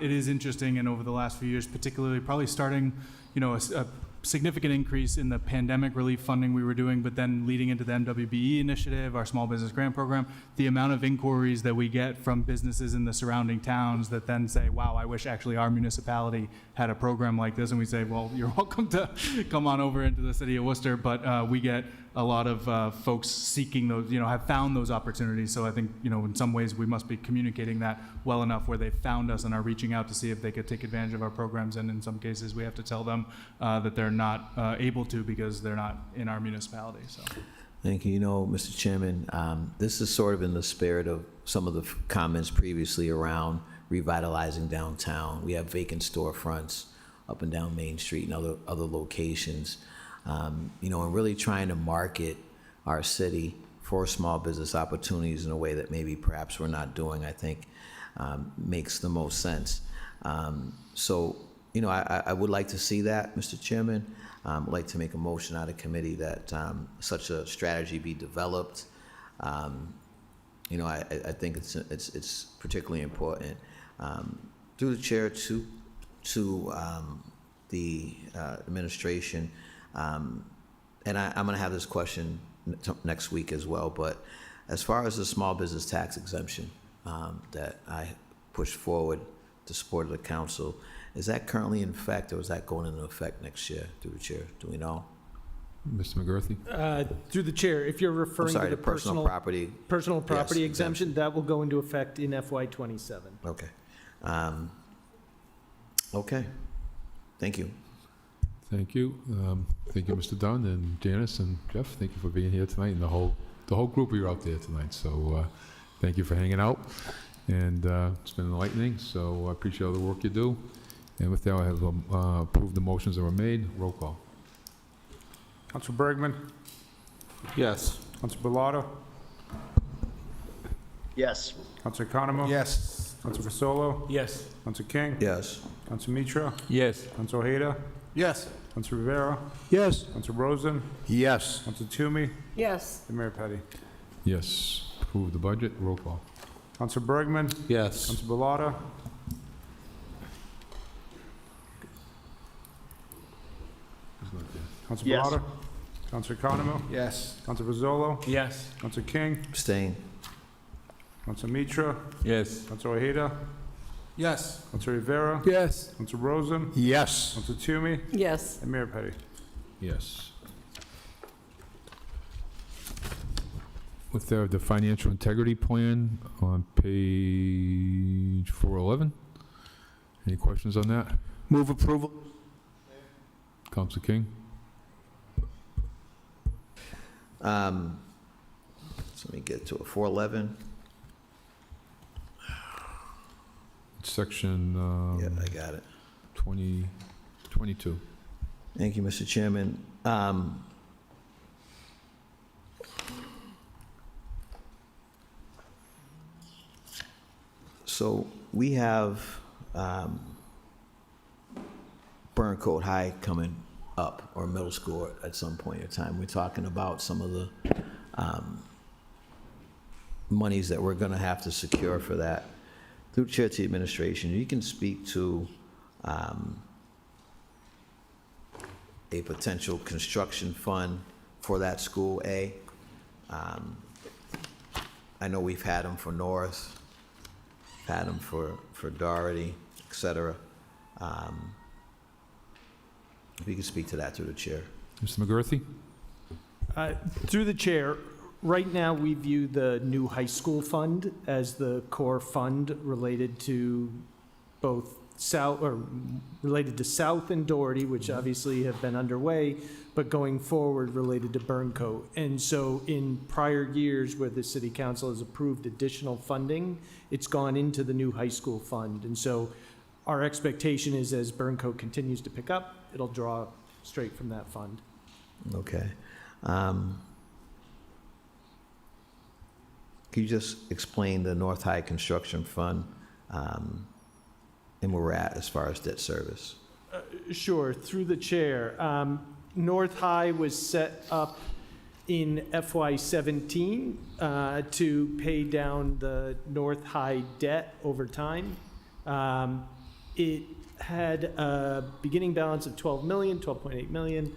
it is interesting, and over the last few years, particularly probably starting, a significant increase in the pandemic relief funding we were doing, but then leading into the MWBE initiative, our small business grant program, the amount of inquiries that we get from businesses in the surrounding towns that then say, wow, I wish actually our municipality had a program like this. And we say, well, you're welcome to come on over into the city of Worcester, but we get a lot of folks seeking those, have found those opportunities. So I think, in some ways we must be communicating that well enough where they've found us and are reaching out to see if they could take advantage of our programs. And in some cases we have to tell them that they're not able to because they're not in our municipality. So. Thank you. Mr. Chairman, this is sort of in the spirit of some of the comments previously around revitalizing downtown. We have vacant storefronts up and down Main Street and other locations. And really trying to market our city for small business opportunities in a way that maybe perhaps we're not doing, I think makes the most sense. So, You know, I would like to see that, Mr. Chairman. I'd like to make a motion out of committee that such a strategy be developed. You know, I think it's particularly important through the chair to the administration. And I'm going to have this question next week as well. But as far as the small business tax exemption that I pushed forward to support of the council, is that currently in effect, or is that going into effect next year through the chair? Do we know? Mr. McGurthy? Through the chair, if you're referring to the personal property. Personal property Yes, exemption, that will go into effect in FY '27. Okay. Okay. Thank you. Thank you. Thank you, Mr. Dunn and Janice and Jeff. Thank you for being here tonight, and the whole group of you out there tonight. So thank you for hanging out, and it's been enlightening. So I appreciate all the work you do. And with that, I have approved the motions that were made. Roll call. Council Bergman? Yes. Council Bellato? Yes. Council Economo? Yes. Council Fasolo? Yes. Council King? Yes. Council Mitra? Yes. Council Ojeda? Yes. Council Rivera? Yes. Council Rosen? Yes. Council Toomey? Yes. And Mayor Petty. Yes. Approve the budget. Roll call. Council Bergman? Yes. Council Bellato? Council Yes. Bellato? Council Economo? Yes. Council Fasolo? Yes. Council King? Abstain. Council Mitra? Yes. Council Ojeda? Yes. Council Rivera? Yes. Council Rosen? Yes. Council Toomey? Yes. And Mayor Petty. Yes. With the financial integrity plan on page 411. Any questions on that? Move approval. Council King? So let me get to it. 411. Section Yeah, I got it. 22. Thank you, Mr. Chairman. So we have Burncoat High coming up, or middle school at some point in time. We're talking about some of the monies that we're going to have to secure for that. Through Chair to the administration, you can speak to a potential construction fund for that school, A. I know we've had them for North, had them for Doherty, et cetera. If you can speak to that through the chair. Mr. McGurthy? Through the chair, right now, we view the new high school fund as the core fund related to both South, or related to South and Doherty, which obviously have been underway, but going forward related to Burncoat. And so in prior years where the city council has approved additional funding, it's gone into the new high school fund. And so our expectation is as Burncoat continues to pick up, it'll draw straight from that fund. Okay. Can you just explain the North High Construction Fund and where we're at as far as debt service? Sure, through the chair. North High was set up in FY '17 to pay down the North High debt over time. It had a beginning balance of 12 million, 12.8 million.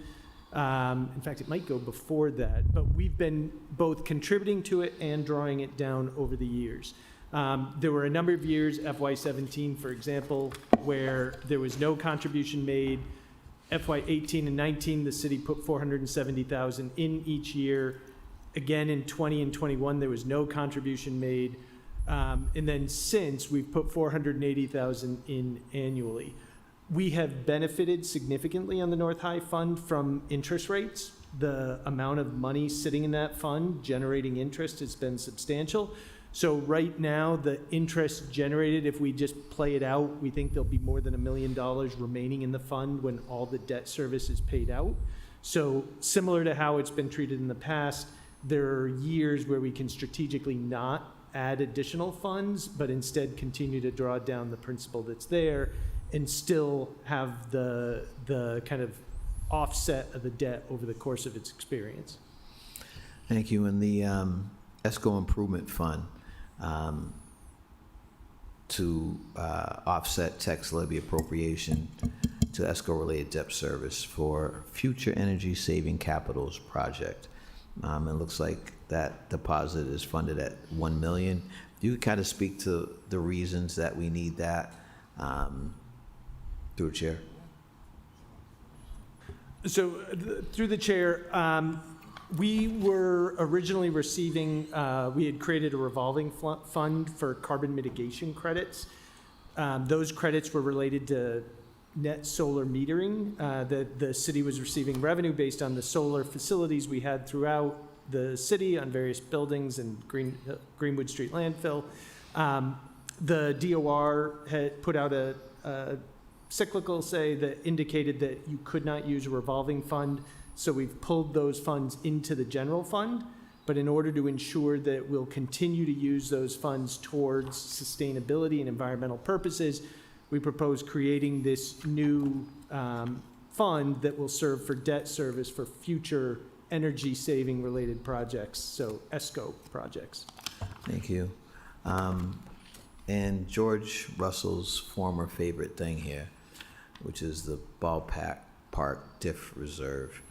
In fact, it might go before that, but we've been both contributing to it and drawing it down over the years. There were a number of years, FY '17, for example, where there was no contribution made. FY '18 and '19, the city put 470,000 in each year. Again, in '20 and '21, there was no contribution made. And then since, we've put 480,000 in annually. We have benefited significantly on the North High Fund from interest rates. The amount of money sitting in that fund generating interest has been substantial. So right now, the interest generated, if we just play it out, we think there'll be more than $1 million remaining in the fund when all the debt service is paid out. So similar to how it's been treated in the past, there are years where we can strategically not add additional funds, but instead continue to draw down the principal that's there. and still have the kind of offset of the debt over the course of its experience. Thank you. And the ESCO Improvement Fund, to offset tax levy appropriation to ESCO-related debt service for future energy-saving capitals project. It looks like that deposit is funded at $1 million. You could kind of speak to the reasons that we need that, through the chair. So through the chair, we were originally receiving, we had created a revolving fund for carbon mitigation credits. Those credits were related to net solar metering. The city was receiving revenue based on the solar facilities we had throughout the city on various buildings and Greenwood Street landfill. The DOR had put out a cyclical say that indicated that you could not use a revolving fund. So we've pulled those funds into the general fund, but in order to ensure that we'll continue to use those funds towards sustainability and environmental purposes, we propose creating this new fund that will serve for debt service for future energy-saving related projects, so ESCO projects. Thank you. And George Russell's former favorite thing here, which is the ballpark DIF reserve.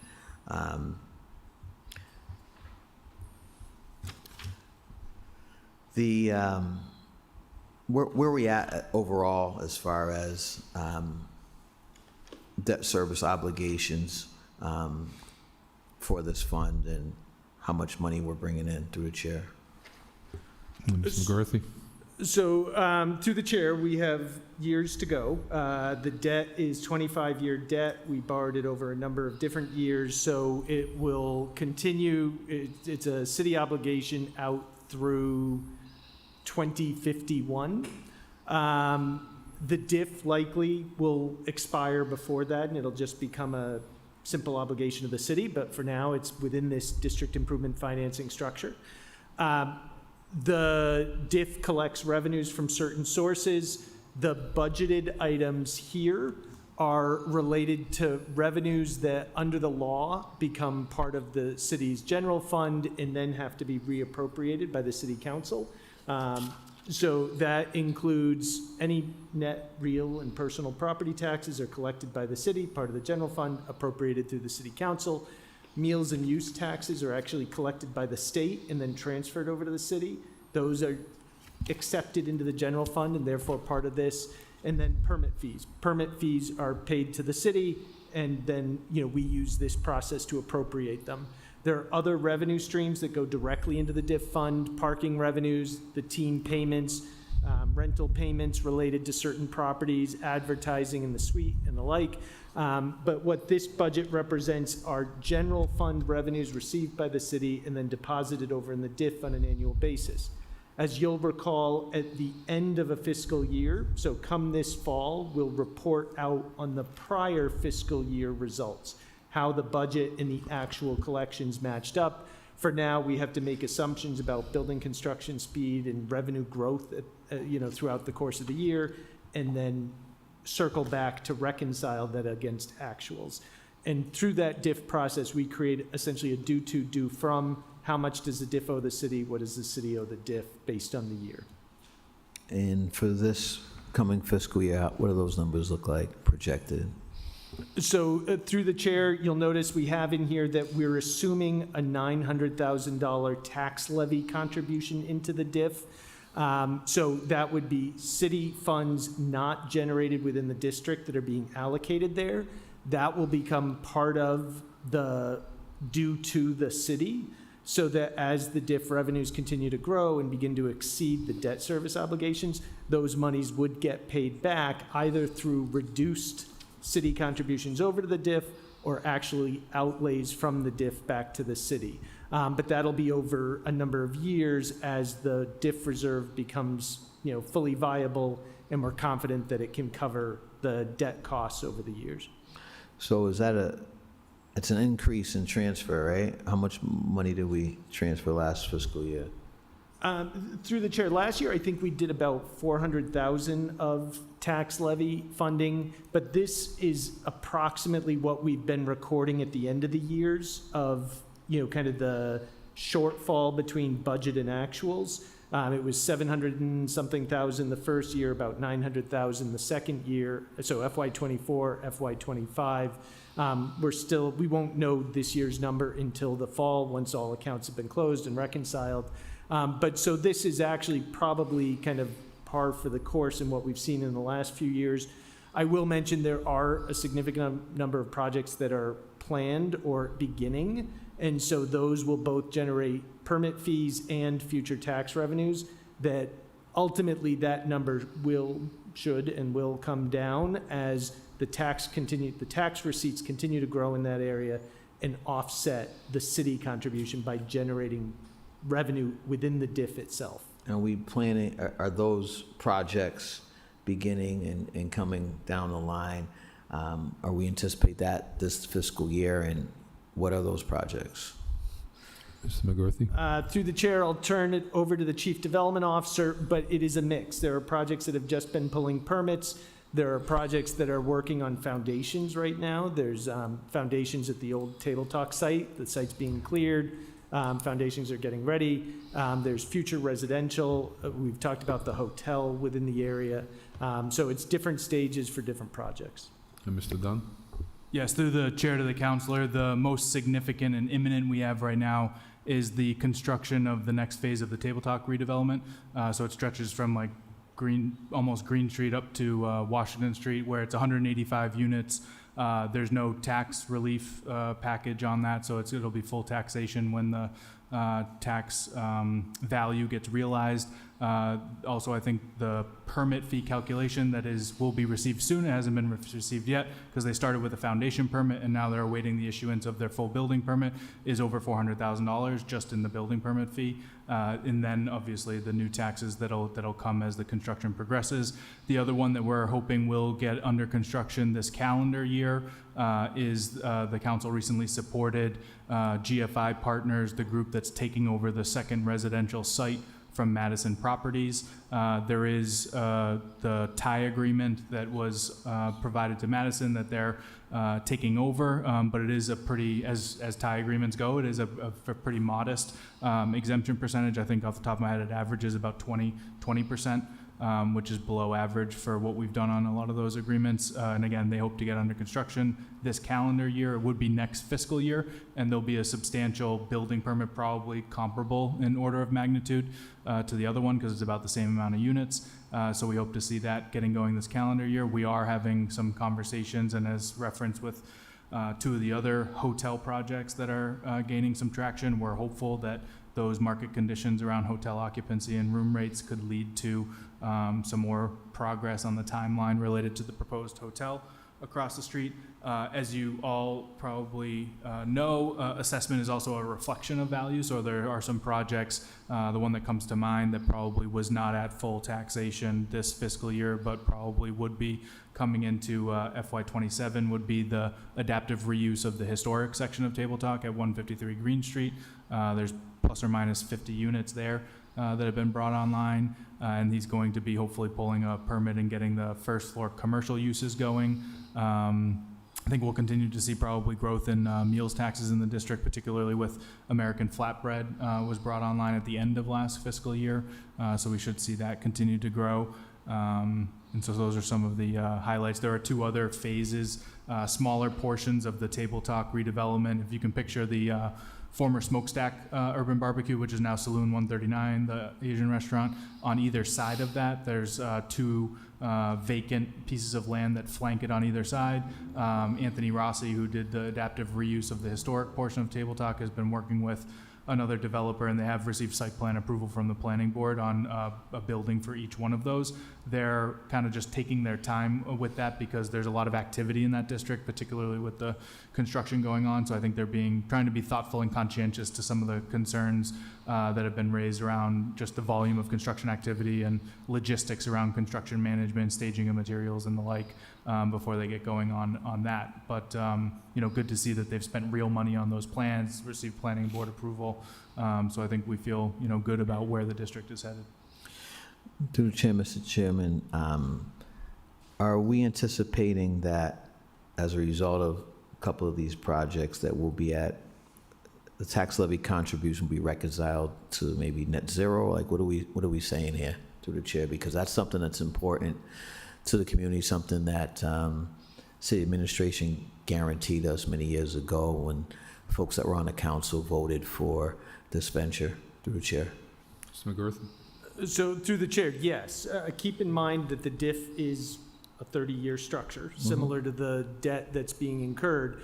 Where are we at overall as far as debt service obligations for this fund, and how much money we're bringing in through the chair? Ms. McCarthy? So through the chair, we have years to go. The debt is 25-year debt. We borrowed it over a number of different years, so it will continue. It's a city obligation out through 2051. The DIF likely will expire before that, and it'll just become a simple obligation of the city, but for now, it's within this district improvement financing structure. The DIF collects revenues from certain sources. The budgeted items here are related to revenues that, under the law, become part of the city's general fund and then have to be reappropriated by the city council. So that includes any net real and personal property taxes are collected by the city, part of the general fund, appropriated through the city council. Meals and use taxes are actually collected by the state and then transferred over to the city. Those are accepted into the general fund and therefore part of this. And then permit fees. Permit fees are paid to the city, and then we use this process to appropriate them. There are other revenue streams that go directly into the DIF fund: parking revenues, the team payments, rental payments related to certain properties, advertising in the suite, and the like. But what this budget represents are general fund revenues received by the city and then deposited over in the DIF on an annual basis. As you'll recall, at the end of a fiscal year, so come this fall, we'll report out on the prior fiscal year results, how the budget and the actual collections matched up. For now, we have to make assumptions about building construction speed and revenue growth, throughout the course of the year, and then circle back to reconcile that against actuals. And through that DIF process, we create essentially a due to, due from. How much does the DIF owe the city? What does the city owe the DIF based on the year? And for this coming fiscal year, what do those numbers look like projected? So through the chair, you'll notice we have in here that we're assuming a $900,000 tax levy contribution into the DIF. So that would be city funds not generated within the district that are being allocated there. That will become part of the due to the city, so that as the DIF revenues continue to grow and begin to exceed the debt service obligations, those monies would get paid back either through reduced city contributions over to the DIF or actually outlays from the DIF back to the city. But that'll be over a number of years as the DIF reserve becomes fully viable and we're confident that it can cover the debt costs over the years. So is that it's an increase in transfer, right? How much money did we transfer last fiscal year? Through the chair, last year, I think we did about 400,000 of tax levy funding, but this is approximately what we've been recording at the end of the years of, kind of the shortfall between budget and actuals. It was 700 and something thousand the first year, about 900,000 the second year, so FY24, FY25. We won't know this year's number until the fall, once all accounts have been closed and reconciled. But so this is actually probably kind of par for the course in what we've seen in the last few years. I will mention there are a significant number of projects that are planned or beginning, and so those will both generate permit fees and future tax revenues that ultimately that number should and will come down as the tax receipts continue to grow in that area and offset the city contribution by generating revenue within the DIF itself. And we planning, are those projects beginning and coming down the line? Are we anticipate that this fiscal year, and what are those projects? Mr. McGurthy? Through the chair, I'll turn it over to the Chief Development Officer, but it is a mix. There are projects that have just been pulling permits. There are projects that are working on foundations right now. There's foundations at the old Table Talk site. The site's being cleared. Foundations are getting ready. There's future residential. We've talked about the hotel within the area. So it's different stages for different projects. And Mr. Dunn? Yes, through the chair to the counselor, the most significant and imminent we have right now is the construction of the next phase of the Table Talk redevelopment. So it stretches from like almost Green Street up to Washington Street, where it's 185 units. There's no tax relief package on that, so it'll be full taxation when the tax value gets realized. Also, I think the permit fee calculation will be received soon. It hasn't been received yet because they started with a foundation permit and now they're awaiting the issuance of their full building permit, is over $400,000 just in the building permit fee. And then obviously the new taxes that'll come as the construction progresses. The other one that we're hoping will get under construction this calendar year is the council recently supported GFI Partners, the group that's taking over the second residential site from Madison Properties. There is the tie agreement that was provided to Madison that they're taking over, but it is a pretty, as tie agreements go, it is a pretty modest exemption percentage. I think off the top of my head, it averages about 20%. Which is below average for what we've done on a lot of those agreements. And again, they hope to get under construction this calendar year. It would be next fiscal year, and there'll be a substantial building permit, probably comparable in order of magnitude to the other one, because it's about the same amount of units. So we hope to see that getting going this calendar year. We are having some conversations, and as referenced with two of the other hotel projects that are gaining some traction, we're hopeful that those market conditions around hotel occupancy and room rates could lead to some more progress on the timeline related to the proposed hotel across the street. As you all probably know, assessment is also a reflection of value, so there are some projects, the one that comes to mind that probably was not at full taxation this fiscal year, but probably would be coming into FY27, would be the adaptive reuse of the historic section of Table Talk at 153 Green Street. There's plus or minus 50 units there that have been brought online, and he's going to be hopefully pulling a permit and getting the first floor commercial uses going. I think we'll continue to see probably growth in meals taxes in the district, particularly with American Flatbread was brought online at the end of last fiscal year, so we should see that continue to grow. And so those are some of the highlights. There are two other phases, smaller portions of the Table Talk redevelopment. If you can picture the former Smokestack Urban Barbecue, which is now Saloon 139, the Asian restaurant. On either side of that, there's two vacant pieces of land that flank it on either side. Anthony Rossi, who did the adaptive reuse of the historic portion of Table Talk, has been working with another developer, and they have received site plan approval from the planning board on a building for each one of those. They're kind of just taking their time with that because there's a lot of activity in that district, particularly with the construction going on. So I think they're trying to be thoughtful and conscientious to some of the concerns that have been raised around just the volume of construction activity and logistics around construction management, staging of materials and the like. before they get going on that. But, good to see that they've spent real money on those plans, received planning board approval. So I think we feel, good about where the district is headed. Through the chair, Mr. Chairman, are we anticipating that as a result of a couple of these projects that we'll be at, the tax levy contribution will be reconciled to maybe net zero? Like, what are we saying here, through the chair? Because that's something that's important to the community, something that city administration guaranteed us many years ago when folks that were on the council voted for this venture. Through the chair. Mr. McGurth? So through the chair, yes. Keep in mind that the DIF is a 30-year structure, similar to the debt that's being incurred.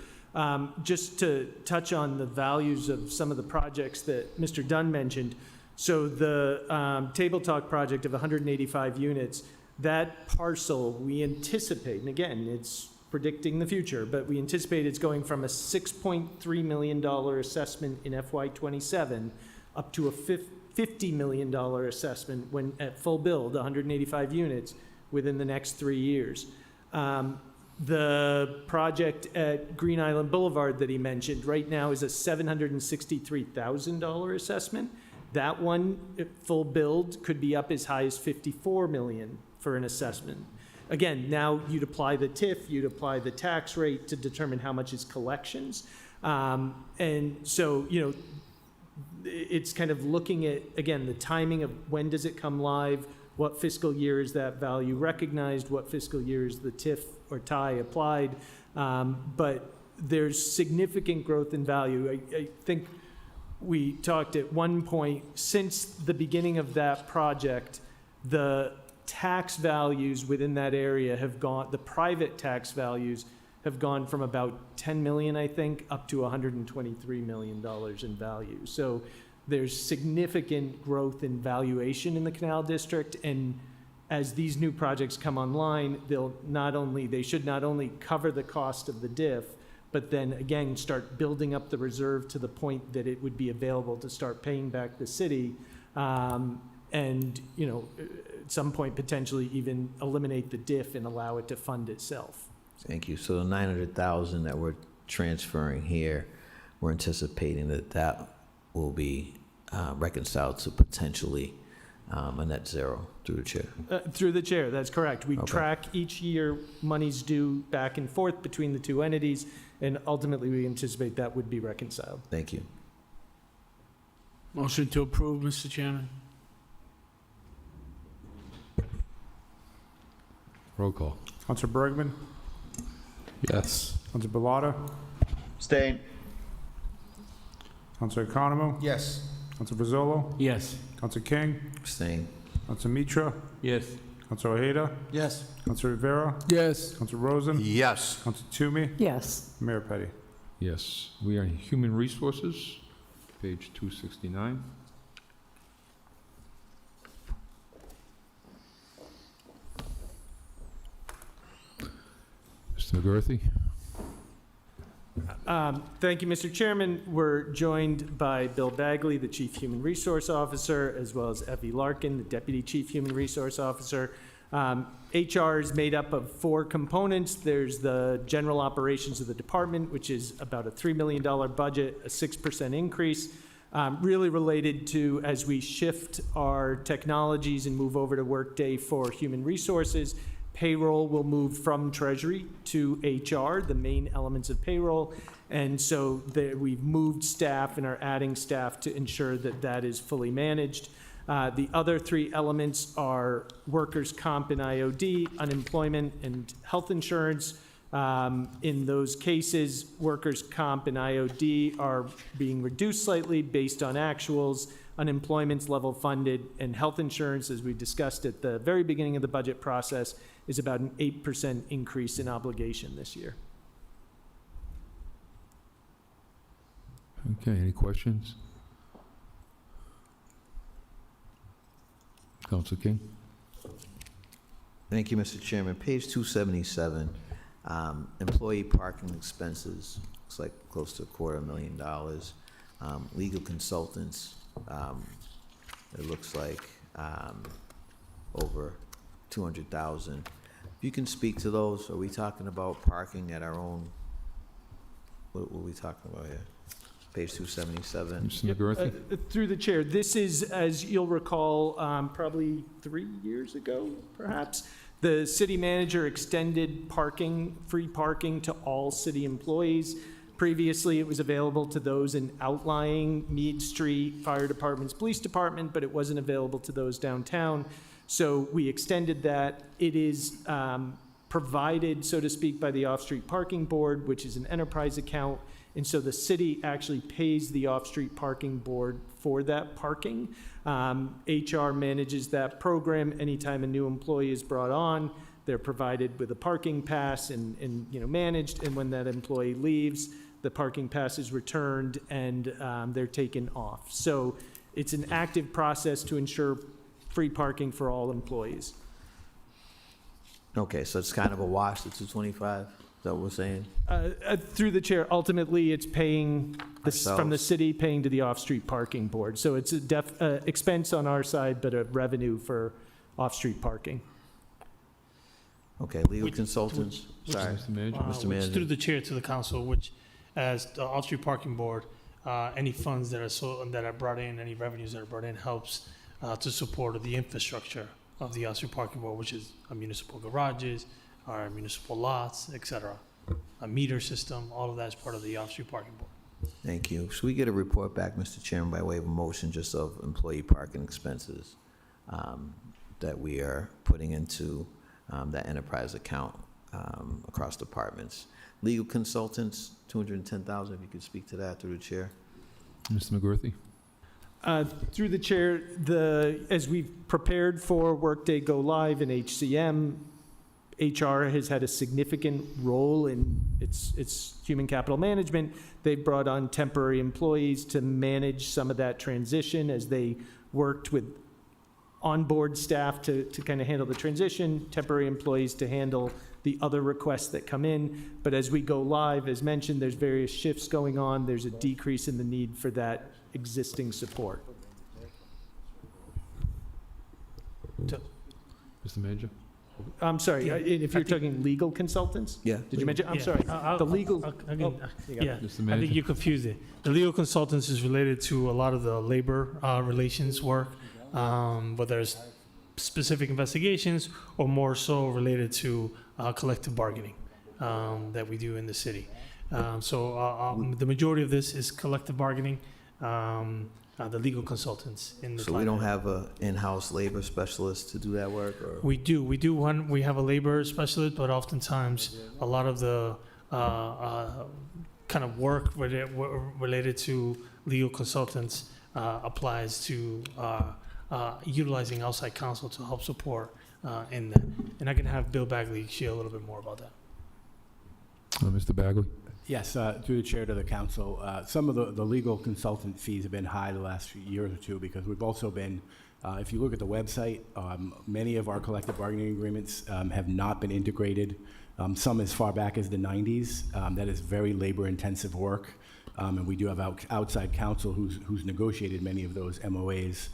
Just to touch on the values of some of the projects that Mr. Dunn mentioned. So the Table Talk project of 185 units, that parcel we anticipate, and again, it's predicting the future, but we anticipate it's going from a $6.3 million assessment in FY27 up to a $50 million assessment when at full build, 185 units, within the next 3 years. The project at Green Island Boulevard that he mentioned right now is a $763,000 assessment. That one, at full build, could be up as high as $54 million for an assessment. Again, now you'd apply the TIF, you'd apply the tax rate to determine how much is collections. And so, it's kind of looking at, again, the timing of when does it come live, what fiscal year is that value recognized, what fiscal year is the TIF or TIE applied. But there's significant growth in value. I think we talked at one point, since the beginning of that project, the tax values within that area have gone, the private tax values have gone from about 10 million, I think, up to $123 million in value. So there's significant growth in valuation in the Canal District, and as these new projects come online, they should not only cover the cost of the DIF, but then again start building up the reserve to the point that it would be available to start paying back the city, and at some point potentially even eliminate the DIF and allow it to fund itself. Thank you. So the 900,000 that we're transferring here, we're anticipating that will be reconciled to potentially a net zero. Through the chair. Through the chair, that's correct. We Okay. track each year monies due back and forth between the two entities, and ultimately we anticipate that would be reconciled. Thank you. Motion to approve, Mr. Chairman. Roll call. Counselor Bergman? Yes. Counselor Bellotta? Abstain. Counselor Economou? Yes. Counselor Brazolo? Yes. Counselor King? Abstain. Counselor Mitra? Yes. Counselor Ojeda? Yes. Counselor Rivera? Yes. Counselor Rosen? Yes. Counselor Toomey? Yes. Mayor Petty? Yes. We are in Human Resources, page 269. Mr. McGurthy? Thank you, Mr. Chairman. We're joined by Bill Bagley, the Chief Human Resource Officer, as well as Evie Larkin, the Deputy Chief Human Resource Officer. HR is made up of 4 components. There's the general operations of the department, which is about a $3 million budget, a 6% increase, really related to as we shift our technologies and move over to Workday for human resources. Payroll will move from Treasury to HR, the main elements of payroll. And so we've moved staff and are adding staff to ensure that that is fully managed. The other 3 elements are workers' comp and IOD, unemployment and health insurance. In those cases, workers' comp and IOD are being reduced slightly based on actuals. Unemployment's level funded, and health insurance, as we discussed at the very beginning of the budget process, is about an 8% increase in obligation this year. Okay, any questions? Counsel King? Thank you, Mr. Chairman. Page 277, employee parking expenses, looks like close to $250,000. Legal consultants, it looks like over $200,000. If you can speak to those, are we talking about parking at our own, what are we talking about here? Page 277. Mr. McGurthy? Through the chair, this is, as you'll recall, probably 3 years ago, perhaps, the city manager extended free parking to all city employees. Previously, it was available to those in outlying Mead Street, fire departments, police department, but it wasn't available to those downtown. So we extended that. It is provided, so to speak, by the Off-Street Parking Board, which is an enterprise account. And so the city actually pays the Off-Street Parking Board for that parking. HR manages that program. Anytime a new employee is brought on, they're provided with a parking pass and managed. And when that employee leaves, the parking pass is returned and they're taken off. So it's an active process to ensure free parking for all employees. Okay, so it's kind of a wash, the 225, is that what we're saying? Through the chair, ultimately, it's paying from the Ourselves. city, paying to the Off-Street Parking Board. So it's a expense on our side, but a revenue for off-street parking. Okay, legal consultants, sorry. Mr. Manager? Mr. Which Manager. through the chair to the council, which as the Off-Street Parking Board, any funds that are brought in, any revenues that are brought in helps to support the infrastructure of the Off-Street Parking Board, which is our municipal garages, our municipal lots, et cetera. A meter system, all of that is part of the Off-Street Parking Board. Thank you. Should we get a report back, Mr. Chairman, by way of a motion just of employee parking expenses that we are putting into that enterprise account across departments? Legal consultants, 210,000, if you could speak to that through the chair. Mr. McGurthy? Through the chair, as we've prepared for Workday Go Live in HCM, HR has had a significant role in its human capital management. They've brought on temporary employees to manage some of that transition as they worked with onboard staff to kind of handle the transition, temporary employees to handle the other requests that come in. But as we go live, as mentioned, there's various shifts going on. There's a decrease in the need for that existing support. Mr. Manager? I'm sorry, if you're talking legal consultants? Yeah. Did you mention, I'm Yeah. sorry, I'll- the legal. I'll- oh, you got it. Yeah, Mr. I think Manager? you confused it. The legal consultants is related to a lot of the labor relations work, whether there's specific investigations or more so related to collective bargaining that we do in the city. The majority of this is collective bargaining, the legal consultants in the. So we don't have an in-house labor specialist to do that work, or? We do. We have a labor specialist, but oftentimes a lot of the kind of work related to legal consultants applies to utilizing outside counsel to help support in that. And I can have Bill Bagley share a little bit more about that. Mr. Bagley? Yes, through the chair to the council, some of the legal consultant fees have been high the last few years or two because we've also been, if you look at the website, many of our collective bargaining agreements have not been integrated, some as far back as the 90s. That is very labor-intensive work, and we do have outside counsel who's negotiated many of those MOAs,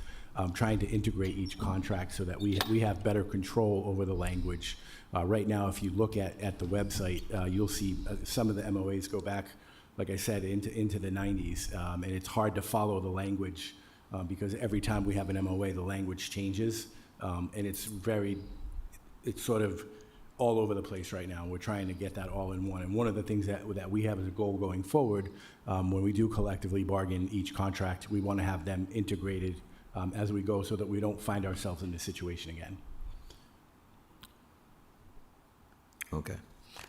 trying to integrate each contract so that we have better control over the language. Right now, if you look at the website, you'll see some of the MOAs go back, like I said, into the 90s, and it's hard to follow the language because every time we have an MOA, the language changes, and it's sort of all over the place right now. We're trying to get that all in one, and one of the things that we have as a goal going forward, when we do collectively bargain each contract, we want to have them integrated as we go so that we don't find ourselves in this situation again. Okay,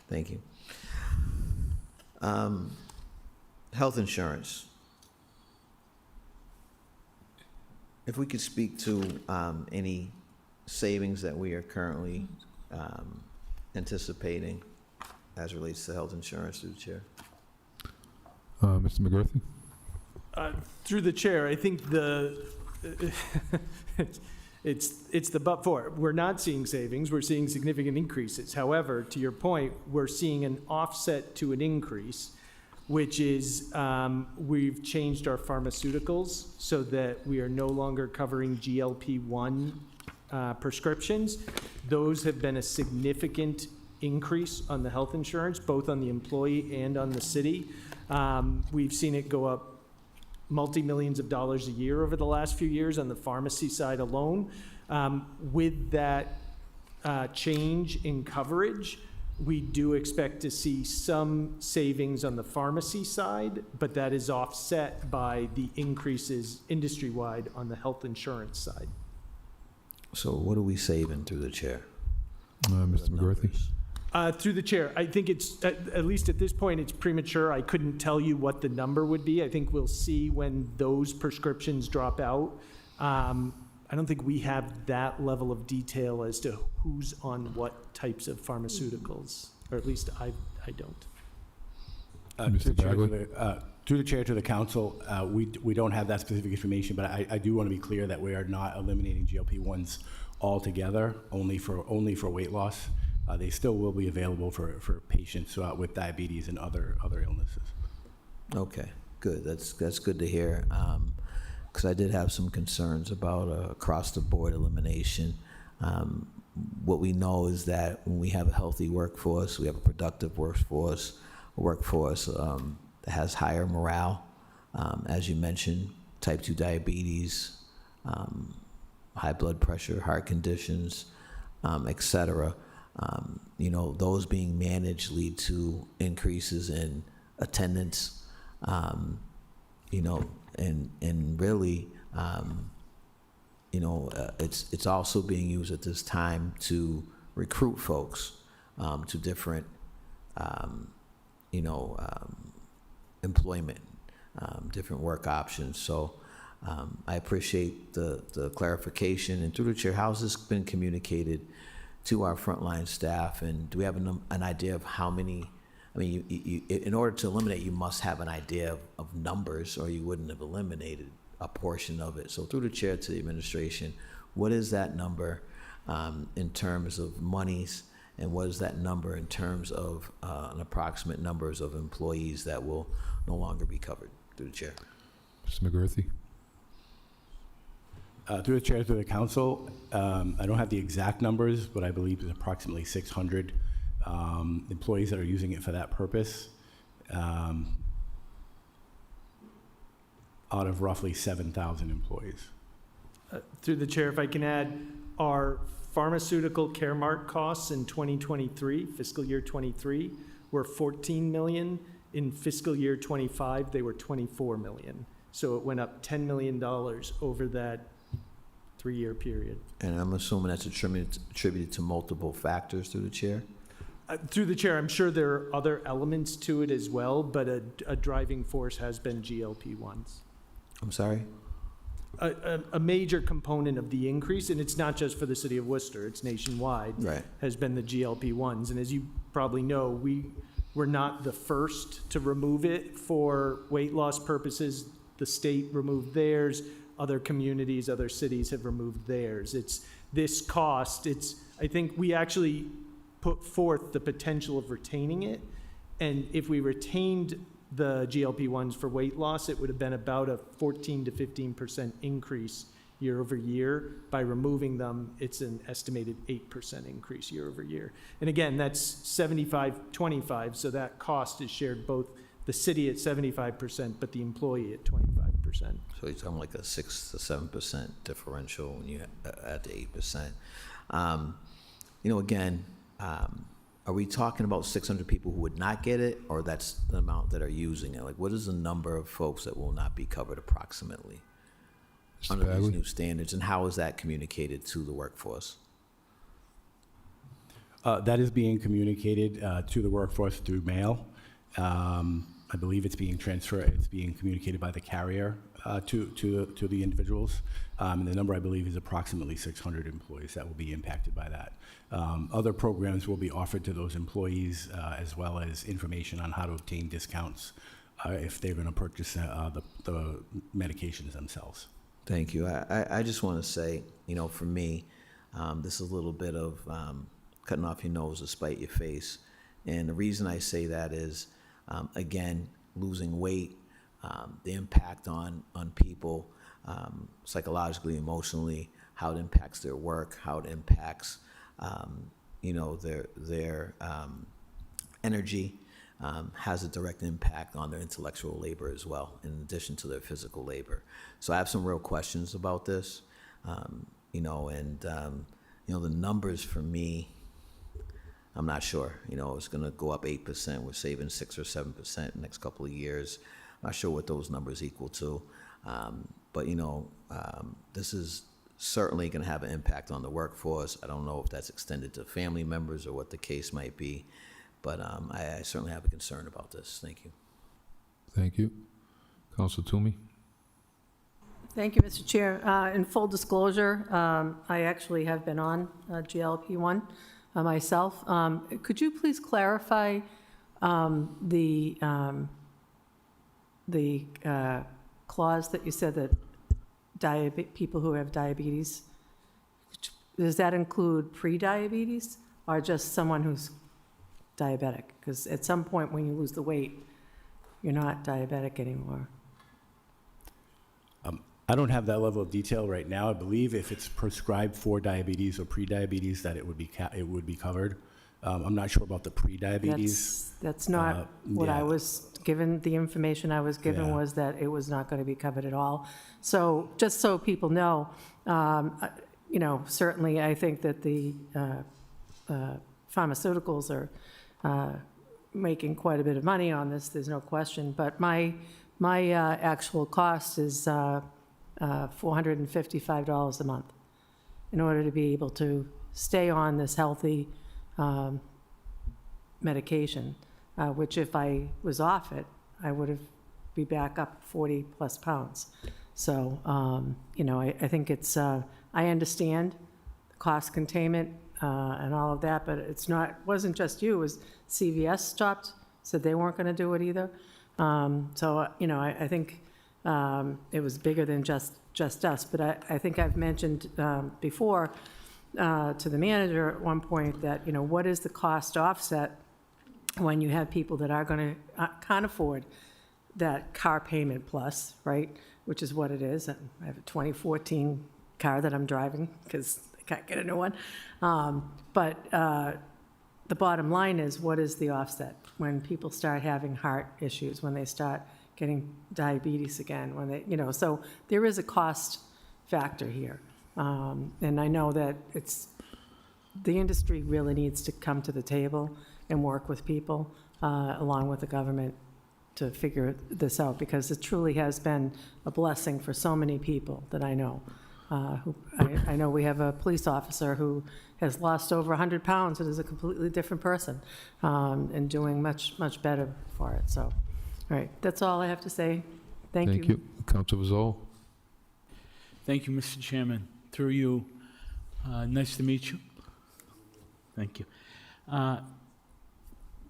thank you. Health insurance. If we could speak to any savings that we are currently anticipating as relates to health insurance, through the chair. Mr. McGurthy? Through the chair, I think it's the but for. We're not seeing savings, we're seeing significant increases. However, to your point, we're seeing an offset to an increase, which is we've changed our pharmaceuticals so that we are no longer covering GLP-1 prescriptions. Those have been a significant increase on the health insurance, both on the employee and on the city. We've seen it go up multi-millions of dollars a year over the last few years on the pharmacy side alone. With that change in coverage, we do expect to see some savings on the pharmacy side, but that is offset by the increases industry-wide on the health insurance side. So what are we saving through the chair? Mr. McCarthy? Through the chair, I think it's, at least at this point, it's premature. I couldn't tell you what the number would be. I think we'll see when those prescriptions drop out. I don't think we have that level of detail as to who's on what types of pharmaceuticals, or at least I don't. Mr. Bagley? Through the chair to the council, we don't have that specific information, but I do want to be clear that we are not eliminating GLP-1s altogether, only for weight loss. They still will be available for patients with diabetes and other illnesses. Okay, good. That's good to hear. Because I did have some concerns about across-the-board elimination. What we know is that when we have a healthy workforce, we have a productive workforce, that has higher morale, as you mentioned, type 2 diabetes, high blood pressure, heart conditions, et cetera. Those being managed lead to increases in attendance, and really, it's also being used at this time to recruit folks to different, employment, different work options. So I appreciate the clarification. And through the chair, how's this been communicated to our frontline staff? And do we have an idea of how many? I mean, you, in order to eliminate, you must have an idea of numbers, or you wouldn't have eliminated a portion of it. So through the chair to the administration, what is that number in terms of monies, and what is that number in terms of an approximate numbers of employees that will no longer be covered? Through the chair. Mr. McCarthy? Through the chair to the council, I don't have the exact numbers, but I believe there's approximately 600 employees that are using it for that purpose, out of roughly 7,000 employees. Through the chair, if I can add, our pharmaceutical Caremark costs in 2023, fiscal year 23, were 14 million. In fiscal year 25, they were 24 million. So it went up $10 million over that 3-year period. And I'm assuming that's attributed to multiple factors through the chair? Through the chair, I'm sure there are other elements to it as well, but a driving force has been GLP-1s. I'm sorry? A major component of the increase, and it's not just for the city of Worcester, it's nationwide, Right. has been the GLP-1s. And as you probably know, we were not the first to remove it for weight loss purposes. The state removed theirs. Other communities, other cities have removed theirs. It's this cost. I think we actually put forth the potential of retaining it. And if we retained the GLP-1s for weight loss, it would have been about a 14 to 15% increase year over year. By removing them, it's an estimated 8% increase year over year. And again, that's 75-25, so that cost is shared both the city at 75%, but the employee at 25%. So you're talking like a 6 to 7% differential when you add the 8%. Are we talking about 600 people who would not get it, or that's the amount that are using it? Like, what is the number of folks that will not be covered approximately under these new standards, and how is that communicated to the workforce? That is being communicated to the workforce through mail. I believe it's being transferred, it's being communicated by the carrier to the individuals. And the number, I believe, is approximately 600 employees that will be impacted by that. Other programs will be offered to those employees, as well as information on how to obtain discounts if they're going to purchase the medications themselves. Thank you. I just want to say, for me, this is a little bit of cutting off your nose to spite your face. And the reason I say that is, again, losing weight, the impact on people psychologically, emotionally, how it impacts their work, how it impacts, their energy, has a direct impact on their intellectual labor as well, in addition to their physical labor. So I have some real questions about this, the numbers for me, I'm not sure. It's going to go up 8%. We're saving 6 or 7% in the next couple of years. Not sure what those numbers equal to. But this is certainly going to have an impact on the workforce. I don't know if that's extended to family members or what the case might be. But I certainly have a concern about this. Thank you. Thank you. Council Toomey? Thank you, Mr. Chair. In full disclosure, I actually have been on GLP-1 myself. Could you please clarify the clause that you said that people who have diabetes, does that include pre-diabetes or just someone who's diabetic? Because at some point when you lose the weight, you're not diabetic anymore. I don't have that level of detail right now. I believe if it's prescribed for diabetes or pre-diabetes, that it would be covered. I'm not sure about the pre-diabetes. That's not what I was given. The information I was given Yeah. was that it was not going to be covered at all. So just so people know, certainly I think that the pharmaceuticals are making quite a bit of money on this. There's no question. But my actual cost is $455 a month in order to be able to stay on this healthy medication, which if I was off it, I would be back up 40 plus pounds. So, I think it's, I understand the cost containment and all of that, but wasn't just you, it was CVS stopped, said they weren't going to do it either. I think it was bigger than just us, but I think I've mentioned before to the manager at one point that, what is the cost offset when you have people that are going to, can't afford that car payment plus, right, which is what it is. I have a 2014 car that I'm driving because I can't get a new one. But the bottom line is, what is the offset when people start having heart issues, when they start getting diabetes again, when they, so there is a cost factor here. And I know that the industry really needs to come to the table and work with people, along with the government, to figure this out, because it truly has been a blessing for so many people that I know. I know we have a police officer who has lost over 100 pounds and is a completely different person, and doing much, much better for it. So, all right, that's all I have to say. Thank you. Thank you. Council Vazol? Thank you, Mr. Chairman. Through you, nice to meet you. Thank you.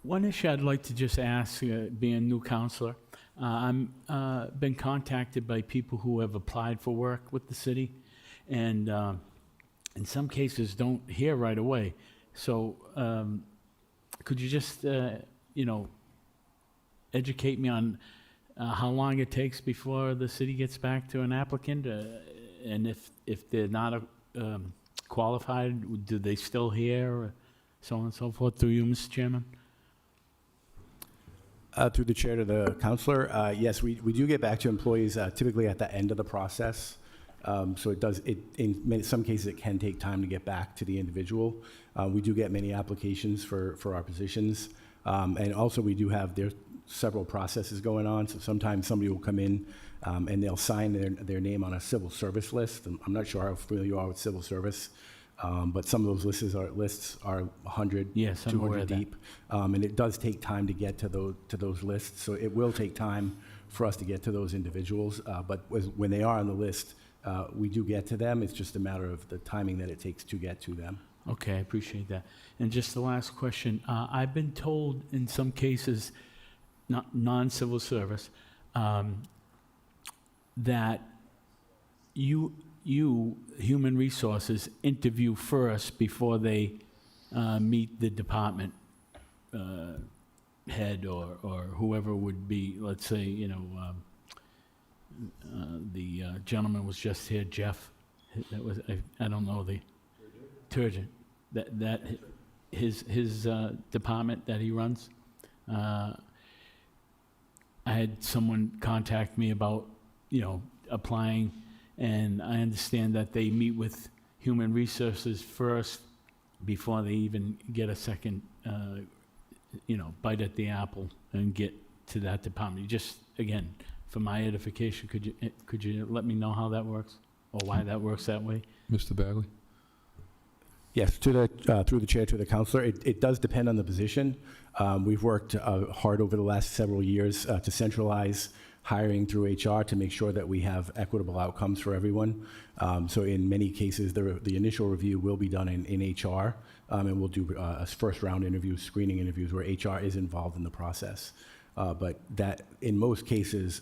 One issue I'd like to just ask, being a new counselor, I'm been contacted by people who have applied for work with the city, and in some cases don't hear right away. So could you just, educate me on how long it takes before the city gets back to an applicant, and if they're not qualified, do they still hear, or so on and so forth? Through you, Mr. Chairman. Through the chair to the counselor, yes, we do get back to employees typically at the end of the process. So in some cases, it can take time to get back to the individual. We do get many applications for our positions. And also we do have several processes going on. So sometimes somebody will come in and they'll sign their name on a civil service list. I'm not sure how familiar you are with civil service. But some of those lists are 100, yes, 200 deep, and it does take time to get to those lists. So it will take time for us to get to those individuals. But when they are on the list, we do get to them. It's just a matter of the timing that it takes to get to them. Okay, I appreciate that. And just the last question. I've been told in some cases, not non-civil service, that you, Human Resources, interview first before they meet the department head or whoever would be, let's say, the gentleman was just here, Jeff that was, I don't know the, Turgeon, that his department that he runs. I had someone contact me about, applying, and I understand that they meet with Human Resources first before they even get a second, bite at the apple and get to that department. You just, again, for my edification, could you let me know how that works, or why that works that way? Mr. Bagley? Yes, through the chair to the counselor, it does depend on the position. We've worked hard over the last several years to centralize hiring through HR to make sure that we have equitable outcomes for everyone. So in many cases, the initial review will be done in HR, and we'll do first round interviews, screening interviews where HR is involved in the process. But that, in most cases,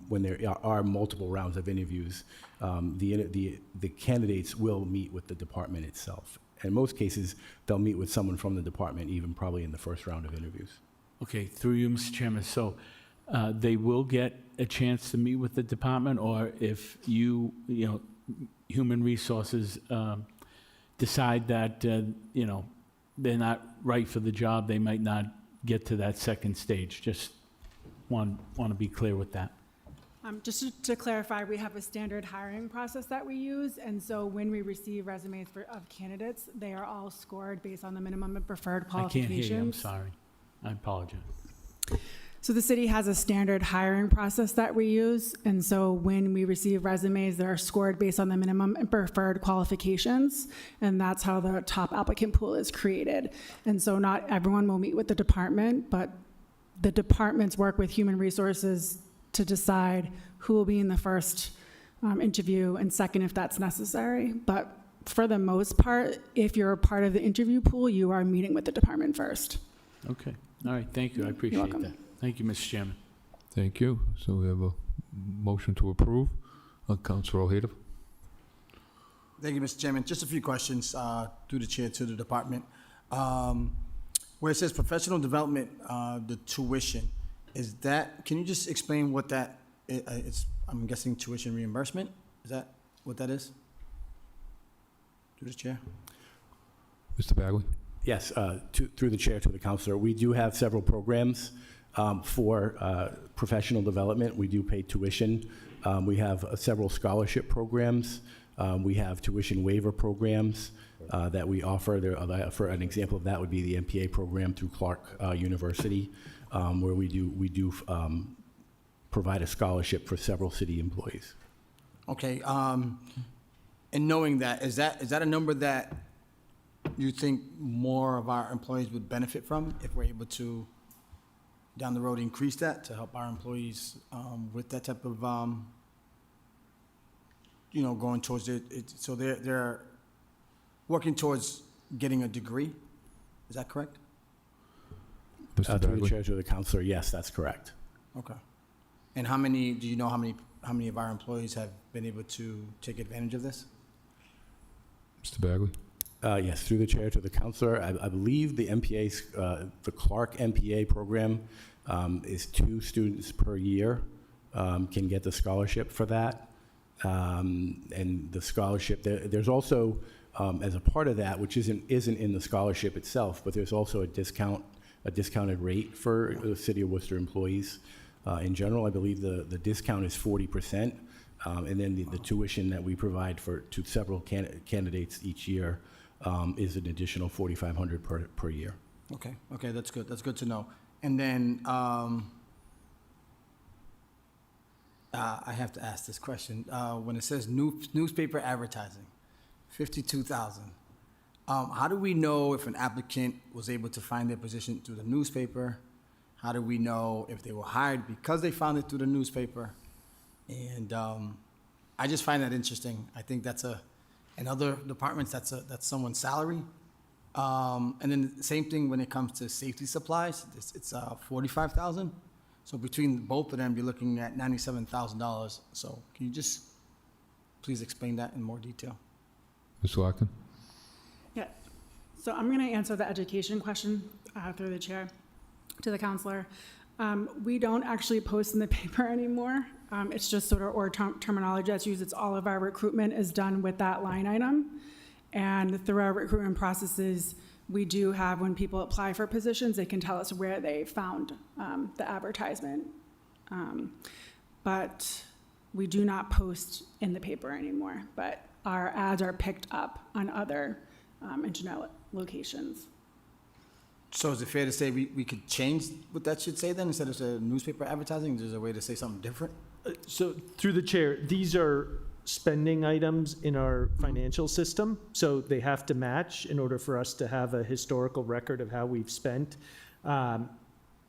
when there are multiple rounds of interviews, the candidates will meet with the department itself. In most cases, they'll meet with someone from the department, even probably in the first round of interviews. Okay, through you, Mr. Chairman. So they will get a chance to meet with the department, or if Human Resources decide that, they're not right for the job, they might not get to that second stage. Just want to be clear with that. Just to clarify, we have a standard hiring process that we use, and so when we receive resumes of candidates, they are all scored based on the minimum and preferred I qualifications. can't hear you, I'm sorry. I apologize. So the city has a standard hiring process that we use, and so when we receive resumes, they're scored based on the minimum and preferred qualifications, and that's how the top applicant pool is created. And so not everyone will meet with the department, but the departments work with Human Resources to decide who will be in the first interview and second if that's necessary. But for the most part, if you're a part of the interview pool, you are meeting with the department first. Okay, all right, thank you, I appreciate that. Thank you, Mr. Chairman. Thank you. So we have a motion to approve. Councilor Ojeda? Thank you, Mr. Chairman. Just a few questions through the chair to the department. Where it says professional development, the tuition, can you just explain what that is? I'm guessing tuition reimbursement? Is that what that is? Through the chair. Mr. Bagley? Yes, through the chair to the counselor, we do have several programs for professional development. We do pay tuition. We have several scholarship programs. We have tuition waiver programs that we offer. For an example of that would be the MPA program through Clark University, where we do provide a scholarship for several city employees. Okay, and knowing that, is that a number that you think more of our employees would benefit from if we're able to, down the road, increase that to help our employees with that type of, going towards it? So they're working towards getting a degree. Is that correct? Mr. Through Bagley? the chair to the counselor, yes, that's correct. Okay. And do you know how many of our employees have been able to take advantage of this? Mr. Bagley? Yes, through the chair to the counselor, I believe the the Clark MPA program is 2 students per year can get the scholarship for that. And the scholarship, there's also, as a part of that, which isn't in the scholarship itself, but there's also a discounted rate for the City of Worcester employees. In general, I believe the discount is 40%, and then the tuition that we provide to several candidates each year is an additional $4,500 per year. Okay, that's good. That's good to know. And then I have to ask this question. When it says newspaper advertising, 52,000. How do we know if an applicant was able to find their position through the newspaper? How do we know if they were hired because they found it through the newspaper? And I just find that interesting. I think in other departments, that's someone's salary. And then the same thing when it comes to safety supplies, it's 45,000. So between both of them, you're looking at $97,000. So can you just please explain that in more detail? Ms. Larkin? Yeah, so I'm going to answer the education question through the chair to the counselor. We don't actually post in the paper anymore. It's just sort of terminology that's used. It's all of our recruitment is done with that line item. And through our recruitment processes, we do have, when people apply for positions, they can tell us where they found the advertisement. But we do not post in the paper anymore, but our ads are picked up on other internet locations. So is it fair to say we could change what that should say then, instead of a newspaper advertising? There's a way to say something different? So through the chair, these are spending items in our financial system, so they have to match in order for us to have a historical record of how we've spent.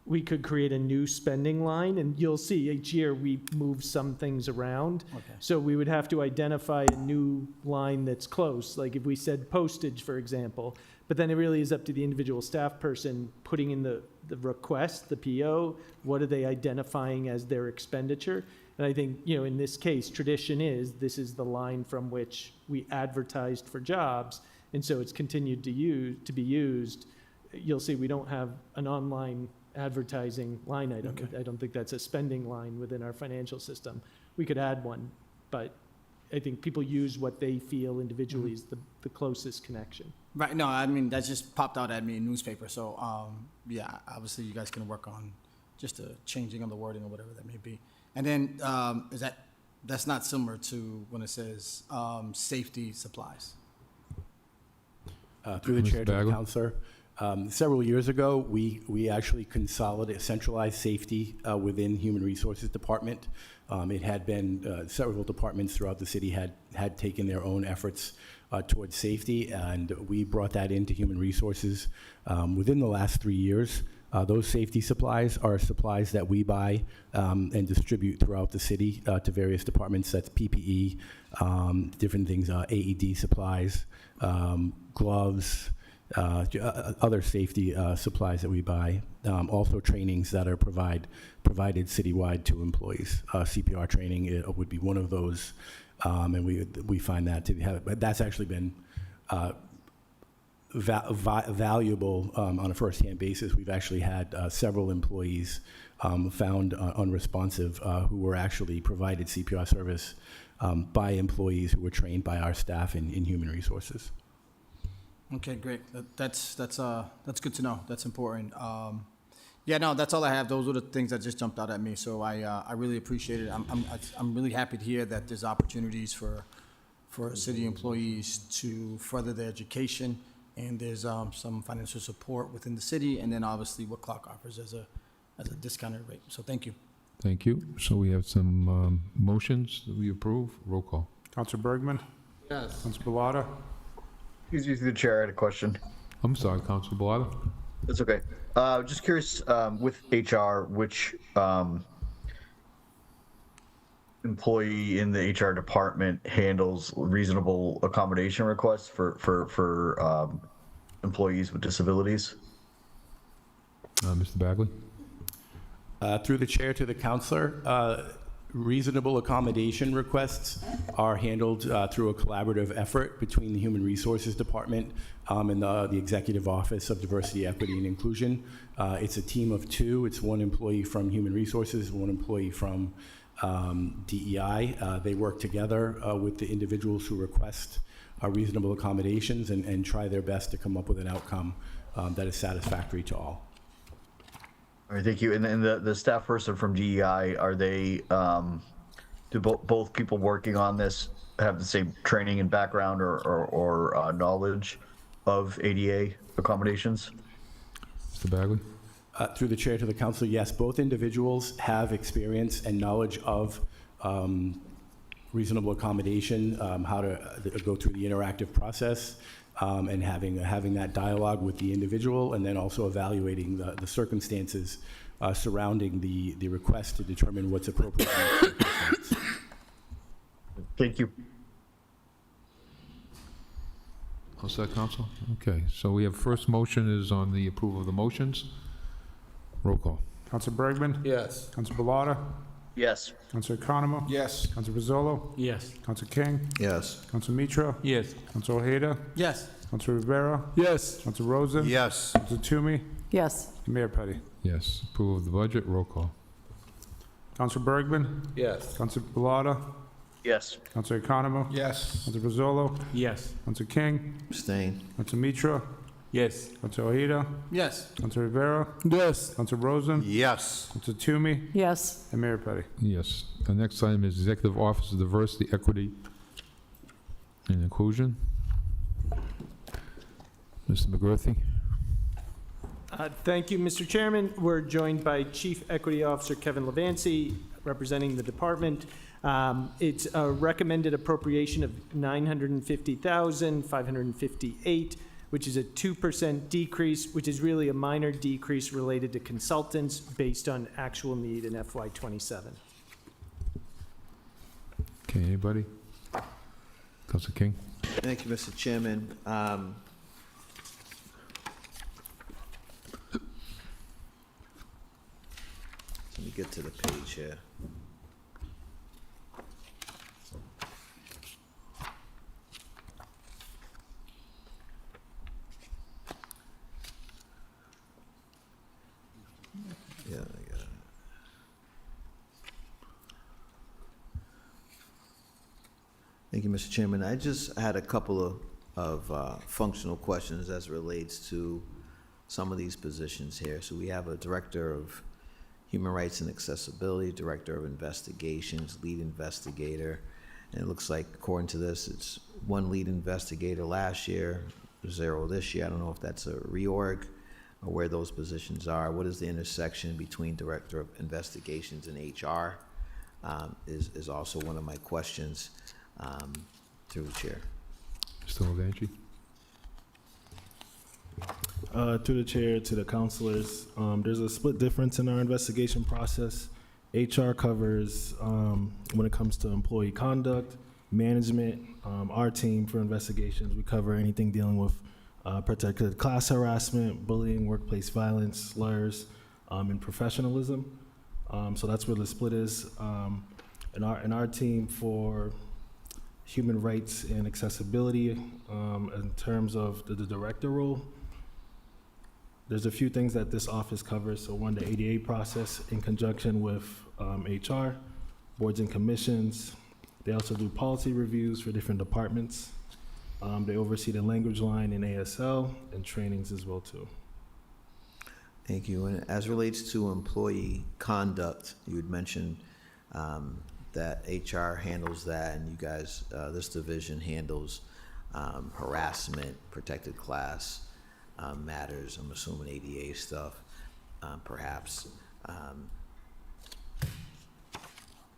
We could create a new spending line, and you'll see each year we move some things around. Okay. So we would have to identify a new line that's close, like if we said postage, for example. But then it really is up to the individual staff person putting in the request, the PO, what are they identifying as their expenditure? And I think, in this case, tradition is, this is the line from which we advertised for jobs, and so it's continued to be used. You'll see we don't have an online advertising line item. Okay. I don't think that's a spending line within our financial system. We could add one, but I think people use what they feel individually is the closest connection. Right, no, I mean, that just popped out at me in newspaper, so, yeah, obviously you guys can work on just the changing of the wording or whatever that may be. And then, that's not similar to when it says, safety supplies? Through the Mr. chair to the Bagley? counselor. Several years ago, we actually consolidated, centralized safety within Human Resources Department. It had been, several departments throughout the city had taken their own efforts towards safety, and we brought that into Human Resources within the last 3 years. Those safety supplies are supplies that we buy and distribute throughout the city to various departments. That's PPE, different things, AED supplies, gloves, other safety supplies that we buy. Also trainings that are provided citywide to employees. CPR training would be one of those, and we find that to have, but that's actually been valuable on a first-hand basis. We've actually had several employees found unresponsive who were actually provided CPR service by employees who were trained by our staff in Human Resources. Okay, great. That's good to know. That's important. Yeah, no, that's all I have. Those were the things that just jumped out at me. So I really appreciate it. I'm really happy to hear that there's opportunities for city employees to further their education, and there's some financial support within the city, and then obviously what Clark offers as a discounted rate. So thank you. Thank you. So we have some motions that we approve. Roll call. Counselor Bergman? Yes. Counselor Balata? Excuse me, through the chair, I had a question. I'm sorry, Councilor Balata? That's okay. Just curious, with HR, which employee in the HR department handles reasonable accommodation requests for employees with disabilities? Mr. Bagley? Through the chair to the counselor, reasonable accommodation requests are handled through a collaborative effort between the Human Resources Department and the Executive Office of Diversity, Equity, and Inclusion. It's a team of two. It's one employee from Human Resources, one employee from DEI. They work together with the individuals who request reasonable accommodations and try their best to come up with an outcome that is satisfactory to all. All right, thank you. And then the staff person from DEI, are they, do both people working on this have the same training and background or knowledge of ADA accommodations? Mr. Bagley? Through the chair to the council, yes, both individuals have experience and knowledge of reasonable accommodation, how to go through the interactive process, and having that dialogue with the individual, and then also evaluating the circumstances surrounding the request to determine what's appropriate. Thank you. All set, Council? Okay, so we have first motion is on the approval of the motions. Roll call. Counselor Bergman? Yes. Counselor Balata? Yes. Counselor Economo? Yes. Counselor Rizzolo? Yes. Counselor King? Yes. Counselor Mitra? Yes. Counselor Ojeda? Yes. Counselor Rivera? Yes. Counselor Rosen? Yes. Counselor Toomey? Yes. Mayor Petty. Yes. Approval of the budget, roll call. Counselor Bergman. Yes. Counselor Pilata. Yes. Counselor Economo. Yes. Counselor Brazolo. Yes. Counselor King. Abstain. Counselor Mitra. Yes. Counselor Ojeda. Yes. Counselor Rivera. Yes. Counselor Rosen. Yes. Counselor Toomey. Yes. And Mayor Petty. Yes. The next item is Executive Office of Diversity, Equity, and Inclusion. Mr. McGurthy? Thank you, Mr. Chairman. We're joined by Chief Equity Officer Kevin Levancy, representing the department. It's a recommended appropriation of $950,558, which is a 2% decrease, which is really a minor decrease related to consultants based on actual need in FY27. Okay, anybody? Counselor King? Thank you, Mr. Chairman. Let me get to the page here. Yeah, I got it. Thank you, Mr. Chairman. I just had a couple of functional questions as it relates to some of these positions here. So we have a Director of Human Rights and Accessibility, Director of Investigations, Lead Investigator. And it looks like, according to this, it's one lead investigator last year, 0 this year. I don't know if that's a reorg or where those positions are. What is the intersection between Director of Investigations and HR? Is also one of my questions through the chair. Mr. Levanchi? Through the chair to the counselors, there's a split difference in our investigation process. HR covers when it comes to employee conduct, management. Our team for investigations, we cover anything dealing with protected class harassment, bullying, workplace violence, slurs, and professionalism. So that's where the split is. And our team for human rights and accessibility, in terms of the director role, there's a few things that this office covers. So one, the ADA process in conjunction with HR, boards and commissions. They also do policy reviews for different departments. They oversee the language line in ASL and trainings as well too. Thank you. And as relates to employee conduct, you had mentioned that HR handles that, and you guys, this division handles harassment, protected class matters. I'm assuming ADA stuff, perhaps.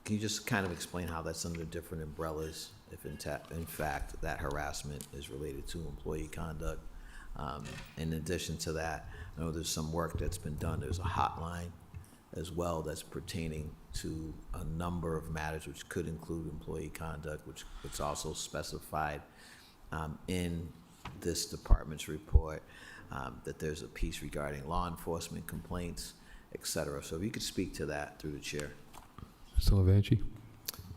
Can you just kind of explain how that's under different umbrellas, if in fact that harassment is related to employee conduct? In addition to that, I know there's some work that's been done. There's a hotline as well that's pertaining to a number of matters, which could include employee conduct, which it's also specified in this department's report, that there's a piece regarding law enforcement complaints, et cetera. So if you could speak to that through the chair. Mr. Levanchi?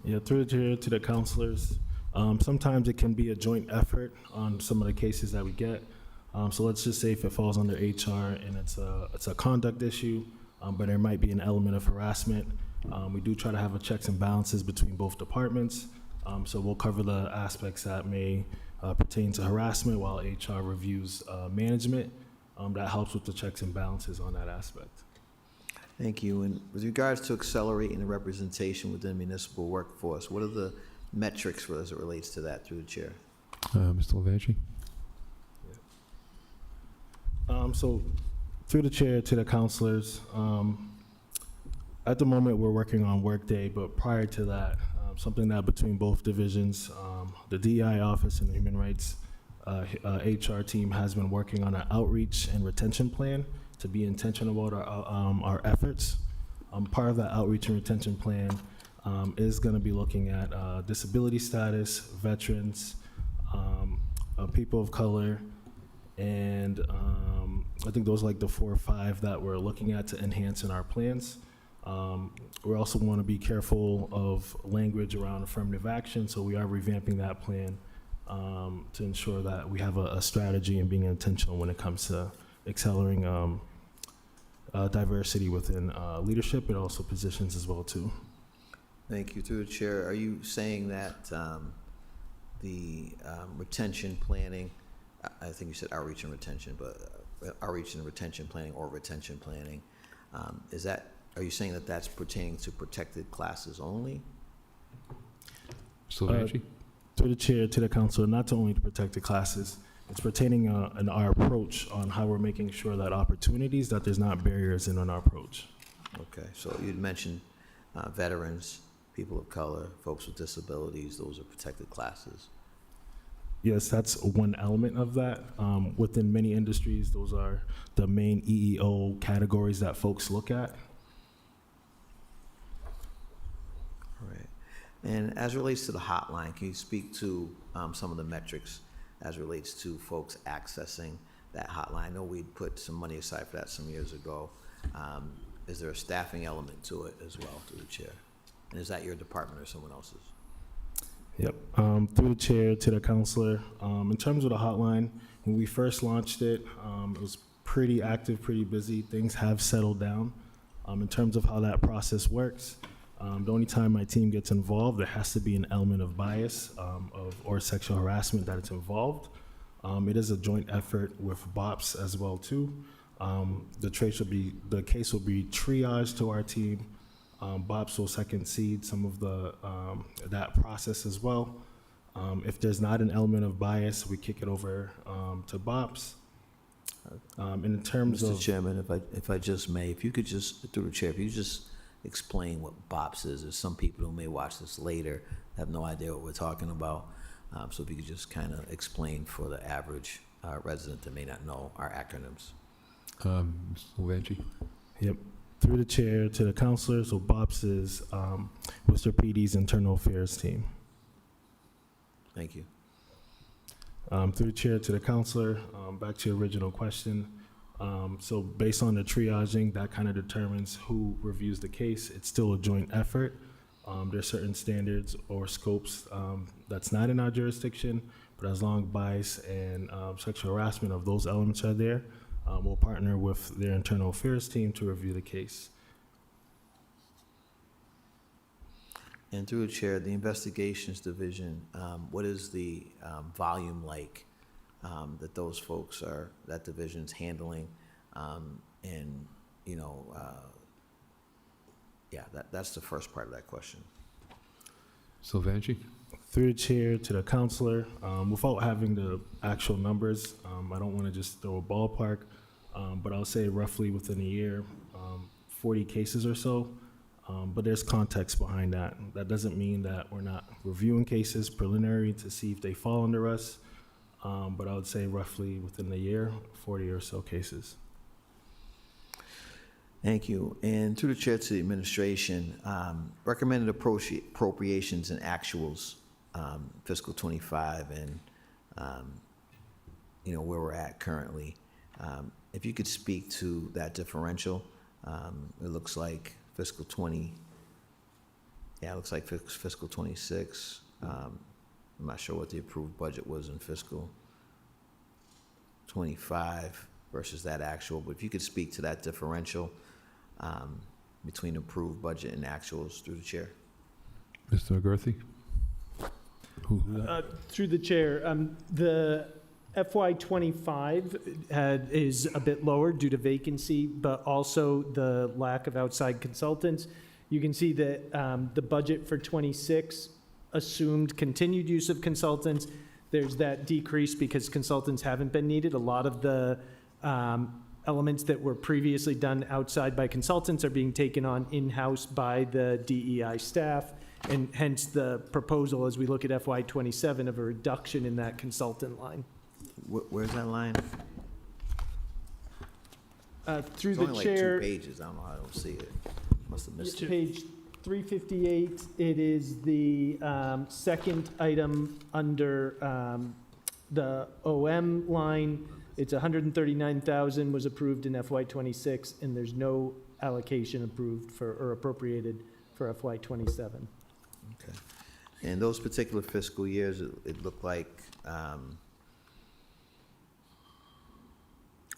Yeah, through the chair to the counselors. Sometimes it can be a joint effort on some of the cases that we get. So let's just say if it falls under HR and it's a conduct issue, but there might be an element of harassment. We do try to have a checks and balances between both departments. So we'll cover the aspects that may pertain to harassment while HR reviews management. That helps with the checks and balances on that aspect. Thank you. And with regards to accelerating the representation within the municipal workforce, what are the metrics as it relates to that through the chair? Mr. Levanchi? So through the chair to the counselors, at the moment we're working on Workday, but prior to that, something that between both divisions, the DEI office and the Human Rights HR team has been working on an outreach and retention plan to be intentional about our efforts. Part of that outreach and retention plan is going to be looking at disability status, veterans, people of color, and I think those are like the 4 or 5 that we're looking at to enhance in our plans. We also want to be careful of language around affirmative action, so we are revamping that plan to ensure that we have a strategy and being intentional when it comes to accelerating diversity within leadership and also positions as well too. Thank you. Through the chair, are you saying that the retention planning, I think you said outreach and retention, but outreach and retention planning or retention planning, are you saying that that's pertaining to protected classes only? Sylvanchi? Through the chair to the council, not only to protected classes, it's pertaining in our approach on how we're making sure that opportunities, that there's not barriers in our approach. Okay, so you'd mentioned veterans, people of color, folks with disabilities, those are protected classes. Yes, that's one element of that. Within many industries, those are the main EEO categories that folks look at. Right. And as it relates to the hotline, can you speak to some of the metrics as it relates to folks accessing that hotline? I know we'd put some money aside for that some years ago. Is there a staffing element to it as well, through the chair? And is that your department or someone else's? Yep. Through the chair to the counselor. In terms of the hotline, when we first launched it, it was pretty active, pretty busy. Things have settled down. In terms of how that process works, the only time my team gets involved, there has to be an element of bias or sexual harassment that it's involved. It is a joint effort with BOPS as well too. The case will be triaged to our team. BOPS will second seed some of that process as well. If there's not an element of bias, we kick it over to BOPS. And in terms Mr. of Chairman, if I just may, if you could just, through the chair, if you just explain what BOPS is. There's some people who may watch this later have no idea what we're talking about. So if you could just kind of explain for the average resident that may not know our acronyms. Sylvanchi? Yep. Through the chair to the counselor, so BOPS is Worcester PD's internal affairs team. Thank you. Through the chair to the counselor, back to your original question. So based on the triaging, that kind of determines who reviews the case. It's still a joint effort. There's certain standards or scopes that's not in our jurisdiction, but as long as bias and sexual harassment of those elements are there, we'll partner with their internal affairs team to review the case. And through the chair, the investigations division, what is the volume like that those folks are, that division's handling? And, you know, yeah, that's the first part of that question. Sylvanchi? Through the chair to the counselor, without having the actual numbers, I don't want to just throw a ballpark, but I'll say roughly within a year, 40 cases or so. But there's context behind that. That doesn't mean that we're not reviewing cases preliminary to see if they fall under us. But I would say roughly within a year, 40 or so cases. Thank you. And through the chair to the administration, recommended appropriations and actuals, fiscal 25 and, you know, where we're at currently. If you could speak to that differential, it looks like fiscal 20, yeah, it looks like fiscal 26. I'm not sure what the approved budget was in fiscal 25 versus that actual, but if you could speak to that differential between approved budget and actuals through the chair. Mr. McCarthy? Through the chair, the FY25 is a bit lower due to vacancy, but also the lack of outside consultants. You can see that the budget for 26 assumed continued use of consultants. There's that decrease because consultants haven't been needed. A lot of the elements that were previously done outside by consultants are being taken on in-house by the DEI staff, and hence the proposal as we look at FY27 of a reduction in that consultant line. Where's that line? Through It's the only chair. like 2 pages. I don't know how I don't see it. Must have missed it. Page 358, it is the second item under the OM line. It's 139,000 was approved in FY26, and there's no allocation approved for or appropriated for FY27. Okay. And those particular fiscal years, it looked like, I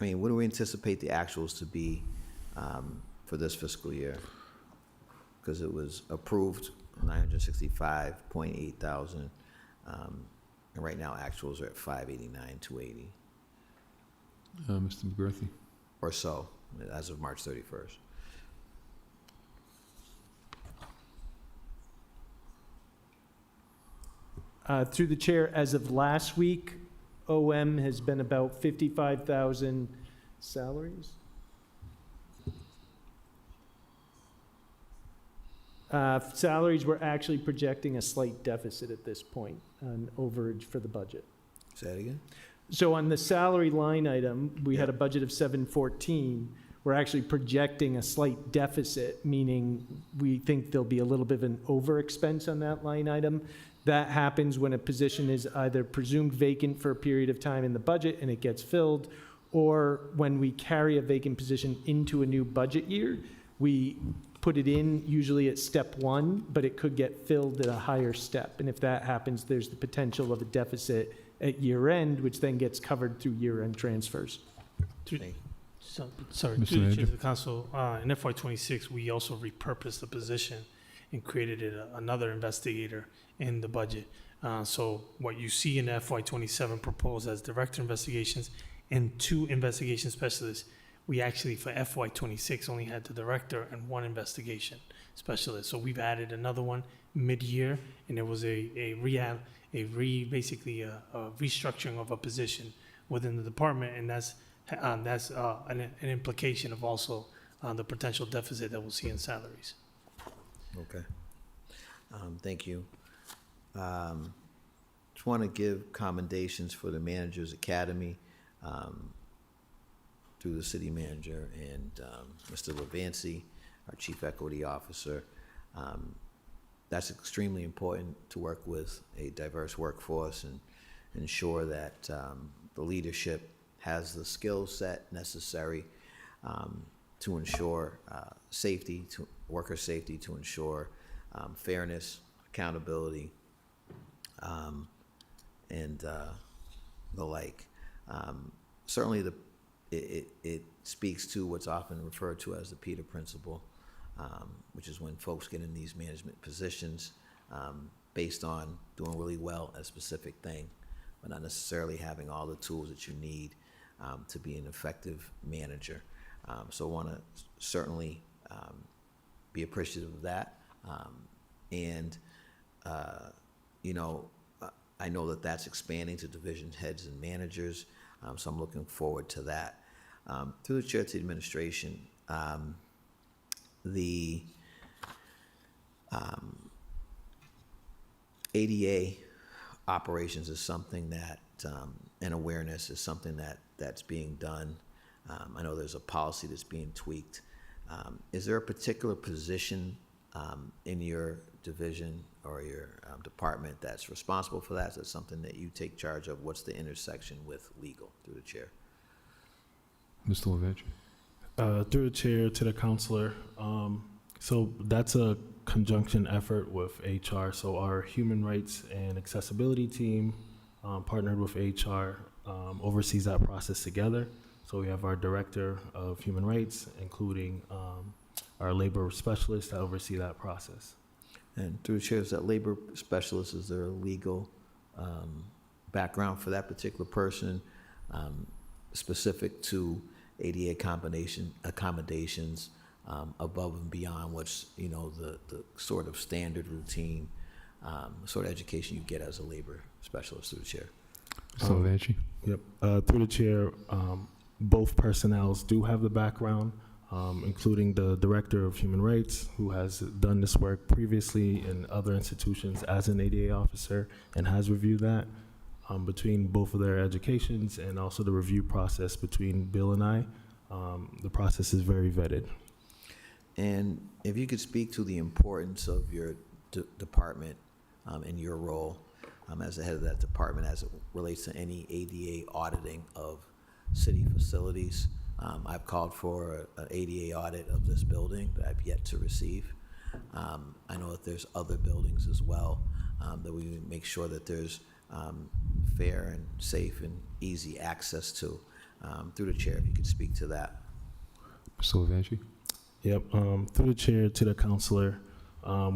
mean, what do we anticipate the actuals to be for this fiscal year, because it was approved 965.8 thousand, and right now actuals are at 589,280 Mr. McCarthy? or so as of March 31st. Through the chair, as of last week, OM has been about 55,000 salaries. Salaries, we're actually projecting a slight deficit at this point, an overage for the budget. Say that again? So on the salary line item, we had a budget of 714. We're actually projecting a slight deficit, meaning we think there'll be a little bit of an over expense on that line item. That happens when a position is either presumed vacant for a period of time in the budget and it gets filled, or when we carry a vacant position into a new budget year, we put it in usually at step one, but it could get filled at a higher step. And if that happens, there's the potential of a deficit at year end, which then gets covered through year end transfers. Sorry, Mr. through the chair Manager. to the council, in FY '26, we also repurposed the position and created another investigator in the budget. So what you see in FY '27 proposed as director of investigations and 2 investigation specialists, we actually for FY '26 only had the director and 1 investigation specialist. So we've added another one mid-year, and there was basically a restructuring of a position within the department, and that's an implication of also the potential deficit that we'll see in salaries. Okay. Thank you. Just want to give commendations for the Managers Academy through the city manager and Mr. Levancy, our Chief Equity Officer. That's extremely important to work with a diverse workforce and ensure that the leadership has the skill set necessary to ensure safety, to worker safety, to ensure fairness, accountability, and the like. Certainly, it speaks to what's often referred to as the Peter Principle, which is when folks get in these management positions based on doing really well at a specific thing, but not necessarily having all the tools that you need to be an effective manager. So I want to certainly be appreciative of that. I know that that's expanding to division heads and managers, so I'm looking forward to that. Through the chair to the administration, the ADA operations is something that, and awareness is something that's being done. I know there's a policy that's being tweaked. Is there a particular position in your division or your department that's responsible for that? Is that something that you take charge of? What's the intersection with legal, through the chair? Mr. Levancy? Through the chair to the counselor. So that's a conjunction effort with HR. So our human rights and accessibility team partnered with HR, oversees that process together. So we have our director of human rights, including our labor specialists that oversee that process. And through the chair, is that labor specialist, is there a legal background for that particular person specific to ADA accommodations above and beyond what's, the sort of standard routine sort of education you get as a labor specialist, through the chair? Mr. Levancy? Yep. Through the chair, both personnels do have the background, including the director of human rights, who has done this work previously in other institutions as an ADA officer and has reviewed that. Between both of their educations and also the review process between Bill and I, the process is very vetted. And if you could speak to the importance of your department and your role as the head of that department as it relates to any ADA auditing of city facilities. I've called for an ADA audit of this building that I've yet to receive. I know that there's other buildings as well that we make sure that there's fair and safe and easy access to. Through the chair, if you could speak to that. Mr. Levanchi? Yep, through the chair to the counselor.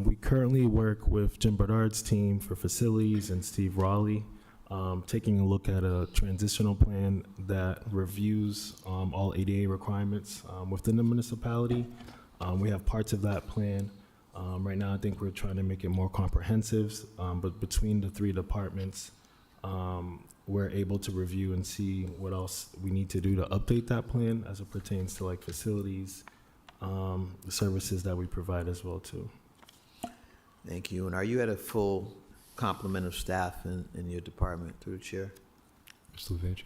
We currently work with Jim Bernard's team for facilities and Steve Raleigh, taking a look at a transitional plan that reviews all ADA requirements within the municipality. We have parts of that plan. Right now, I think we're trying to make it more comprehensive, but between the three departments, we're able to review and see what else we need to do to update that plan as it pertains to like facilities, the services that we provide as well too. Thank you. And are you at a full complement of staff in your department through the chair? Mr. Levanchi?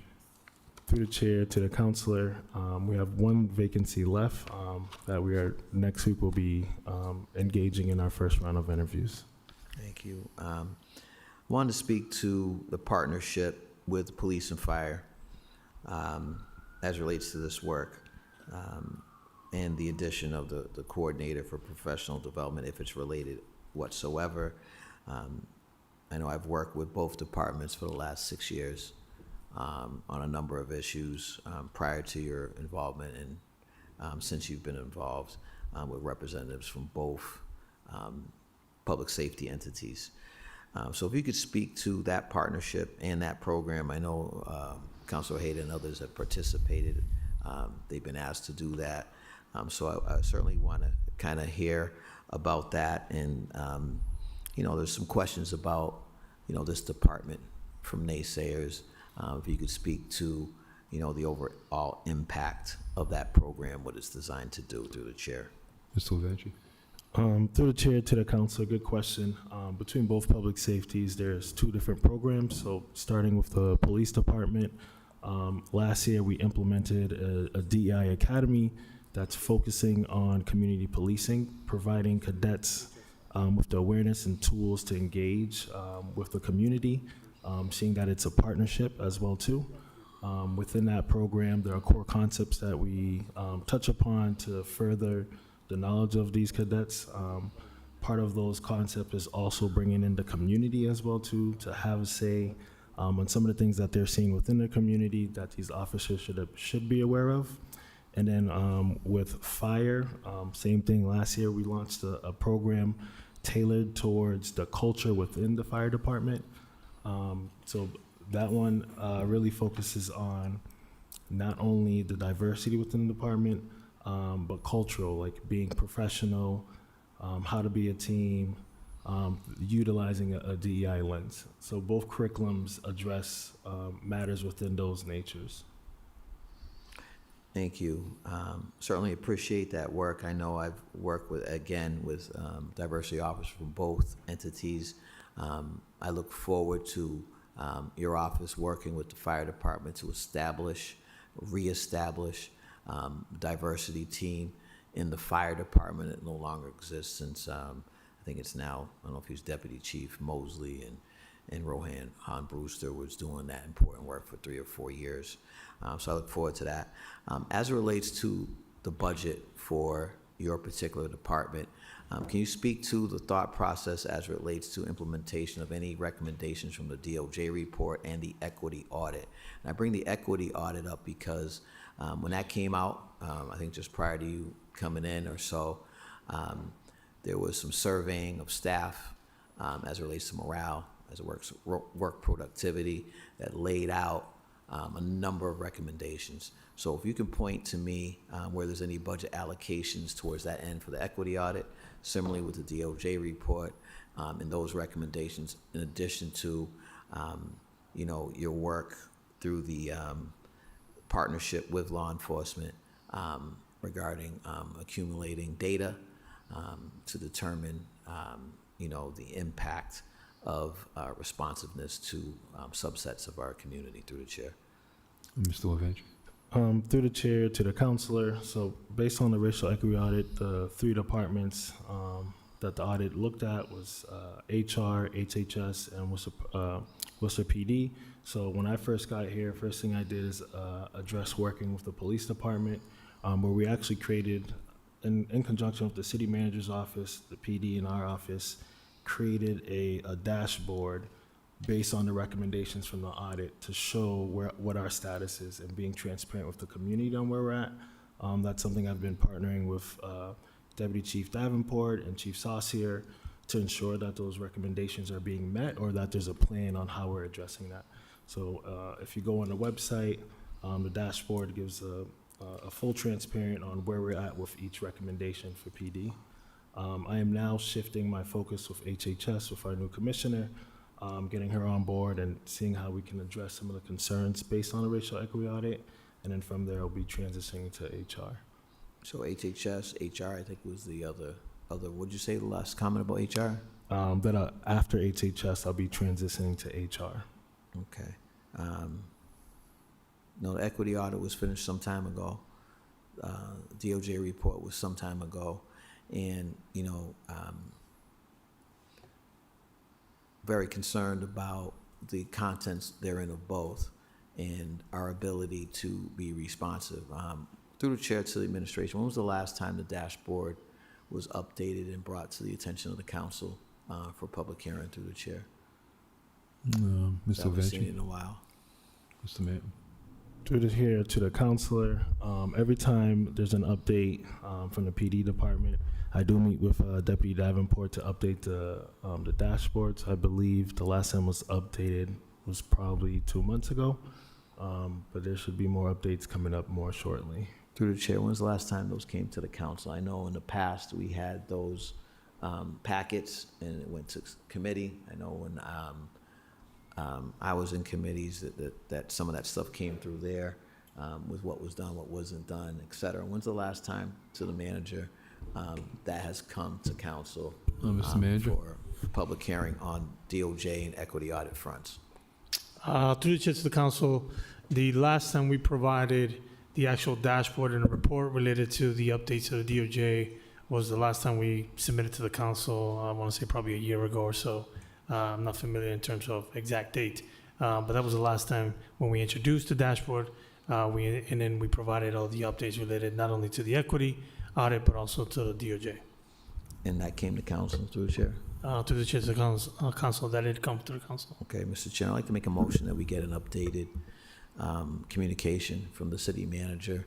Through the chair to the counselor, we have one vacancy left that we are, next week we'll be engaging in our first round of interviews. Thank you. Wanted to speak to the partnership with police and fire as relates to this work and the addition of the coordinator for professional development, if it's related whatsoever. I know I've worked with both departments for the last 6 years on a number of issues prior to your involvement and since you've been involved with representatives from both public safety entities. So if you could speak to that partnership and that program. I know Councilor Hayden and others have participated. They've been asked to do that. So I certainly want to kind of hear about that. And, you know, there's some questions about, you know, this department from naysayers. If you could speak to, you know, the overall impact of that program, what it's designed to do through the chair. Mr. Levanchi? Through the chair to the council, good question. Between both public safeties, there's two different programs. So starting with the police department, last year we implemented a DEI academy that's focusing on community policing, providing cadets with the awareness and tools to engage with the community, seeing that it's a partnership as well too. Within that program, there are core concepts that we touch upon to further the knowledge of these cadets. Part of those concepts is also bringing in the community as well too, to have a say on some of the things that they're seeing within their community that these officers should be aware of. And then with fire, same thing. Last year we launched a program tailored towards the culture within the fire department. So that one really focuses on not only the diversity within the department, but cultural, like being professional, how to be a team, utilizing a DEI lens. So both curriculums address matters within those natures. Thank you. Certainly appreciate that work. I know I've worked with diversity officers from both entities. I look forward to your office working with the fire department to reestablish diversity team in the fire department. It no longer exists since I think it's now, I don't know if he's Deputy Chief Mosley and Rohan Brewster was doing that important work for 3 or 4 years. So I look forward to that. As it relates to the budget for your particular department, can you speak to the thought process as it relates to implementation of any recommendations from the DOJ report and the equity audit? And I bring the equity audit up because when that came out, I think just prior to you coming in or so, there was some surveying of staff as it relates to morale, as it work productivity, that laid out a number of recommendations. So if you can point to me where there's any budget allocations towards that end for the equity audit, similarly with the DOJ report and those recommendations, in addition to you know, your work through the partnership with law enforcement regarding accumulating data to determine you know, the impact of responsiveness to subsets of our community through the chair. Mr. Levanchi? Through the chair to the counselor, so based on the racial equity audit, the 3 departments that the audit looked at was HR, HHS, and Worcester PD. So when I first got here, first thing I did is address working with the police department, where we actually created, in conjunction with the city manager's office, the PD and our office, created a dashboard based on the recommendations from the audit to show what our status is and being transparent with the community on where we're at. That's something I've been partnering with Deputy Chief Davenport and Chief Saucier to ensure that those recommendations are being met or that there's a plan on how we're addressing that. So if you go on the website, the dashboard gives a full transparent on where we're at with each recommendation for PD. I am now shifting my focus with HHS, with our new commissioner, getting her on board and seeing how we can address some of the concerns based on the racial equity audit. And then from there, I'll be transitioning to HR. So HHS, HR, I think was the other, what'd you say, the last comment about HR? After HHS, I'll be transitioning to HR. Okay. No, the equity audit was finished some time ago. DOJ report was some time ago. And, very concerned about the contents therein of both and our ability to be responsive. Through the chair to the administration, when was the last time the dashboard was updated and brought to the attention of the council for public hearing through the chair? Mr. Haven't seen Venture? it in a while. Mr. Mayor? Through the chair to the counselor, every time there's an update from the PD department, I do meet with Deputy Davenport to update the dashboards. I believe the last time was updated was probably 2 months ago, but there should be more updates coming up more shortly. Through the chair, when was the last time those came to the council? I know in the past we had those packets and it went to committee. I know when I was in committees that some of that stuff came through there with what was done, what wasn't done, et cetera. When's the last time to the manager that has come to council Mr. Manager? for public hearing on DOJ and equity audit fronts? Through the chair to the council, the last time we provided the actual dashboard and a report related to the updates to the DOJ was the last time we submitted to the council. I want to say probably a year ago or so. I'm not familiar in terms of exact date, but that was the last time when we introduced the dashboard. And then we provided all the updates related not only to the equity audit but also to the DOJ. And that came to council through the chair? Through the chair to the council, that did come through the council. Okay, Mr. Chair, I'd like to make a motion that we get an updated communication from the city manager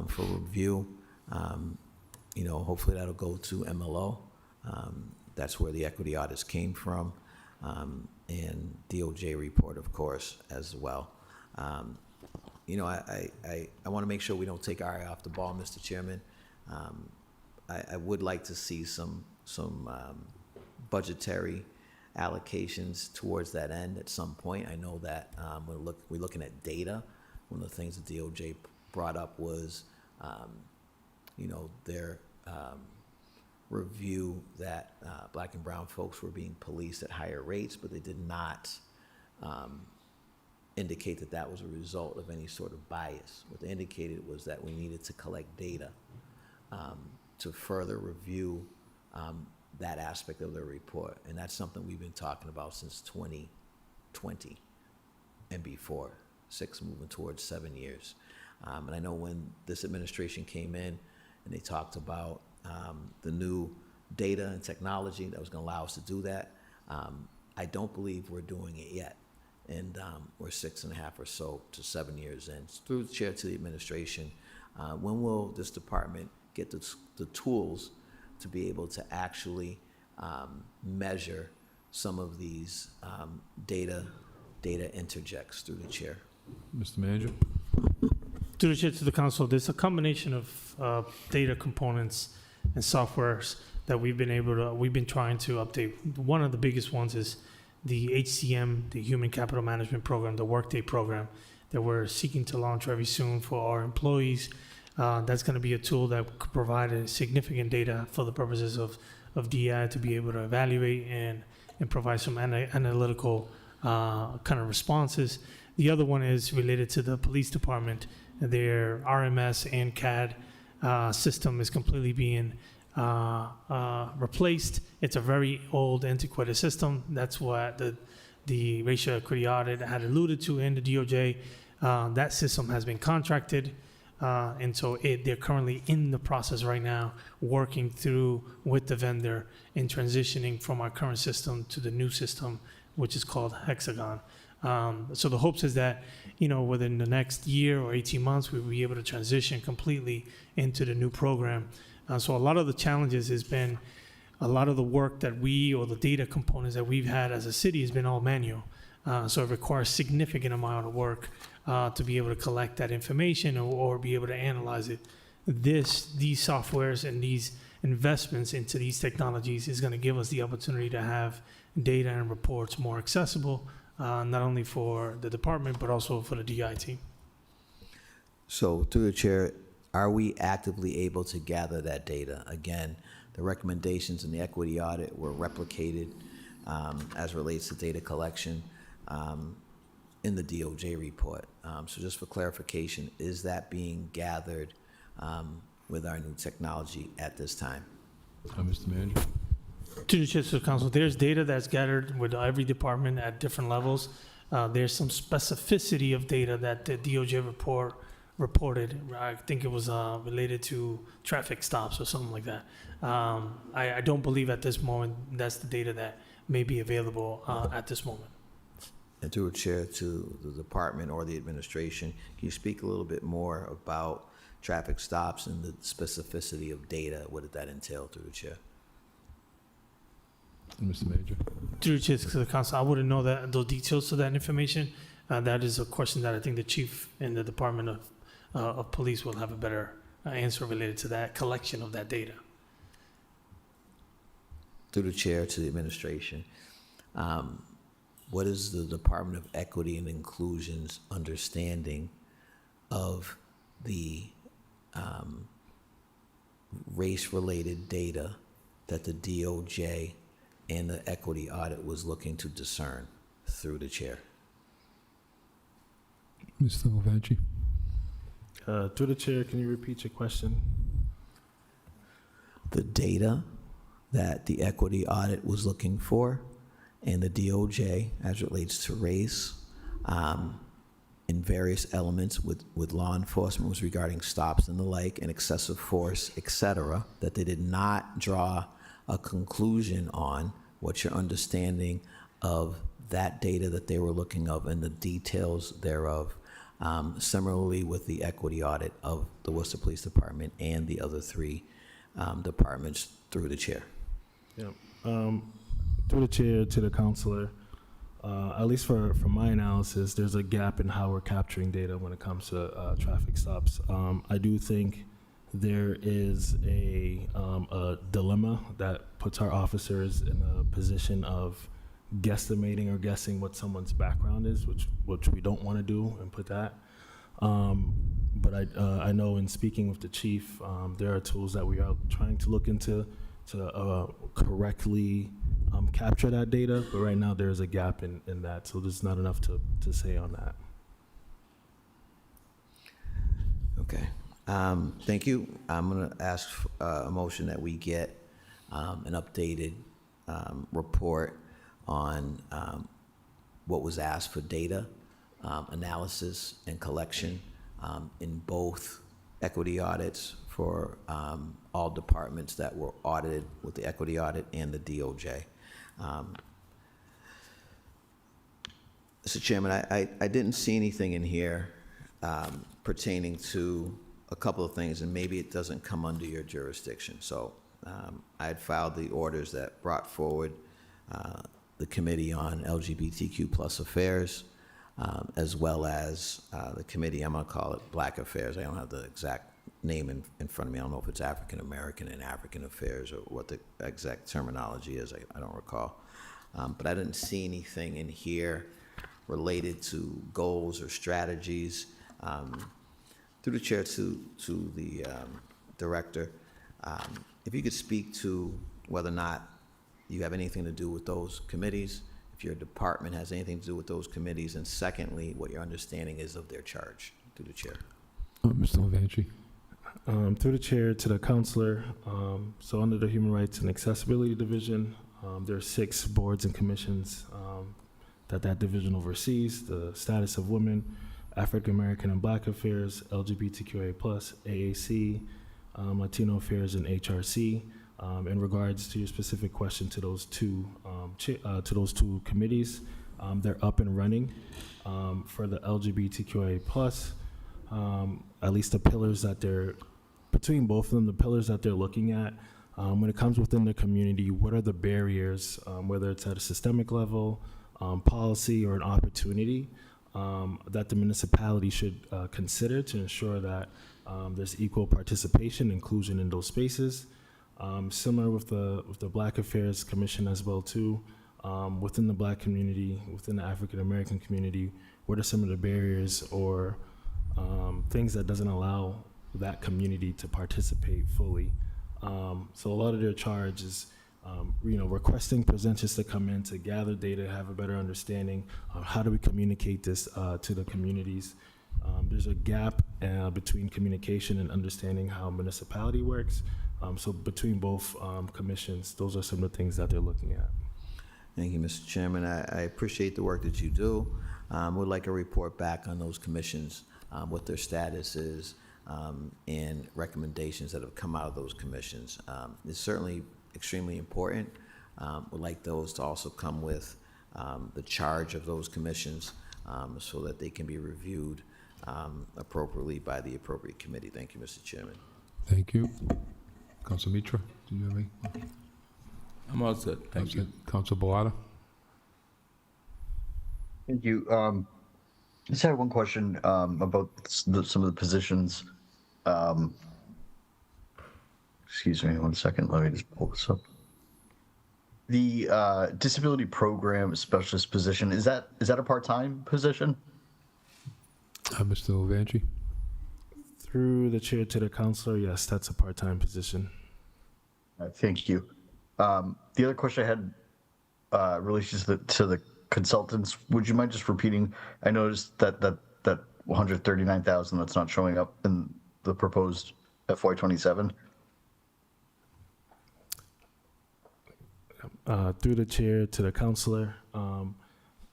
for review. Hopefully that'll go to MLO. That's where the equity audits came from, and DOJ report, of course, as well. I want to make sure we don't take our eye off the ball, Mr. Chairman. I would like to see some budgetary allocations towards that end at some point. I know that we're looking at data. One of the things the DOJ brought up was, their review that black and brown folks were being policed at higher rates, but they did not indicate that that was a result of any sort of bias. What they indicated was that we needed to collect data to further review that aspect of their report. And that's something we've been talking about since 2020 and before, 6 moving towards 7 years. And I know when this administration came in and they talked about the new data and technology that was going to allow us to do that, I don't believe we're doing it yet. And we're 6.5 or so to 7 years in. Through the chair to the administration, when will this department get the tools to be able to actually measure some of these data interjects through the chair? Mr. Manager? Through the chair to the council, there's a combination of data components and softwares that we've been trying to update. One of the biggest ones is the HCM, the Human Capital Management Program, the Workday program that we're seeking to launch very soon for our employees. That's going to be a tool that could provide a significant data for the purposes of DI to be able to evaluate and provide some analytical kind of responses. The other one is related to the police department. Their RMS and CAD system is completely being replaced. It's a very old, antiquated system. That's what the racial equity audit had alluded to in the DOJ. That system has been contracted. And so they're currently in the process right now, working through with the vendor in transitioning from our current system to the new system, which is called Hexagon. So the hopes is that, within the next year or 18 months, we'll be able to transition completely into the new program. So a lot of the challenges has been a lot of the work that or the data components that we've had as a city has been all manual. So it requires significant amount of work to be able to collect that information or be able to analyze it. These softwares and these investments into these technologies is going to give us the opportunity to have data and reports more accessible, not only for the department, but also for the DI team. So through the chair, are we actively able to gather that data? Again, the recommendations in the equity audit were replicated as relates to data collection in the DOJ report. So just for clarification, is that being gathered with our new technology at this time? Mr. Manager? To the Chair, to the Council, there's data that's gathered with every department at different levels. There's some specificity of data that the DOJ reported. I think it was related to traffic stops or something like that. I don't believe at this moment that's the data that may be available at this moment. And through a chair to the department or the administration, can you speak a little bit more about traffic stops and the specificity of data? What did that entail through the chair? Mr. Manager? Through the Chair to the Council, I wouldn't know those details to that information. That is a question that I think the chief and the Department of Police will have a better answer related to that collection of that data. Through the chair to the administration, what is the Department of Equity and Inclusion's understanding of the race-related data that the DOJ and the equity audit was looking to discern through the chair? Mr. Lavachi? Through the chair, can you repeat your question? The data that the equity audit was looking for and the DOJ as it relates to race in various elements with law enforcement was regarding stops and the like and excessive force, et cetera, that they did not draw a conclusion on. What's your understanding of that data that they were looking of and the details thereof? Similarly with the equity audit of the Worcester Police Department and the other three departments through the chair. Yeah. Through the chair to the counselor, at least for my analysis, there's a gap in how we're capturing data when it comes to traffic stops. I do think there is a dilemma that puts our officers in a position of guesstimating or guessing what someone's background is, which we don't want to do and put that. But I know in speaking with the chief, there are tools that we are trying to look into to correctly capture that data, but right now there is a gap in that, so there's not enough to say on that. Okay. Thank you. I'm going to ask a motion that we get an updated report on what was asked for data, analysis, and collection in both equity audits for all departments that were audited with the equity audit and the DOJ. Mr. Chairman, I didn't see anything in here pertaining to a couple of things, and maybe it doesn't come under your jurisdiction. So I had filed the orders that brought forward the Committee on LGBTQ plus Affairs, as well as the committee, I'm going to call it Black Affairs. I don't have the exact name in front of me. I don't know if it's African American and African Affairs or what the exact terminology is. I don't recall. But I didn't see anything in here related to goals or strategies. Through the chair to the director, if you could speak to whether or not you have anything to do with those committees, if your department has anything to do with those committees, and secondly, what your understanding is of their charge. Through the chair. Mr. Lavachi? Through the chair to the counselor, so under the Human Rights and Accessibility Division, there are 6 boards and commissions that division oversees: the status of women, African American and Black Affairs, LGBTQA+, AAC, Latino Affairs, and HRC. In regards to your specific question to those two committees, They're up and running for the LGBTQIA+. At least the pillars that between both of them, the pillars that they're looking at, when it comes within the community, what are the barriers, whether it's at a systemic level, policy, or an opportunity that the municipality should consider to ensure that there's equal participation, inclusion in those spaces. Similar with the Black Affairs Commission as well too. Within the Black community, within the African American community, what are some of the barriers or things that doesn't allow that community to participate fully? So a lot of their charge is, requesting presenters to come in to gather data, have a better understanding of how do we communicate this to the communities. There's a gap between communication and understanding how municipality works. So between both commissions, those are some of the things that they're looking at. Thank you, Mr. Chairman. I appreciate the work that you do. Would like a report back on those commissions, what their status is, and recommendations that have come out of those commissions. It's certainly extremely important. Would like those to also come with the charge of those commissions so that they can be reviewed appropriately by the appropriate committee. Thank you, Mr. Chairman. Thank you. Council Mitra, do you have any? I'm all set, thank you. Council Bellata? Thank you. Just had one question about some of the positions. Excuse me 1 second. Let me just pull this up. The disability program specialist position, is that a part-time position? Mr. Levanchi? Through the chair to the counselor, yes, that's a part-time position. Thank you. The other question I had relates to the consultants. Would you mind just repeating? I noticed that 139,000 that's not showing up in the proposed FY27. Through the chair to the counselor,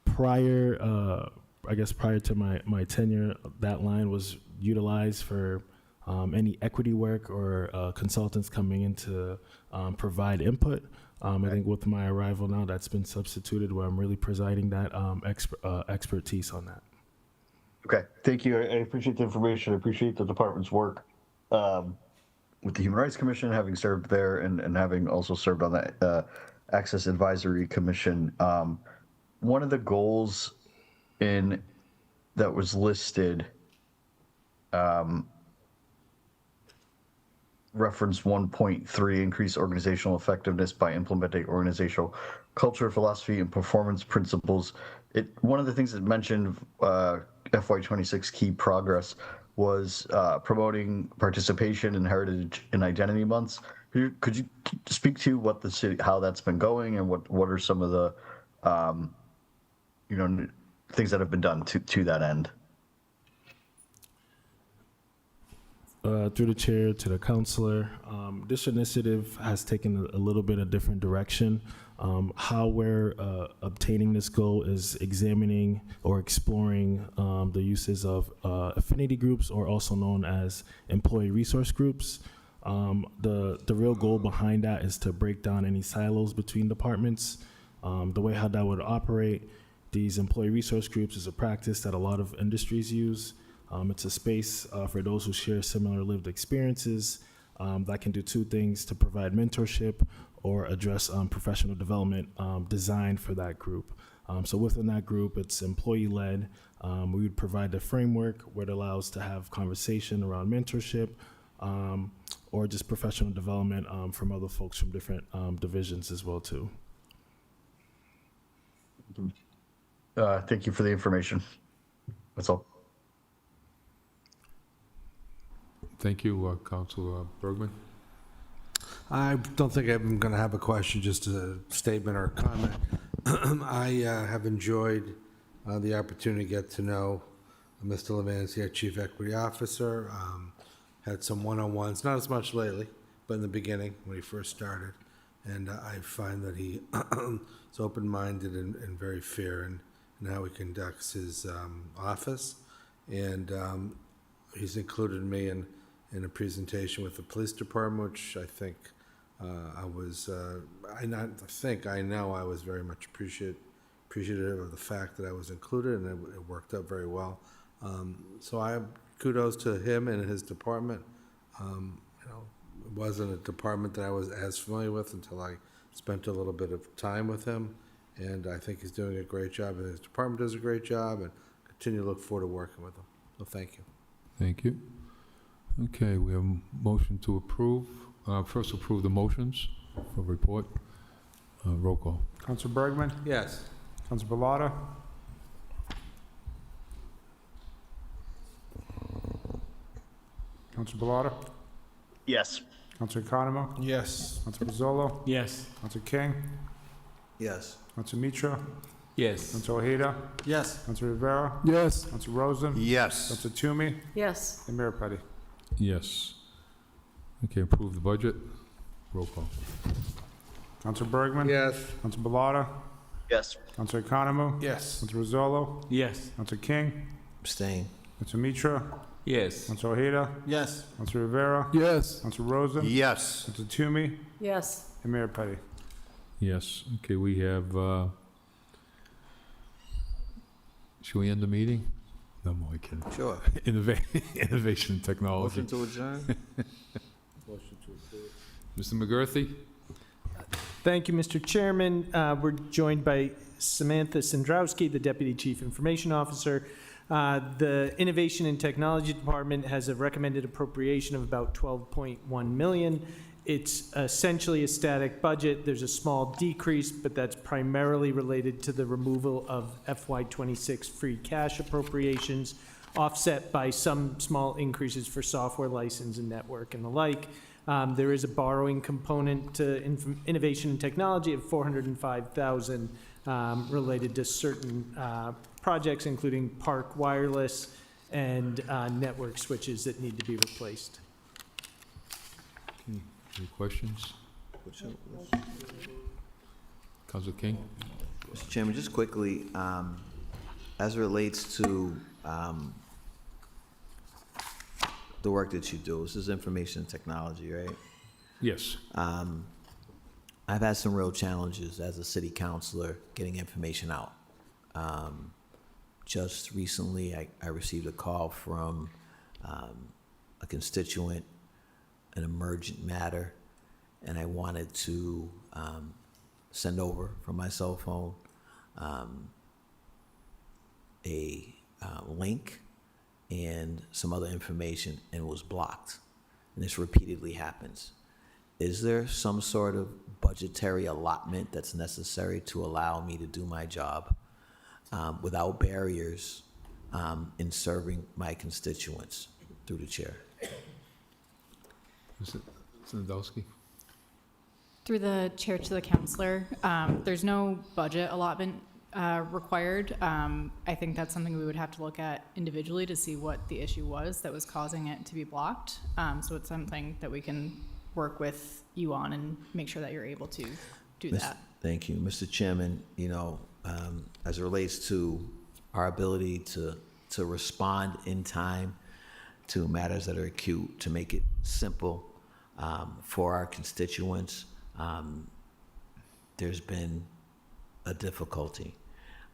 prior to my tenure, that line was utilized for any equity work or consultants coming in to provide input. I think with my arrival now, that's been substituted where I'm really presiding that expertise on that. Okay, thank you. I appreciate the information. I appreciate the department's work with the Human Rights Commission, having served there and having also served on the Access Advisory Commission. One of the goals that was listed, reference 1.3, increase organizational effectiveness by implementing organizational culture, philosophy, and performance principles. One of the things that mentioned FY26 key progress was promoting participation in Heritage and Identity Months. Could you speak to what the city, how that's been going, and what are some of the things that have been done to that end? Through the chair to the counselor, this initiative has taken a little bit of different direction. How we're obtaining this goal is examining or exploring the uses of affinity groups, or also known as employee resource groups. The real goal behind that is to break down any silos between departments. The way how that would operate, these employee resource groups is a practice that a lot of industries use. It's a space for those who share similar lived experiences that can do two things: to provide mentorship or address professional development designed for that group. So within that group, it's employee-led. We would provide the framework where it allows to have conversation around mentorship or just professional development from other folks from different divisions as well too. Thank you for the information. That's all. Thank you, Councilor Bergman. I don't think I'm going to have a question, just a statement or a comment. I have enjoyed the opportunity to get to know Mr. Levancy, our Chief Equity Officer. Had some one-on-ones, not as much lately, but in the beginning when he first started. And I find that he is open-minded and very fair in how he conducts his office. And he's included me in a presentation with the police department, which I think I know I was very much appreciative of the fact that I was included, and it worked out very well. So I have kudos to him and his department. It wasn't a department that I was as familiar with until I spent a little bit of time with him, and I think he's doing a great job, and his department does a great job, and continue to look forward to working with him. So thank you. Thank you. Okay, we have a motion to approve. First, approve the motions for report. Roll call. Counselor Bergman? Yes. Counselor Bellotta? Counselor Bellotta? Yes. Counselor Economo? Yes. Counselor Pizzolo? Yes. Counselor King? Yes. Counselor Mitra? Yes. Counselor Ojeda? Yes. Counselor Rivera? Yes. Counselor Rosen? Yes. Counselor Toomey? Yes. And Mayor Petty. Yes. Okay, approve the budget. Roll call. Counselor Bergman? Yes. Counselor Bellotta? Yes. Counselor Economo? Yes. Counselor Rizzolo? Yes. Counselor King? Abstain. Counselor Mitra? Yes. Counselor Ojeda? Yes. Counselor Rivera? Yes. Counselor Rosen? Yes. Counselor Toomey? Yes. And Mayor Petty. Yes. Okay, we have, should we end the meeting? No, I'm only kidding. Sure. Innovation and technology. Motion to adjourn? Motion to approve. Mr. McGurthy? Thank you, Mr. Chairman. We're joined by Samantha Sandrowski, the Deputy Chief Information Officer. The Innovation and Technology Department has a recommended appropriation of about $12.1 million. It's essentially a static budget. There's a small decrease, but that's primarily related to the removal of FY26 free cash appropriations, offset by some small increases for software license and network and the like. There is a borrowing component to innovation and technology of $405,000 related to certain projects, including Park Wireless and network switches that need to be replaced. Any questions? Councilor King? Mr. Chairman, just quickly, as it relates to the work that you do, this is information technology, right? Yes. I've had some real challenges as a city councilor getting information out. Just recently, I received a call from a constituent, an emergent matter, and I wanted to send over from my cell phone a link and some other information, and it was blocked. And this repeatedly happens. Is there some sort of budgetary allotment that's necessary to allow me to do my job without barriers in serving my constituents through the chair? Mr. Nadolski? Through the chair to the counselor, there's no budget allotment required. I think that's something we would have to look at individually to see what the issue was that was causing it to be blocked. So it's something that we can work with you on and make sure that you're able to do that. Thank you. Mr. Chairman, as it relates to our ability to respond in time to matters that are acute, to make it simple for our constituents, there's been a difficulty.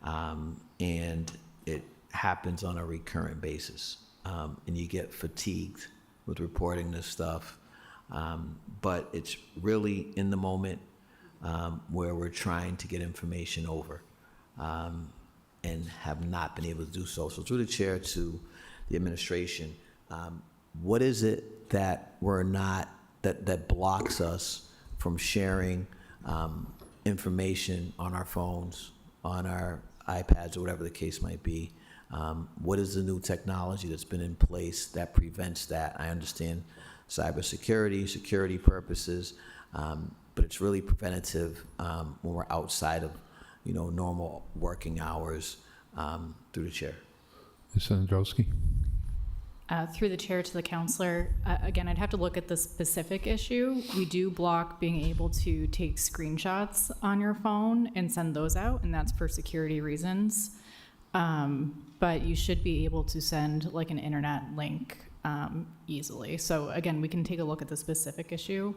And it happens on a recurrent basis. And you get fatigued with reporting this stuff. But it's really in the moment where we're trying to get information over and have not been able to do so. So through the chair to the administration, what is it that we're not, that blocks us from sharing information on our phones, on our iPads, or whatever the case might be? What is the new technology that's been in place that prevents that? I understand cybersecurity, security purposes, but it's really preventative when we're outside of, normal working hours. Through the chair. Ms. Nadolski? Through the chair to the counselor, again, I'd have to look at the specific issue. We do block being able to take screenshots on your phone and send those out, and that's for security reasons. But you should be able to send like an internet link easily. So again, we can take a look at the specific issue.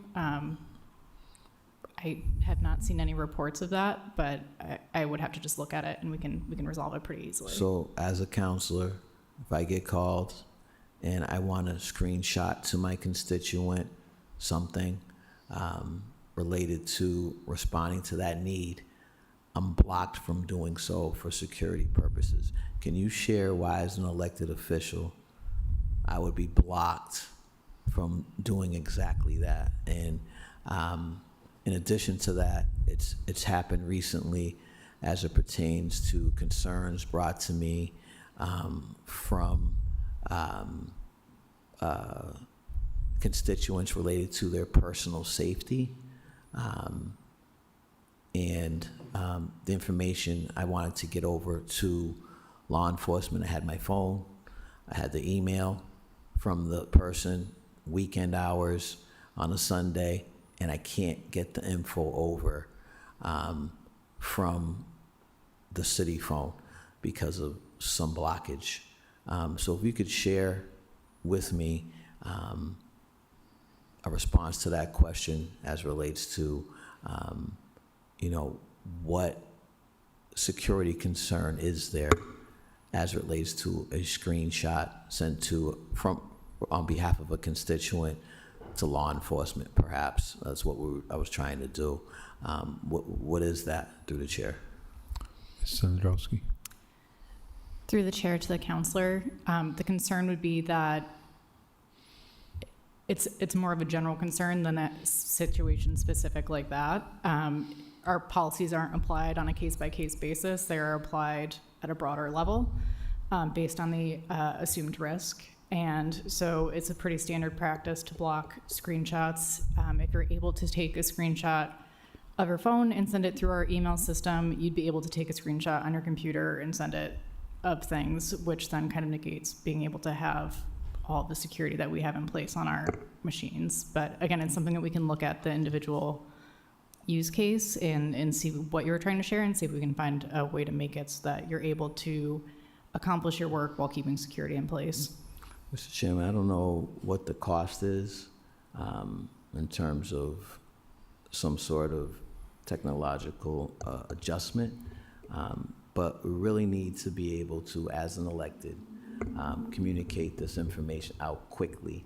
I have not seen any reports of that, but I would have to just look at it and we can resolve it pretty easily. So as a counselor, if I get called and I want to screenshot to my constituent something related to responding to that need, I'm blocked from doing so for security purposes. Can you share why, as an elected official, I would be blocked from doing exactly that? And in addition to that, it's happened recently as it pertains to concerns brought to me from constituents related to their personal safety. And the information I wanted to get over to law enforcement. I had my phone, I had the email from the person, weekend hours on a Sunday, and I can't get the info over from the city phone because of some blockage. So if you could share with me a response to that question as relates to, what security concern is there as it relates to a screenshot sent on behalf of a constituent to law enforcement, perhaps. That's what I was trying to do. What is that, through the chair? Sandrowski. Through the chair to the counselor, the concern would be that it's more of a general concern than a situation specific like that. Our policies aren't applied on a case-by-case basis. They are applied at a broader level based on the assumed risk. And so it's a pretty standard practice to block screenshots. If you're able to take a screenshot of your phone and send it through our email system, you'd be able to take a screenshot on your computer and send it of things, which then kind of negates being able to have all the security that we have in place on our machines. But again, it's something that we can look at the individual use case and see what you're trying to share and see if we can find a way to make it so that you're able to accomplish your work while keeping security in place. Mr. Chairman, I don't know what the cost is in terms of some sort of technological adjustment, but we really need to be able to, as an elected, communicate this information out quickly,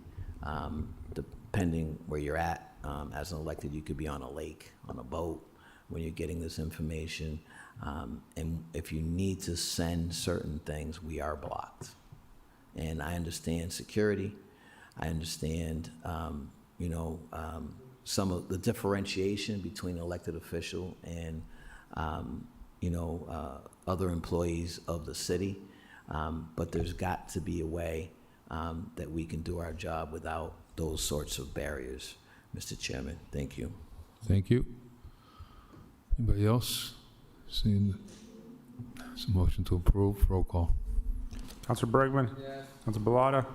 depending where you're at. As an elected, you could be on a lake, on a boat, when you're getting this information. And if you need to send certain things, we are blocked. And I understand security. I understand, some of the differentiation between elected official and, other employees of the city. But there's got to be a way that we can do our job without those sorts of barriers. Mr. Chairman, thank you. Thank you. Anybody else? Seeing some motion to approve, roll call. Councilor Bergman? Yes. Councilor Bellata?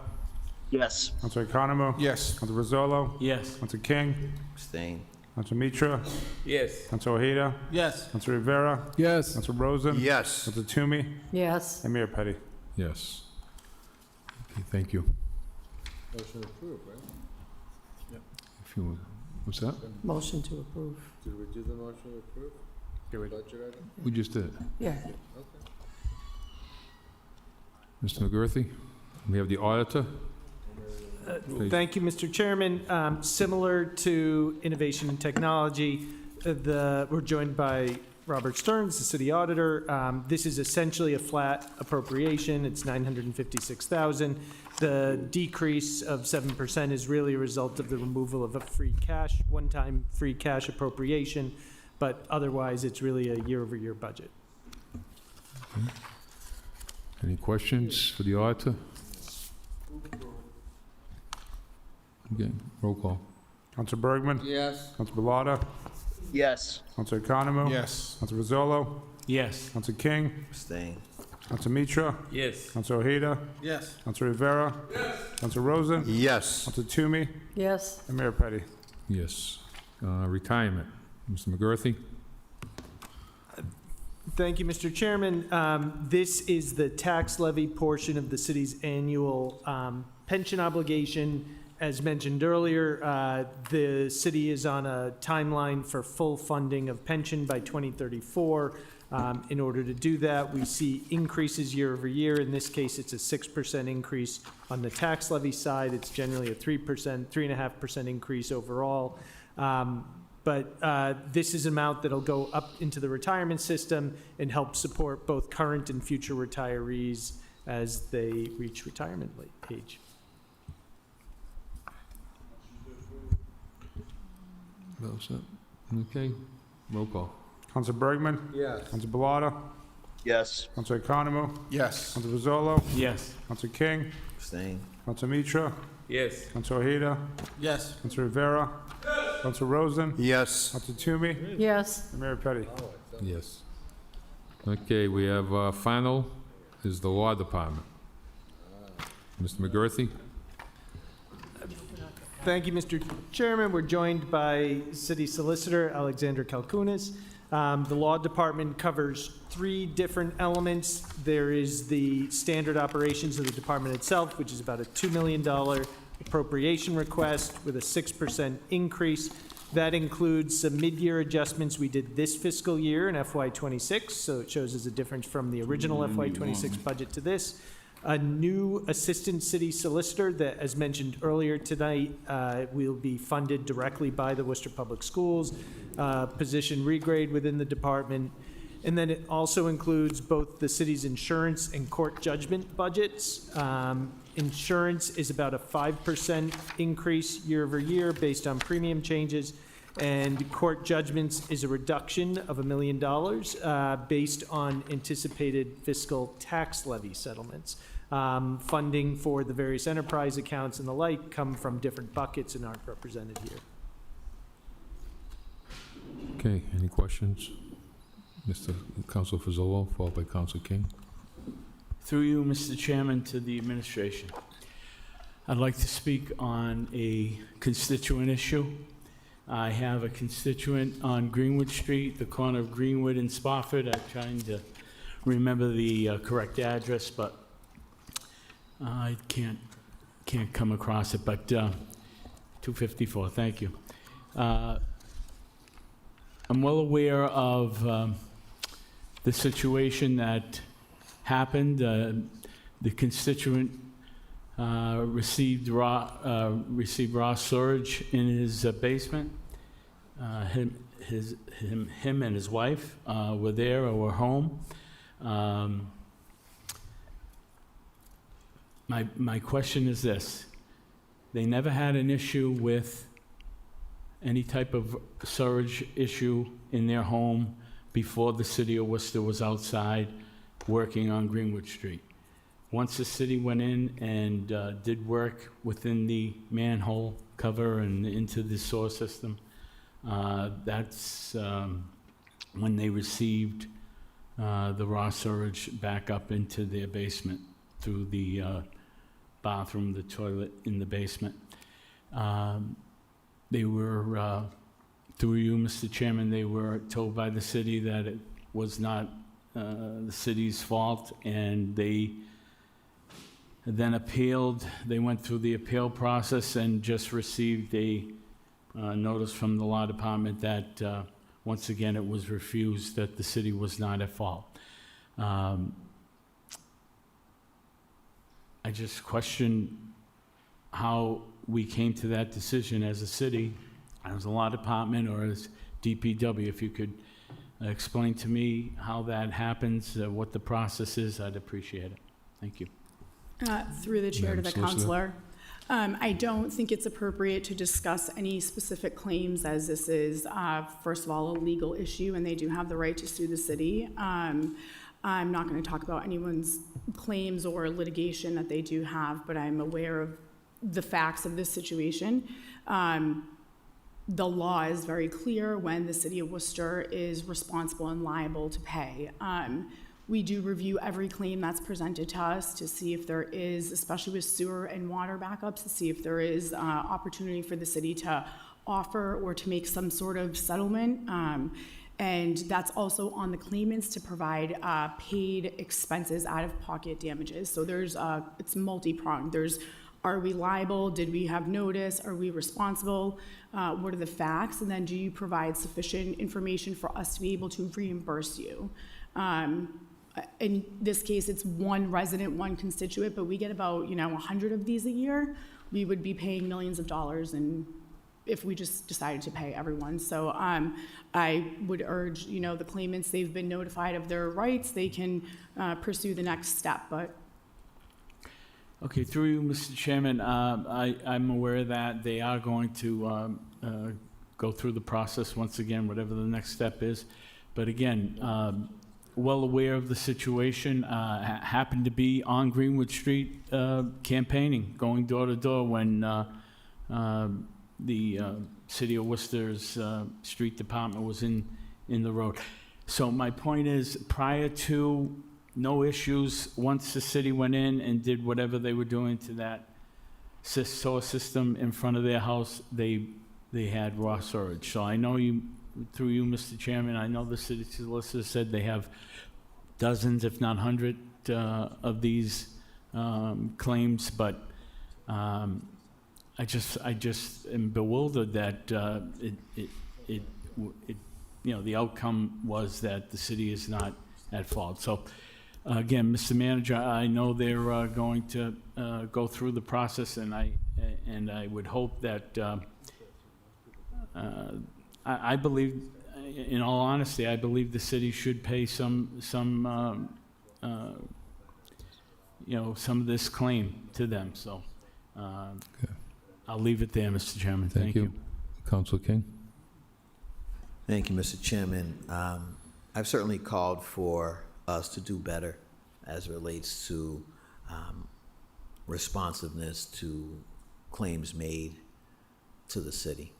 Yes. Councilor Economo? Yes. Councilor Rizzolo? Yes. Councilor King? Abstain. Councilor Mitra? Yes. Councilor Ojeda? Yes. Councilor Rivera? Yes. Councilor Rosen? Yes. Councilor Toomey? Yes. And Mayor Petty. Yes. Okay, thank you. Motion approved, right? If you, what's that? Motion to approve. Did we do the motion to approve? Budget item? We just did. Yeah. Okay. Mr. McGurthy, we have the auditor. Thank you, Mr. Chairman. Similar to innovation and technology, we're joined by Robert Stearns, the city auditor. This is essentially a flat appropriation. It's $956,000. The decrease of 7% is really a result of the removal of a one-time free cash appropriation, but otherwise, it's really a year-over-year budget. Any questions for the auditor? Again, roll call. Councilor Bergman? Yes. Councilor Bellata? Yes. Councilor Economo? Yes. Councilor Rizzolo? Yes. Councilor King? Abstain. Councilor Mitra? Yes. Councilor Ojeda? Yes. Councilor Rivera? Yes. Councilor Rosen? Yes. Councilor Toomey? Yes. And Mayor Petty. Yes. Retirement, Mr. McGurthy. Thank you, Mr. Chairman. This is the tax levy portion of the city's annual pension obligation. As mentioned earlier, the city is on a timeline for full funding of pension by 2034. In order to do that, we see increases year over year. In this case, it's a 6% increase on the tax levy side. It's generally a 3.5% increase overall. But this is an amount that'll go up into the retirement system and help support both current and future retirees as they reach retirement age. Well said. Okay, roll call. Council Bergman? Yes. Council Bellata? Yes. Council Economo? Yes. Council Vazolo? Yes. Council King? Abstain. Council Mitra? Yes. Council Ojeda? Yes. Council Rivera? Council Rosen? Yes. Council Toomey? Yes. And Mayor Petty. Yes. Okay, we have final is the Law Department. Mr. McGurthy? Thank you, Mr. Chairman. We're joined by City Solicitor Alexander Kalkunas. The Law Department covers 3 different elements. There is the standard operations of the department itself, which is about a $2 million appropriation request with a 6% increase. That includes some mid-year adjustments we did this fiscal year in FY26, so it shows as a difference from the original FY26 budget to this. A new assistant city solicitor that, as mentioned earlier tonight, will be funded directly by the Worcester Public Schools, position regrade within the department. And then it also includes both the city's insurance and court judgment budgets. Insurance is about a 5% increase year over year based on premium changes. And court judgments is a reduction of $1 million based on anticipated fiscal tax levy settlements. Funding for the various enterprise accounts and the like come from different buckets and aren't represented here. Okay, any questions? Mr. Council Fazolo, followed by Council King. Through you, Mr. Chairman, to the administration. I'd like to speak on a constituent issue. I have a constituent on Greenwood Street, the corner of Greenwood and Spofford. I'm trying to remember the correct address, but I can't come across it, but 254, thank you. I'm well aware of the situation that happened. The constituent received raw storage in his basement. Him and his wife were there or were home. My question is this: they never had an issue with any type of storage issue in their home before the city of Worcester was outside working on Greenwood Street. Once the city went in and did work within the manhole cover and into the sewer system, that's when they received the raw storage back up into their basement through the bathroom, the toilet in the basement. They were, through you, Mr. Chairman, they were told by the city that it was not the city's fault, and they then appealed. They went through the appeal process and just received a notice from the law department that once again it was refused, that the city was not at fault. I just question how we came to that decision as a city, as a law department, or as DPW. If you could explain to me how that happens, what the process is, I'd appreciate it. Thank you. Through the chair to the Madam Solicitor. counselor. I don't think it's appropriate to discuss any specific claims, as this is, first of all, a legal issue, and they do have the right to sue the city. I'm not going to talk about anyone's claims or litigation that they do have, but I'm aware of the facts of this situation. The law is very clear when the city of Worcester is responsible and liable to pay. We do review every claim that's presented to us to see if there is, especially with sewer and water backups, to see if there is opportunity for the city to offer or to make some sort of settlement. And that's also on the claimants to provide paid expenses out of pocket damages. So there's, it's multi-pronged. There's Are we liable? Did we have notice? Are we responsible? What are the facts? And then do you provide sufficient information for us to be able to reimburse you? In this case, it's one resident, one constituent, but we get about, 100 of these a year. We would be paying millions of dollars and if we just decided to pay everyone. So I would urge, the claimants, they've been notified of their rights, they can pursue the next step, but. Okay, through you, Mr. Chairman, I'm aware that they are going to go through the process once again, whatever the next step is. But again, well aware of the situation, happened to be on Greenwood Street campaigning, going door to door when the City of Worcester's street department was in the road. So my point is, prior to no issues, once the city went in and did whatever they were doing to that sewer system in front of their house, they had raw sewage. So I know you, through you, Mr. Chairman, I know the city solicitor said they have dozens, if not 100, of these claims, but I just am bewildered that the outcome was that the city is not at fault. So again, Mr. Manager, I know they're going to go through the process, and I would hope that I believe, in all honesty, I believe the city should pay some of this claim to them. So I'll leave it there, Mr. Chairman. Thank you. Councilor King? Thank you, Mr. Chairman. I've certainly called for us to do better as it relates to responsiveness to claims made to the city.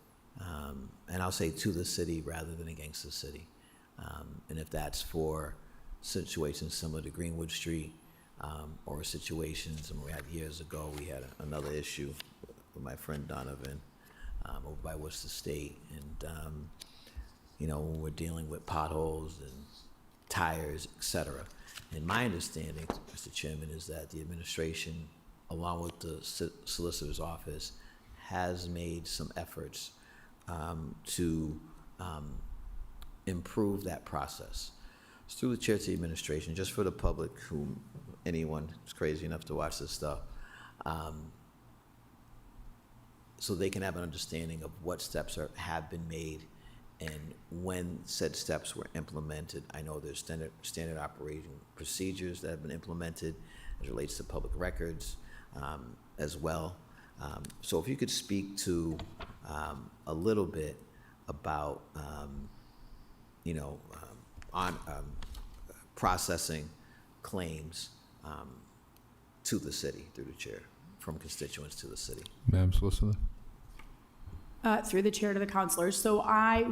And I'll say to the city rather than against the city. And if that's for situations similar to Greenwood Street, or situations, and we had years ago, we had another issue with my friend Donovan over by Worcester State. And, when we're dealing with potholes and tires, et cetera. And my understanding, Mr. Chairman, is that the administration, along with the solicitor's office, has made some efforts to improve that process. It's through the chair to the administration, just for the public, anyone who's crazy enough to watch this stuff, so they can have an understanding of what steps have been made and when said steps were implemented. I know there's standard operating procedures that have been implemented as it relates to public records as well. So if you could speak to a little bit about, processing claims to the city through the chair, from constituents to the city. Madam Solicitor? Through the chair to the counselors. So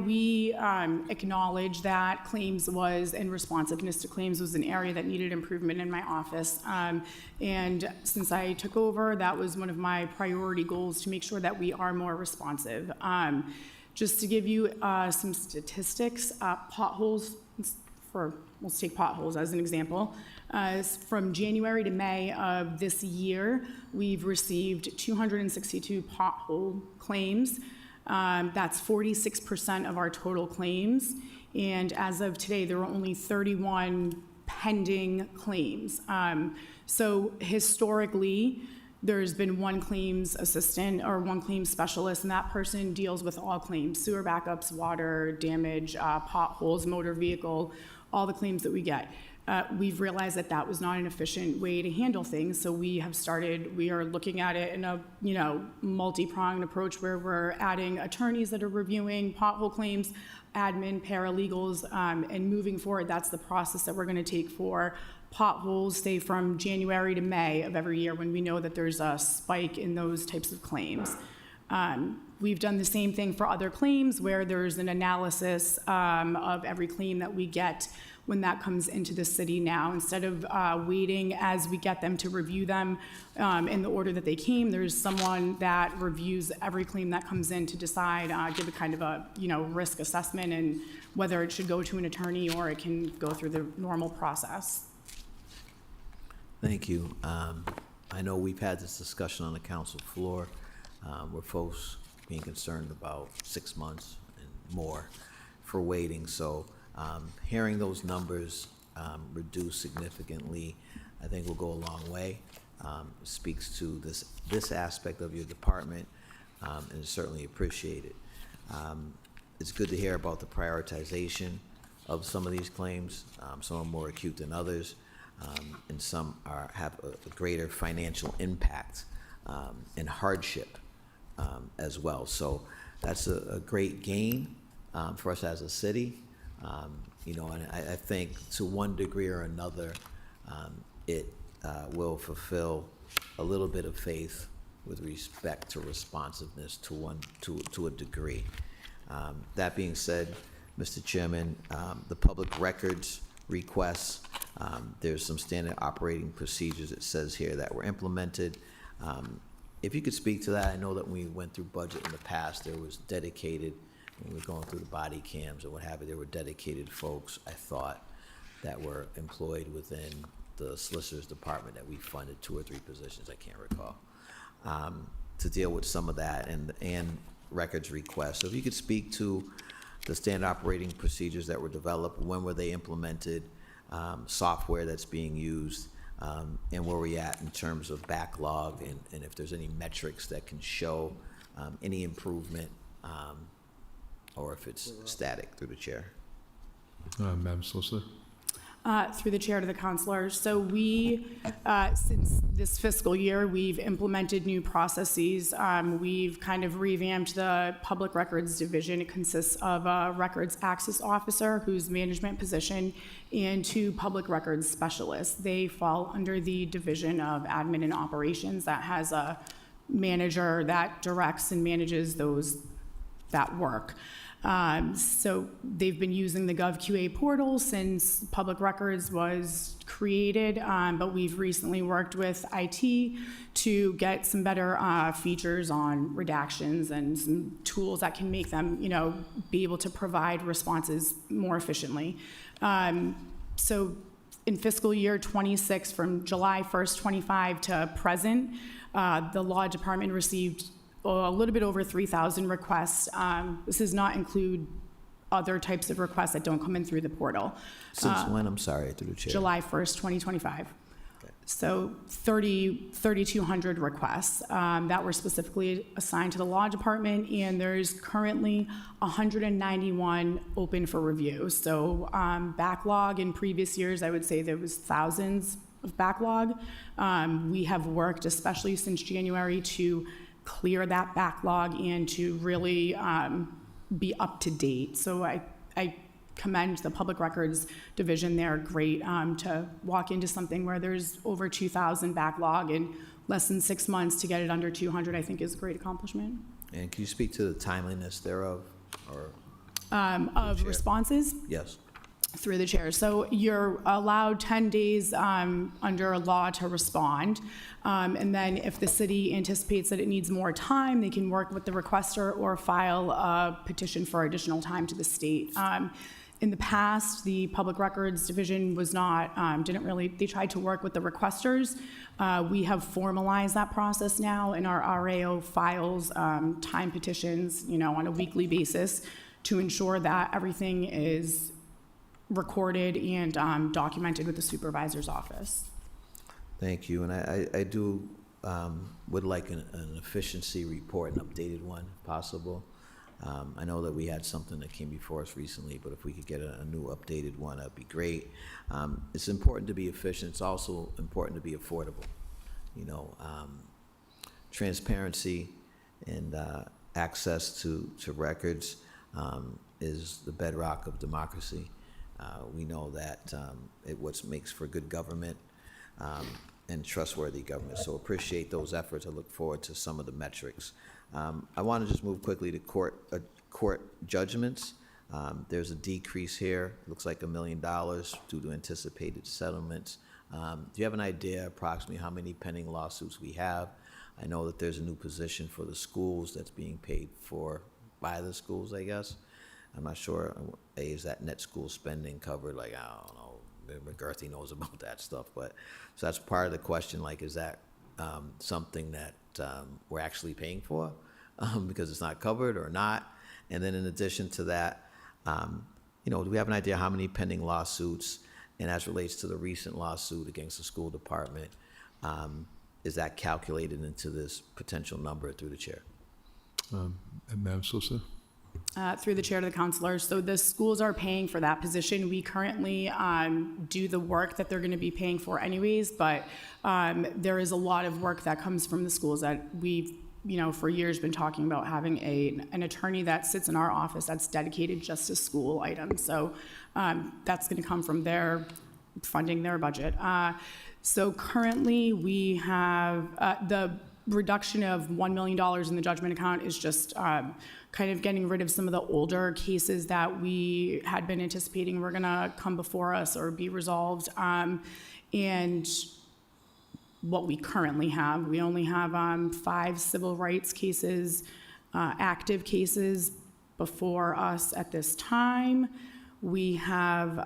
we acknowledge that claims and responsiveness to claims was an area that needed improvement in my office. And since I took over, that was one of my priority goals, to make sure that we are more responsive. Just to give you some statistics, potholes, let's take potholes as an example. From January to May of this year, we've received 262 pothole claims. That's 46% of our total claims. And as of today, there are only 31 pending claims. So historically, there's been one claims assistant or one claims specialist, and that person deals with all claims: sewer backups, water damage, potholes, motor vehicle, all the claims that we get. We've realized that that was not an efficient way to handle things, so we are looking at it in a multi-pronged approach, where we're adding attorneys that are reviewing pothole claims, admin, paralegals, and moving forward, that's the process that we're going to take for potholes, say from January to May of every year, when we know that there's a spike in those types of claims. We've done the same thing for other claims, where there's an analysis of every claim that we get when that comes into the city now. Instead of waiting as we get them to review them in the order that they came, there's someone that reviews every claim that comes in to decide, give a kind of a risk assessment, and whether it should go to an attorney or it can go through the normal process. Thank you. I know we've had this discussion on the council floor, where folks being concerned about 6 months and more for waiting. So hearing those numbers reduced significantly, I think will go a long way. Speaks to this aspect of your department, and is certainly appreciated. It's good to hear about the prioritization of some of these claims. Some are more acute than others, and some have a greater financial impact and hardship as well. So that's a great gain for us as a city. You know, and I think to one degree or another, it will fulfill a little bit of faith with respect to responsiveness to a degree. That being said, Mr. Chairman, the public records requests, there's some standard operating procedures, it says here, that were implemented. If you could speak to that. I know that when we went through budget in the past, there was dedicated, when we were going through the body cams and what have you, there were dedicated folks, I thought, that were employed within the solicitor's department that we funded 2 or 3 positions, I can't recall, to deal with some of that and records requests. So if you could speak to the standard operating procedures that were developed, when were they implemented, software that's being used, and where we're at in terms of backlog, and if there's any metrics that can show any improvement, or if it's static, through the chair. Madam Solicitor? Through the chair to the counselor. So we, since this fiscal year, we've implemented new processes. We've kind of revamped the Public Records Division. It consists of a Records Access Officer, whose management position, and 2 Public Records Specialists. They fall under the Division of Admin and Operations that has a manager that directs and manages that work. So they've been using the GovQA portal since Public Records was created, but we've recently worked with IT to get some better features on redactions and some tools that can make them, you know, be able to provide responses more efficiently. So in fiscal year 26, from July 1st, 25 to present, the law department received a little bit over 3,000 requests. This does not include other types of requests that don't come in through the portal. Since when? I'm sorry, through the chair. July 1st, 2025. So 3,200 requests that were specifically assigned to the law department, and there's currently 191 open for review. So backlog in previous years, I would say there was thousands of backlog. We have worked, especially since January, to clear that backlog and to really be up to date. So I commend the Public Records Division. They're great to walk into something where there's over 2,000 backlog in less than 6 months to get it under 200, I think is a great accomplishment. And can you speak to the timeliness thereof, or? Of responses? Yes. Through the chair. So you're allowed 10 days under a law to respond. And then if the city anticipates that it needs more time, they can work with the requester or file a petition for additional time to the state. In the past, the Public Records Division was not, they tried to work with the requesters. We have formalized that process now, and our RAO files time petitions, you know, on a weekly basis to ensure that everything is recorded and documented with the supervisor's office. Thank you, and I do would like an efficiency report, an updated one, if possible. I know that we had something that came before us recently, but if we could get a new updated one, that'd be great. It's important to be efficient. It's also important to be affordable. You know, transparency and access to records is the bedrock of democracy. We know that what makes for good government and trustworthy government. So appreciate those efforts. I look forward to some of the metrics. I want to just move quickly to court judgments. There's a decrease here. Looks like $1 million due to anticipated settlements. Do you have an idea approximately how many pending lawsuits we have? I know that there's a new position for the schools that's being paid for by the schools, I guess. I'm not sure, is that net school spending covered? Like, I don't know, McGarthy knows about that stuff, but, so that's part of the question, like, is that something that we're actually paying for because it's not covered or not. And then in addition to that, do we have an idea how many pending lawsuits, and as relates to the recent lawsuit against the school department, is that calculated into this potential number through the chair? And Madam Solicitor? Through the chair to the counselor. So the schools are paying for that position. We currently do the work that they're going to be paying for anyways, but there is a lot of work that comes from the schools that we've, for years been talking about having an attorney that sits in our office that's dedicated just to school items. So that's going to come from their funding their budget. So currently we have the reduction of $1 million in the judgment account is just kind of getting rid of some of the older cases that we had been anticipating were gonna come before us or be resolved. And what we currently have, we only have 5 civil rights cases, active cases before us at this time. We have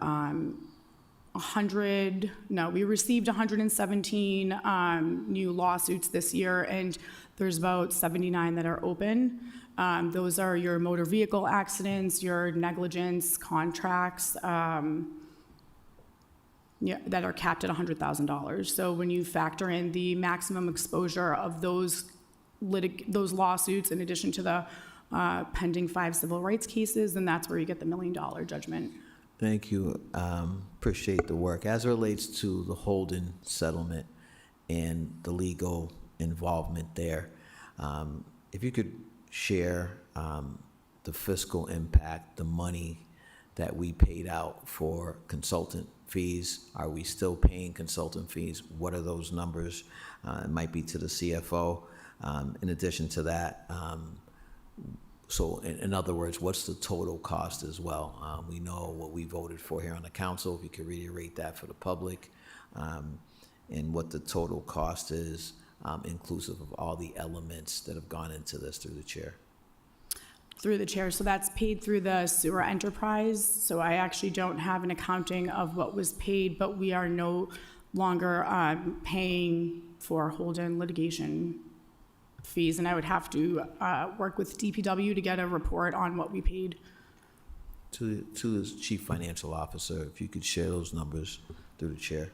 we received 117 new lawsuits this year, and there's about 79 that are open. Those are your motor vehicle accidents, your negligence contracts, that are capped at $100,000. So when you factor in the maximum exposure of those lawsuits, in addition to the pending 5 civil rights cases, then that's where you get the $1 million judgment. Thank you. Appreciate the work. As it relates to the Holden settlement and the legal involvement there, if you could share the fiscal impact, the money that we paid out for consultant fees. Are we still paying consultant fees? What are those numbers? It might be to the CFO. In addition to that, so in other words, what's the total cost as well? We know what we voted for here on the council. If you could reiterate that for the public, and what the total cost is, inclusive of all the elements that have gone into this through the chair. Through the chair, so that's paid through the sewer enterprise. So I actually don't have an accounting of what was paid, but we are no longer paying for Holden litigation fees, and I would have to work with DPW to get a report on what we paid. To the chief financial officer, if you could share those numbers through the chair.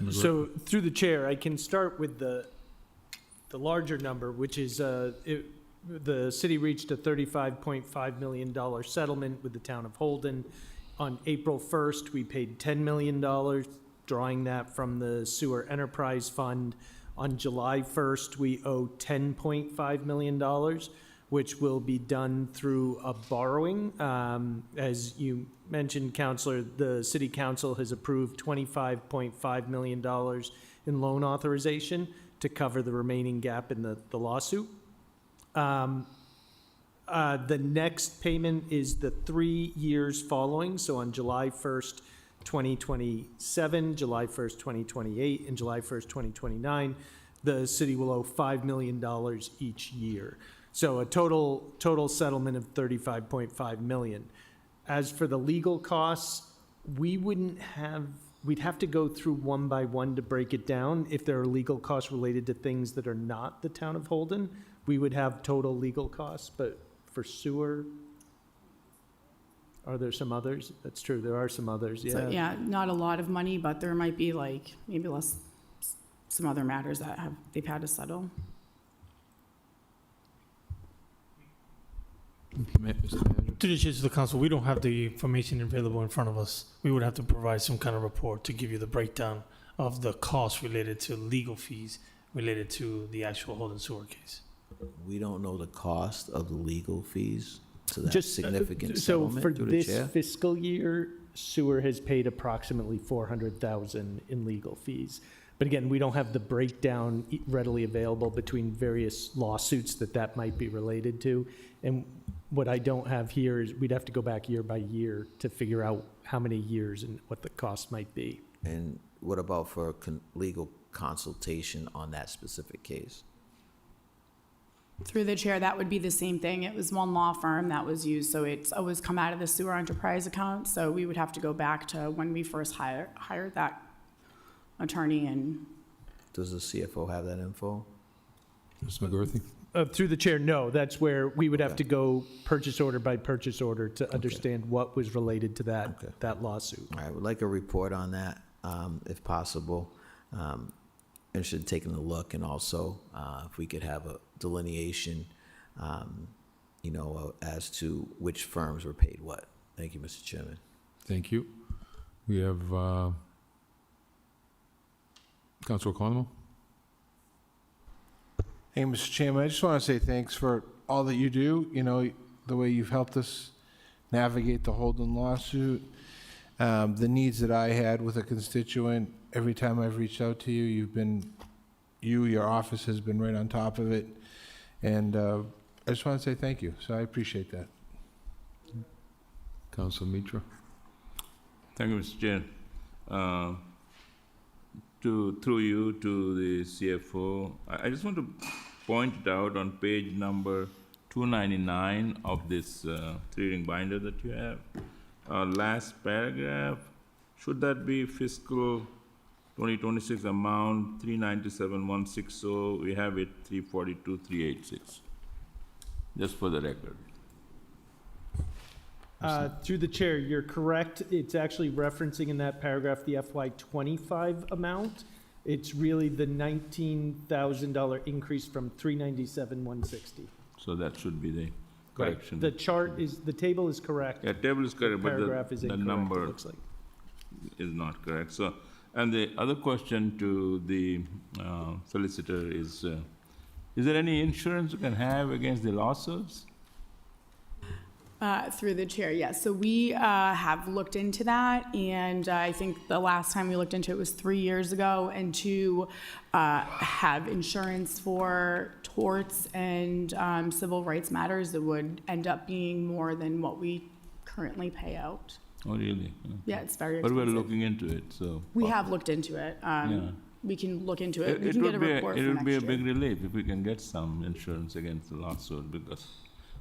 So through the chair, I can start with the larger number, which is the city reached a $35.5 million settlement with the town of Holden. On April 1st, we paid $10 million, drawing that from the sewer enterprise fund. On July 1st, we owe $10.5 million, which will be done through a borrowing. As you mentioned, Councilor, the City Council has approved $25.5 million in loan authorization to cover the remaining gap in the lawsuit. The next payment is the 3 years following, so on July 1st, 2027, July 1st, 2028, and July 1st, 2029, the city will owe $5 million each year. So a total settlement of $35.5 million. As for the legal costs, we'd have to go through one by one to break it down. If there are legal costs related to things that are not the town of Holden, we would have total legal costs, but for sewer, are there some others? That's true, there are some others, yeah. So, yeah, not a lot of money, but there might be maybe less, some other matters that they've had to settle. To the chair to the council, we don't have the information available in front of us. We would have to provide some kind of report to give you the breakdown of the costs related to legal fees related to the actual Holden sewer case. We don't know the cost of the legal fees to that Just significant so settlement for through the this chair? fiscal year, sewer has paid approximately $400,000 in legal fees. But again, we don't have the breakdown readily available between various lawsuits that might be related to. And what I don't have here is we'd have to go back year by year to figure out how many years and what the cost might be. And what about for legal consultation on that specific case? Through the chair, that would be the same thing. It was one law firm that was used, so it's always come out of the sewer enterprise account. So we would have to go back to when we first hired that attorney and does the CFO have that info? Mr. McGurty? Through the chair, no, that's where we would have to go purchase order by purchase order to understand what was related to that lawsuit. I would like a report on that, if possible. Interested in taking a look, and also if we could have a delineation, as to which firms were paid what. Thank you, Mr. Chairman. Thank you. We have Councilor Economo. Hey, Mr. Chairman, I just want to say thanks for all that you do, the way you've helped us navigate the Holden lawsuit, the needs that I had with a constituent. Every time I've reached out to you, your office has been right on top of it, and I just want to say thank you, so I appreciate that. Councilor Mitra. Thank you, Mr. Chair. Through you to the CFO, I just want to point out on page number 299 of this three-ring binder that you have, last paragraph, should that be fiscal 2026 amount 397,160? We have it 342,386. Just for the record. Through the chair, you're correct. It's actually referencing in that paragraph the FY25 amount. It's really the $19,000 increase from 397,160. So that should be the correction. The table is correct. Yeah, table is correct, but Paragraph is the incorrect, number it looks like. is not correct. So, and the other question to the solicitor is there any insurance you can have against the lawsuits? Through the chair, yes. So we have looked into that, and I think the last time we looked into it was 3 years ago, and to have insurance for torts and civil rights matters that would end up being more than what we currently pay out. Oh, really? Yeah, it's very But expensive. we're looking into it, so. We have looked into it. Yeah. We can look into it. We It can get would a be, report it for would next be a year. big relief if we can get some insurance against the lawsuit, because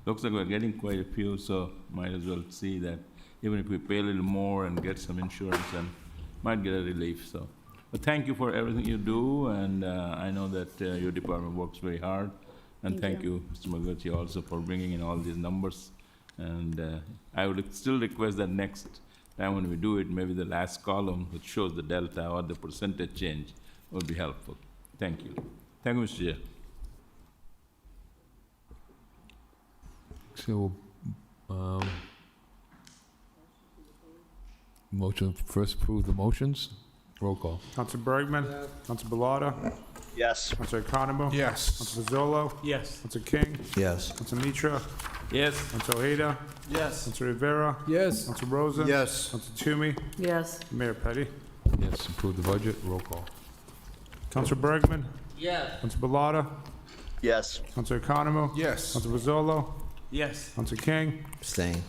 looks like we're getting quite a few, so might as well see that even if we pay a little more and get some insurance, then might get a relief, so. But thank you for everything you do, and I know that your department works very hard. And thank you, Mr. McGurty, also for bringing in all these numbers. And I would still request that next time when we do it, maybe the last column which shows the delta or the percentage change would be helpful. Thank you. Thank you, Mr. Chair. So, motion, first approve the motions. Roll call. Council Bergman. Council Bellotta. Yes. Council Economo. Yes. Council Pizzolo. Yes. Council King. Yes. Council Mitra. Yes. Council Ojeda. Yes. Council Rivera. Yes. Council Rosen. Yes. Council Toomey. Yes. Mayor Petty. Yes, approve the budget. Roll call. Council Bergman. Yes. Council Bellotta. Yes. Council Economo. Yes. Council Pizzolo. Yes. Council King. Abstain.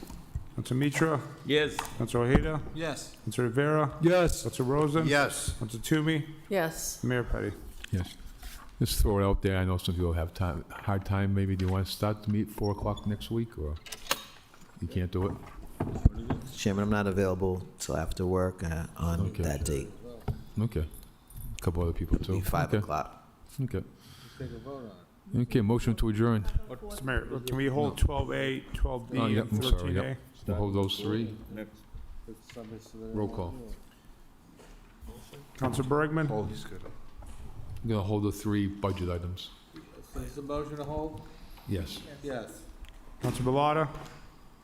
Council Mitra. Yes. Council Ojeda. Yes. Council Rivera. Yes. Council Rosen. Yes. Council Toomey. Yes. Mayor Petty. Yes. Just throw it out there. I know some people have hard time. Maybe do you want to start the meet 4 o'clock next week, or you can't do it? Chairman, I'm not available till after work on Okay. that date. Okay. A couple other people too. Be 5 Okay. o'clock. Okay. Okay, motion to adjourn. Mr. Mayor, can we hold 12A, 12B, Oh, and yep, I'm sorry, 13A? yep. We'll hold those three. Roll call. Council Bergman. Oh, he's good. I'm gonna hold the 3 budget items. Is the motion to hold? Yes. Yes. Council Bellotta.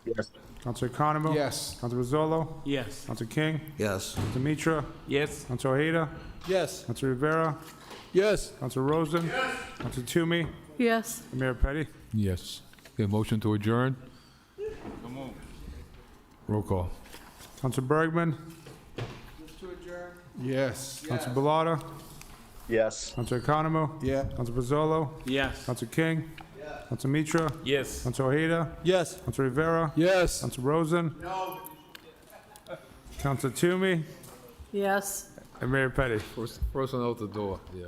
Yes. Council Economo. Yes. Council Pizzolo. Yes. Council King. Yes. Council Mitra. Yes. Council Ojeda. Yes. Council Rivera. Yes. Council Rosen. Council Toomey. Yes. and Mayor Petty. Yes. Okay, motion to adjourn. Roll call. Council Bergman. Yes. Council Bellotta. Yes. Council Economo. Yeah. Council Pizzolo. Yes. Council King. Council Mitra. Yes. Council Ojeda. Yes. Council Rivera. Yes. Council Rosen. No. Council Toomey. Yes. And Mayor Petty. First one out the door, yeah.